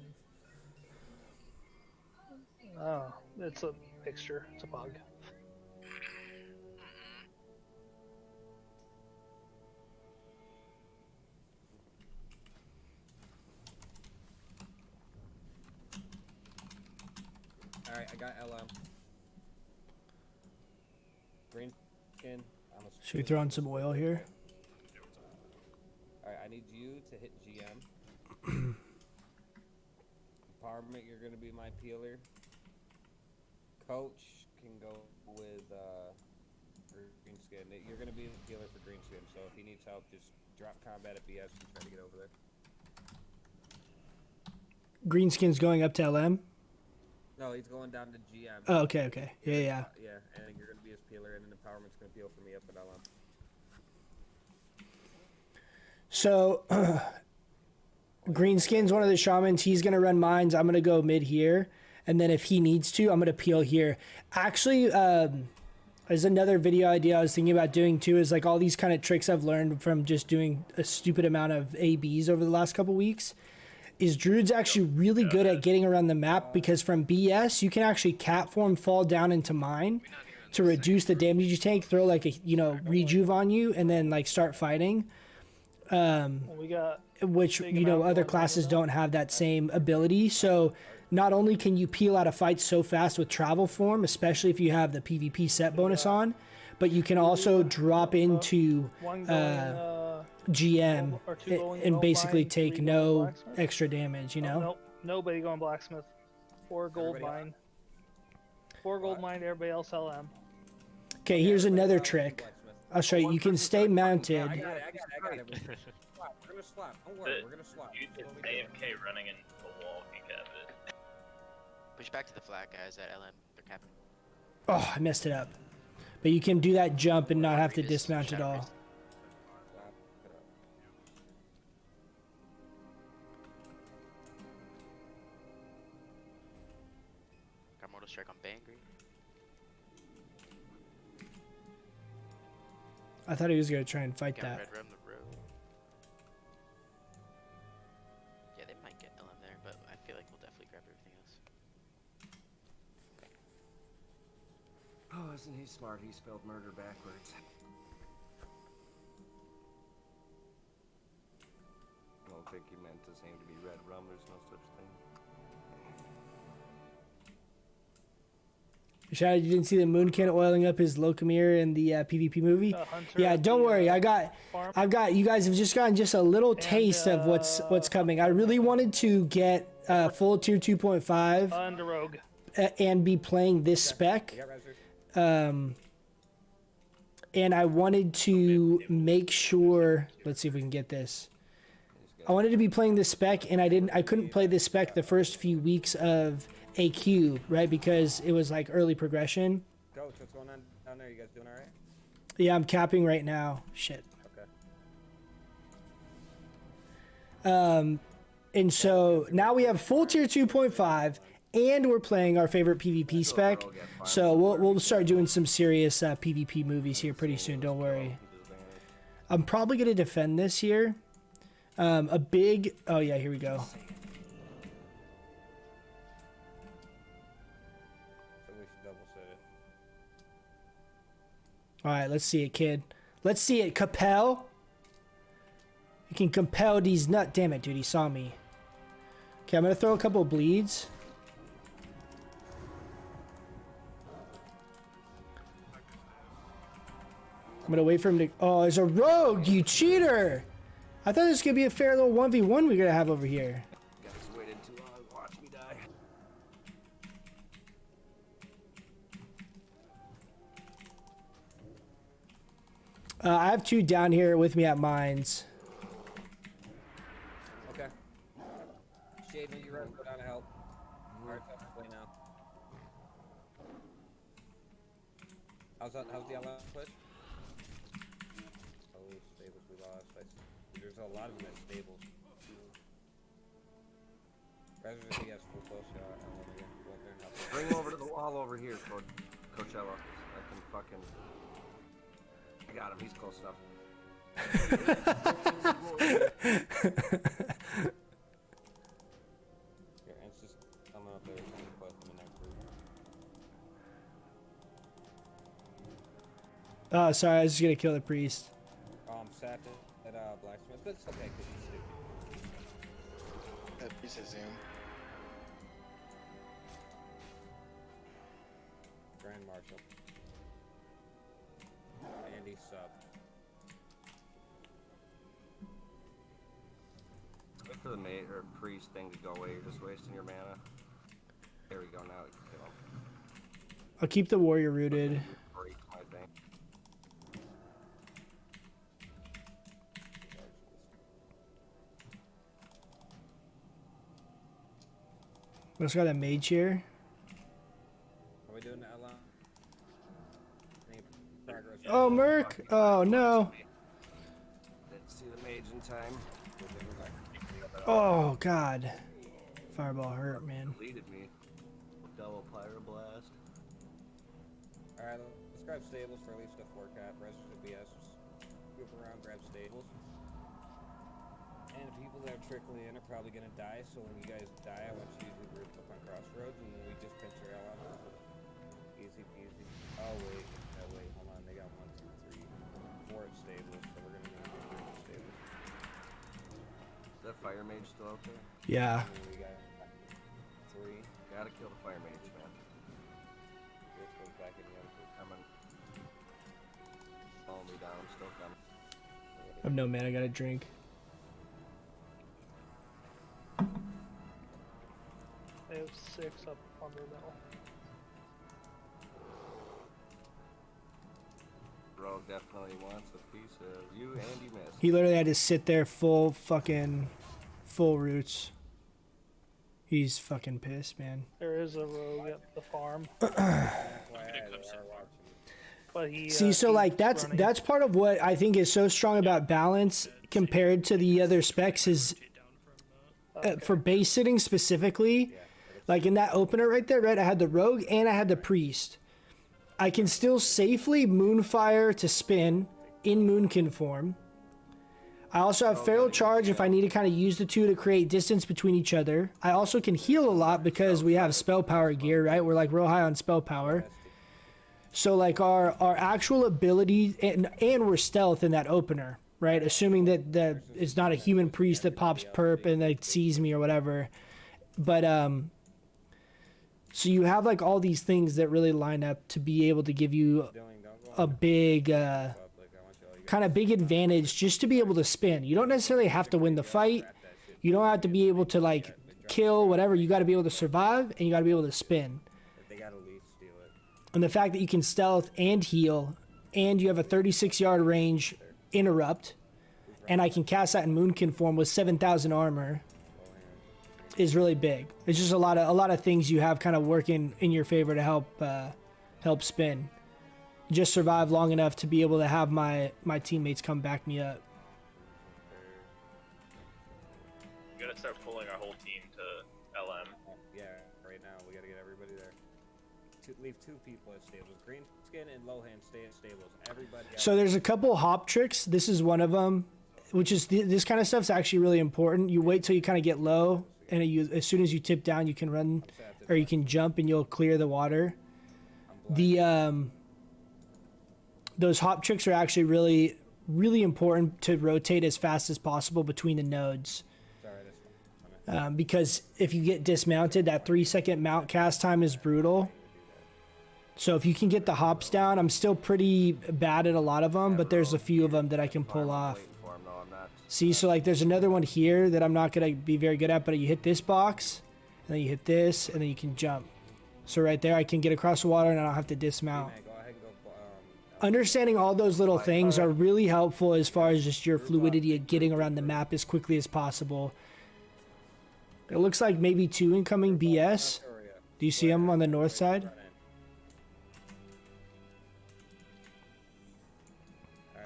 oh, it's a mixture. It's a pug. Alright, I got LM. Green skin. Should we throw on some oil here? Alright, I need you to hit GM. Empowerment, you're gonna be my peeler. Coach can go with green skin. You're gonna be the peeler for green skin, so if he needs help, just drop combat at BS and try to get over there. Greenskin's going up to LM? No, he's going down to GM. Oh, okay. Yeah. Yeah, and you're gonna be his peeler, and then Empowerment's gonna peel for me up at LM. So, Greenskin's one of the shamans. He's going to run mines. I'm going to go mid here. And then if he needs to, I'm going to peel here. Actually, there's another video idea I was thinking about doing too, is like all these kind of tricks I've learned from just doing a stupid amount of ABs over the last couple weeks. Is Druid's actually really good at getting around the map, because from BS, you can actually cat form, fall down into mine to reduce the damage you take, throw like a, you know, rejuve on you, and then like start fighting. We got which, you know, other classes don't have that same ability. So not only can you peel out of fights so fast with travel form, especially if you have the PvP set bonus on, but you can also drop into GM and basically take no extra damage, you know? Nope, nobody going blacksmith. 4 gold mine. 4 gold mine, everybody else LM. Okay, here's another trick. I'll show you. You can stay mounted. I got it. We're gonna swap. Don't worry, we're gonna swap. You did AFK running into the wall if you cap it. Push back to the flat guys at LM. They're capping. Oh, I messed it up. But you can do that jump and not have to dismount at all. Got mortal strike on Bangry. I thought he was gonna try and fight that. Red room the road. Yeah, they might get LM there, but I feel like we'll definitely grab everything else. Oh, isn't he smart? He spelled murder backwards. I don't think he meant his name to be red rum. There's no such thing. Shout out, you didn't see the Moonkin oiling up his Locomere in the PvP movie? Yeah, don't worry. I've got. You guys have just gotten just a little taste of what's coming. I really wanted to get full tier 2.5 Under Rogue. And be playing this spec. And I wanted to make sure. Let's see if we can get this. I wanted to be playing this spec, and I couldn't play this spec the first few weeks of AQ, right? Because it was like early progression. Coach, what's going on down there? You guys doing alright? Yeah, I'm capping right now. Shit. Okay. And so now we have full tier 2.5, and we're playing our favorite PvP spec. So we'll start doing some serious PvP movies here pretty soon. Don't worry. I'm probably gonna defend this here. Oh yeah, here we go. So we should double set it. All right, let's see it, kid. Let's see it, Capel. You can compel these nut. Damn it, dude. He saw me. Okay, I'm gonna throw a couple of bleeds. I'm gonna wait for him to. Oh, there's a rogue, you cheater! I thought this was gonna be a fair little 1v1 we're gonna have over here. Guys waited too long. Watch me die. I have two down here with me at mines. Okay. Shade, when you run, go down to help. Alright, tough to play now. How's the outline push? Oh, stables we lost. There's a lot of them at stables. Residents, he has full close shot. I want to go up there and help. Bring him over to the wall over here, Coachella. I can fucking. I got him. He's close enough. Here, Ant's just coming up there. Trying to put them in that group. Oh, sorry. I was just gonna kill the priest. Sat at blacksmith, but it's okay because he's stupid. That piece of zoom. Grand Marshal. Andy sub. Wait for the mate or priest thing to go away. You're just wasting your mana. There we go. Now we can kill him. I'll keep the warrior rooted. Break my thing. We also got a mage here. Are we doing that alone? Any progress? Oh, Merc! Oh, no. Didn't see the mage in time. Oh, God. Fireball hurt, man. Deleted me. Double pyroblast. Alright, let's grab stables for at least a 4-cap. Rest of the BS. Just group around, grab stables. And the people that are trickling in are probably gonna die, so when you guys die, I want you to group up on Crossroads, and then we just pinch her out. Easy peasy. Oh wait, hold on, they got 1, 2, 3, 4 at stables, so we're gonna need to group of stables. Is that fire mage still out there? Yeah. And then we got 3. Gotta kill the fire mage, man. Yours goes back in the other group. Coming. Follow me down, still coming. I have no man, I gotta drink. They have 6 up on their middle. Rogue definitely wants a piece of you, and you missed. He literally had to sit there full roots. He's fucking pissed, man. There is a rogue at the farm. But he, See, so like that's part of what I think is so strong about balance compared to the other specs is for base sitting specifically. Like in that opener right there, right? I had the rogue and I had the priest. I can still safely moonfire to spin in moonkin form. I also have feral charge if I need to kind of use the two to create distance between each other. I also can heal a lot because we have spell power gear, right? We're like real high on spell power. So like our actual ability, and we're stealth in that opener, right? Assuming that it's not a human priest that pops perp and like sees me or whatever. But So you have like all these things that really line up to be able to give you a big, kind of big advantage just to be able to spin. You don't necessarily have to win the fight. You don't have to be able to like kill, whatever. You got to be able to survive and you got to be able to spin. They gotta leave, steal it. And the fact that you can stealth and heal, and you have a 36-yard range interrupt, and I can cast that in Moonkin form with 7,000 armor, is really big. It's just a lot of things you have kind of working in your favor to help spin. Just survive long enough to be able to have my teammates come back me up. We gotta start pulling our whole team to LM. Yeah, right now we gotta get everybody there. Leave 2 people at stables. Greenskin and Lohan stay at stables. Everybody else. So there's a couple hop tricks. This is one of them, which is this kind of stuff's actually really important. You wait till you kind of get low, and as soon as you tip down, you can run, or you can jump, and you'll clear the water. Those hop tricks are actually really, really important to rotate as fast as possible between the nodes. Because if you get dismounted, that 3-second mount cast time is brutal. So if you can get the hops down, I'm still pretty bad at a lot of them, but there's a few of them that I can pull off. See, so like there's another one here that I'm not going to be very good at, but you hit this box, and then you hit this, and then you can jump. So right there, I can get across the water and I don't have to dismount. Understanding all those little things are really helpful as far as just your fluidity of getting around the map as quickly as possible. It looks like maybe 2 incoming BS. Do you see them on the north side?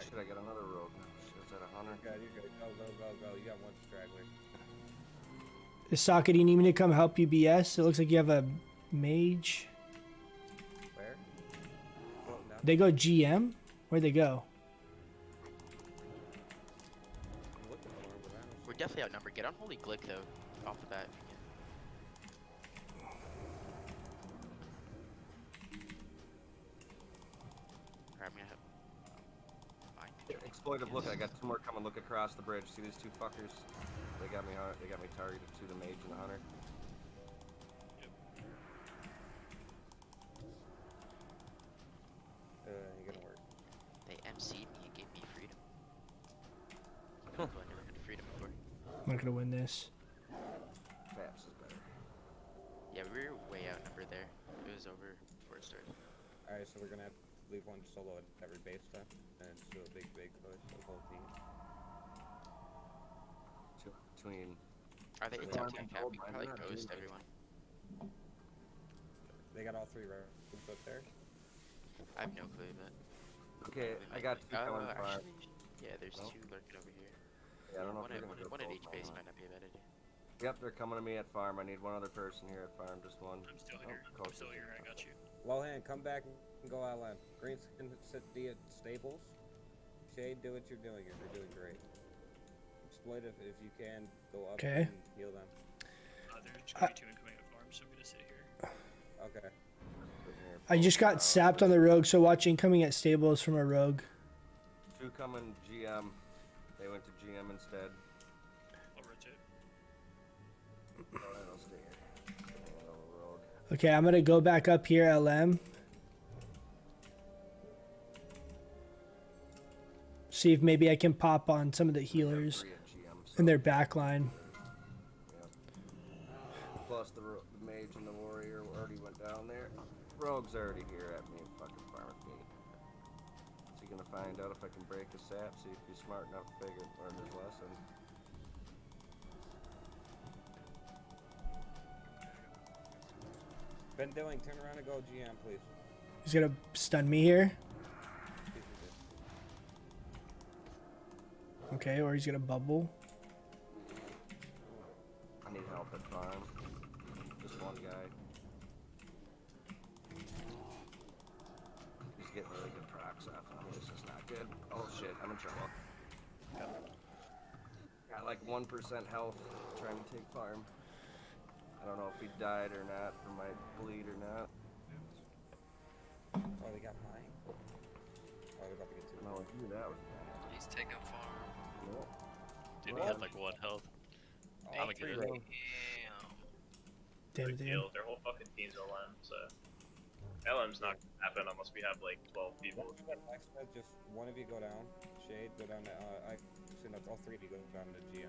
Should I get another rogue? Shit's at 100. God, you're good. Go. You got 1 straggler. Isaka, do you need me to come help you, BS? It looks like you have a mage. Where? They go GM? Where'd they go? We're definitely outnumbered. Get on Holy Glick though, off the bat. Alright, I'm gonna have Exploitive look, I got 2 more coming. Look across the bridge. See these 2 fuckers? They got me targeted to the mage and the hunter. Ain't gonna work. They MC'd me and gave me freedom. I never had freedom before. I'm not gonna win this. Perhaps is better. Yeah, we were way outnumbered there. It was over before it started. Alright, so we're gonna have to leave 1 solo at every base then, and just do a big push the whole team. Between... Are they attempting a cap? We can probably ghost everyone. They got all 3 rounds up there? I have no clue, but... Okay, I got 2 coming from... Actually, yeah, there's 2 lurking over here. Yeah, I don't know if one at each base might not be a bad idea. Yep, they're coming to me at farm. I need 1 other person here at farm, just 1. I'm still here. I'm still here. I got you. Lohan, come back and go LM. Greenskin, sit D at stables. Shade, do what you're doing. You're doing great. Exploit if you can, go up and heal them. There's going to be 2 incoming at farm, so I'm going to sit here. Okay. I just got sapped on the rogue, so watch incoming at stables from a rogue. 2 coming GM. They went to GM instead. I'll rotate. Alright, I'll stay here. Rogue. Okay, I'm gonna go back up here, LM. See if maybe I can pop on some of the healers in their back line. Plus the mage and the warrior already went down there. Rogue's already here at me, fucking farm at me. So you're gonna find out if I can break a sap, see if he's smart enough to learn his lesson. Ben Dilling, turn around and go GM, please. He's gonna stun me here. Okay, or he's gonna bubble. I need help at farm. Just 1 guy. He's getting really good procs off of me. This is not good. Oh shit, I'm in trouble. Got like 1% health trying to take farm. I don't know if he died or not from my bleed or not. Oh, they got mine. Oh, they're about to get 2. No, I knew that was bad. He's taking farm. Dude, he had like 1 health. Oh, I'm gonna get it. Damn it, dude. field. Their whole fucking team's LM, so LM's not gonna happen unless we have like 12 people. Blacksmith, just one of you go down. Shade, go down to actually no, all three of you go down to GM.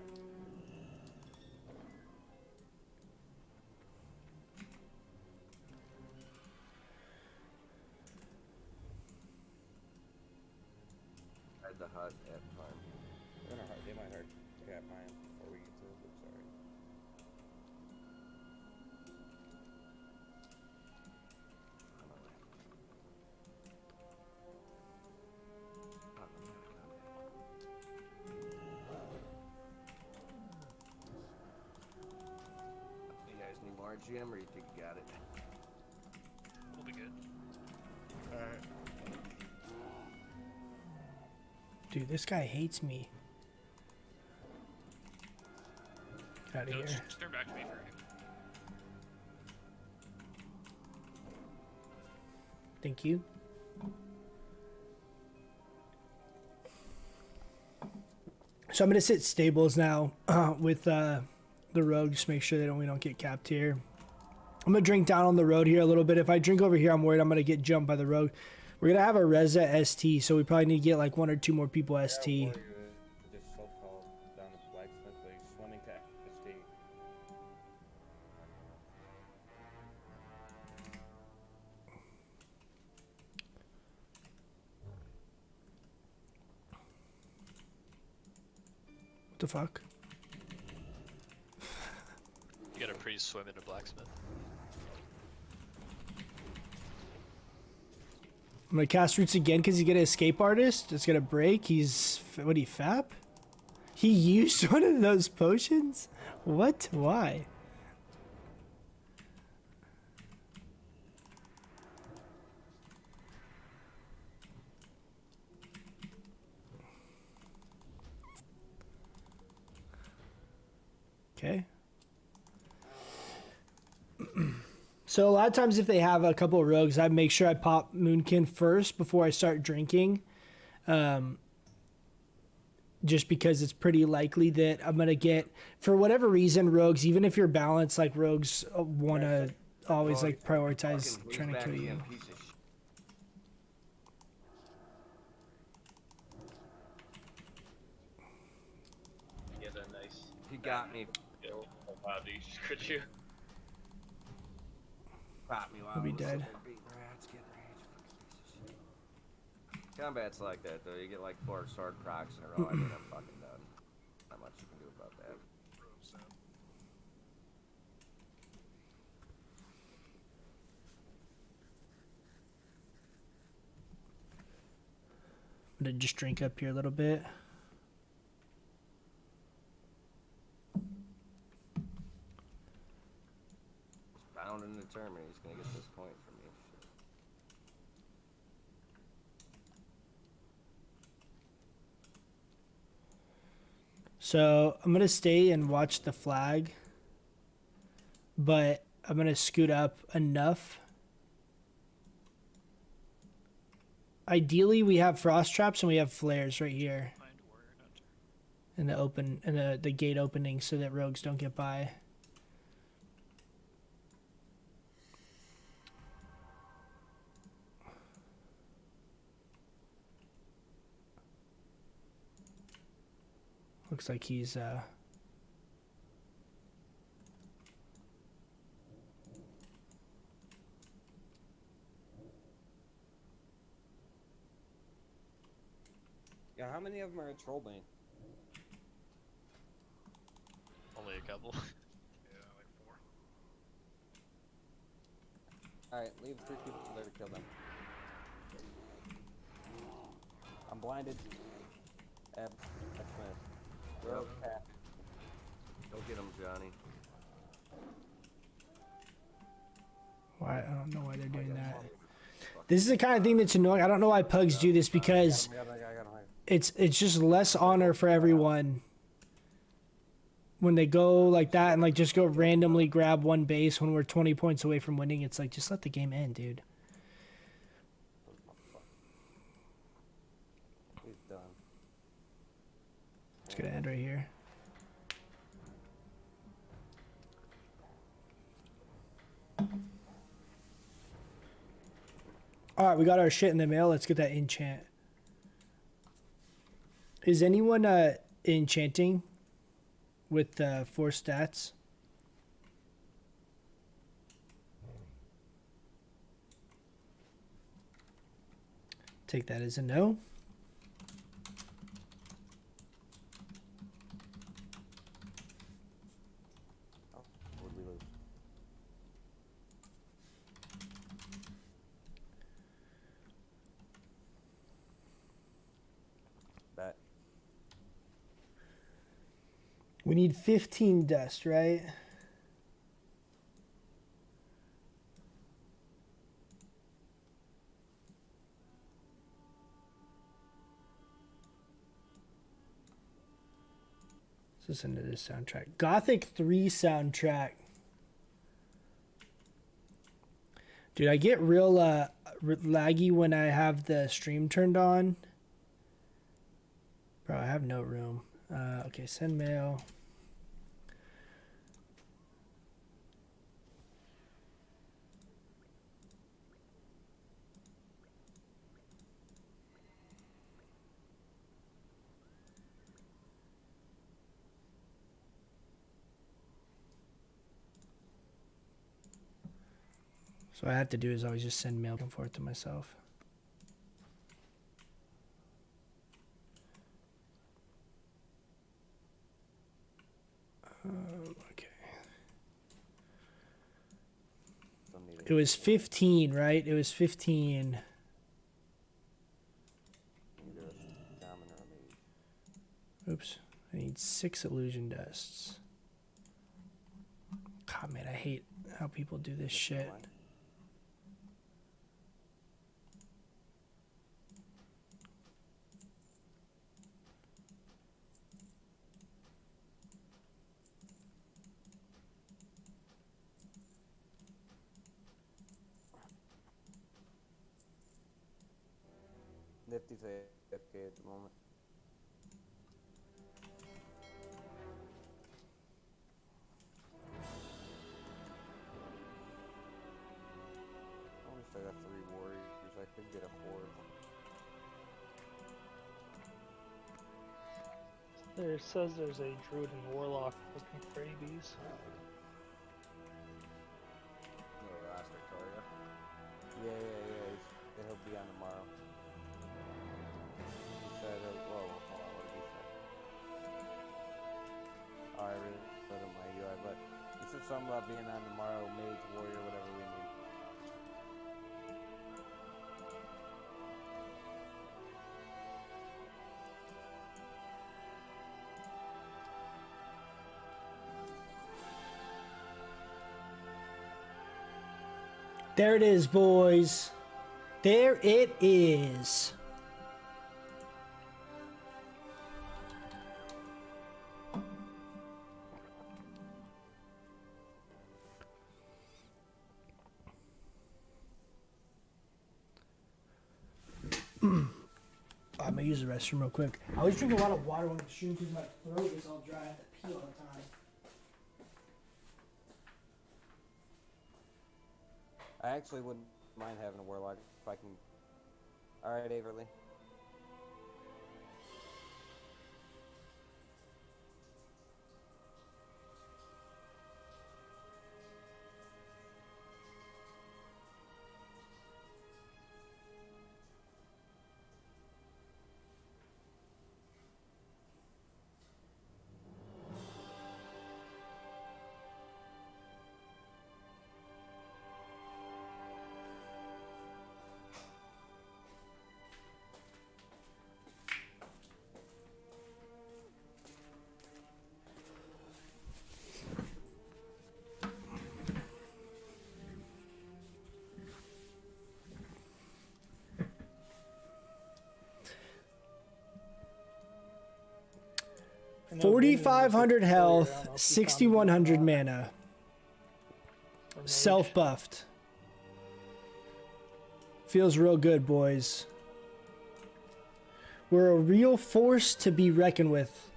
Hide the hut at farm. They're gonna hurt. They might hurt. Yeah, mine before we get to the loop. Sorry. You guys need more GM, or you think you got it? We'll be good. Alright. Dude, this guy hates me. Get out of No, here. just turn back to me for Thank you. So I'm gonna sit stables now with the rogue, just make sure we don't get capped here. I'm gonna drink down on the road here a little bit. If I drink over here, I'm worried I'm gonna get jumped by the rogue. We're gonna have a Reza ST, so we probably need to get like 1 or 2 more people ST. Yeah, just so fall down to Blacksmith, but he's swimming to ST. What the fuck? You gotta pre-swim into blacksmith. I'm gonna cast Roots again because he's gonna escape artist. It's gonna break. He's what? He fap? He used one of those potions? What? Why? Okay. So a lot of times if they have a couple of rogues, I make sure I pop Moonkin first before I start drinking. Just because it's pretty likely that I'm going to get, for whatever reason, rogues, even if you're balanced, like rogues want to always like prioritize trying to kill you. Yeah, that nice. He got me. Oh wow, dude, he just crit you. Pop me while He'll be I was dead. sitting there beating rats, getting rage. Fucking piece of shit. Combat's like that though. You get like 4 sword procs in a row, and then I'm fucking done. Not much you can do about that. I'm going to just drink up here a little bit. Bound and determined, he's gonna get this point from me. So I'm going to stay and watch the flag, but I'm going to scoot up enough. Ideally, we have frost traps and we have flares right here in the open, in the gate opening, so that rogues don't get by. Looks like he's Yeah, how many of them are at Troll Bane? Only a couple. Yeah, like 4. Alright, leave 3 people there to kill them. I'm blinded. That's my rogue cat. Go get him, Johnny. why I don't know why they're doing that. This is the kind of thing that's annoying. I don't know why pugs do this because it's just less honor for everyone when they go like that and like just go randomly grab one base when we're 20 points away from winning. It's like, just let the game end, dude. He's done. It's gonna end right here. All right, we got our shit in the mail. Let's get that enchant. Is anyone enchanting with 4 stats? Take that as a no. Would we lose? Bet. We need 15 dust, right? Let's listen to this soundtrack. Gothic 3 soundtrack. Dude, I get real laggy when I have the stream turned on. Bro, I have no room. Okay, send mail. So what I have to do is always just send mail back and forth to myself. Okay. It was 15, right? It was 15. Oops. I need 6 illusion dusts. God, man, I hate how people do this shit. Nifty's AFK at the moment. I wish I got 3 warriors. I could get a 4th. There says there's a druid and warlock looking for ABs. Oh, last Victoria. Yeah. He'll be on tomorrow. He said, whoa, hold on, what did he say? Oh, I really put in my UI, but he said something about being on tomorrow, mage, warrior, whatever we need. There it is, boys. There it is. I'm gonna use the restroom real quick. I always drink a lot of water when I'm shooting because my throat is all dry. I have to pee all the time. I actually wouldn't mind having a warlock if I can. Alright, Averly. I know 4,500 Vinny was a health, player, I don't know if you found 6,100 him or not. mana. Or mage. Self buffed. Feels real good, boys. We're a real force to be reckoned with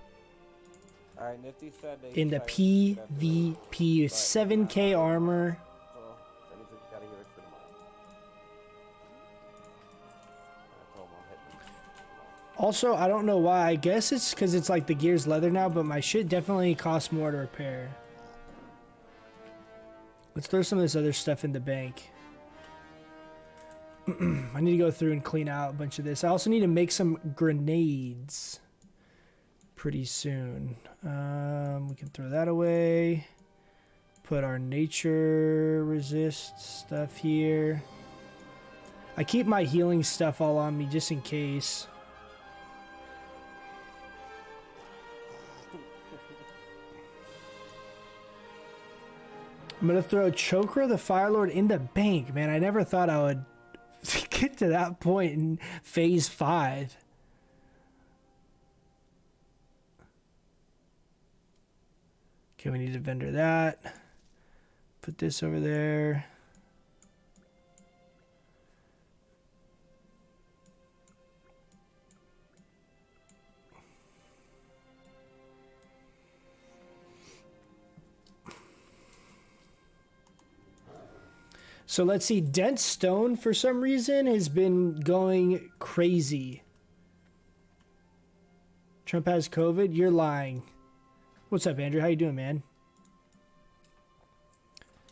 Alright, Nifty said they in the tried to get PvP. 7k armor. So, that means we gotta get it for tomorrow. Also, I don't know why. I guess it's because it's like the gear's leather now, but my shit definitely costs more to repair. Let's throw some of this other stuff in the bank. I need to go through and clean out a bunch of this. I also need to make some grenades pretty soon. We can throw that away. Put our nature resist stuff here. I keep my healing stuff all on me just in case. I'm gonna throw Chokra the Firelord in the bank, man. I never thought I would get to that point in phase 5. Okay, we need to vendor that. Put this over there. So let's see, Dense Stone for some reason has been going crazy. Trump has COVID? You're lying. What's up, Andrew? How you doing, man?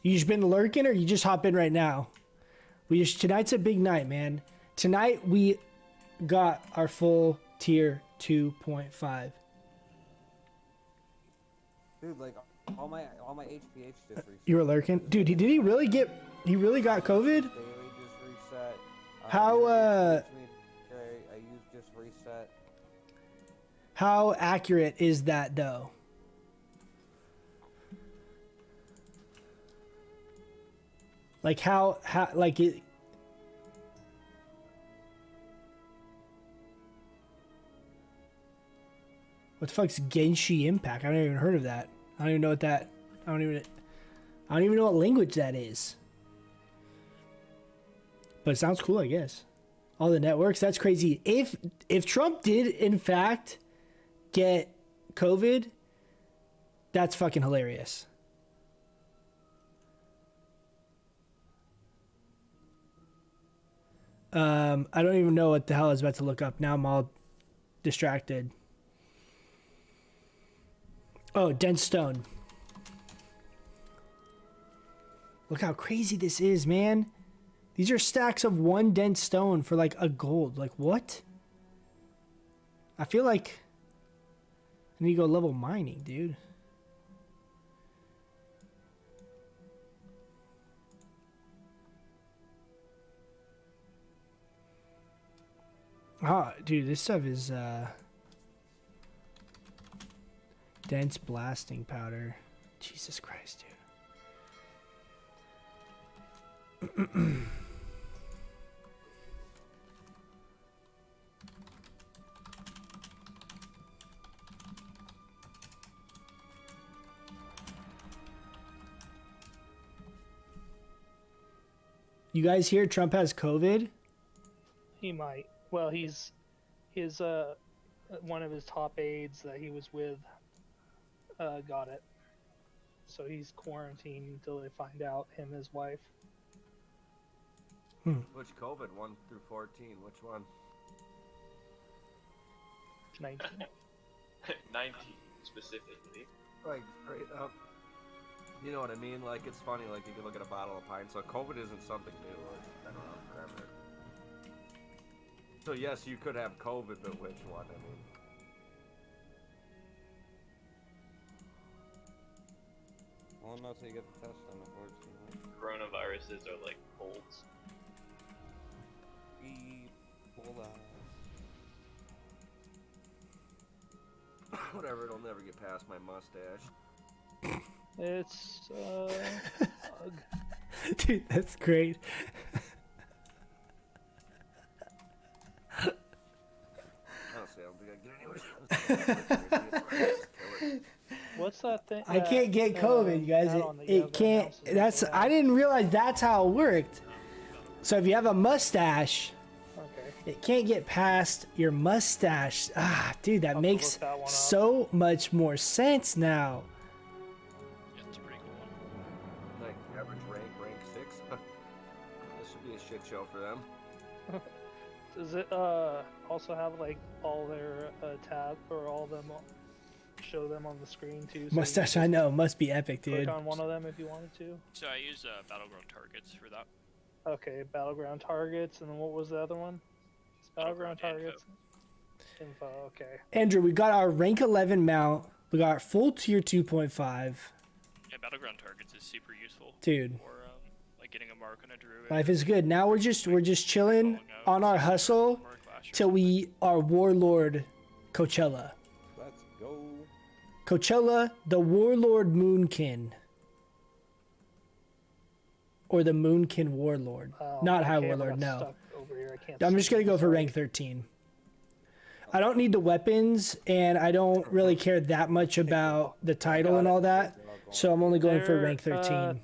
You just been lurking or you just hop in right now? Tonight's a big night, man. Tonight we got our full tier 2.5. Dude, like all my HPH just reset. You were lurking? Dude, did he really get... He really got COVID? Daily just reset. How, I used just reset. How accurate is that, though? Like, how, like, it... What the fuck's Genshi Impact? I haven't even heard of that. I don't even know what that... I don't even know what language that is. But it sounds cool, I guess. All the networks, that's crazy. If Trump did, in fact, get COVID, that's fucking hilarious. I don't even know what the hell I was about to look up. Now I'm all distracted. Oh, Dense Stone. Look how crazy this is, man. These are stacks of 1 dense stone for like a gold. Like what? I feel like I need to go level mining, dude. Ah, dude, this stuff is dense blasting powder. Jesus Christ, dude. You guys hear Trump has COVID? He might. Well, his one of his top aides that he was with got it. So he's quarantined until they find out, him and his wife. Which COVID? 1 through 14. Which one? 19. 19 specifically. Like straight up. You know what I mean? Like it's funny. Like you can look at a bottle of pine. So COVID isn't something new. It's been around forever. So yes, you could have COVID, but which one? I mean. Well, not till you get the test done, unfortunately. Coronaviruses are like colds. Ebola. Whatever, it'll never get past my mustache. It's bug. Dude, that's great. Honestly, I don't think I can get anywhere. What's that thing? I can't get COVID, you guys. It can't. That's. I didn't realize that's how it worked. So if you have a mustache, it can't get past your mustache. Ah, dude, that makes so much more sense now. Yeah, it's a pretty cool one. Like average rank 6. This should be a shit show for them. Does it also have like all their tab or all of them show them on the screen too? So Mustache, I know, must be epic, click dude. on one of them if you wanted to. So I use Battleground targets for that. Okay, battleground targets, and then what was the other one? Battleground targets. Info. Okay. Andrew, we got our rank 11 mount. We got our full tier 2.5. Yeah, Battleground targets is super useful. Dude. For like getting a mark on a druid. Life is good. Now we're just chilling on our hustle till we are Warlord Coachella. Let's go. Coachella, the Warlord Moonkin. Or the Moonkin Warlord. Not High okay, I Warlord, got no. stuck over here. I can't I'm see just going to go for sorry. rank 13. I don't need the weapons, and I don't really care that much about the title and all that. So I'm only going for There, rank 13.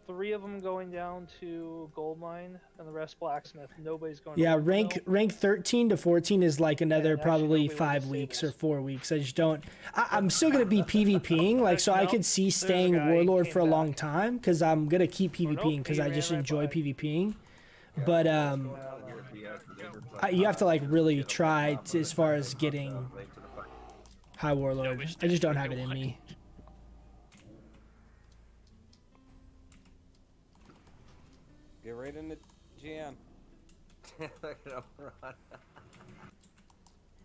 3 of them going down to gold mine, and the rest blacksmith. Nobody's going. Yeah, to rank 13 to 14 is like another actually probably nobody went to 5 weeks or 4 weeks. I just don't. I'm still gonna be PvPing, like so I Nope, could see there's a staying guy, he Warlord came for a back. long time because I'm gonna keep nope, PvPing because he I ran just right enjoy by. PvPing. But you have to like really try to, as far as getting High Warlord. I just don't have it in me. Get right in the GM. Look at him run.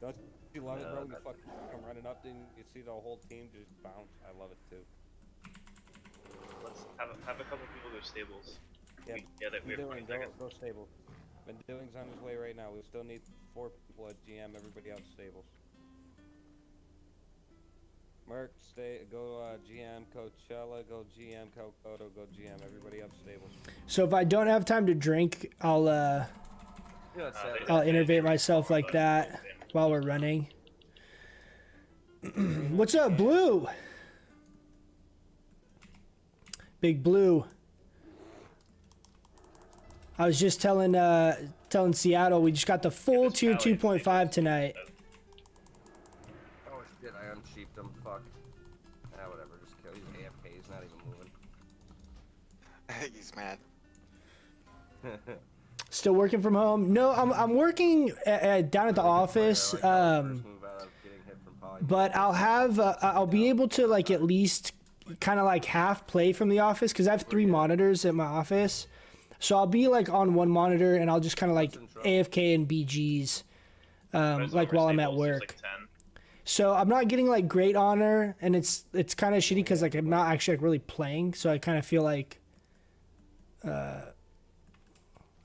Don't you love it, No, bro? You that's- fucking come running up, then you see the whole team just bounce. I love it too. Let's have a couple people go stables. Yeah, We have 20 seconds. go stable. Doing's on his way right now. We still need 4 people at GM. Everybody else stables. Merc, go GM Coachella, go GM Kokoto, go GM. Everybody else stables. So if I don't have time to drink, I'll innervate myself like that while we're running. What's up, Blue? Big Blue. I was just telling Seattle we just got the full tier 2.5 tonight. Oh shit, I unsheeped him. Fuck. Ah, whatever. Just kill. He's AFK. He's not even moving. He's mad. Still working from home? No, I'm working down at the office. But I'll be able to like at least kind of like half play from the office because I have 3 monitors at my office. So I'll be like on one monitor and I'll just kind of like AFK and BGs like while I'm at work. So I'm not getting like great honor, and it's kind of shitty because like I'm not actually like really playing. So I kind of feel like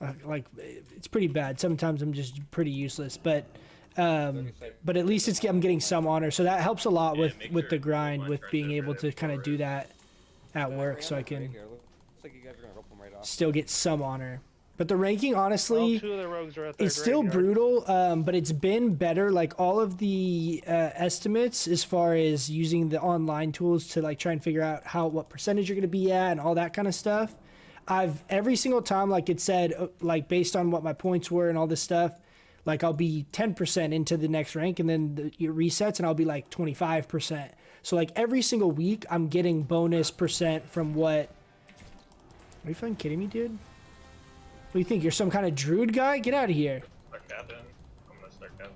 it's pretty bad. Sometimes I'm just pretty useless, but at least I'm getting some honor. So that helps a lot with the grind, with being able to kind of do that at work, so I can still get some honor. But the ranking, honestly, 2 of the rogues are at their it's still graveyard. brutal, but it's been better. Like all of the estimates as far as using the online tools to like try and figure out what percentage you're going to be at and all that kind of stuff. Every single time, like it said, like based on what my points were and all this stuff, like I'll be 10% into the next rank, and then it resets and I'll be like 25%. So like every single week I'm getting bonus percent from what. Are you fucking kidding me, dude? What do you think? You're some kind of druid guy? Get out of here. Start capping. I'm gonna start capping.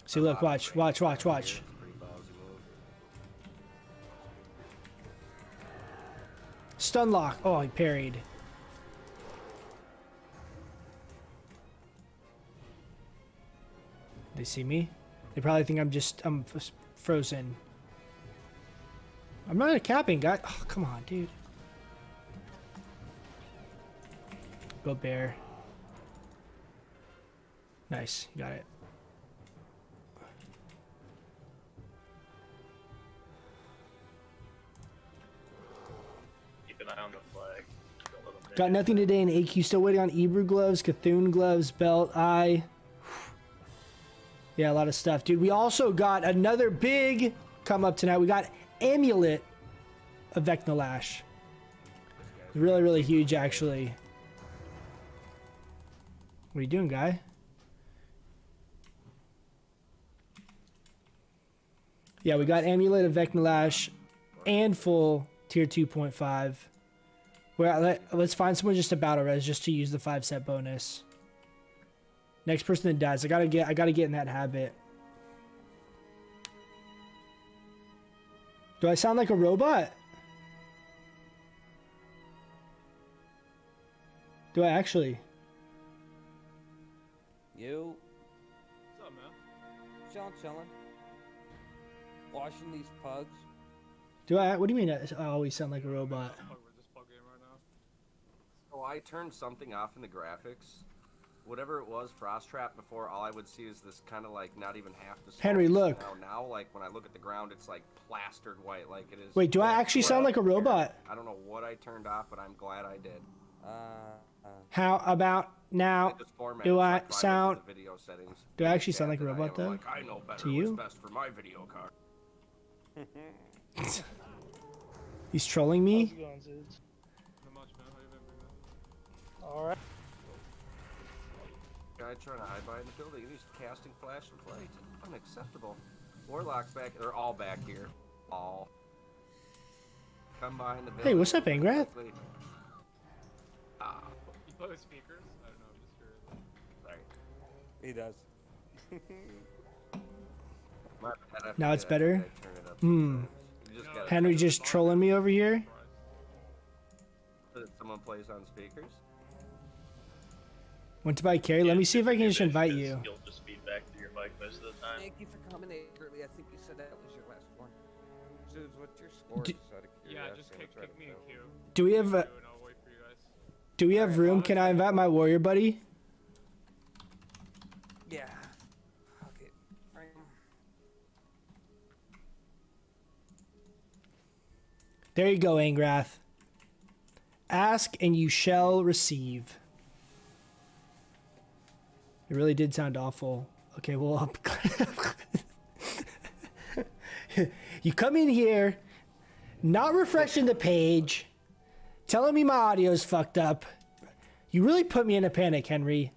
See, look, watch. Stun lock. Oh, he parried. They see me? They probably think I'm frozen. I'm not a capping guy. Oh, come on, dude. Go bear. Nice, got it. Keep an eye on the flag. Don't let them Got nothing today in AQ. Still waiting on Ebru gloves, Cthulhu gloves, belt, eye. Yeah, a lot of stuff, dude. We also got another big come up tonight. We got Amulet of Vecnalash. Really, really huge, actually. What are you doing, guy? Yeah, we got Amulet of Vecnalash and full tier 2.5. Let's find someone just to battle res just to use the 5-set bonus. Next person that dies. I gotta get in that habit. Do I sound like a robot? Do I actually? You. What's up, man? Chilling. Washing these pugs. Do I? What do you mean I always sound like a robot? So I turned something off in the graphics. Whatever it was, Frost Trap before, all I would see is this kind of like not even half the Henry, slopes. look. Now, like when I look at the ground, it's like plastered white, like it is. Wait, do I actually sound like a robot? I don't know what I turned off, but I'm glad I did. How about now? Do I sound? The video settings. Do I actually sound like a robot though? Like, I know better To you? what's best for my video card. He's trolling me. How's it going, Zudes? Alright. Guy trying to hide behind the building and he's casting flash and flight. Unacceptable. Warlock's back. They're all back here. All. Come behind the building. Hey, what's up, Angrath? Ah. You play with speakers? I don't know, I'm just curious. Sorry. He does. Now it's better. Henry just trolling me over here. Someone plays on speakers. Want to buy carry? Let me see if I can just invite you. You'll just feed back to your mic most of the time. Thank you for coming in early. I think you said that was your last one. Dude, what's your score? Yeah, just kick me in queue. Do we have? Do we have room? Can I invite my warrior buddy? Yeah. Okay. There you go, Angrath. Ask and you shall receive. It really did sound awful. Okay, well, you come in here, not refreshing the page, telling me my audio's fucked up. You really put me in a panic, Henry.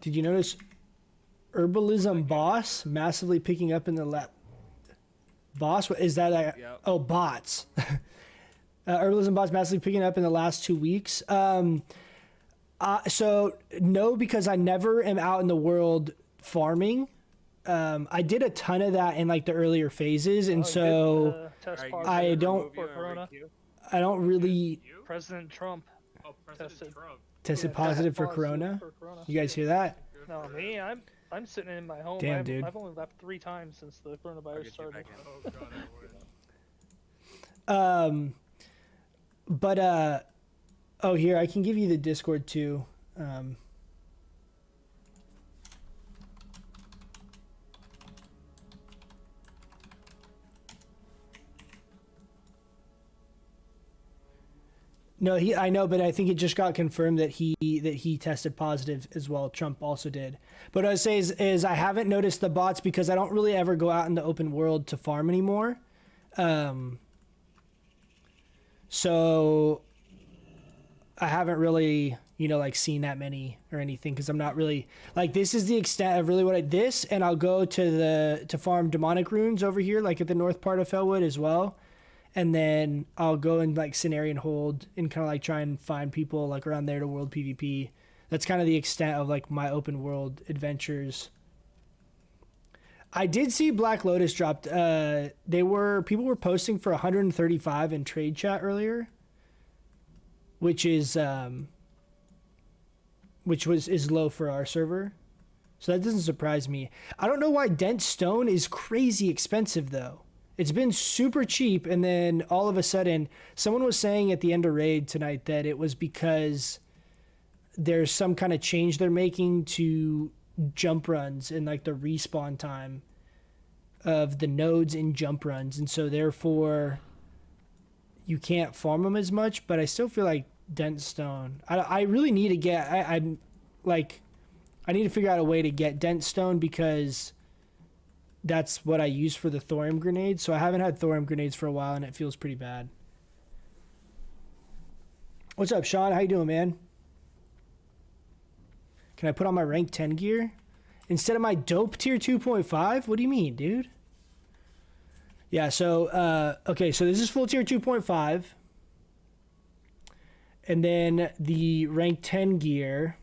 Did you notice herbalism boss massively picking up in the lap? Boss? What is that? Yep. Oh, bots. Herbalism boss massively picking up in the last 2 weeks. So no, because I never am out in the world farming. I did a ton of that in like the earlier phases, and so I don't really. President Trump. Oh, President Trump. Tested positive for corona. You guys hear that? No, me, I'm sitting in my home. Damn, dude. I've only left 3 times since the coronavirus started. But oh, here I can give you the Discord too. No, I know, but I think it just got confirmed that he tested positive as well. Trump also did. But what I would say is I haven't noticed the bots because I don't really ever go out in the open world to farm anymore. So I haven't really, like seen that many or anything because I'm not really like, this is the extent of really what and I'll go to farm demonic runes over here, like at the north part of Felwood as well. And then I'll go and like Cenarian hold and kind of like try and find people like around there to world PvP. That's kind of the extent of like my open world adventures. I did see Black Lotus dropped. People were posting for 135 in trade chat earlier, which is low for our server. So that doesn't surprise me. I don't know why Dent Stone is crazy expensive though. It's been super cheap, and then all of a sudden, someone was saying at the end of raid tonight that it was because there's some kind of change they're making to jump runs and like the respawn time of the nodes in jump runs, and so therefore you can't farm them as much. But I still feel like Dentstone. I really need to get. I need to figure out a way to get Dentstone because that's what I use for the thorium grenades. So I haven't had thorium grenades for a while, and it feels pretty bad. What's up, Sean? How you doing, man? Can I put on my rank 10 gear? Instead of my dope tier 2.5? What do you mean, dude? Yeah, so, okay, so this is full tier 2.5. And then the rank 10 gear.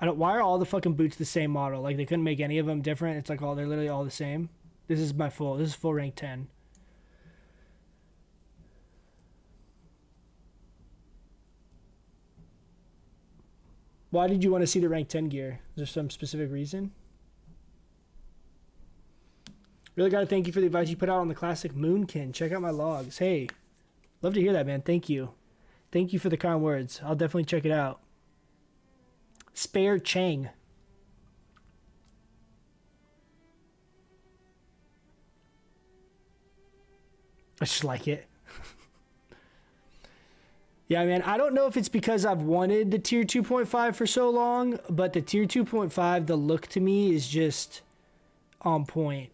Why are all the fucking boots the same model? Like, they couldn't make any of them different? It's like, they're literally all the same. This is full rank 10. Why did you want to see the rank 10 gear? Is there some specific reason? Really gotta thank you for the advice you put out on the classic Moonkin. Check out my logs. Hey, love to hear that, man. Thank you. Thank you for the kind words. I'll definitely check it out. Spare Chang. I just like it. Yeah, man, I don't know if it's because I've wanted the tier 2.5 for so long, but the tier 2.5, the look to me is just on point.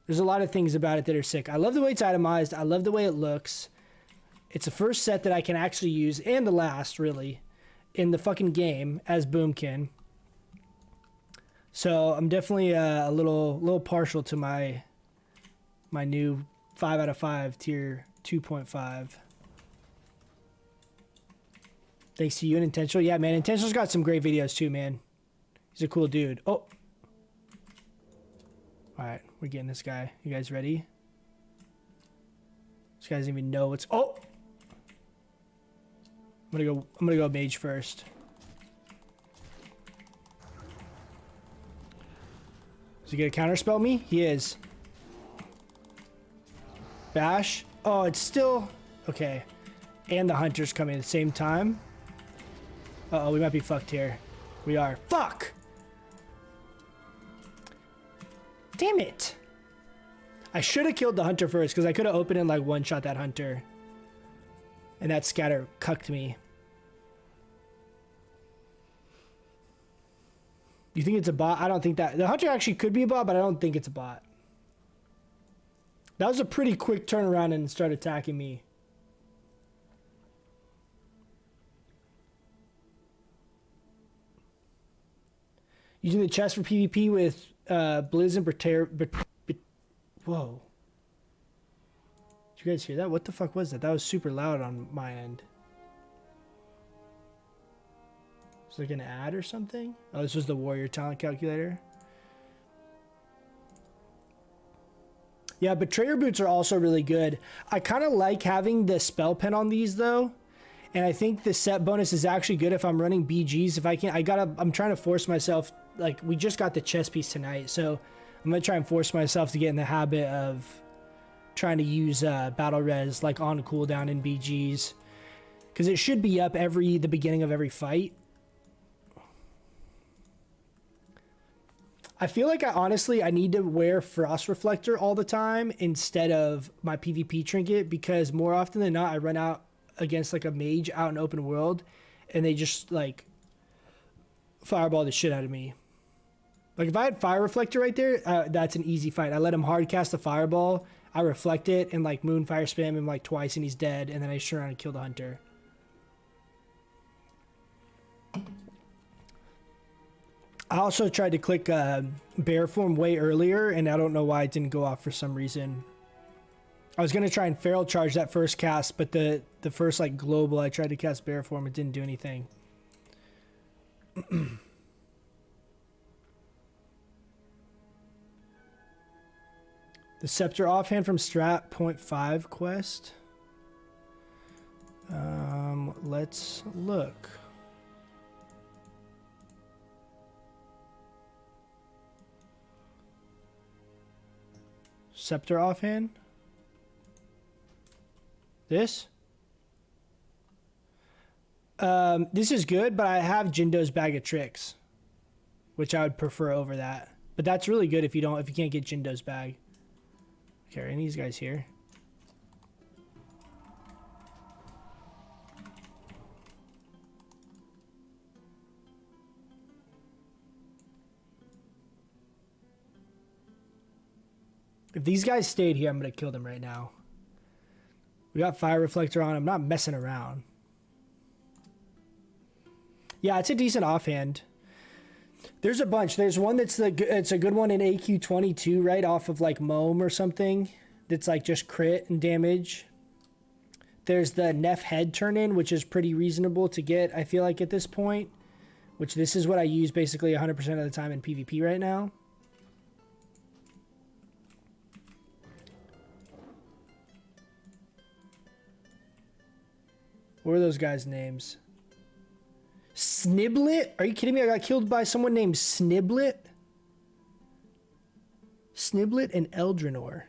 There's a lot of things about it that are sick. I love the way it's itemized. I love the way it looks. It's the first set that I can actually use, and the last, really, in the fucking game as Boomkin. So I'm definitely a little partial to my new 5 out of 5 tier 2.5. Thanks to you and Intentional. Yeah, man, Intentional's got some great videos too, man. He's a cool dude. Oh. Alright, we're getting this guy. You guys ready? This guy doesn't even know what's... Oh! I'm gonna go mage first. Is he gonna counterspell me? He is. Bash. Oh, it's still... Okay. And the hunter's coming at the same time. Uh-oh, we might be fucked here. We are. Fuck! Damn it! I should have killed the hunter first, because I could have opened and, like, one-shot that hunter. And that scatter cucked me. You think it's a bot? I don't think that... The hunter actually could be a bot, but I don't think it's a bot. That was a pretty quick turnaround and start attacking me. Using the chest for PvP with Blizz and Whoa. Did you guys hear that? What the fuck was that? That was super loud on my end. Is like an ad or something? Oh, this was the warrior talent calculator. Yeah, betrayer boots are also really good. I kind of like having the spell pen on these though. And I think the set bonus is actually good if I'm running BGs. If I can, I'm trying to force myself. Like, we just got the chess piece tonight, so I'm gonna try and force myself to get in the habit of trying to use battle res like on cooldown in BGs, because it should be up the beginning of every fight. I feel like I need to wear Frost Reflector all the time instead of my PvP trinket, because more often than not I run out against like a mage out in open world and they just like fireball the shit out of me. Like, if I had Fire Reflector right there, that's an easy fight. I let him hard cast a fireball, I reflect it, and like Moonfire spam him like twice and he's dead, and then I just turn around and kill the hunter. I also tried to click bear form way earlier, and I don't know why it didn't go off for some reason. I was going to try and feral charge that first cast, but the first like global I tried to cast bear form, it didn't do anything. The Scepter offhand from Strat 0.5 quest. Let's look. Scepter offhand. This? This is good, but I have Jindo's Bag of Tricks, which I would prefer over that. But that's really good if you can't get Jindo's bag. Okay, are any of these guys here? If these guys stayed here, I'm gonna kill them right now. We got Fire Reflector on. I'm not messing around. Yeah, it's a decent offhand. There's a bunch. There's one that's it's a good one in AQ22, right off of like Moam or something. That's like just crit and damage. There's the Neff head turn in, which is pretty reasonable to get, I feel like, at this point. Which this is what I use basically 100% of the time in PvP right now. What were those guys' names? Sniblet? Are you kidding me? I got killed by someone named Sniblet? Sniblet and Eldrinor.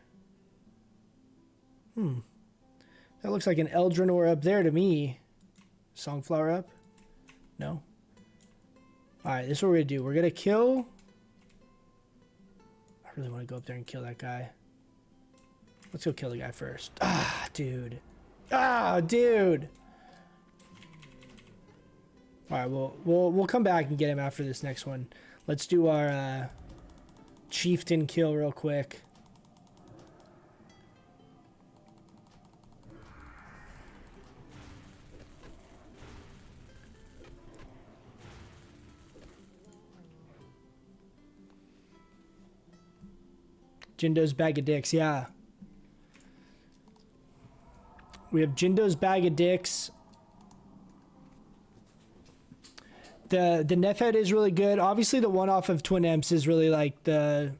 That looks like an Eldrinor up there to me. Songflower up? No? Alright, this is what we're gonna do. We're gonna kill... I really want to go up there and kill that guy. Let's go kill the guy first. Ah, dude. Ah, dude! Alright, we'll come back and get him after this next one. Let's do our chieftain kill real quick. Jindo's Bag of Dicks, yeah. We have Jindo's Bag of Dicks. The Nefhead is really good. Obviously, the one off of Twin Imps is really like the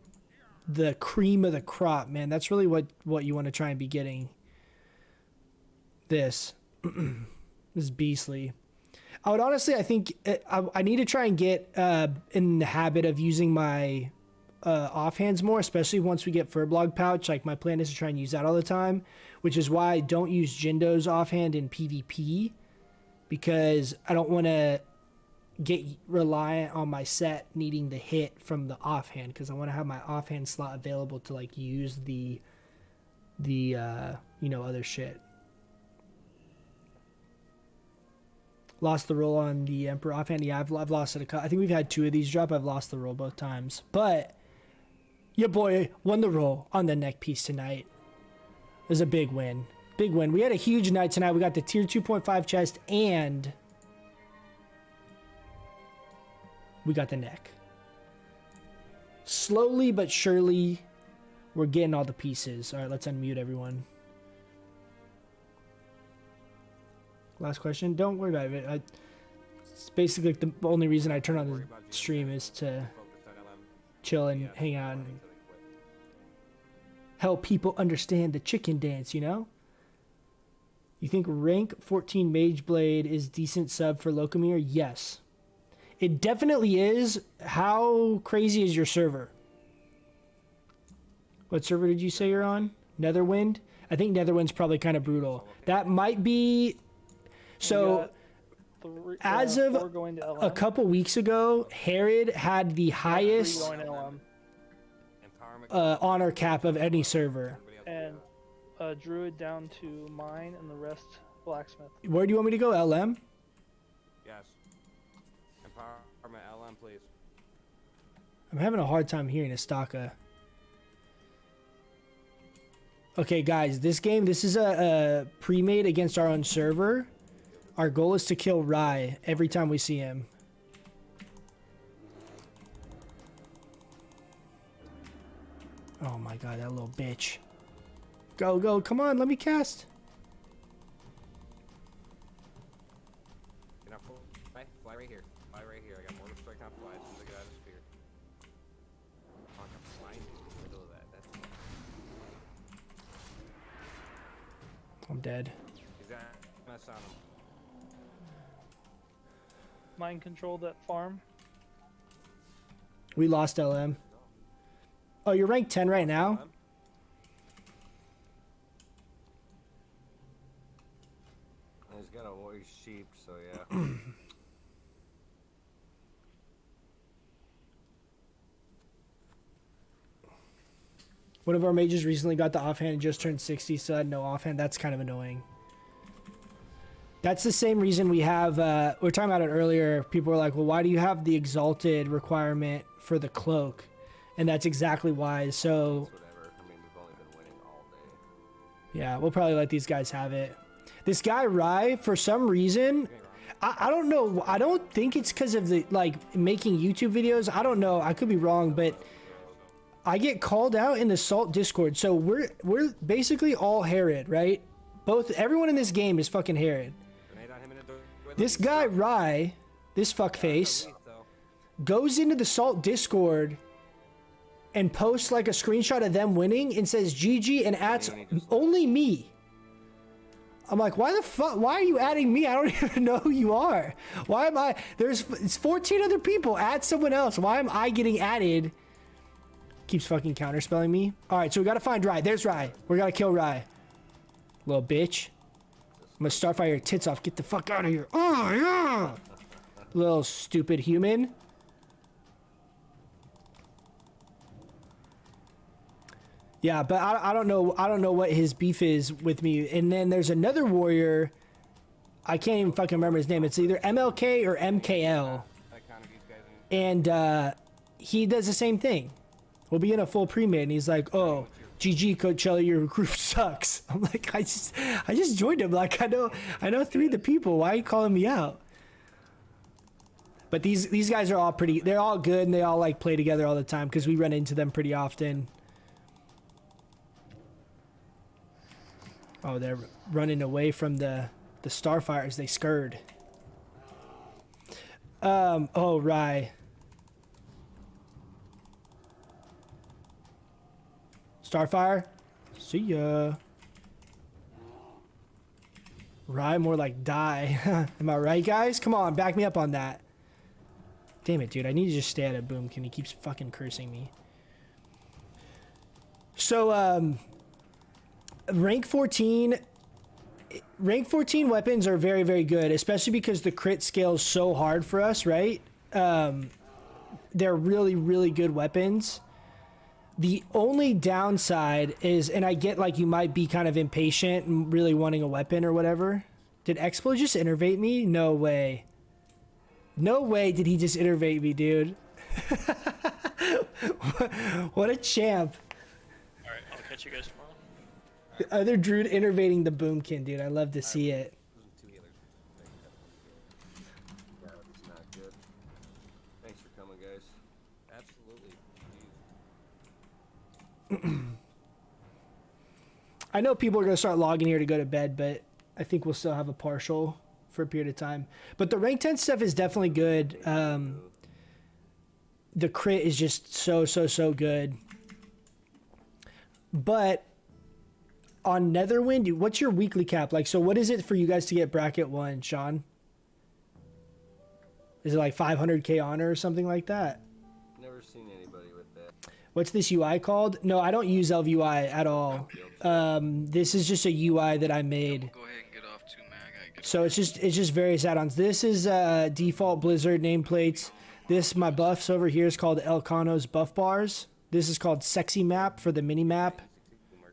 cream of the crop, man. That's really what you want to try and be getting. This. This is beastly. I would honestly, I think I need to try and get in the habit of using my offhands more, especially once we get Furblog Pouch. Like, my plan is to try and use that all the time, which is why I don't use Jindo's offhand in PvP, because I don't want to get reliant on my set needing the hit from the offhand, because I want to have my offhand slot available to like use the you know, other shit. Lost the roll on the Emperor offhand. Yeah, I've lost it I think we've had 2 of these drop. I've lost the roll both times, but your boy won the roll on the neck piece tonight. It was a big win. Big win. We had a huge night tonight. We got the tier 2.5 chest and we got the neck. Slowly but surely, we're getting all the pieces. All right, let's unmute everyone. Last question. Don't worry about it. It's basically the only reason I turn on the stream is to chill and hang out and help people understand the chicken dance, you know? You think rank 14 Mage Blade is decent sub for Locomir? Yes. It definitely is. How crazy is your server? What server did you say you're on? Netherwind? I think Netherwind's probably kind of brutal. That might be... So, as of a couple weeks ago, Herod had the highest honor cap of any server. And Druid down to mine and the rest blacksmith. Where do you want me to go? LM? Yes. Empowerment LM, please. I'm having a hard time hearing Estaka. Okay, guys, this game, this is a pre-made against our own server. Our goal is to kill Rai every time we see him. Oh my god, that little bitch. Go, go, come on, let me cast. Fly right here. Fly right here. I got mortar strike on fly as soon as I get out of the sphere. Oh, I got flying in the middle of that. That's... I'm dead. He's got mess on him. Mind control that farm. We lost LM. Oh, you're ranked 10 right now? He's got a voice sheep, so yeah. One of our mages recently got the offhand and just turned 60, so I had no offhand. That's kind of annoying. That's the same reason we have, we were talking about it earlier. People were like, well, why do you have the exalted requirement for the cloak? And that's exactly why. So Yeah, we'll probably let these guys have it. This guy Rye, for some reason, I don't know. I don't think it's because of the like making YouTube videos. I don't know. I could be wrong, but I get called out in the Salt Discord. So we're basically all Herod, right? Everyone in this game is fucking Herod. This guy Rye, this fuckface, goes into the Salt Discord and posts like a screenshot of them winning and says GG and adds only me. I'm like, why the fuck? Why are you adding me? I don't even know who you are. Why am I? It's 14 other people. Add someone else. Why am I getting added? Keeps fucking counterspelling me. All right, so we gotta find Rye. There's Rye. We gotta kill Rye. Little bitch. I'm gonna starfire your tits off. Get the fuck out of here. Oh yeah. Little stupid human. Yeah, but I don't know. I don't know what his beef is with me. And then there's another warrior. I can't even fucking remember his name. It's either MLK or MKL. And he does the same thing. We'll be in a full pre-made, and he's like, "Oh, GG, Coachella, your group sucks." I'm like, I just joined him. Like, I know 3 of the people. Why are you calling me out? But these guys are all pretty. They're all good, and they all like play together all the time because we run into them pretty often. Oh, they're running away from the Starfires. They scurred. Oh, Rye. Starfire? See ya. Rye, more like die. Am I right, guys? Come on, back me up on that. Damn it, dude. I need to just stay at a boomkin. He keeps fucking cursing me. So, rank 14 weapons are very, very good, especially because the crit scales so hard for us, right? They're really, really good weapons. The only downside is, and I get like you might be kind of impatient and really wanting a weapon or whatever. Did Explo just innervate me? No way. No way did he just innervate me, dude. What a champ. Alright, I'll catch you guys tomorrow. The other Druid innervating the boomkin, dude. I love to see it. Yeah, that's not good. Thanks for coming, guys. Absolutely. I know people are going to start logging here to go to bed, but I think we'll still have a partial for a period of time. But the rank 10 stuff is definitely good. The crit is just so good. But on Netherwind, what's your weekly cap? Like, so what is it for you guys to get bracket 1, Sean? Is it like 500k honor or something like that? Never seen anybody with that. What's this UI called? No, I don't use LVUI at all. This is just a UI that I made. Go ahead and get off too, man. I gotta get So it's just various add-ons. This is default Blizzard nameplates. This, my buffs over here is called Elcano's buff bars. This is called Sexy Map for the mini map.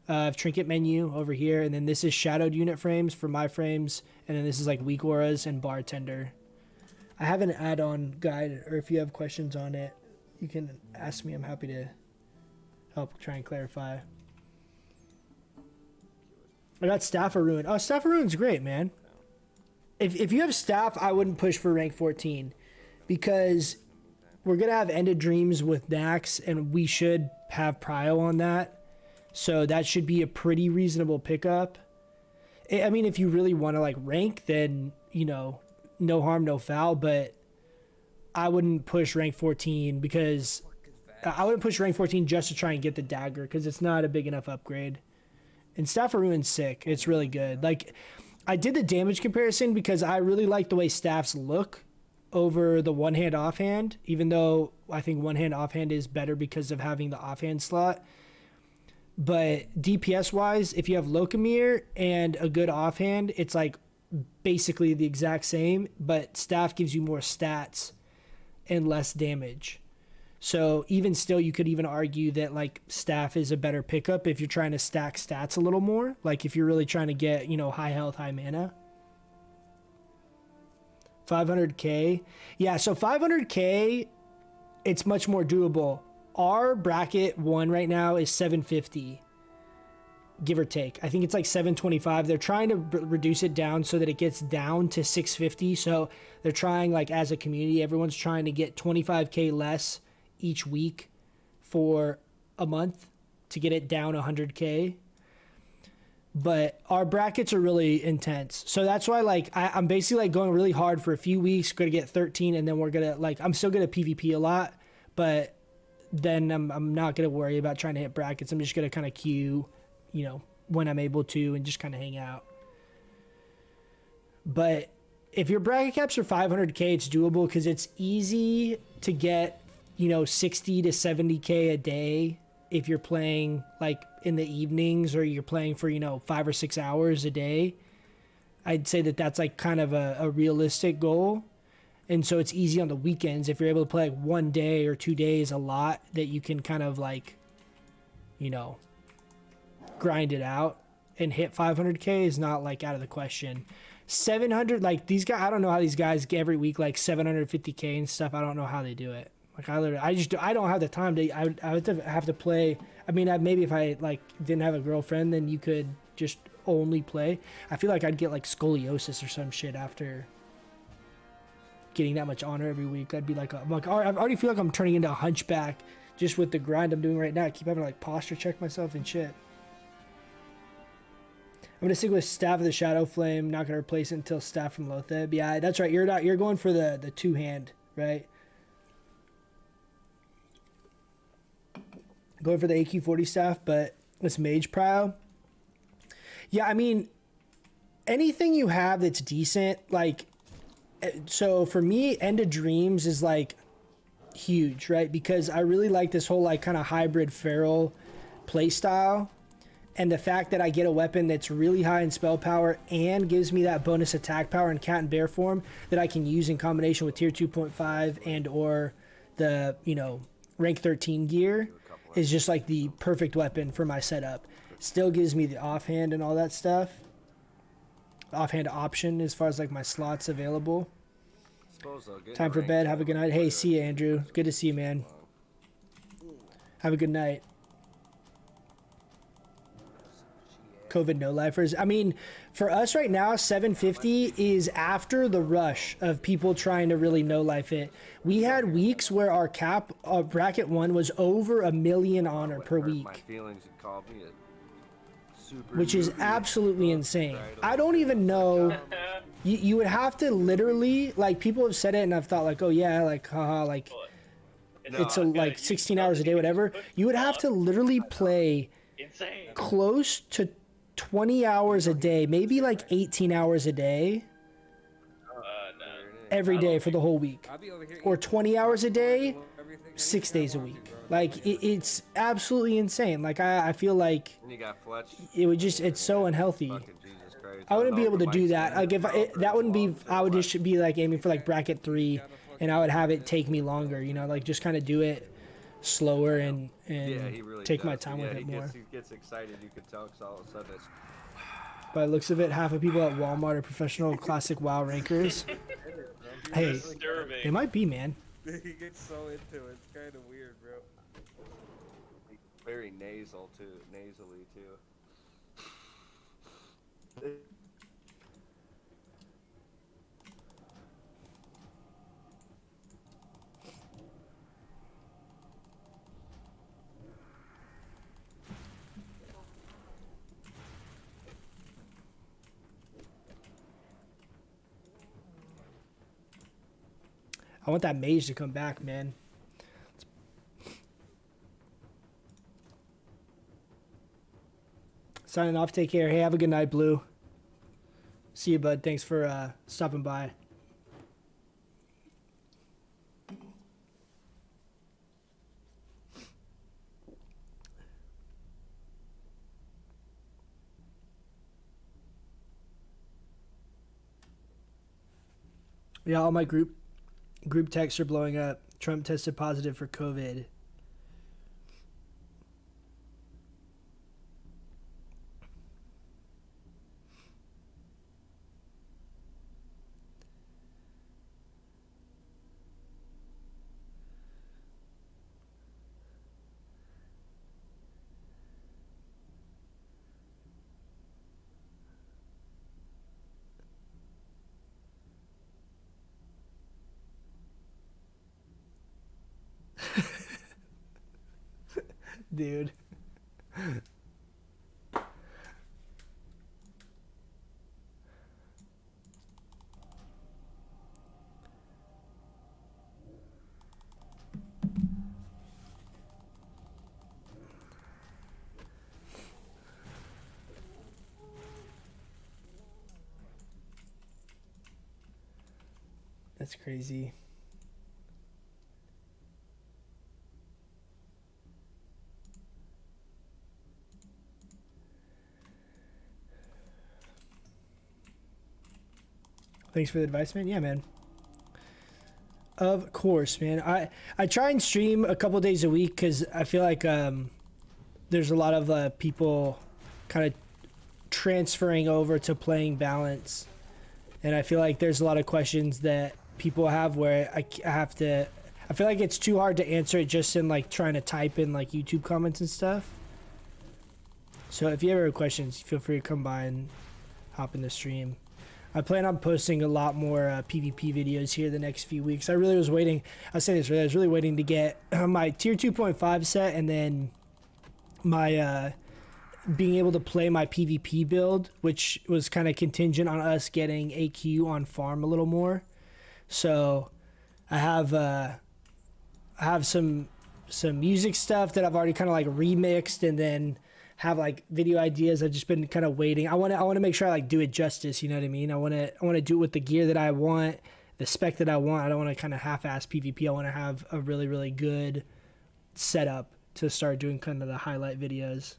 Trinket menu over here, and then this is shadowed unit frames for my frames, and then this is like weak auras and bartender. I have an add-on guide, or if you have questions on it, you can ask me. I'm happy to help try and clarify. I got Staff of Ruin. Oh, Staff of Ruin's great, man. If you have Staff, I wouldn't push for rank 14 because we're gonna have End of Dreams with Nax, and we should have Prio on that. So that should be a pretty reasonable pickup. I mean, if you really want to like rank, then, you know, no harm, no foul, but I wouldn't push rank 14 because I wouldn't push rank 14 just to try and get the dagger because it's not a big enough upgrade. And Staff of Ruin's sick. It's really good. Like, I did the damage comparison because I really like the way staffs look over the one-hand offhand, even though I think one-hand offhand is better because of having the offhand slot. But DPS wise, if you have Locomere and a good offhand, it's like basically the exact same, but staff gives you more stats and less damage. So even still, you could even argue that like staff is a better pickup if you're trying to stack stats a little more. Like if you're really trying to get, you know, high health, high mana. 500k. Yeah, so 500k, it's much more doable. Our bracket 1 right now is 750. give or take. I think it's like 725. They're trying to reduce it down so that it gets down to 650. So they're trying, like, as a community, everyone's trying to get 25K less each week for a month to get it down 100K. But our brackets are really intense. So that's why, like, I'm basically, like, going really hard for a few weeks, going to get 13, and then we're going to, like, I'm still going to PvP a lot, but then I'm not going to worry about trying to hit brackets. I'm just going to kind of queue, you know, when I'm able to, and just kind of hang out. But if your bracket caps are 500K, it's doable because it's easy to get, you know, 60 to 70K a day if you're playing, like, in the evenings, or you're playing for, you know, 5 or 6 hours a day. I'd say that that's, like, kind of a realistic goal. And so it's easy on the weekends if you're able to play, like, 1 day or 2 days a lot, that you can kind of, like, you know, grind it out, and hit 500K is not, like, out of the question. 700, like, these guys, I don't know how these guys get every week, like, 750K and stuff. I don't know how they do it. Like, I don't have the time to, I would have to play. I mean, maybe if I, like, didn't have a girlfriend, then you could just only play. I feel like I'd get, like, scoliosis or some shit after getting that much honor every week. I'd be like, I already feel like I'm turning into a hunchback just with the grind I'm doing right now. I keep having to, like, posture check myself and shit. I'm gonna stick with Staff of the Shadow Flame. Not gonna replace it until Staff from Lotheb. Yeah, that's right. You're going for the two hand, right? Going for the AQ40 staff, but it's Mage Prow. Yeah, I mean, anything you have that's decent, like, so for me, End of Dreams is, like, huge, right? Because I really like this whole, like, kind of hybrid feral playstyle. And the fact that I get a weapon that's really high in spell power and gives me that bonus attack power in cat and bear form that I can use in combination with tier 2.5 and or the, you know, rank 13 gear is just, like, the perfect weapon for my setup. Still gives me the offhand and all that stuff. The offhand option as far as, like, my slots available. Time for bed. Have a good night. Hey, see you, Andrew. Good to see you, man. Have a good night. COVID no-lifers. I mean, for us right now, 750 is after the rush of people trying to really no-life it. We had weeks where our cap, bracket 1 was over 1 million honor per week, which is absolutely insane. I don't even know. You would have to literally, like, people have said it and I've thought, like, oh yeah, like, haha, like, it's like 16 hours a day, whatever. You would have to literally play close to 20 hours a day, maybe like 18 hours a day, every day for the whole week, or 20 hours a day, 6 days a week. Like, it's absolutely insane. Like, I feel like it would just, it's so unhealthy. I wouldn't be able to do that. Like, if that wouldn't be, I would just be, like, aiming for, like, bracket 3, and I would have it take me longer, you know, like, just kind of do it slower and he really take does. my time with it more. He gets excited. You can tell, because all of a sudden it's... By the looks of it, half of people at Walmart are professional classic WoW rankers. Hey, they might be, man. He gets so into it. It's kind of weird, bro. Very nasally too. I want that mage to come back, man. Signing off. Take care. Hey, have a good night, Blue. See you, bud. Thanks for stopping by. Yeah, all my group texts are blowing up. Trump tested positive for COVID. Dude. That's crazy. Thanks for the advice, man. Yeah, man. Of course, man. I try and stream a couple days a week because I feel like there's a lot of people kind of transferring over to playing balance, and I feel like there's a lot of questions that people have where I have to. I feel like it's too hard to answer it just in like trying to type in like YouTube comments and stuff. So if you ever have questions, feel free to come by and hop in the stream. I plan on posting a lot more PvP videos here the next few weeks. I really was waiting. I was saying this earlier. I was really waiting to get my tier 2.5 set and then my being able to play my PvP build, which was kind of contingent on us getting AQ on farm a little more. So I have some music stuff that I've already kind of like remixed, and then have like video ideas. I've just been kind of waiting. I want to make sure I like do it justice. You know what I mean? I want to do it with the gear that I want, the spec that I want. I don't want to kind of half-ass PvP. I want to have a really, really good setup to start doing kind of the highlight videos.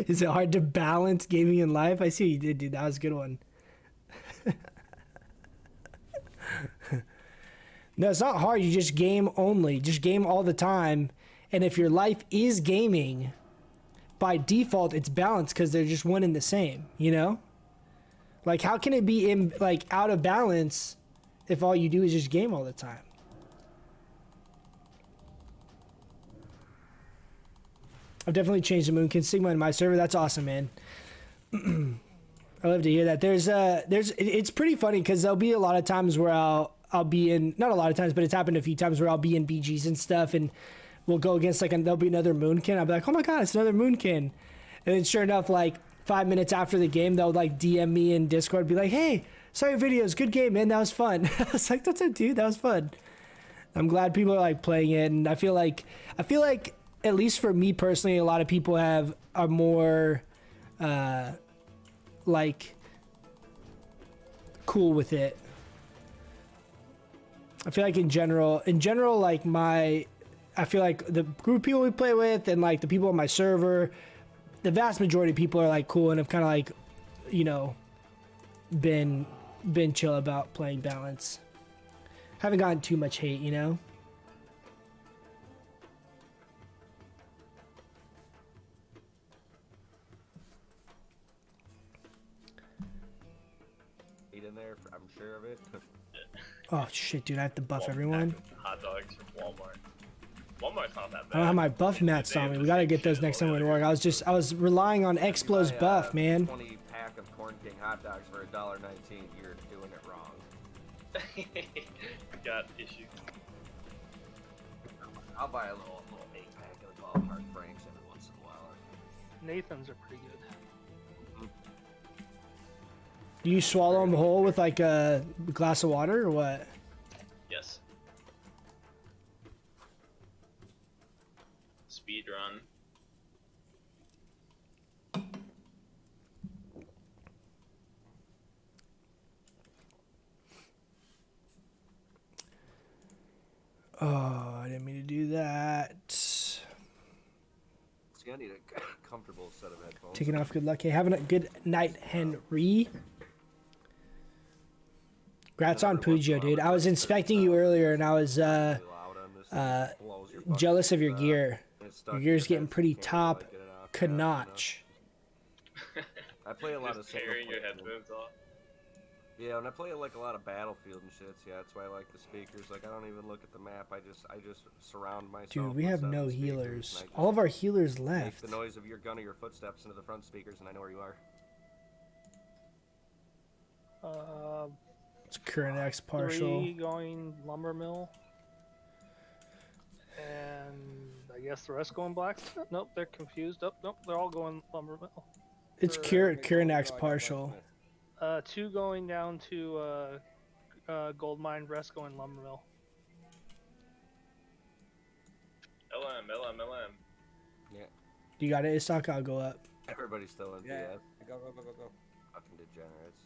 Is it hard to balance gaming and life? I see what you did, dude. That was a good one. No, it's not hard. You just game only. Just game all the time. And if your life is gaming, by default, it's balanced because they're just one and the same, you know? Like, how can it be in like out of balance if all you do is just game all the time? I've definitely changed the Moonkin Sigma in my server. That's awesome, man. I love to hear that. It's pretty funny because there'll be a lot of times where I'll be in, not a lot of times, but it's happened a few times where I'll be in BGs and stuff, and we'll go against like, there'll be another Moonkin. I'll be like, oh my god, it's another Moonkin. And then sure enough, like 5 minutes after the game, they'll like DM me in Discord, be like, hey, saw your videos, good game, man, that was fun. I was like, that's it, dude, that was fun. I'm glad people are like playing it, and I feel like at least for me personally, a lot of people are more like cool with it. I feel like in general, like I feel like the group of people we play with and like the people on my server, the vast majority of people are like cool and have kind of like, you know, been chill about playing balance. Haven't gotten too much hate, you know? In there, I'm sure of it. Oh shit, dude! I have to buff everyone. Hot dogs from Walmart. Walmart's not that bad. I don't have my buff mats on me. We gotta get those next time we work. I was relying on Explo's buff, man. 20 pack of Corn King hot dogs for $1.19. You're doing it wrong. We got issues. I'll buy a little 8-pack of the ballpark Franks every once in a while. Nathan's are pretty good. Do you swallow them whole with like a glass of water or what? Yes. Speed run. Oh, I didn't mean to do that. See, I need a comfortable set of headphones. Taking off, good luck. Hey, having a good night, Henry. Congrats on Pugio, dude. I was inspecting you earlier, and I was jealous of your gear. Your gear's getting pretty top notch. I play a lot of tearing your headphones off. Yeah, and I play like a lot of Battlefield and shit. Yeah, that's why I like the speakers. Like I don't even look at the map. I just surround myself. Dude, we have with no speakers, healers. All of our healers left. Make the noise of your gun or your footsteps into the front speakers, and I know where you are. It's current X partial. 3 going lumber mill. And I guess the rest going blacksmith? Nope, they're confused. Oh, nope, they're all going lumber mill. It's Kirinak's partial. 2 going down to gold mine, rest going lumber mill. LM. Yeah. You got it, Isaka? I'll go up. Everybody's still in Yeah. DS. Go. Fucking degenerates.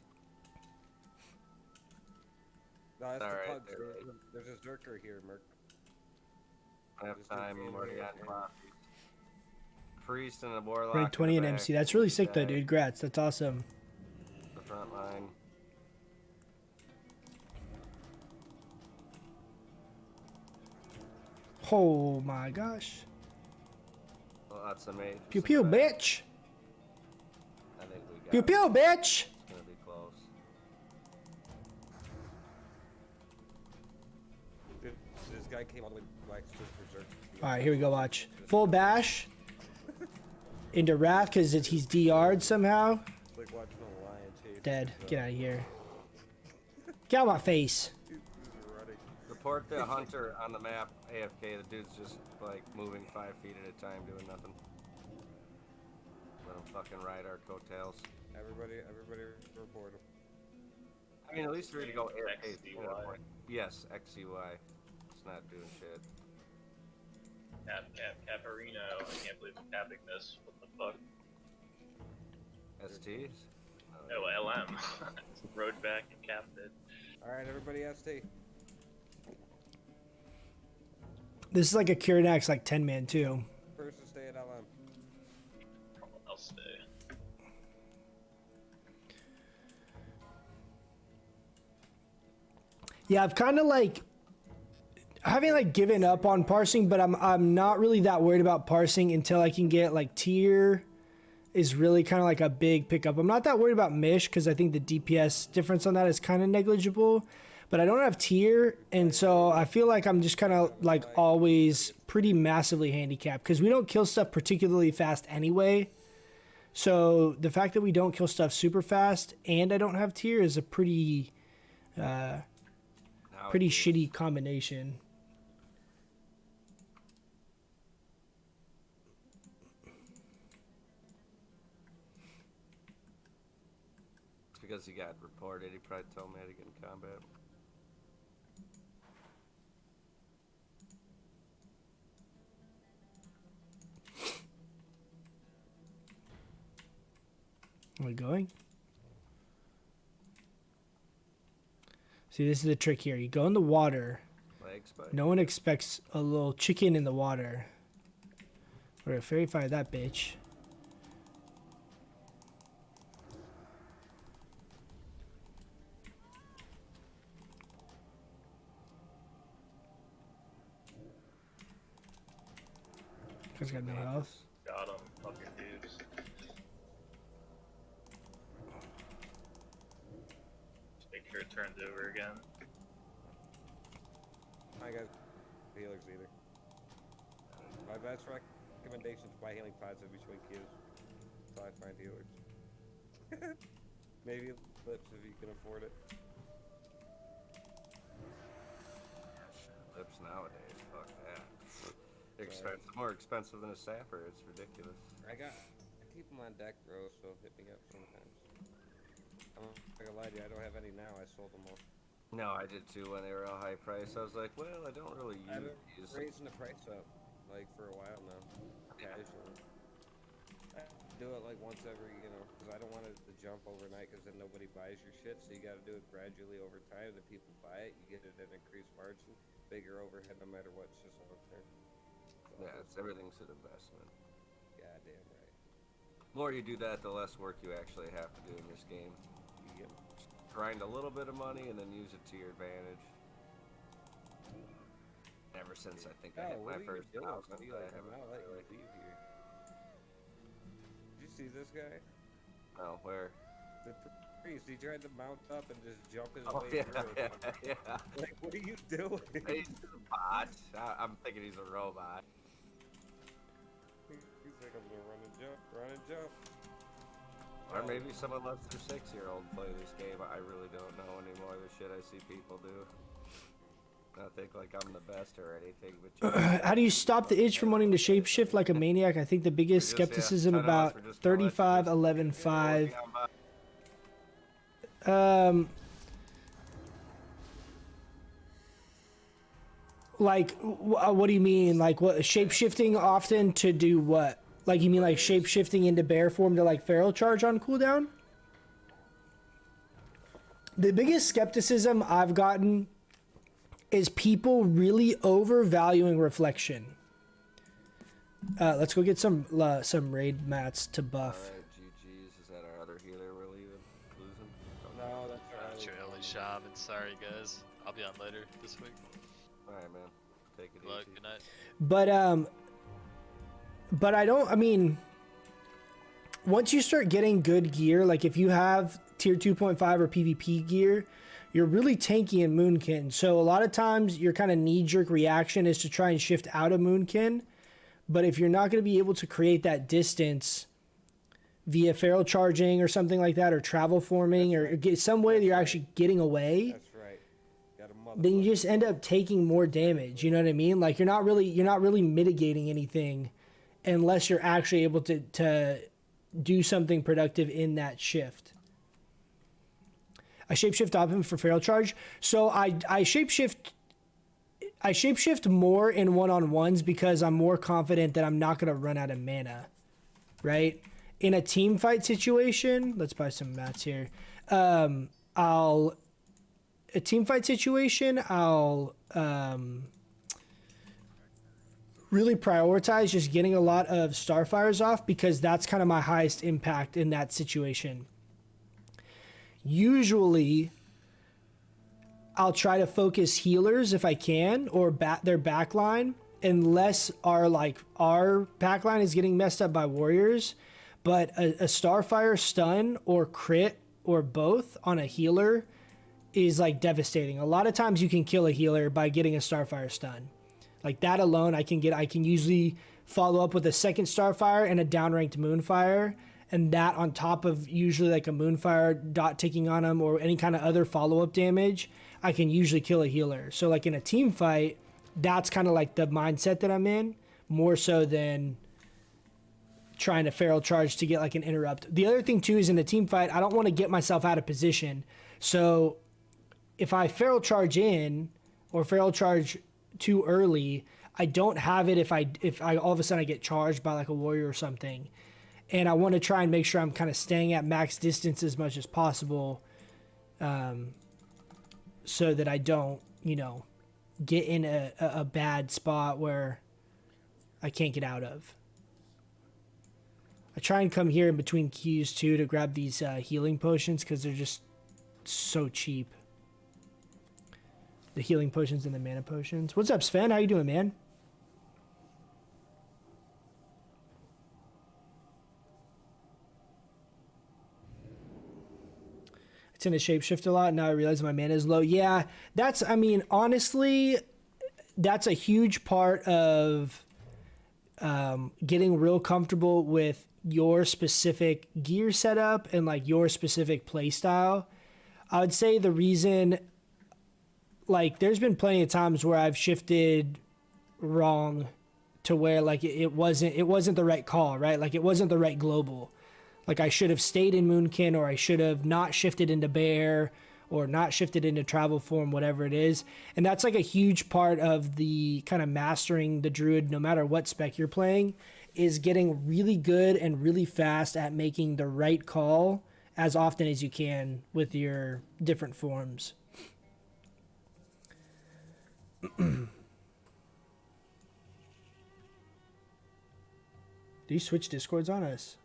No, that's Alright, the pug. they're There's a Zerker here, Merc. I have time. I'm already got coffee. Priest and a warlock. Rank 20 in in the MC. back. That's really sick though, Okay. dude. Grats. That's awesome. The front line. Oh my gosh. Well, that's a mage. Pew pew, bitch. I think we got Pew it. pew, bitch. It's gonna be close. Dude, this guy came all the way black for Zerker. All right, here we go. Watch. Full bash into Wrath because he's DR'd somehow. It's like watching a lion chase. Dead. Get out of here. Get out of my face. Report the hunter on the map. AFK. The dude's just like moving 5 feet at a time, doing nothing. Let him fucking ride our coattails. Everybody report him. I mean, at least we're gonna go AFK. XCY. Yes, XCY. It's not doing shit. Caparino. I can't believe I'm capping this. What the fuck? STs? Oh, LM. Rode back and capped it. Alright, everybody ST. This is like a Kirinak's like 10-man too. Person stay at LM. I'll stay. Yeah, I've kind of like I haven't like given up on parsing, but I'm not really that worried about parsing until I can get like tier is really kind of like a big pickup. I'm not that worried about Mish because I think the DPS difference on that is kind of negligible, but I don't have tier, and so I feel like I'm just kind of like always pretty massively handicapped because we don't kill stuff particularly fast anyway. So the fact that we don't kill stuff super fast and I don't have tier is a pretty shitty combination. It's because he got reported. He probably told me how to get in combat. Are we going? See, this is the trick here. You go in the water. No one expects a little chicken in the water. We're gonna fairy fire that bitch. He's got no health. Got him. Fucking dudes. Just make sure it turns over again. I got healers either. My best recommendation is buy healing pods every between queues. Until I find healers. Maybe lips if you can afford it. Lips nowadays, fuck that. Expensive, more expensive than a sapper. It's ridiculous. I keep them on deck, bro, so hit me up sometimes. I'm not gonna lie to you, I don't have any now. I sold them all. No, I did too when they were all high price. I was like, well, I don't really I've use been these. raising the price up, like, for a while now. Casually. I do it, like, once every, because I don't want it to jump overnight, because then nobody buys your shit, so you gotta do it gradually over time. The people buy it, you get it at an increased margin, bigger overhead no matter what, it's just long term. So Yeah, it's everything's an investment. Yeah, damn right. The more you do that, the less work you actually have to do in this game. You get grind a little bit of money and then use it to your advantage. Ever since I think I hit my first house, I haven't really. Leave here. Did you see this guy? Oh, where? The priest, he tried to mount up and just jump his Oh, way yeah, through. yeah. Like, what are you doing? He's a bot. I'm thinking he's a robot. He's like, I'm gonna run and jump. Or maybe someone lets their 6-year-old play this game. I really don't know anymore the shit I see people do. not think like I'm the best or anything, but How do you stop the itch from wanting to shapeshift like a maniac? I think the biggest skepticism about 35, 11, 5. Like, what do you mean? Like, what shapeshifting often to do what? Like, you mean like shapeshifting into bear form to like feral charge on cooldown? The biggest skepticism I've gotten is people really overvaluing reflection. Let's go get some raid mats to buff. Alright, GG's. Is that our other healer we're losing? No, that's Got your early shaman. Sorry, guys. I'll be on later this week. Alright, man. Take it Good luck. easy. Good night. But I mean, once you start getting good gear, like if you have tier 2.5 or PvP gear, you're really tanky in Moonkin. So a lot of times your kind of knee-jerk reaction is to try and shift out of Moonkin. But if you're not going to be able to create that distance via feral charging or something like that, or travel forming, or get some way that you're actually getting away, That's right. then you just end up taking more damage. You know what I mean? Like you're not really mitigating anything unless you're actually able to do something productive in that shift. I shapeshift optimum for feral charge. So I shapeshift more in one-on-ones because I'm more confident that I'm not going to run out of mana, right? In a team fight situation, let's buy some mats here. I'll really prioritize just getting a lot of Starfires off because that's kind of my highest impact in that situation. Usually, I'll try to focus healers if I can, or their backline, unless our backline is getting messed up by warriors. But a Starfire stun or crit or both on a healer is like devastating. A lot of times you can kill a healer by getting a Starfire stun. Like that alone, I can usually follow up with a second Starfire and a downranked Moonfire, and that on top of usually like a Moonfire dot ticking on them or any kind of other follow-up damage, I can usually kill a healer. So like in a team fight, that's kind of like the mindset that I'm in, more so than trying to feral charge to get like an interrupt. The other thing too is in a team fight, I don't want to get myself out of position. So if I feral charge in or feral charge too early, I don't have it if I all of a sudden I get charged by like a warrior or something. And I want to try and make sure I'm kind of staying at max distance as much as possible, so that I don't, get in a bad spot where I can't get out of. I try and come here in between queues too to grab these healing potions because they're just so cheap. The healing potions and the mana potions. What's up, Sven? How you doing, man? I tend to shapeshift a lot. Now I realize my mana is low. Yeah, honestly, that's a huge part of getting real comfortable with your specific gear setup and like your specific play style. I would say the reason, like, there's been plenty of times where I've shifted wrong to where like it wasn't the right call, right? Like it wasn't the right global. Like I should have stayed in Moonkin, or I should have not shifted into Bear, or not shifted into Travel Form, whatever it is. And that's like a huge part of the kind of mastering the Druid, no matter what spec you're playing, is getting really good and really fast at making the right call as often as you can with your different forms. Did he switch Discords on us?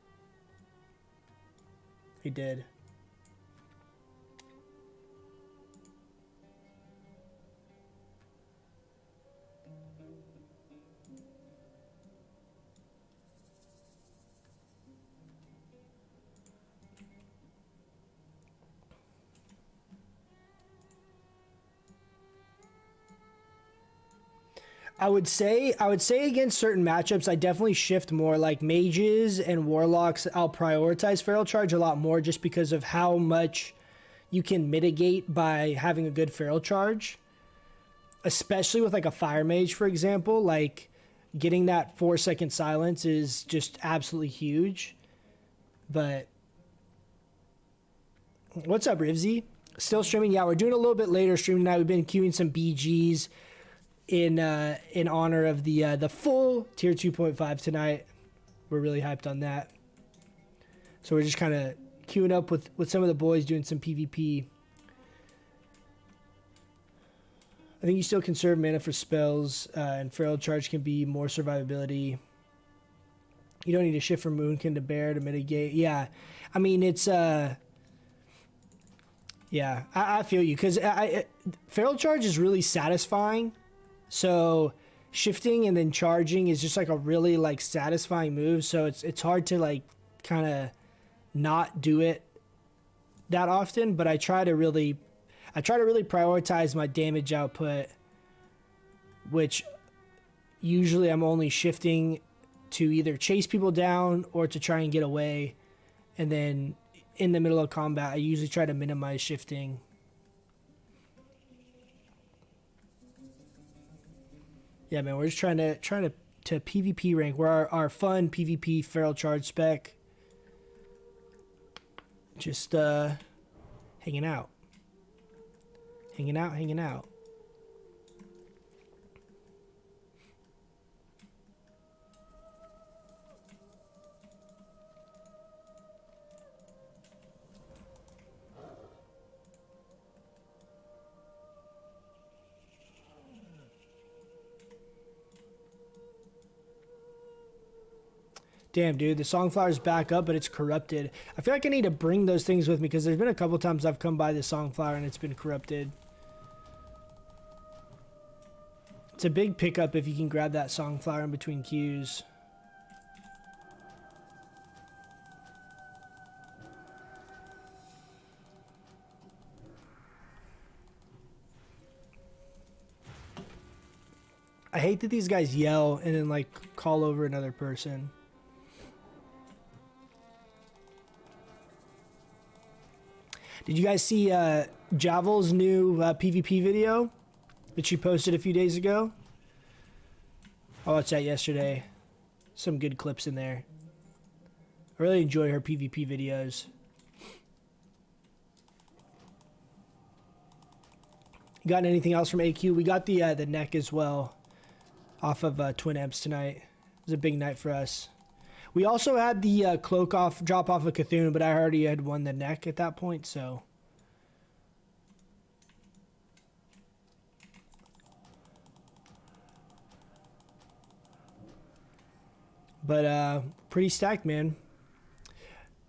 He did. I would say against certain matchups, I definitely shift more. Like mages and warlocks, I'll prioritize feral charge a lot more just because of how much you can mitigate by having a good feral charge. especially with like a fire mage, for example, like getting that 4-second silence is just absolutely huge. But what's up, Rivsy? Still streaming? Yeah, we're doing a little bit later stream tonight. We've been queuing some BGs in honor of the full tier 2.5 tonight. We're really hyped on that. So we're just kind of queuing up with some of the boys doing some PvP. I think you still conserve mana for spells, and Feral Charge can be more survivability. You don't need to shift from Moonkin to Bear to mitigate. Yeah, I mean, it's... yeah, I feel you, because Feral Charge is really satisfying. So shifting and then charging is just like a really like satisfying move. So it's hard to like kind of not do it that often, but I try to really prioritize my damage output, which usually I'm only shifting to either chase people down or to try and get away. And then in the middle of combat, I usually try to minimize shifting. Yeah, man, we're just trying to PvP rank. We're our fun PvP Feral Charge spec. Just hanging out. Hanging out. Damn, dude, the Songflower's back up, but it's corrupted. I feel like I need to bring those things with me because there's been a couple times I've come by the Songflower and it's been corrupted. It's a big pickup if you can grab that Songflower in between queues. I hate that these guys yell and then like call over another person. Did you guys see Javel's new PvP video that she posted a few days ago? I watched that yesterday. Some good clips in there. I really enjoy her PvP videos. You got anything else from AQ? We got the neck as well off of Twin Emps tonight. It was a big night for us. We also had the cloak drop off of Cthulhu, but I already had won the neck at that point, so. But pretty stacked, man.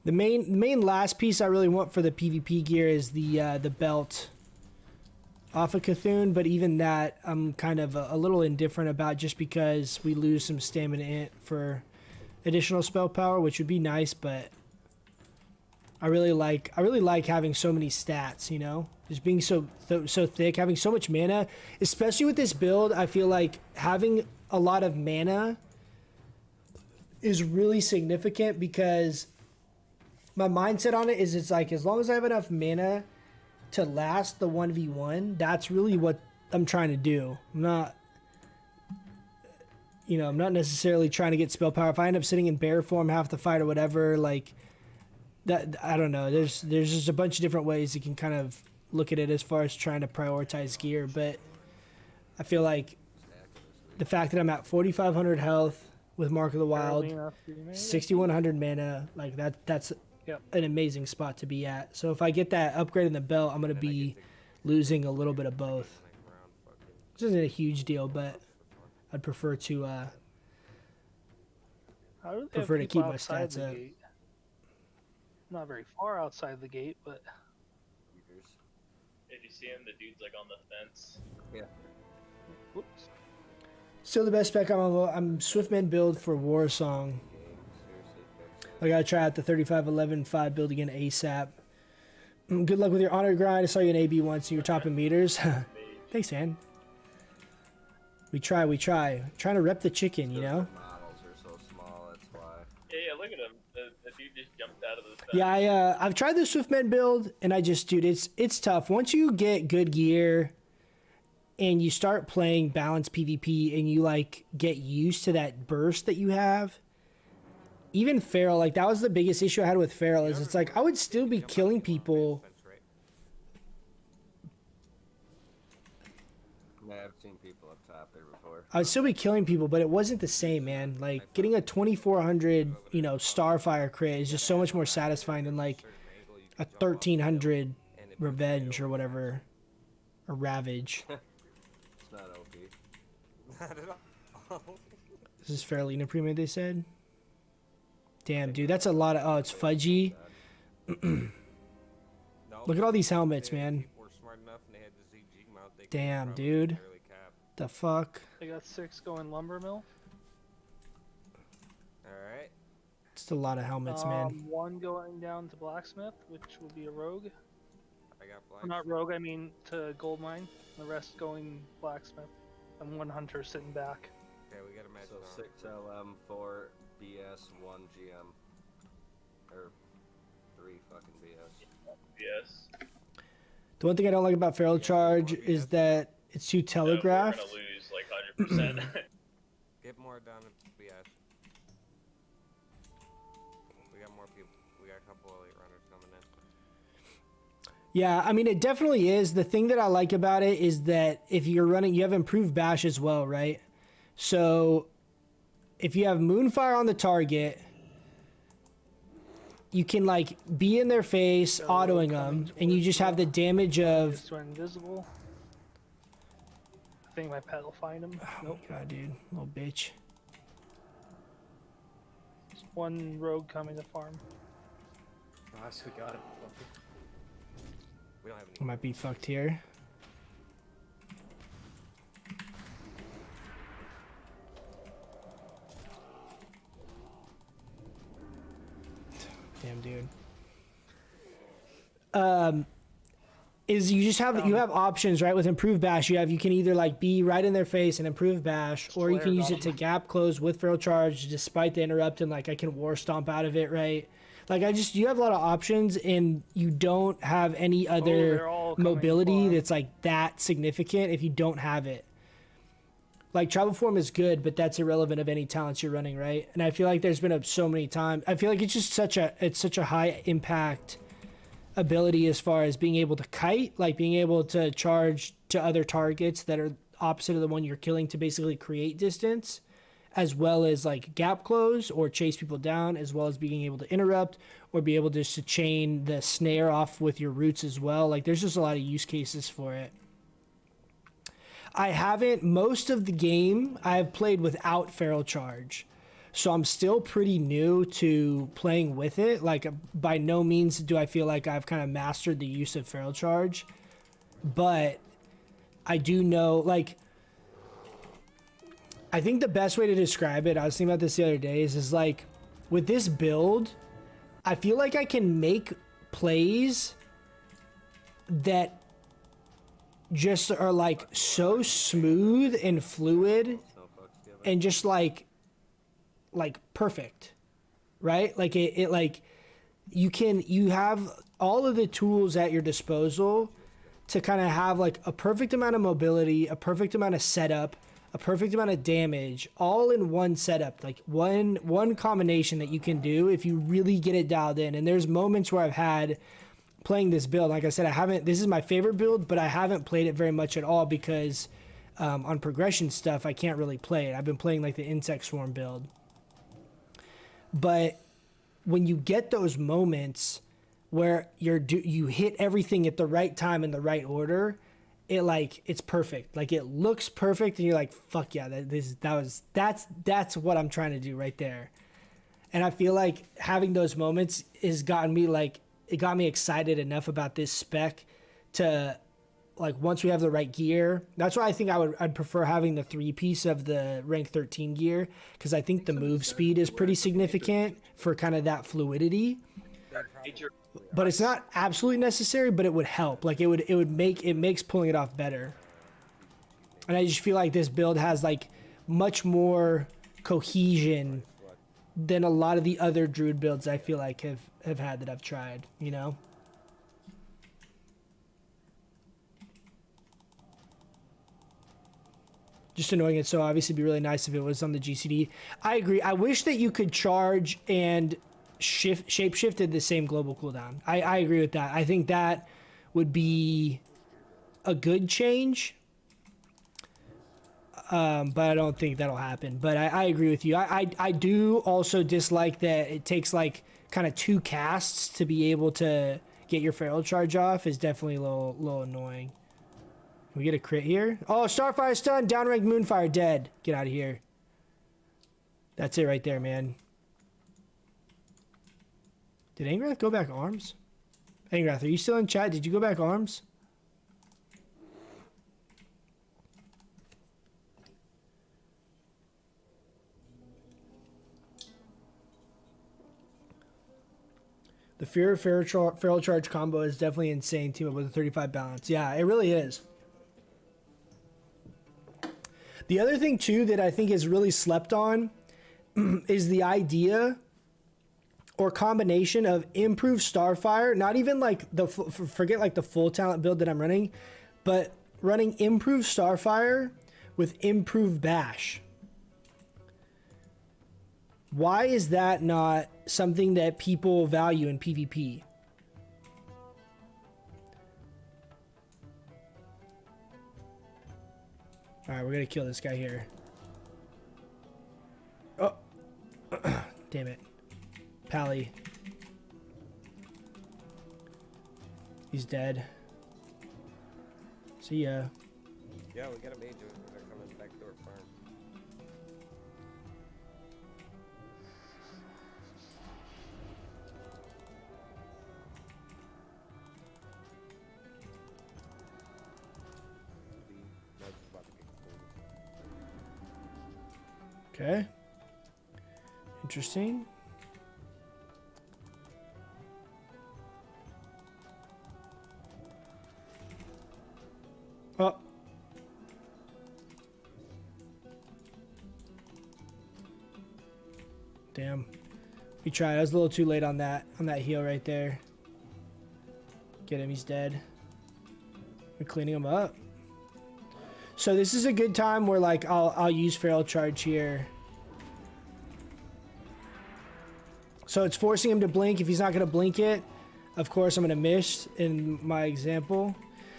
The main last piece I really want for the PvP gear is the belt off of Cthulhu, but even that I'm kind of a little indifferent about just because we lose some stamina int for additional spell power, which would be nice, but I really like having so many stats, you know, just being so thick, having so much mana, especially with this build. I feel like having a lot of mana is really significant because my mindset on it is it's like as long as I have enough mana to last the 1v1, that's really what I'm trying to do. I'm not necessarily trying to get spell power. If I end up sitting in bear form half the fight or whatever, like that, I don't know. There's just a bunch of different ways you can kind of look at it as far as trying to prioritize gear. But I feel like the fact that I'm at 4,500 health with Mark of the Wild, 6,100 mana, like that's an amazing spot to be at. So if I get that upgrade in the belt, I'm going to be losing a little bit of both. This isn't a huge deal, but I'd prefer to keep my stats up. Gate. Not very far outside the gate, but If you see him, the dude's like on the fence. Yeah. Whoops. Still the best spec I'm Swiftman build for War Song. I gotta try out the 35-11-5 build again ASAP. Good luck with your honor grind. I saw you in AB once and you were topping meters. Thanks, man. We try. Trying to rep the chicken, you know? Models are so small, that's why. Yeah, look at him. The dude just jumped out of the fence. Yeah, I've tried the Swiftman build and dude, it's tough. Once you get good gear and you start playing balanced PvP and you like get used to that burst that you have. Even Feral, like that was the biggest issue I had with Feral is it's like I would still be killing people. Yeah, I've seen people up top there before. I would still be killing people, but it wasn't the same, man. Like getting a 2400, you know, Starfire crit is just so much more satisfying than like a 1300 Revenge or whatever, or Ravage. It's not OP. Not at all. This is Faralina Prima, they said. Damn, dude, that's a lot of. Oh, it's fudgy. Look at all these helmets, man. Damn, dude. The fuck? They got 6 going lumber mill. Alright. It's a lot of helmets, man. 1 going down to blacksmith, which will be a rogue. I got Or not rogue, I mean to gold mine. The rest going blacksmith. And 1 hunter sitting back. Okay, we gotta match. So 6 LM, 4 BS, 1 GM. Or 3 fucking BS. Yes. The one thing I don't like about Feral Charge is that it's too telegraphed. We're gonna lose like 100%. Get more down to BS. We got more people. We got a couple of late runners coming in. Yeah, I mean, it definitely is. The thing that I like about it is that if you're running, you have improved bash as well, right? So if you have Moonfire on the target, you can like be in their face, autoing them, and you just have the damage of. Just went invisible. I think my pet will find him. Nope. God, dude, little bitch. Just 1 rogue coming to farm. Nice, we got it. We don't have I might be fucked here. Damn, dude. Is you just have you have options, right? With improved bash, you can either like be right in their face and improve bash, or you can use it to gap close with Feral Charge despite the interrupt, and like I can war stomp out of it, right? Like you have a lot of options, and you don't have any other mobility that's like that significant if you don't have it. Like travel form is good, but that's irrelevant of any talents you're running, right? And I feel like there's been so many times. I feel like it's just such a high impact ability as far as being able to kite, like being able to charge to other targets that are opposite of the one you're killing to basically create distance, as well as like gap close or chase people down, as well as being able to interrupt or be able just to chain the snare off with your roots as well. Like there's just a lot of use cases for it. I haven't, most of the game I have played without Feral Charge. So I'm still pretty new to playing with it. Like by no means do I feel like I've kind of mastered the use of Feral Charge. But I do know, like, I think the best way to describe it, I was thinking about this the other day, is like with this build, I feel like I can make plays that just are like so smooth and fluid and just like perfect, right? Like it like you have all of the tools at your disposal to kind of have like a perfect amount of mobility, a perfect amount of setup, a perfect amount of damage, all in one setup, like one combination that you can do if you really get it dialed in. And there's moments where I've had playing this build, like I said, this is my favorite build, but I haven't played it very much at all because on progression stuff, I can't really play it. I've been playing like the insect swarm build. But when you get those moments where you hit everything at the right time in the right order, it's perfect. Like it looks perfect, and you're like, fuck yeah, that's what I'm trying to do right there. And I feel like having those moments has gotten me like, it got me excited enough about this spec to like once we have the right gear. That's why I think I'd prefer having the 3-piece of the rank 13 gear, because I think the move speed is pretty significant for kind of that fluidity. But it's not absolutely necessary, but it would help. Like it makes pulling it off better. And I just feel like this build has like much more cohesion than a lot of the other Druid builds I feel like have had that I've tried, you know? Just annoying it. So obviously it'd be really nice if it was on the GCD. I agree. I wish that you could charge and shape-shift at the same global cooldown. I agree with that. I think that would be a good change. But I don't think that'll happen. But I agree with you. I do also dislike that it takes like kind of 2 casts to be able to get your feral charge off. Is definitely a little annoying. Can we get a crit here? Oh, Starfire stun, downranked Moonfire dead. Get out of here. That's it right there, man. Did Angrath go back arms? Angrath, are you still in chat? Did you go back arms? The Fear of Feral Charge combo is definitely insane team up with a 35 balance. Yeah, it really is. The other thing too that I think is really slept on is the idea or combination of improved Starfire, not even like forget like the full talent build that I'm running, but running improved Starfire with improved Bash. Why is that not something that people value in PvP? Alright, we're gonna kill this guy here. Oh. Damn it. Pally. He's dead. See ya. Yeah, we got a major. They're coming back door farm. Okay. Interesting. Oh. Damn. We tried. I was a little too late on that heal right there. Get him, he's dead. We're cleaning him up. So this is a good time where like I'll use Feral Charge here. So it's forcing him to blink. If he's not gonna blink it, of course I'm gonna miss in my example.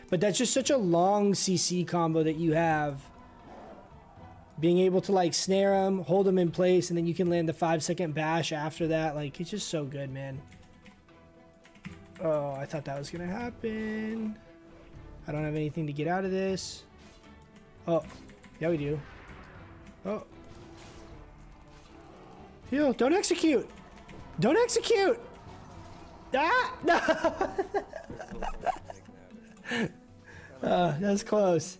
But that's just such a long CC combo that you have. Being able to like snare him, hold him in place, and then you can land the 5-second bash after that. Like it's just so good, man. Oh, I thought that was gonna happen. I don't have anything to get out of this. Oh, yeah, we do. Oh. Heal, don't execute. Don't execute. Ah, no. That was close.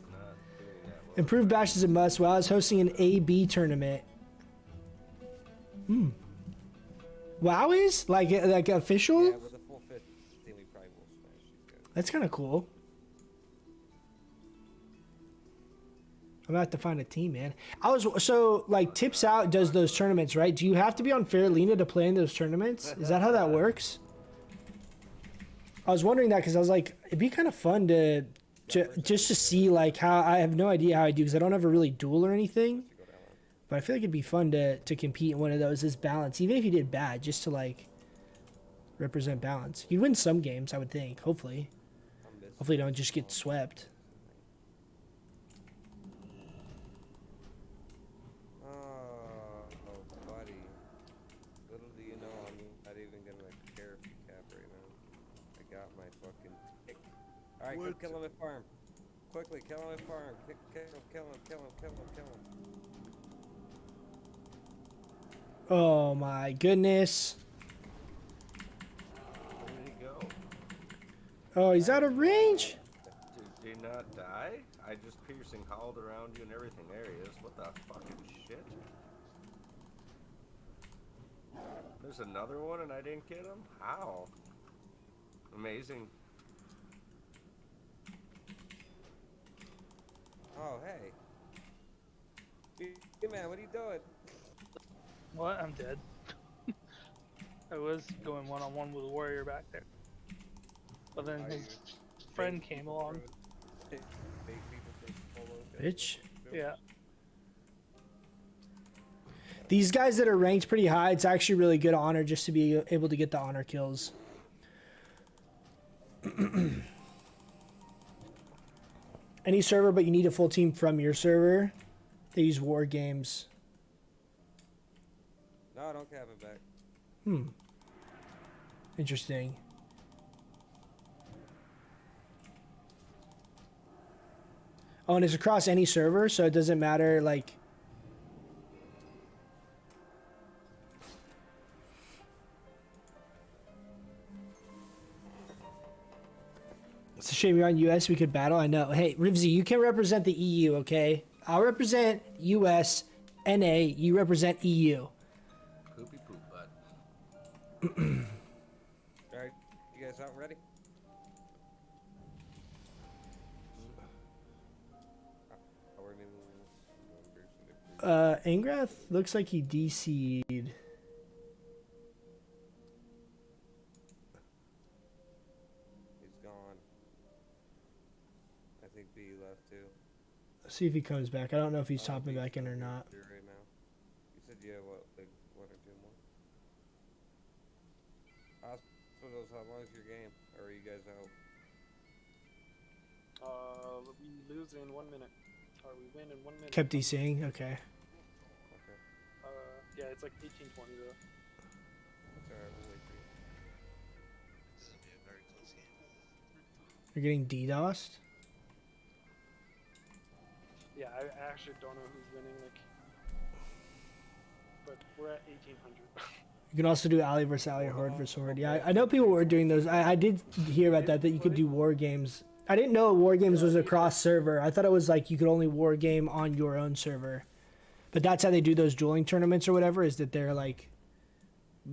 Improved bash is a must. WoW is hosting an AB tournament. WoW is? Like official? Yeah, with a full 50, we probably will smash these guys. That's kind of cool. I'm gonna have to find a team, man. So like Tips Out does those tournaments, right? Do you have to be on Fairlina to play in those tournaments? Is that how that works? I was wondering that because I was like, it'd be kind of fun to just to see like how. I have no idea how I do because I don't ever really duel or anything. But I feel like it'd be fun to compete in one of those as balance, even if you did bad, just to like represent balance. You'd win some games, I would think. Hopefully, you don't just get swept. Buddy. Little do you know, I'm not even gonna care if you cap right now. I got my fucking pick. Alright, go kill him at farm. Quickly, kill him at farm. Kill him. Oh my goodness. Where did he go? Oh, he's out of range. Did he not die? I just piercing hauled around you and everything. There he is. What the fucking shit? There's another one and I didn't get him? How? Amazing. Oh, hey. Hey, man, what are you doing? What? I'm dead. I was going one-on-one with a warrior back there. But then his friend came along. Bitch. Yeah. These guys that are ranked pretty high, it's actually really good honor just to be able to get the honor kills. Any server, but you need a full team from your server. They use war games. No, don't cap it back. Interesting. Oh, and it's across any server, so it doesn't matter, like... It's a shame you're on US, we could battle, I know. Hey, Rivzy, you can represent the EU, okay? I'll represent US, NA, you represent EU. Poopy poop butt. Alright, you guys out ready? Angrath looks like he DC'd. He's gone. I think B left too. Let's see if he comes back. I don't know if he's topping back in or not. Right now. You said you have what, like 1 or 2 more? Hospitals, how long is your game? Or are you guys out? We lose in 1 minute. Or we win in 1 minute. Kept DCing? Okay. Yeah, it's like 18-20 though. That's alright, we'll wait for you. This will be a very close game. You're getting DDoSed? Yeah, I actually don't know who's winning, like, but we're at 1800. You can also do Alley versus Alley, Horde versus Horde. Yeah, I know people were doing those. I did hear about that you could do war games. I didn't know war games was a cross server. I thought it was like you could only war game on your own server. But that's how they do those dueling tournaments or whatever, is that they're like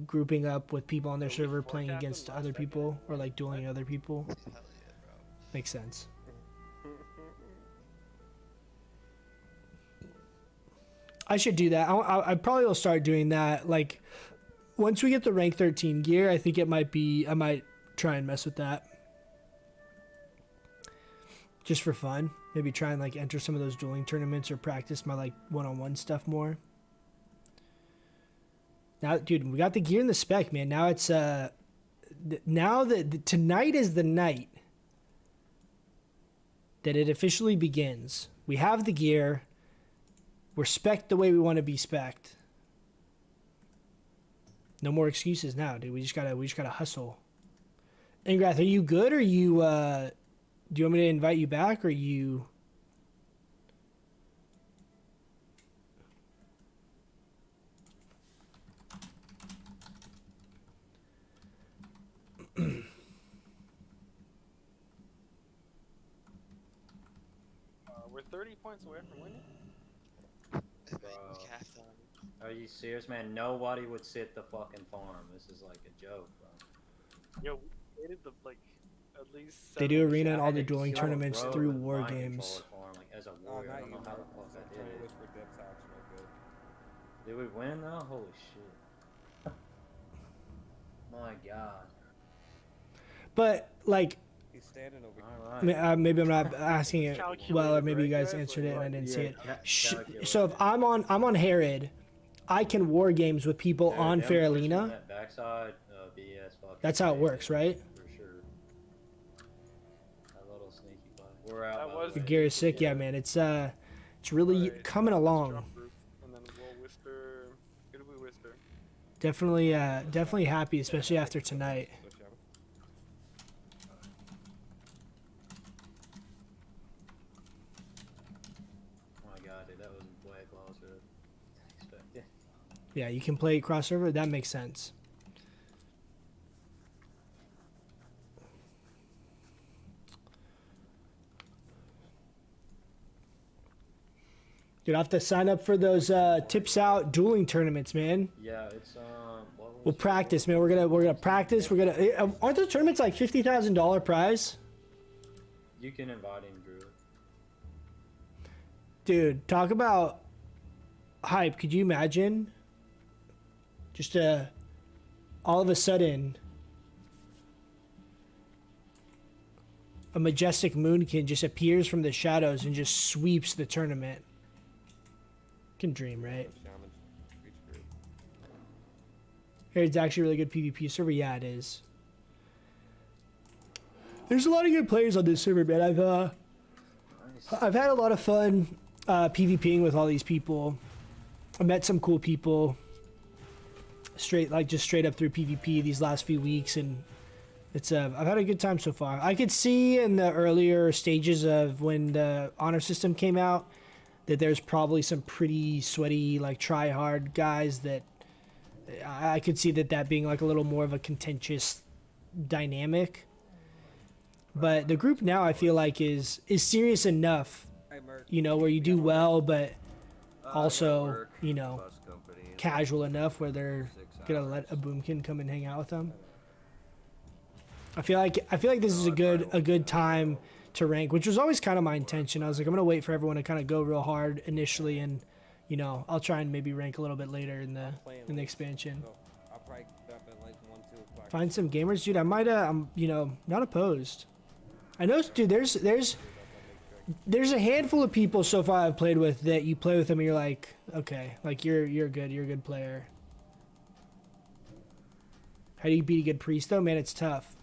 grouping up with people on their server playing against other people or like dueling other people. Makes sense. I should do that. I probably will start doing that. Like once we get the rank 13 gear, I think it might be, I might try and mess with that. Just for fun. Maybe try and like enter some of those dueling tournaments or practice my like one-on-one stuff more. Now, dude, we got the gear and the spec, man. Now it's now that tonight is the night that it officially begins. We have the gear. We're spec'd the way we want to be spec'd. No more excuses now, dude. We just gotta hustle. Ingrath, are you good or you do you want me to invite you back or you... We're 30 points away from winning. Are you serious, man? Nobody would sit the fucking farm. This is like a joke, bro. Yo, we waited the, like, at least They do arena and all the had to dueling kill a tournaments bro through with war mind games. controller for him, like, as a warrior, I don't know how the fuck I did it. Whisper Death Talks real good. Did we win though? Holy shit. My god. But, like... He's standing over maybe I'm not asking it well, or maybe you guys answered it and I didn't see it. So if I'm on Herod, I can war games with people on Faralina. Backside, BS, That's how it works, right? For sure. That little sneaky play. We're out. The gear is sick, yeah, man. It's really coming along. And then we'll whisper. Who do we whisper? Definitely happy, especially after tonight. Yeah, you can play crossover. That makes sense. Dude, I have to sign up for those tips out dueling tournaments, man. Yeah, it's We'll practice, man. We're gonna practice. Aren't those tournaments like $50,000 prize? You can invite him, Druid. Dude, talk about hype. Could you imagine? Just all of a sudden, a majestic moonkin just appears from the shadows and just sweeps the tournament. Can dream, right? It's actually a really good PvP server. Yeah, it is. There's a lot of good players on this server, man. I've had a lot of fun PvPing with all these people. I met some cool people straight up through PvP these last few weeks, and it's I've had a good time so far. I could see in the earlier stages of when the honor system came out that there's probably some pretty sweaty, like, try hard guys that I could see that being like a little more of a contentious dynamic. But the group now, I feel like, is serious enough, you know, where you do well, but also, you know, casual enough where they're gonna let a boomkin come and hang out with them. I feel like this is a good time to rank, which was always kind of my intention. I was like, I'm gonna wait for everyone to kind of go real hard initially, and you know, I'll try and maybe rank a little bit later in the expansion. I'll probably get up at like 1, 2 o'clock. Find some gamers, dude. I'm you know, not opposed. I know, dude. There's a handful of people so far I've played with that you play with them and you're like, okay, like you're good. You're a good player. How do you beat a good priest though? Man, it's tough.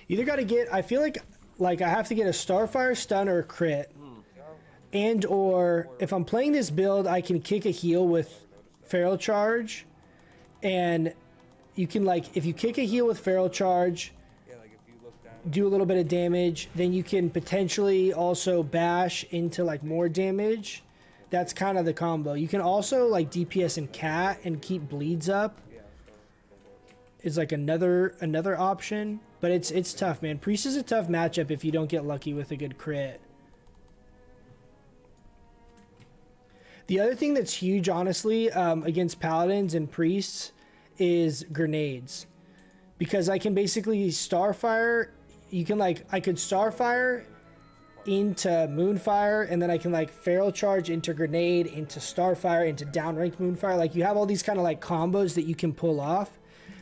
You either got to get. I feel like I have to get a Starfire stun or a crit, and or if I'm playing this build, I can kick a heal with Feral Charge, and you can, like, if you kick a heal with Feral Charge, do a little bit of damage, then you can potentially also bash into like more damage. That's kind of the combo. You can also like DPS and cat and keep bleeds up. Is like another option, but it's tough, man. Priest is a tough matchup if you don't get lucky with a good crit. The other thing that's huge, honestly, against paladins and priests is grenades, because I can basically Starfire. You can, like, I could Starfire into Moonfire, and then I can, like, Feral Charge into Grenade, into Starfire, into downranked Moonfire. Like, you have all these kind of, like, combos that you can pull off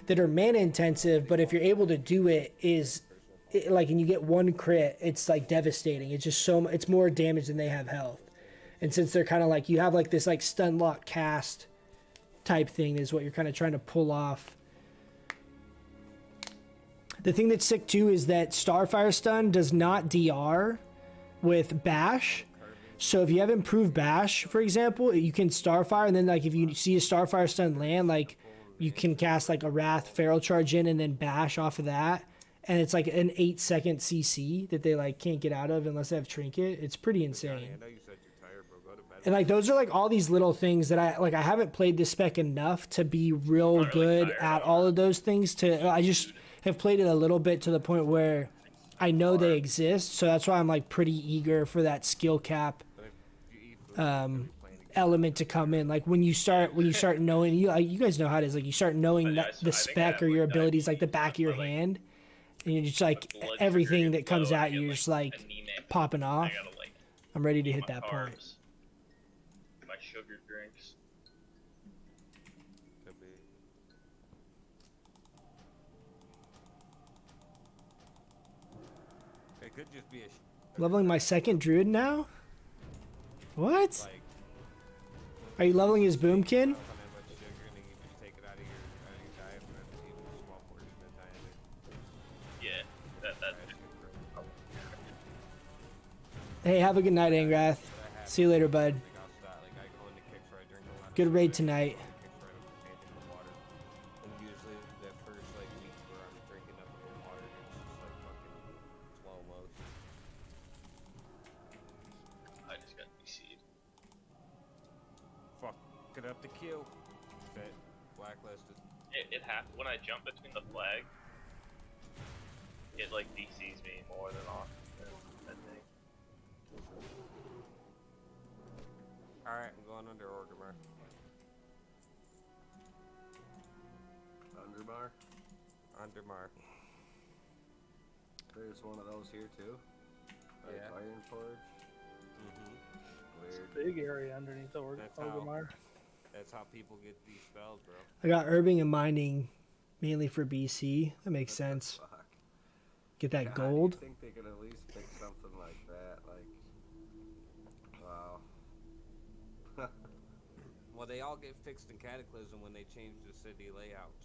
that are mana intensive, but if you're able to do it, and you get one crit, it's, like, devastating. It's just it's more damage than they have health. And since they're kind of, like, you have, like, this, like, stun lock cast type thing is what you're kind of trying to pull off. The thing that's sick too is that Starfire stun does not DR with bash. So if you have improved bash, for example, you can Starfire, and then, like, if you see a Starfire stun land, like, you can cast like a Wrath Feral Charge in and then bash off of that, and it's like an 8-second CC that they, like, can't get out of unless they have Trinket. It's pretty insane. And, like, those are, like, all these little things that I haven't played this spec enough to be real good at all of those things. I just have played it a little bit to the point where I know they exist, so that's why I'm, like, pretty eager for that skill cap element to come in. Like, when you start knowing, you guys know how it is. Like, you start knowing the spec or your abilities like the back of your hand, and you're just like, everything that comes at you, you're just like popping off. I'm ready to hit that point. My sugar drinks. It could just be a Leveling my second Druid now? What? Are you leveling his Boomkin? Yeah, that. Hey, have a good night, Angrath. See you later, bud. Good raid tonight. I just got DC'd. Fuck it up the queue. Fit. Blacklisted. It happened when I jump between the flag. It, like, DCs me more than often, I think. Alright, I'm going under Orgrimmar. Underbar? Undermar. There's one of those here too. Like Iron Forge. Weird. Big area underneath the Orgrimmar. That's how people get these spells, bro. I got Herbing and Mining mainly for BC. That makes sense. Get that gold. I think they could at least pick something like that. Like, wow. Well, they all get fixed in Cataclysm when they change the city layouts.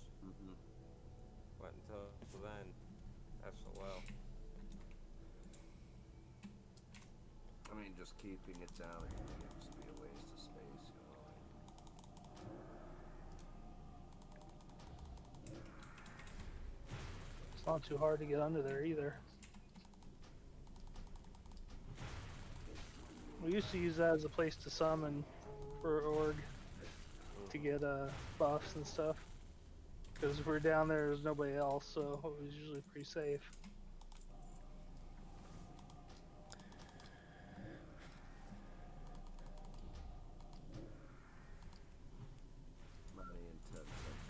But until then, SOL. I mean, just keeping it down would just be a waste of space, you know. It's not too hard to get under there either. We used to use that as a place to summon for org to get buffs and stuff. Because we're down there, there's nobody else, so it was usually pretty safe. Money in 10 seconds.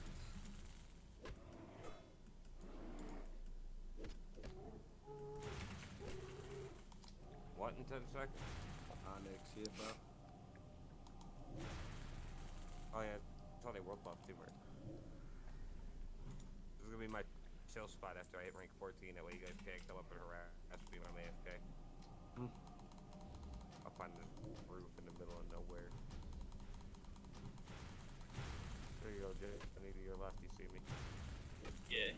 What in 10 seconds? Onyx, CFO. Oh yeah, it's all they world buff too, Mark. This is gonna be my chill spot after I hit rank 14. That way you guys can't come up and harass me when I'm AFK. I'll find this roof in the middle of nowhere. There you go, Jay. I need to your left. You see me? Yeah.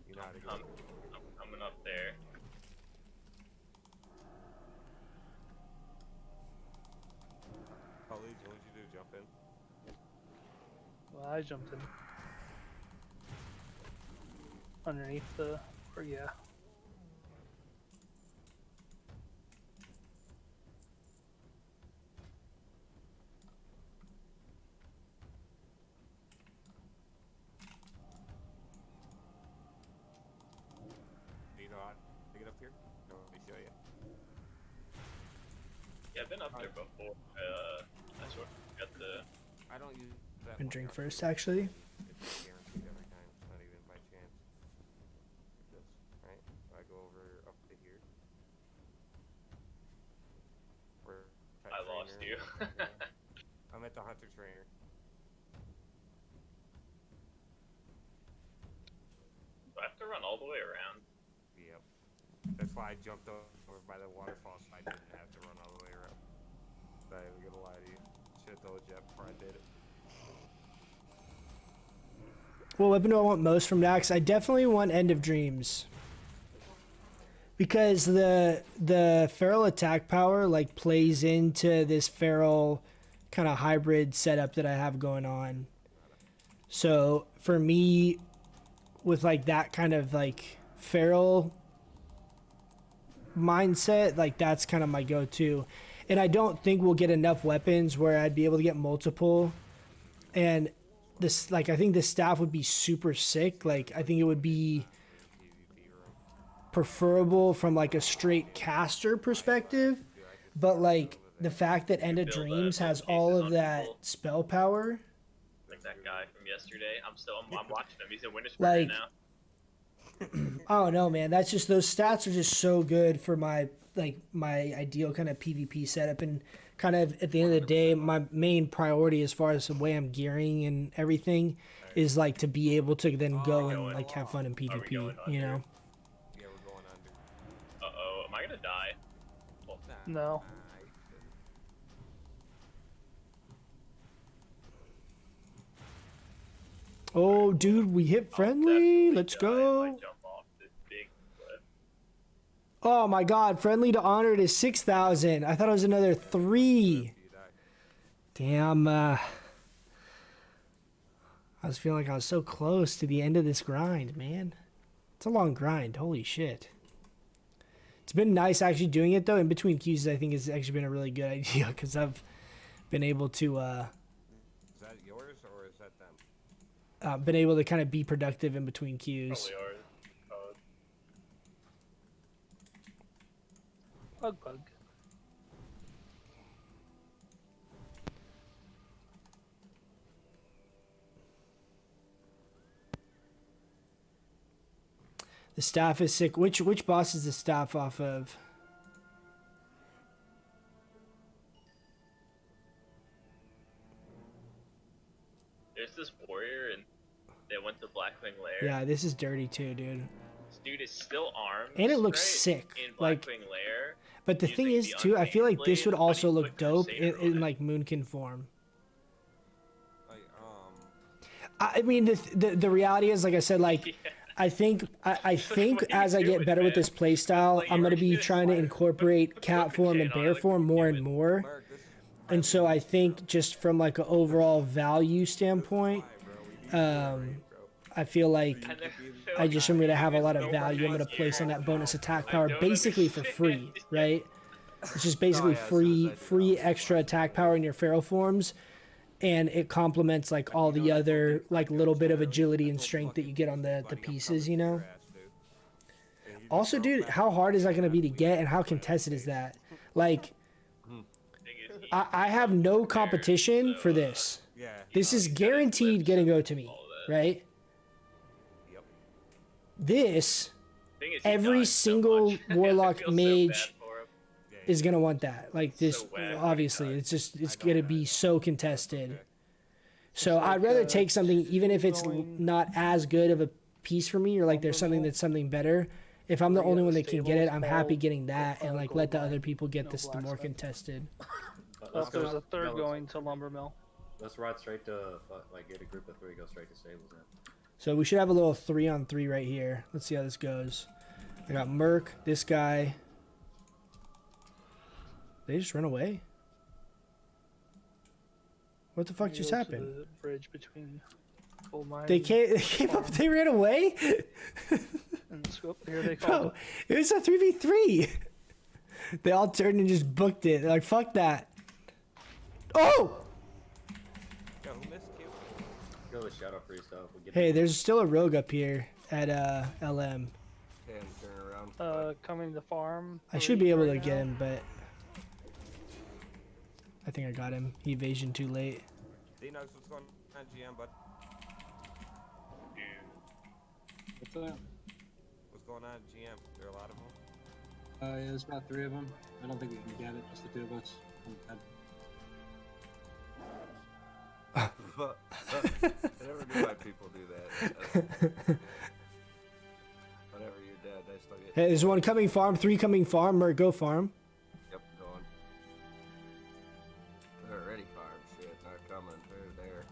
You know how to go. I'm coming up there. Khalid, what did you do? Jump in? Well, I jumped in. Underneath the, or yeah. Do you know how to get up here? No, let me show you. Yeah, I've been up there before. I sort of got the. I don't use that. I'm gonna drink first, actually. It's guaranteed every time. It's not even by chance. This, right? I go over up to here. Where I lost you. I'm at the hunter trainer. Do I have to run all the way around? Yep. That's why I jumped over by the waterfall, so I didn't have to run all the way around. Not even gonna lie to you. Should've told you before I did it. What weapon do I want most from Dax? I definitely want End of Dreams. Because the feral attack power like plays into this feral kind of hybrid setup that I have going on. So for me, with like that kind of like feral mindset, like that's kind of my go-to. And I don't think we'll get enough weapons where I'd be able to get multiple. And this, like, I think the staff would be super sick. Like, I think it would be preferable from like a straight caster perspective. But like the fact that End of Dreams has all of that spell power. Like that guy from yesterday. I'm watching him. He's in Wintersburg Like, now. I don't know, man. That's just, those stats are just so good for my ideal kind of PvP setup. And kind of at the end of the day, my main priority as far as the way I'm gearing and everything is like to be able to then go and like have fun in PvP, you know? Yeah, we're going under. Uh-oh, am I gonna die? Well, No. Oh, dude, we hit friendly. Let's go. Oh my god, friendly to honored is 6,000. I thought it was another 3. Damn, I was feeling like I was so close to the end of this grind, man. It's a long grind, holy shit. It's been nice actually doing it though. In between queues, I think it's actually been a really good idea because I've been able to, Is that yours or is that them? been able to kind of be productive in between queues. Probably ours. Bug. The staff is sick. Which boss is the staff off of? There's this warrior and they went to Blackwing Lair. Yeah, this is dirty too, dude. This dude is still armed. And it looks right, sick. In Like, Blackwing Lair. but the thing is too, I feel like this would also look dope in like Moonkin form. I mean, the reality is, like I said, like I think as I get better with this playstyle, I'm gonna be trying to incorporate cat form and bear form more and more. And so I think just from like an overall value standpoint, I feel like I just am going to have a lot of value I'm going to place on that bonus attack power basically for free, right? It's just basically free extra attack power in your feral forms, and it complements like all the other like little bit of agility and strength that you get on the pieces, you know? Also, dude, how hard is that going to be to get, and how contested is that? Like, I have no competition for this. This is guaranteed gonna go to me, right? This, every single warlock mage is gonna want that. Like this, obviously, it's gonna be so contested. So I'd rather take something, even if it's not as good of a piece for me, or like there's something that's something better. If I'm the only one that can get it, I'm happy getting that, and like let the other people get this the more contested. There's a third going to lumber mill. Let's ride straight to like get a group of 3, go straight to stables then. So we should have a little 3-on-3 right here. Let's see how this goes. I got Merc, this guy. They just run away. What the fuck just happened? The bridge between Gold Mine. They came up. They ran away. And here they Bro, it was a 3v3. They all turned and just booked it. They're like, fuck that. Oh! Yo, who missed Q? Go with shadow free stuff. Hey, there's still a rogue up here at LM. Can turn around. Coming to farm. I should be able to get him, but I think I got him. He evasion too late. D-Nugs, what's going on, GM, bud? What's up? What's going on, GM? There are a lot of them? Yeah, there's about 3 of them. I don't think we can get it, just the 2 of us. I never knew why people do that. Whenever you're dead, I still get. Hey, there's one coming farm, 3 coming farm. Merc, go farm. Yep, going. They're already farm. Shit, not coming. They're there.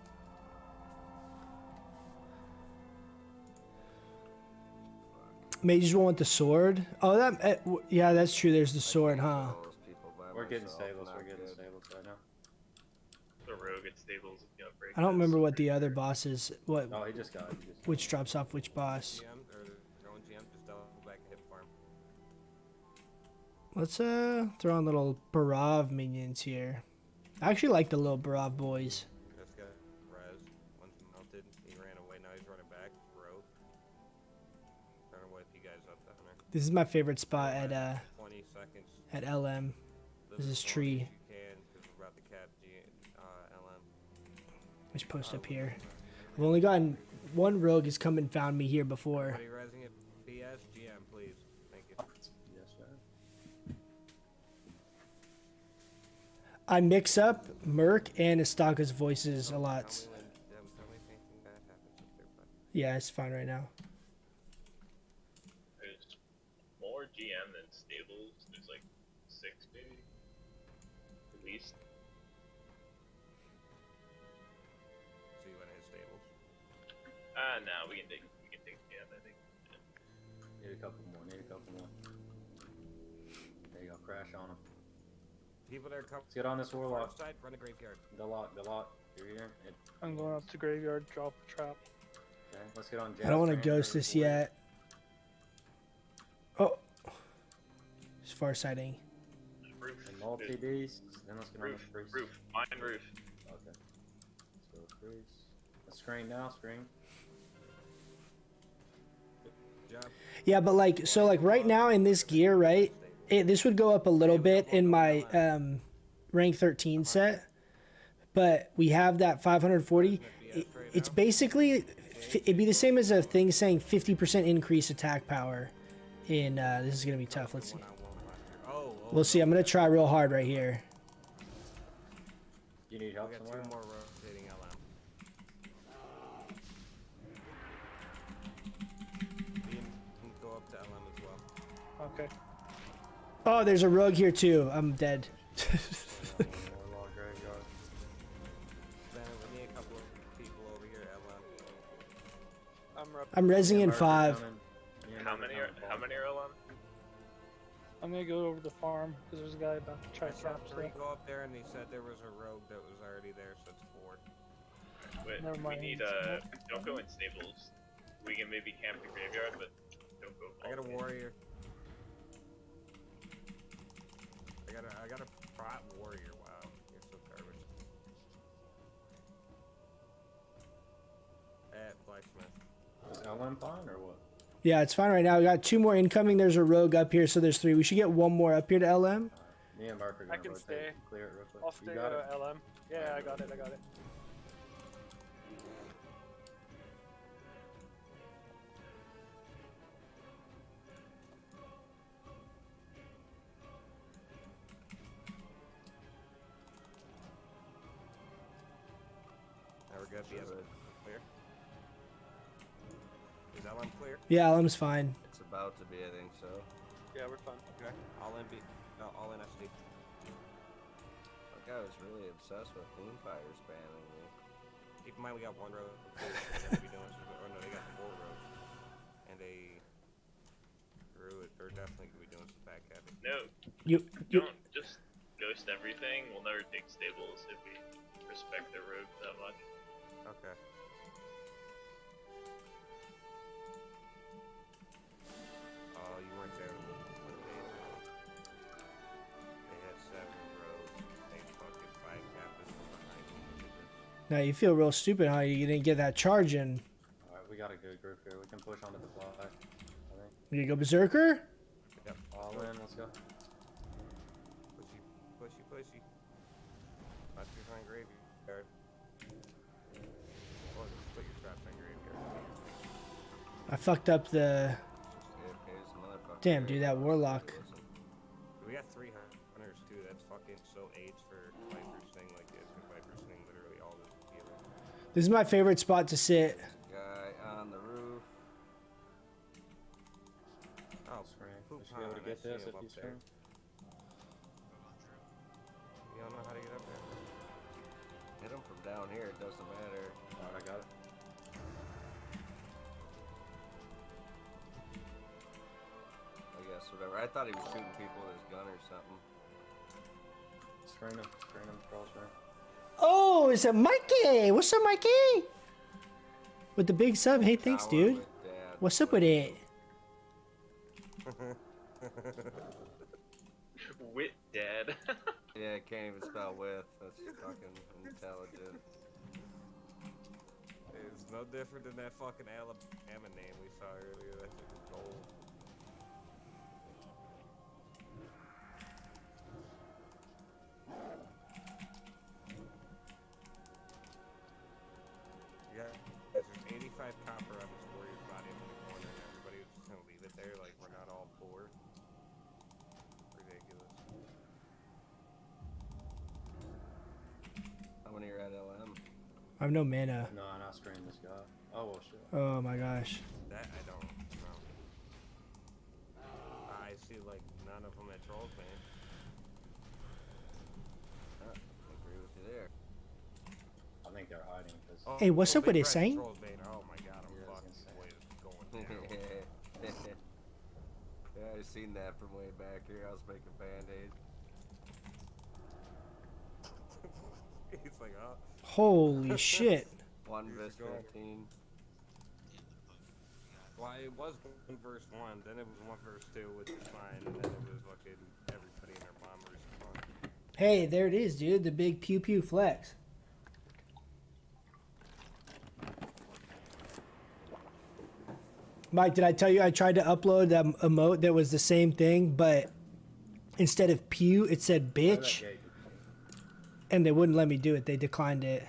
Mages will want the sword. Oh, that yeah, that's true. There's the sword, huh? We're getting stables. We're getting stables right now. The rogue at stables. I don't remember what the other boss is. What? Oh, he just got it. Which drops off which boss? GM, or their own GM, just double back and hit farm. Let's throw on little Barav minions here. I actually like the little Barav boys. This guy, Raz, one's melted. He ran away. Now he's running back. Rogue. Trying to wipe you guys up down there. This is my favorite spot at 20 seconds. at LM. This is tree. You can, because we're about to cap LM. Let's post up here. I've only gotten one rogue has come and found me here before. Everybody rising at BS GM, please. Thank you. Yes, sir. I mix up Merc and Estaka's voices a lot. Tell me if anything bad happens up there, bud. Yeah, it's fine right now. There's more GM than stables. There's like 6 maybe. At least. So you went to his stables? No, we can take GM, I think. Need a couple more. There you go. Crash on him. People that are coming. Let's get on this warlock. Side, run a graveyard. The lot. You're here. I'm going up to graveyard, drop the trap. Okay, let's get on. I don't want to ghost this yet. Oh, it's far sighting. Roof. Multi-beast. Then let's get on the priest. Roof. Mine roof. Okay. Let's go with priest. Let's screen now. Screen. Good job. Yeah, but like so, like right now in this gear, right? This would go up a little bit in my rank 13 set, but we have that 540. It's basically it'd be the same as a thing saying 50% increase attack power. In this is gonna be tough. Let's see. We'll see. I'm gonna try real hard right here. You need help We got somewhere? 2 more rotating LM. You can go up to LM as well. Okay. Oh, there's a rogue here too. I'm dead. Warlock graveyard. Then we need a couple of people over here at LM. I'm resing in 5. How many are LM? I'm gonna go over to the farm because there's a guy about to try I to saw capture 3 it. go up there, and they said there was a rogue that was already there, so it's 4. Wait, Never mind. we need don't go in stables. We can maybe camp the graveyard, but don't go. I got a warrior. I got a prot warrior. Wow, you're so garbage. At blacksmith. Is LM fine or what? Yeah, it's fine right now. We got 2 more incoming. There's a rogue up here, so there's 3. We should get 1 more up here to LM. Me and Mark are I gonna can rotate stay. and clear it real quick. I'll You stay got it? LM. Yeah, I got it. Now we're good. BS clear. Is LM clear? Yeah, LM's fine. It's about to be, I think so. Yeah, we're fine. Okay. All in B. No, all in SD. That guy was really obsessed with Moonfire spamming me. Keep in mind we got 1 road. They're gonna be doing some, or no, they got 4 roads. And a Druid. They're definitely gonna be doing some back habit. No. You Don't just ghost everything. We'll never take stables if we respect the rogue that much. Okay. Oh, you weren't there when they had 7 roads. They fucking 5 captains behind me. Now you feel real stupid, huh? You didn't get that charge in. Alright, we got a good group here. We can push onto the fly, I think. You gonna go berserker? Yep. All in, let's go. Pushy. Not too fine graveyard. Or just put your traps on graveyard. I fucked up the. AFK's motherfucker. Damn, dude, that warlock. We got 3 hunters too. That's fucking so AIDS for Viper Sting like this. Because Viper Sting literally all this healing. This is my favorite spot to sit. Guy on the roof. Oh, We should be able to get this if you scream. You don't know how to get up there? Hit him from down here, it doesn't matter. Alright, I got it. I guess, whatever. I thought he was shooting people with his gun or something. Screen him, cross ring. Oh, it's a Mikey! What's up, Mikey? With the big sub. Hey, thanks, dude. What's up with it? Wit dad. Yeah, can't even spell with. That's fucking intelligent. It's no different than that fucking Alabama name we saw earlier. That shit was gold. Yeah, there's 85 copper on this warrior's body in the corner, and everybody was just gonna leave it there like we're not all poor. Ridiculous. How many are at LM? I have no mana. No, I'm not screening this guy. Oh, well, shit. Oh my gosh. That I don't know. I see like none of them at Trolls, man. I agree with you there. I think they're hiding because. Hey, what's up with Big it, Red Saint? Trolls, man. Oh my god, I'm fucking way going down. Yeah, I seen that from way back here. I was making band-aids. He's like, oh. Holy shit. 1 vs 15. Well, it was 1 verse 1, then it was 1 verse 2, which is fine, and then it was fucking everybody and their mom respawned. Hey, there it is, dude. The big pew pew flex. Mike, did I tell you I tried to upload that emote that was the same thing, but instead of pew, it said bitch? And they wouldn't let me do it. They declined it.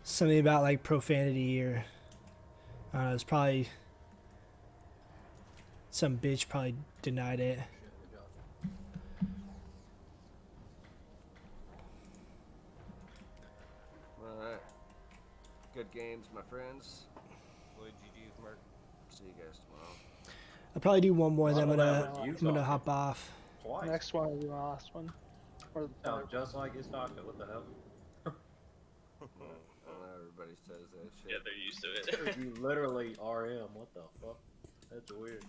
Something about like profanity or I don't know, it's probably some bitch probably denied it. Alright. Good games, my friends. Boy, GG's, Mark. See you guys tomorrow. I'll probably do one more, then I'm gonna hop off. Twice. Next one will be my last one. Or No, just like it's not. What the hell? Everybody. Everybody says that shit. Yeah, they're used to it. You literally RM. What the fuck? That's weird.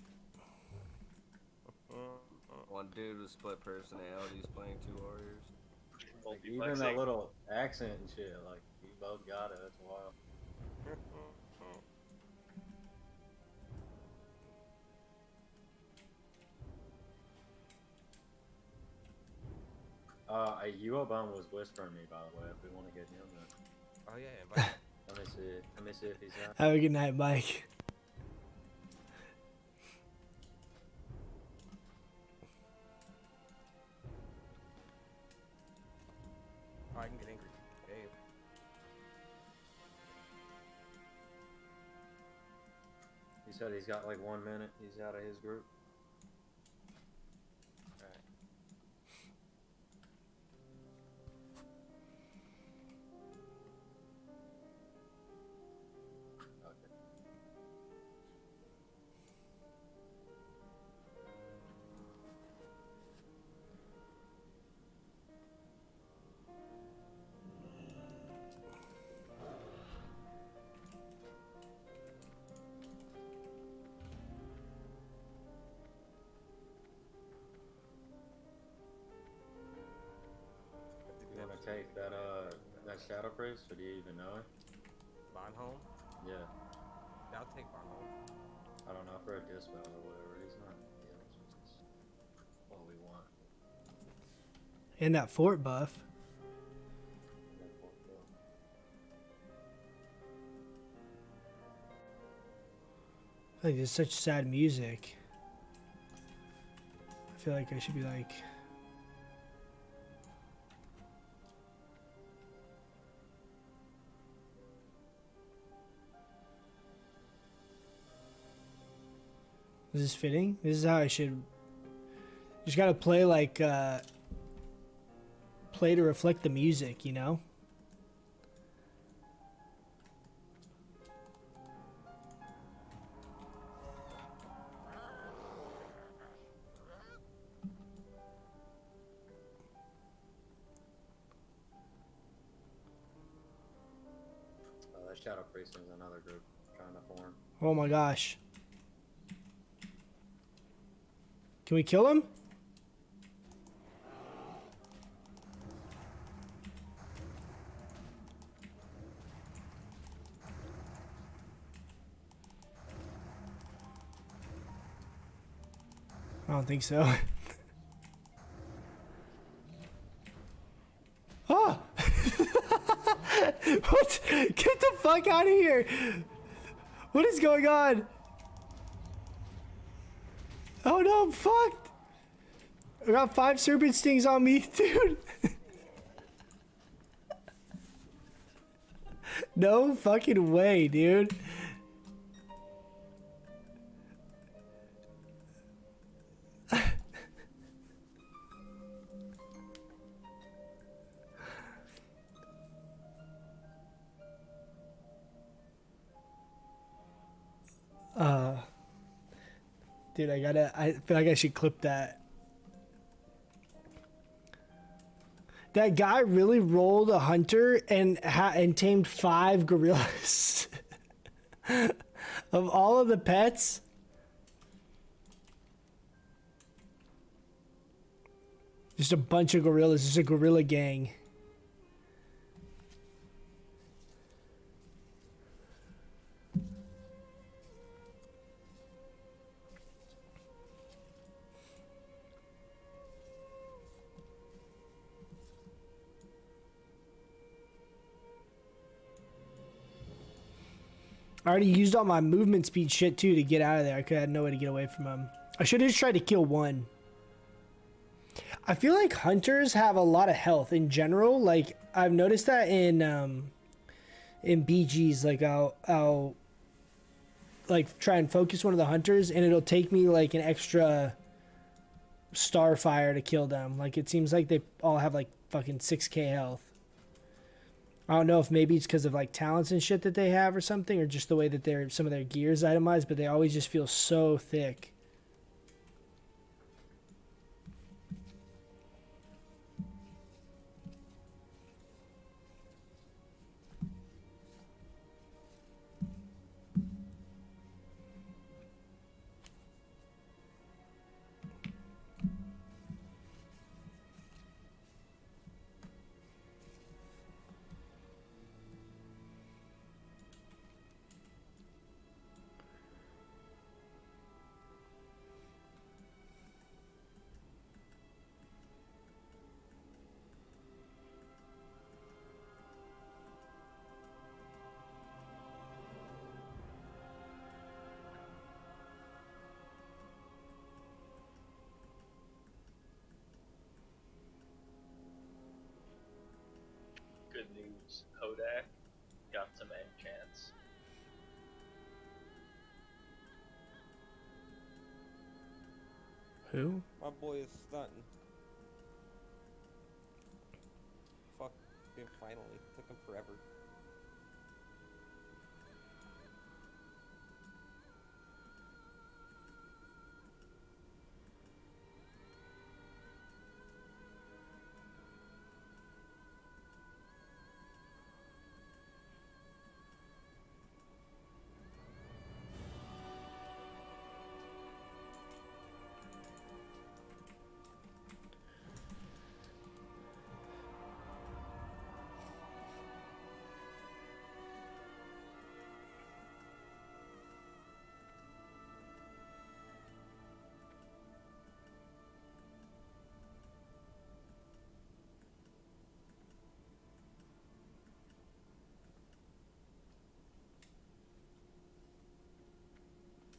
One dude with split personalities playing 2 warriors. Like, even that little accent and shit, like, you both got it. That's wild. Uobon was whispering me, by the way, if we want to get him there. Oh yeah, invite him. Let me see. Let me see if he's out. Have a good night, Mike. Oh, I can get angry. Babe. He said he's got like 1 minute. He's out of his group. Alright. You wanna take that Shadow Priest, or do you even know it? Bonholm? Yeah. Yeah, I'll take Bonholm. I don't know, for a dispel or whatever. He's not deals, which is what we want. And that fort buff. I feel like there's such sad music. I feel like I should be like... Is this fitting? This is how I should... Just gotta play like, play to reflect the music, you know? That Shadow Priest is another group trying to form. Oh my gosh. Can we kill him? I don't think so. Ah! What? Get the fuck out of here! What is going on? Oh no, I'm fucked! I got 5 serpent stings on me, dude! No fucking way, dude. Dude, I feel like I should clip that. That guy really rolled a hunter and tamed 5 gorillas. Of all of the pets. Just a bunch of gorillas, just a gorilla gang. I already used all my movement speed shit too to get out of there. I had no way to get away from him. I should have just tried to kill one. I feel like hunters have a lot of health in general. Like I've noticed that in BGs, like I'll like try and focus one of the hunters and it'll take me like an extra starfire to kill them. Like it seems like they all have like fucking 6k health. I don't know if maybe it's because of like talents and shit that they have or something, or just the way that some of their gear's itemized, but they always just feel so thick. Who? My boy is stunting. Fucking finally. Took him forever.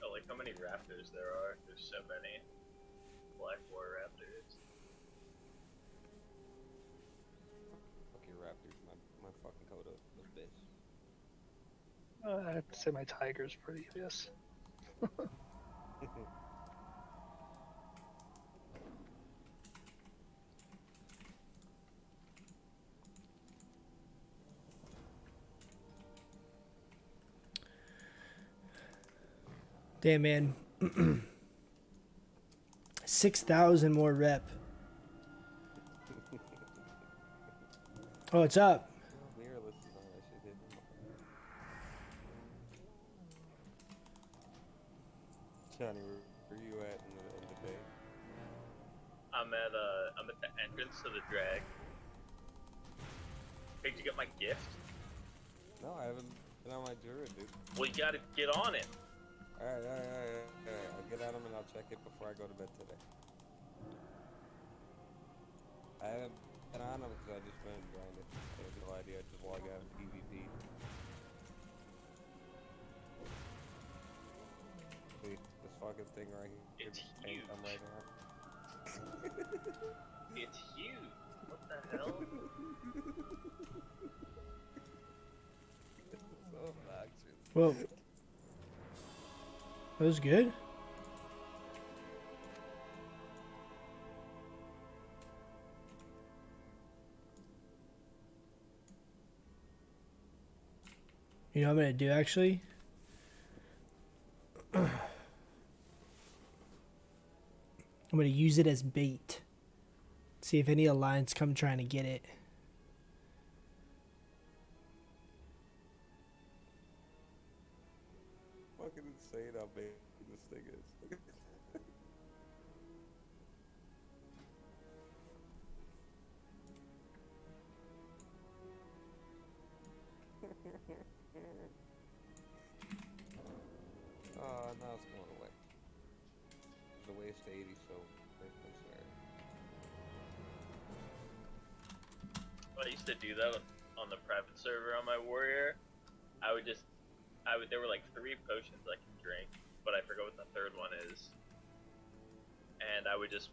Oh, like how many raptors there are? There's so many. Black war raptors. Fuck your raptors, my fucking coda was bitch. I have to say my tiger's pretty yes. Damn, man. 6,000 more rep. Oh, it's up. Mirrorless is on that shit, hit him. Johnny, where you at in the bay? I'm at the entrance to the drag. Hey, did you get my gift? No, I haven't been on my Druid, dude. Well, you gotta get on it. Alright. I'll get on him and I'll check it before I go to bed today. I haven't been on him because I just been grinding. I have no idea. I just log out of PvP. See, this fucking thing right here. It's huge. I'm right now. It's huge. What the hell? It's so obnoxious. Whoa. That was good. You know what I'm gonna do actually? I'm gonna use it as bait. See if any alliance come trying to get it. Fucking insane how big this thing is. Oh, now it's going away. The waste to 80, so very concerned. I used to do that on the private server on my warrior. There were like 3 potions I could drink, but I forgot what the third one is. And I would just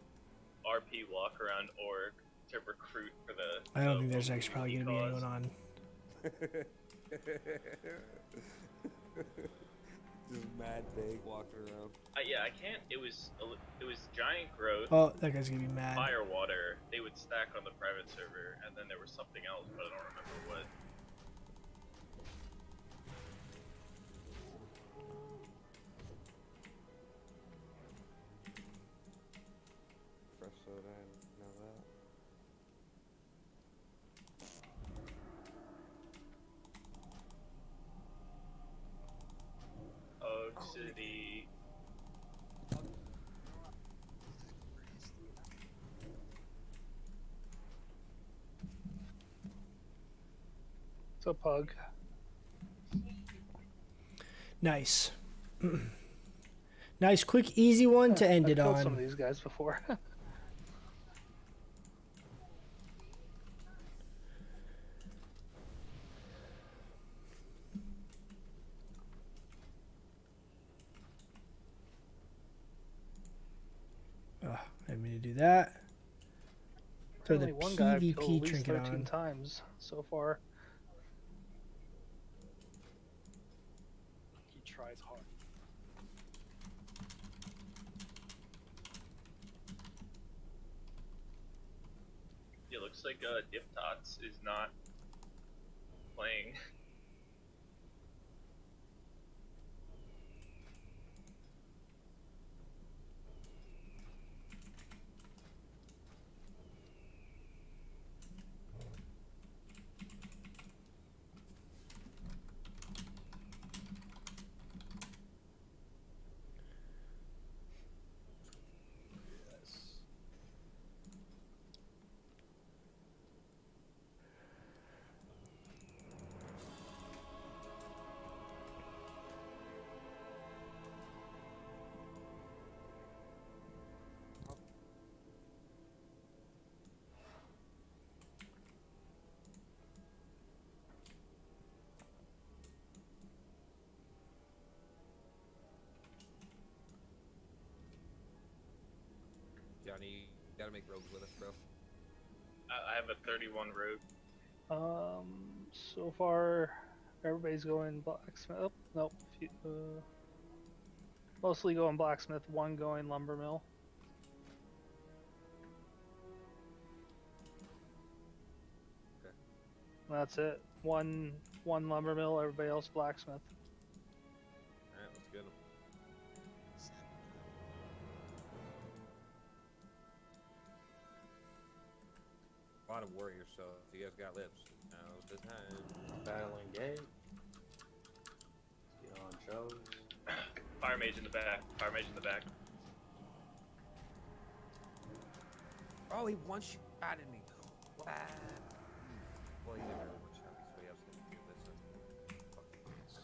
RP walk around org to recruit for the. I don't think there's actually probably gonna be anyone on. Just mad big walking around. Yeah, I can't. It was giant growth. Oh, that guy's gonna be mad. Fire water. They would stack on the private server, and then there was something else, but I don't remember what. Fresh soda, I didn't know that. Oh, City. What's up, Pug? Nice. Nice, quick, easy one to end I've it killed on. some of these guys before. I didn't mean to do that. Throw the Only one guy I've killed PvP at least trinket 13 on. times so far. He tries hard. looks like Dip Tots is not playing. Johnny, you gotta make rogues with us, bro. I have a 31 rogue. So far, everybody's going blacksmith. Oh, nope. Mostly going blacksmith, one going lumber mill. Okay. That's it. One lumber mill, everybody else blacksmith. Alright, let's get 'em. A lot of warriors, so if you guys got lips, now's the time. Battling gate. Get on shows. Fire mage in the back. Fire mage in the back. Oh, he one-shot at me. What? Well, he didn't really one-shot me, so he has to do this.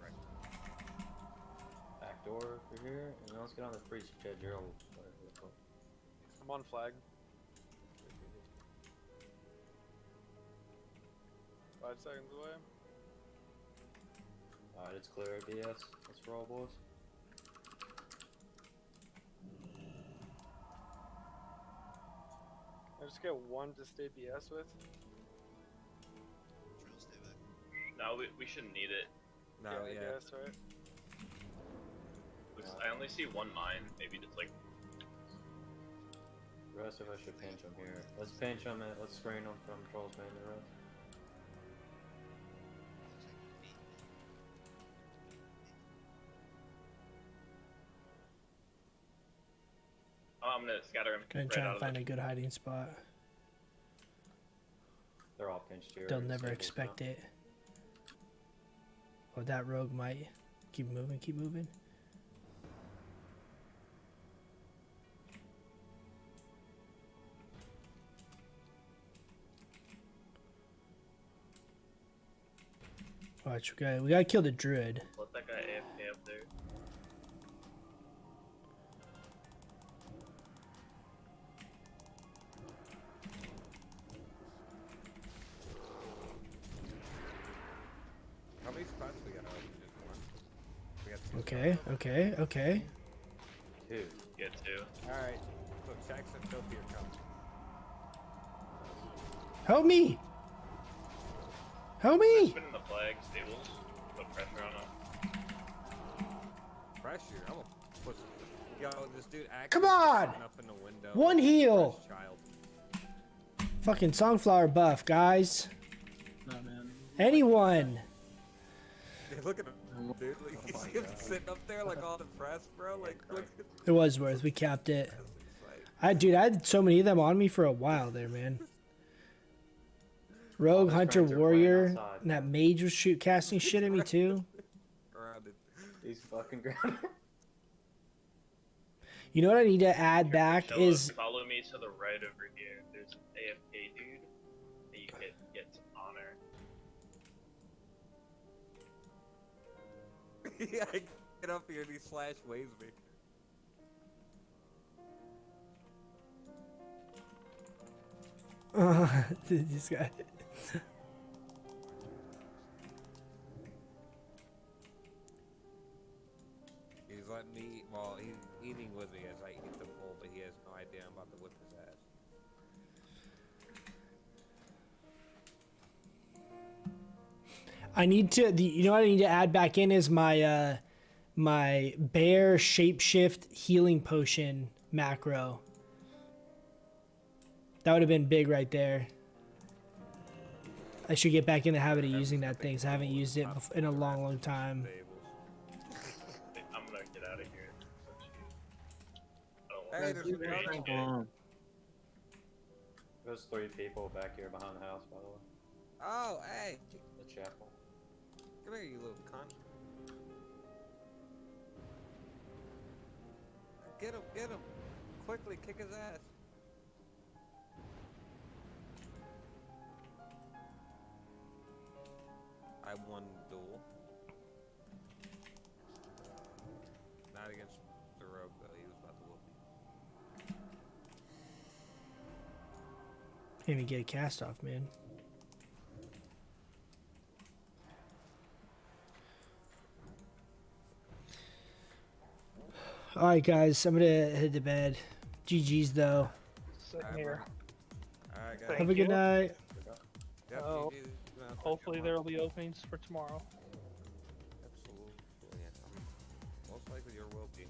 Right. Back door over here, and then let's get on this priest Gerald. I'm on flag. 5 seconds away. Alright, it's clear ABS. Let's roll, boys. I just get one to stay BS with. No, we shouldn't need it. No, I guess, right? I only see one mine. Maybe just like. The rest of us should pinch them here. Let's pinch them and let's screen them from Troll's main the rest. I'm gonna scatter him. Gonna try and find a good hiding spot. They're all pinched here. They'll never expect it. Oh, that rogue might. Keep moving, keep moving. Watch, we gotta kill the druid. Let that guy AFK up there. How many spots we got? Just one. We got 2 Okay, spots. okay, okay. 2. Get 2. Alright. Look, Shax and Sophie are coming. Help me! Help me! Put in the flag stables. Put pressure on him. Pressure? I'm gonna put some. Yo, this dude Come on! up in the window. One heal! Child. Fucking Songflower buff, guys. No, man. Anyone! Hey, look at him, dude. Like, you see him sitting up there like all depressed, bro. Like, look at It was worth. We capped it. Dude, I had so many of them on me for a while there, man. Rogue, Hunter, Warrior, and that mage was casting shit at me too. Grounded. He's fucking grounded. You know what I need to add back Show is up, follow me to the right over here. There's an AFK dude that you can get some honor. Yeah, I get up here and he slash waves me. this guy. He's letting me eat, well, he's eating with me as I eat the bowl, but he has no idea I'm about to whip his ass. I need to. You know what I need to add back in is my my bear shapeshift healing potion macro. That would have been big right there. I should get back in the habit of using that thing, 'cause I haven't used it in a long, long time. I'm gonna get out of here. Hey, there's a couch. There's 3 people back here behind the house, by the way. Oh, hey. The chapel. Come here, you little cunt. Get him, get him. Quickly, kick his ass. I won the duel. Not against the rogue, though. He was about to whoop me. Can't even get a cast off, man. Alright, guys, I'm gonna head to bed. GG's, though. Sitting here. Alright, guys. Thank Have a good you. night. Yep, Oh, GG's. hopefully there will be openings for tomorrow. Absolutely. Most likely there will be.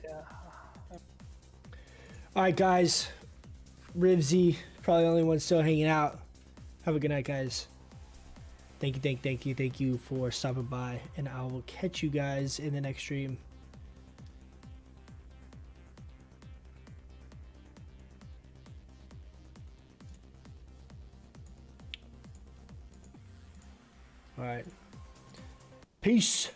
Yeah. Alright, guys. Rivsy, probably the only one still hanging out. Have a good night, guys. Thank you for stopping by, and I will catch you guys in the next stream. All right. Peace.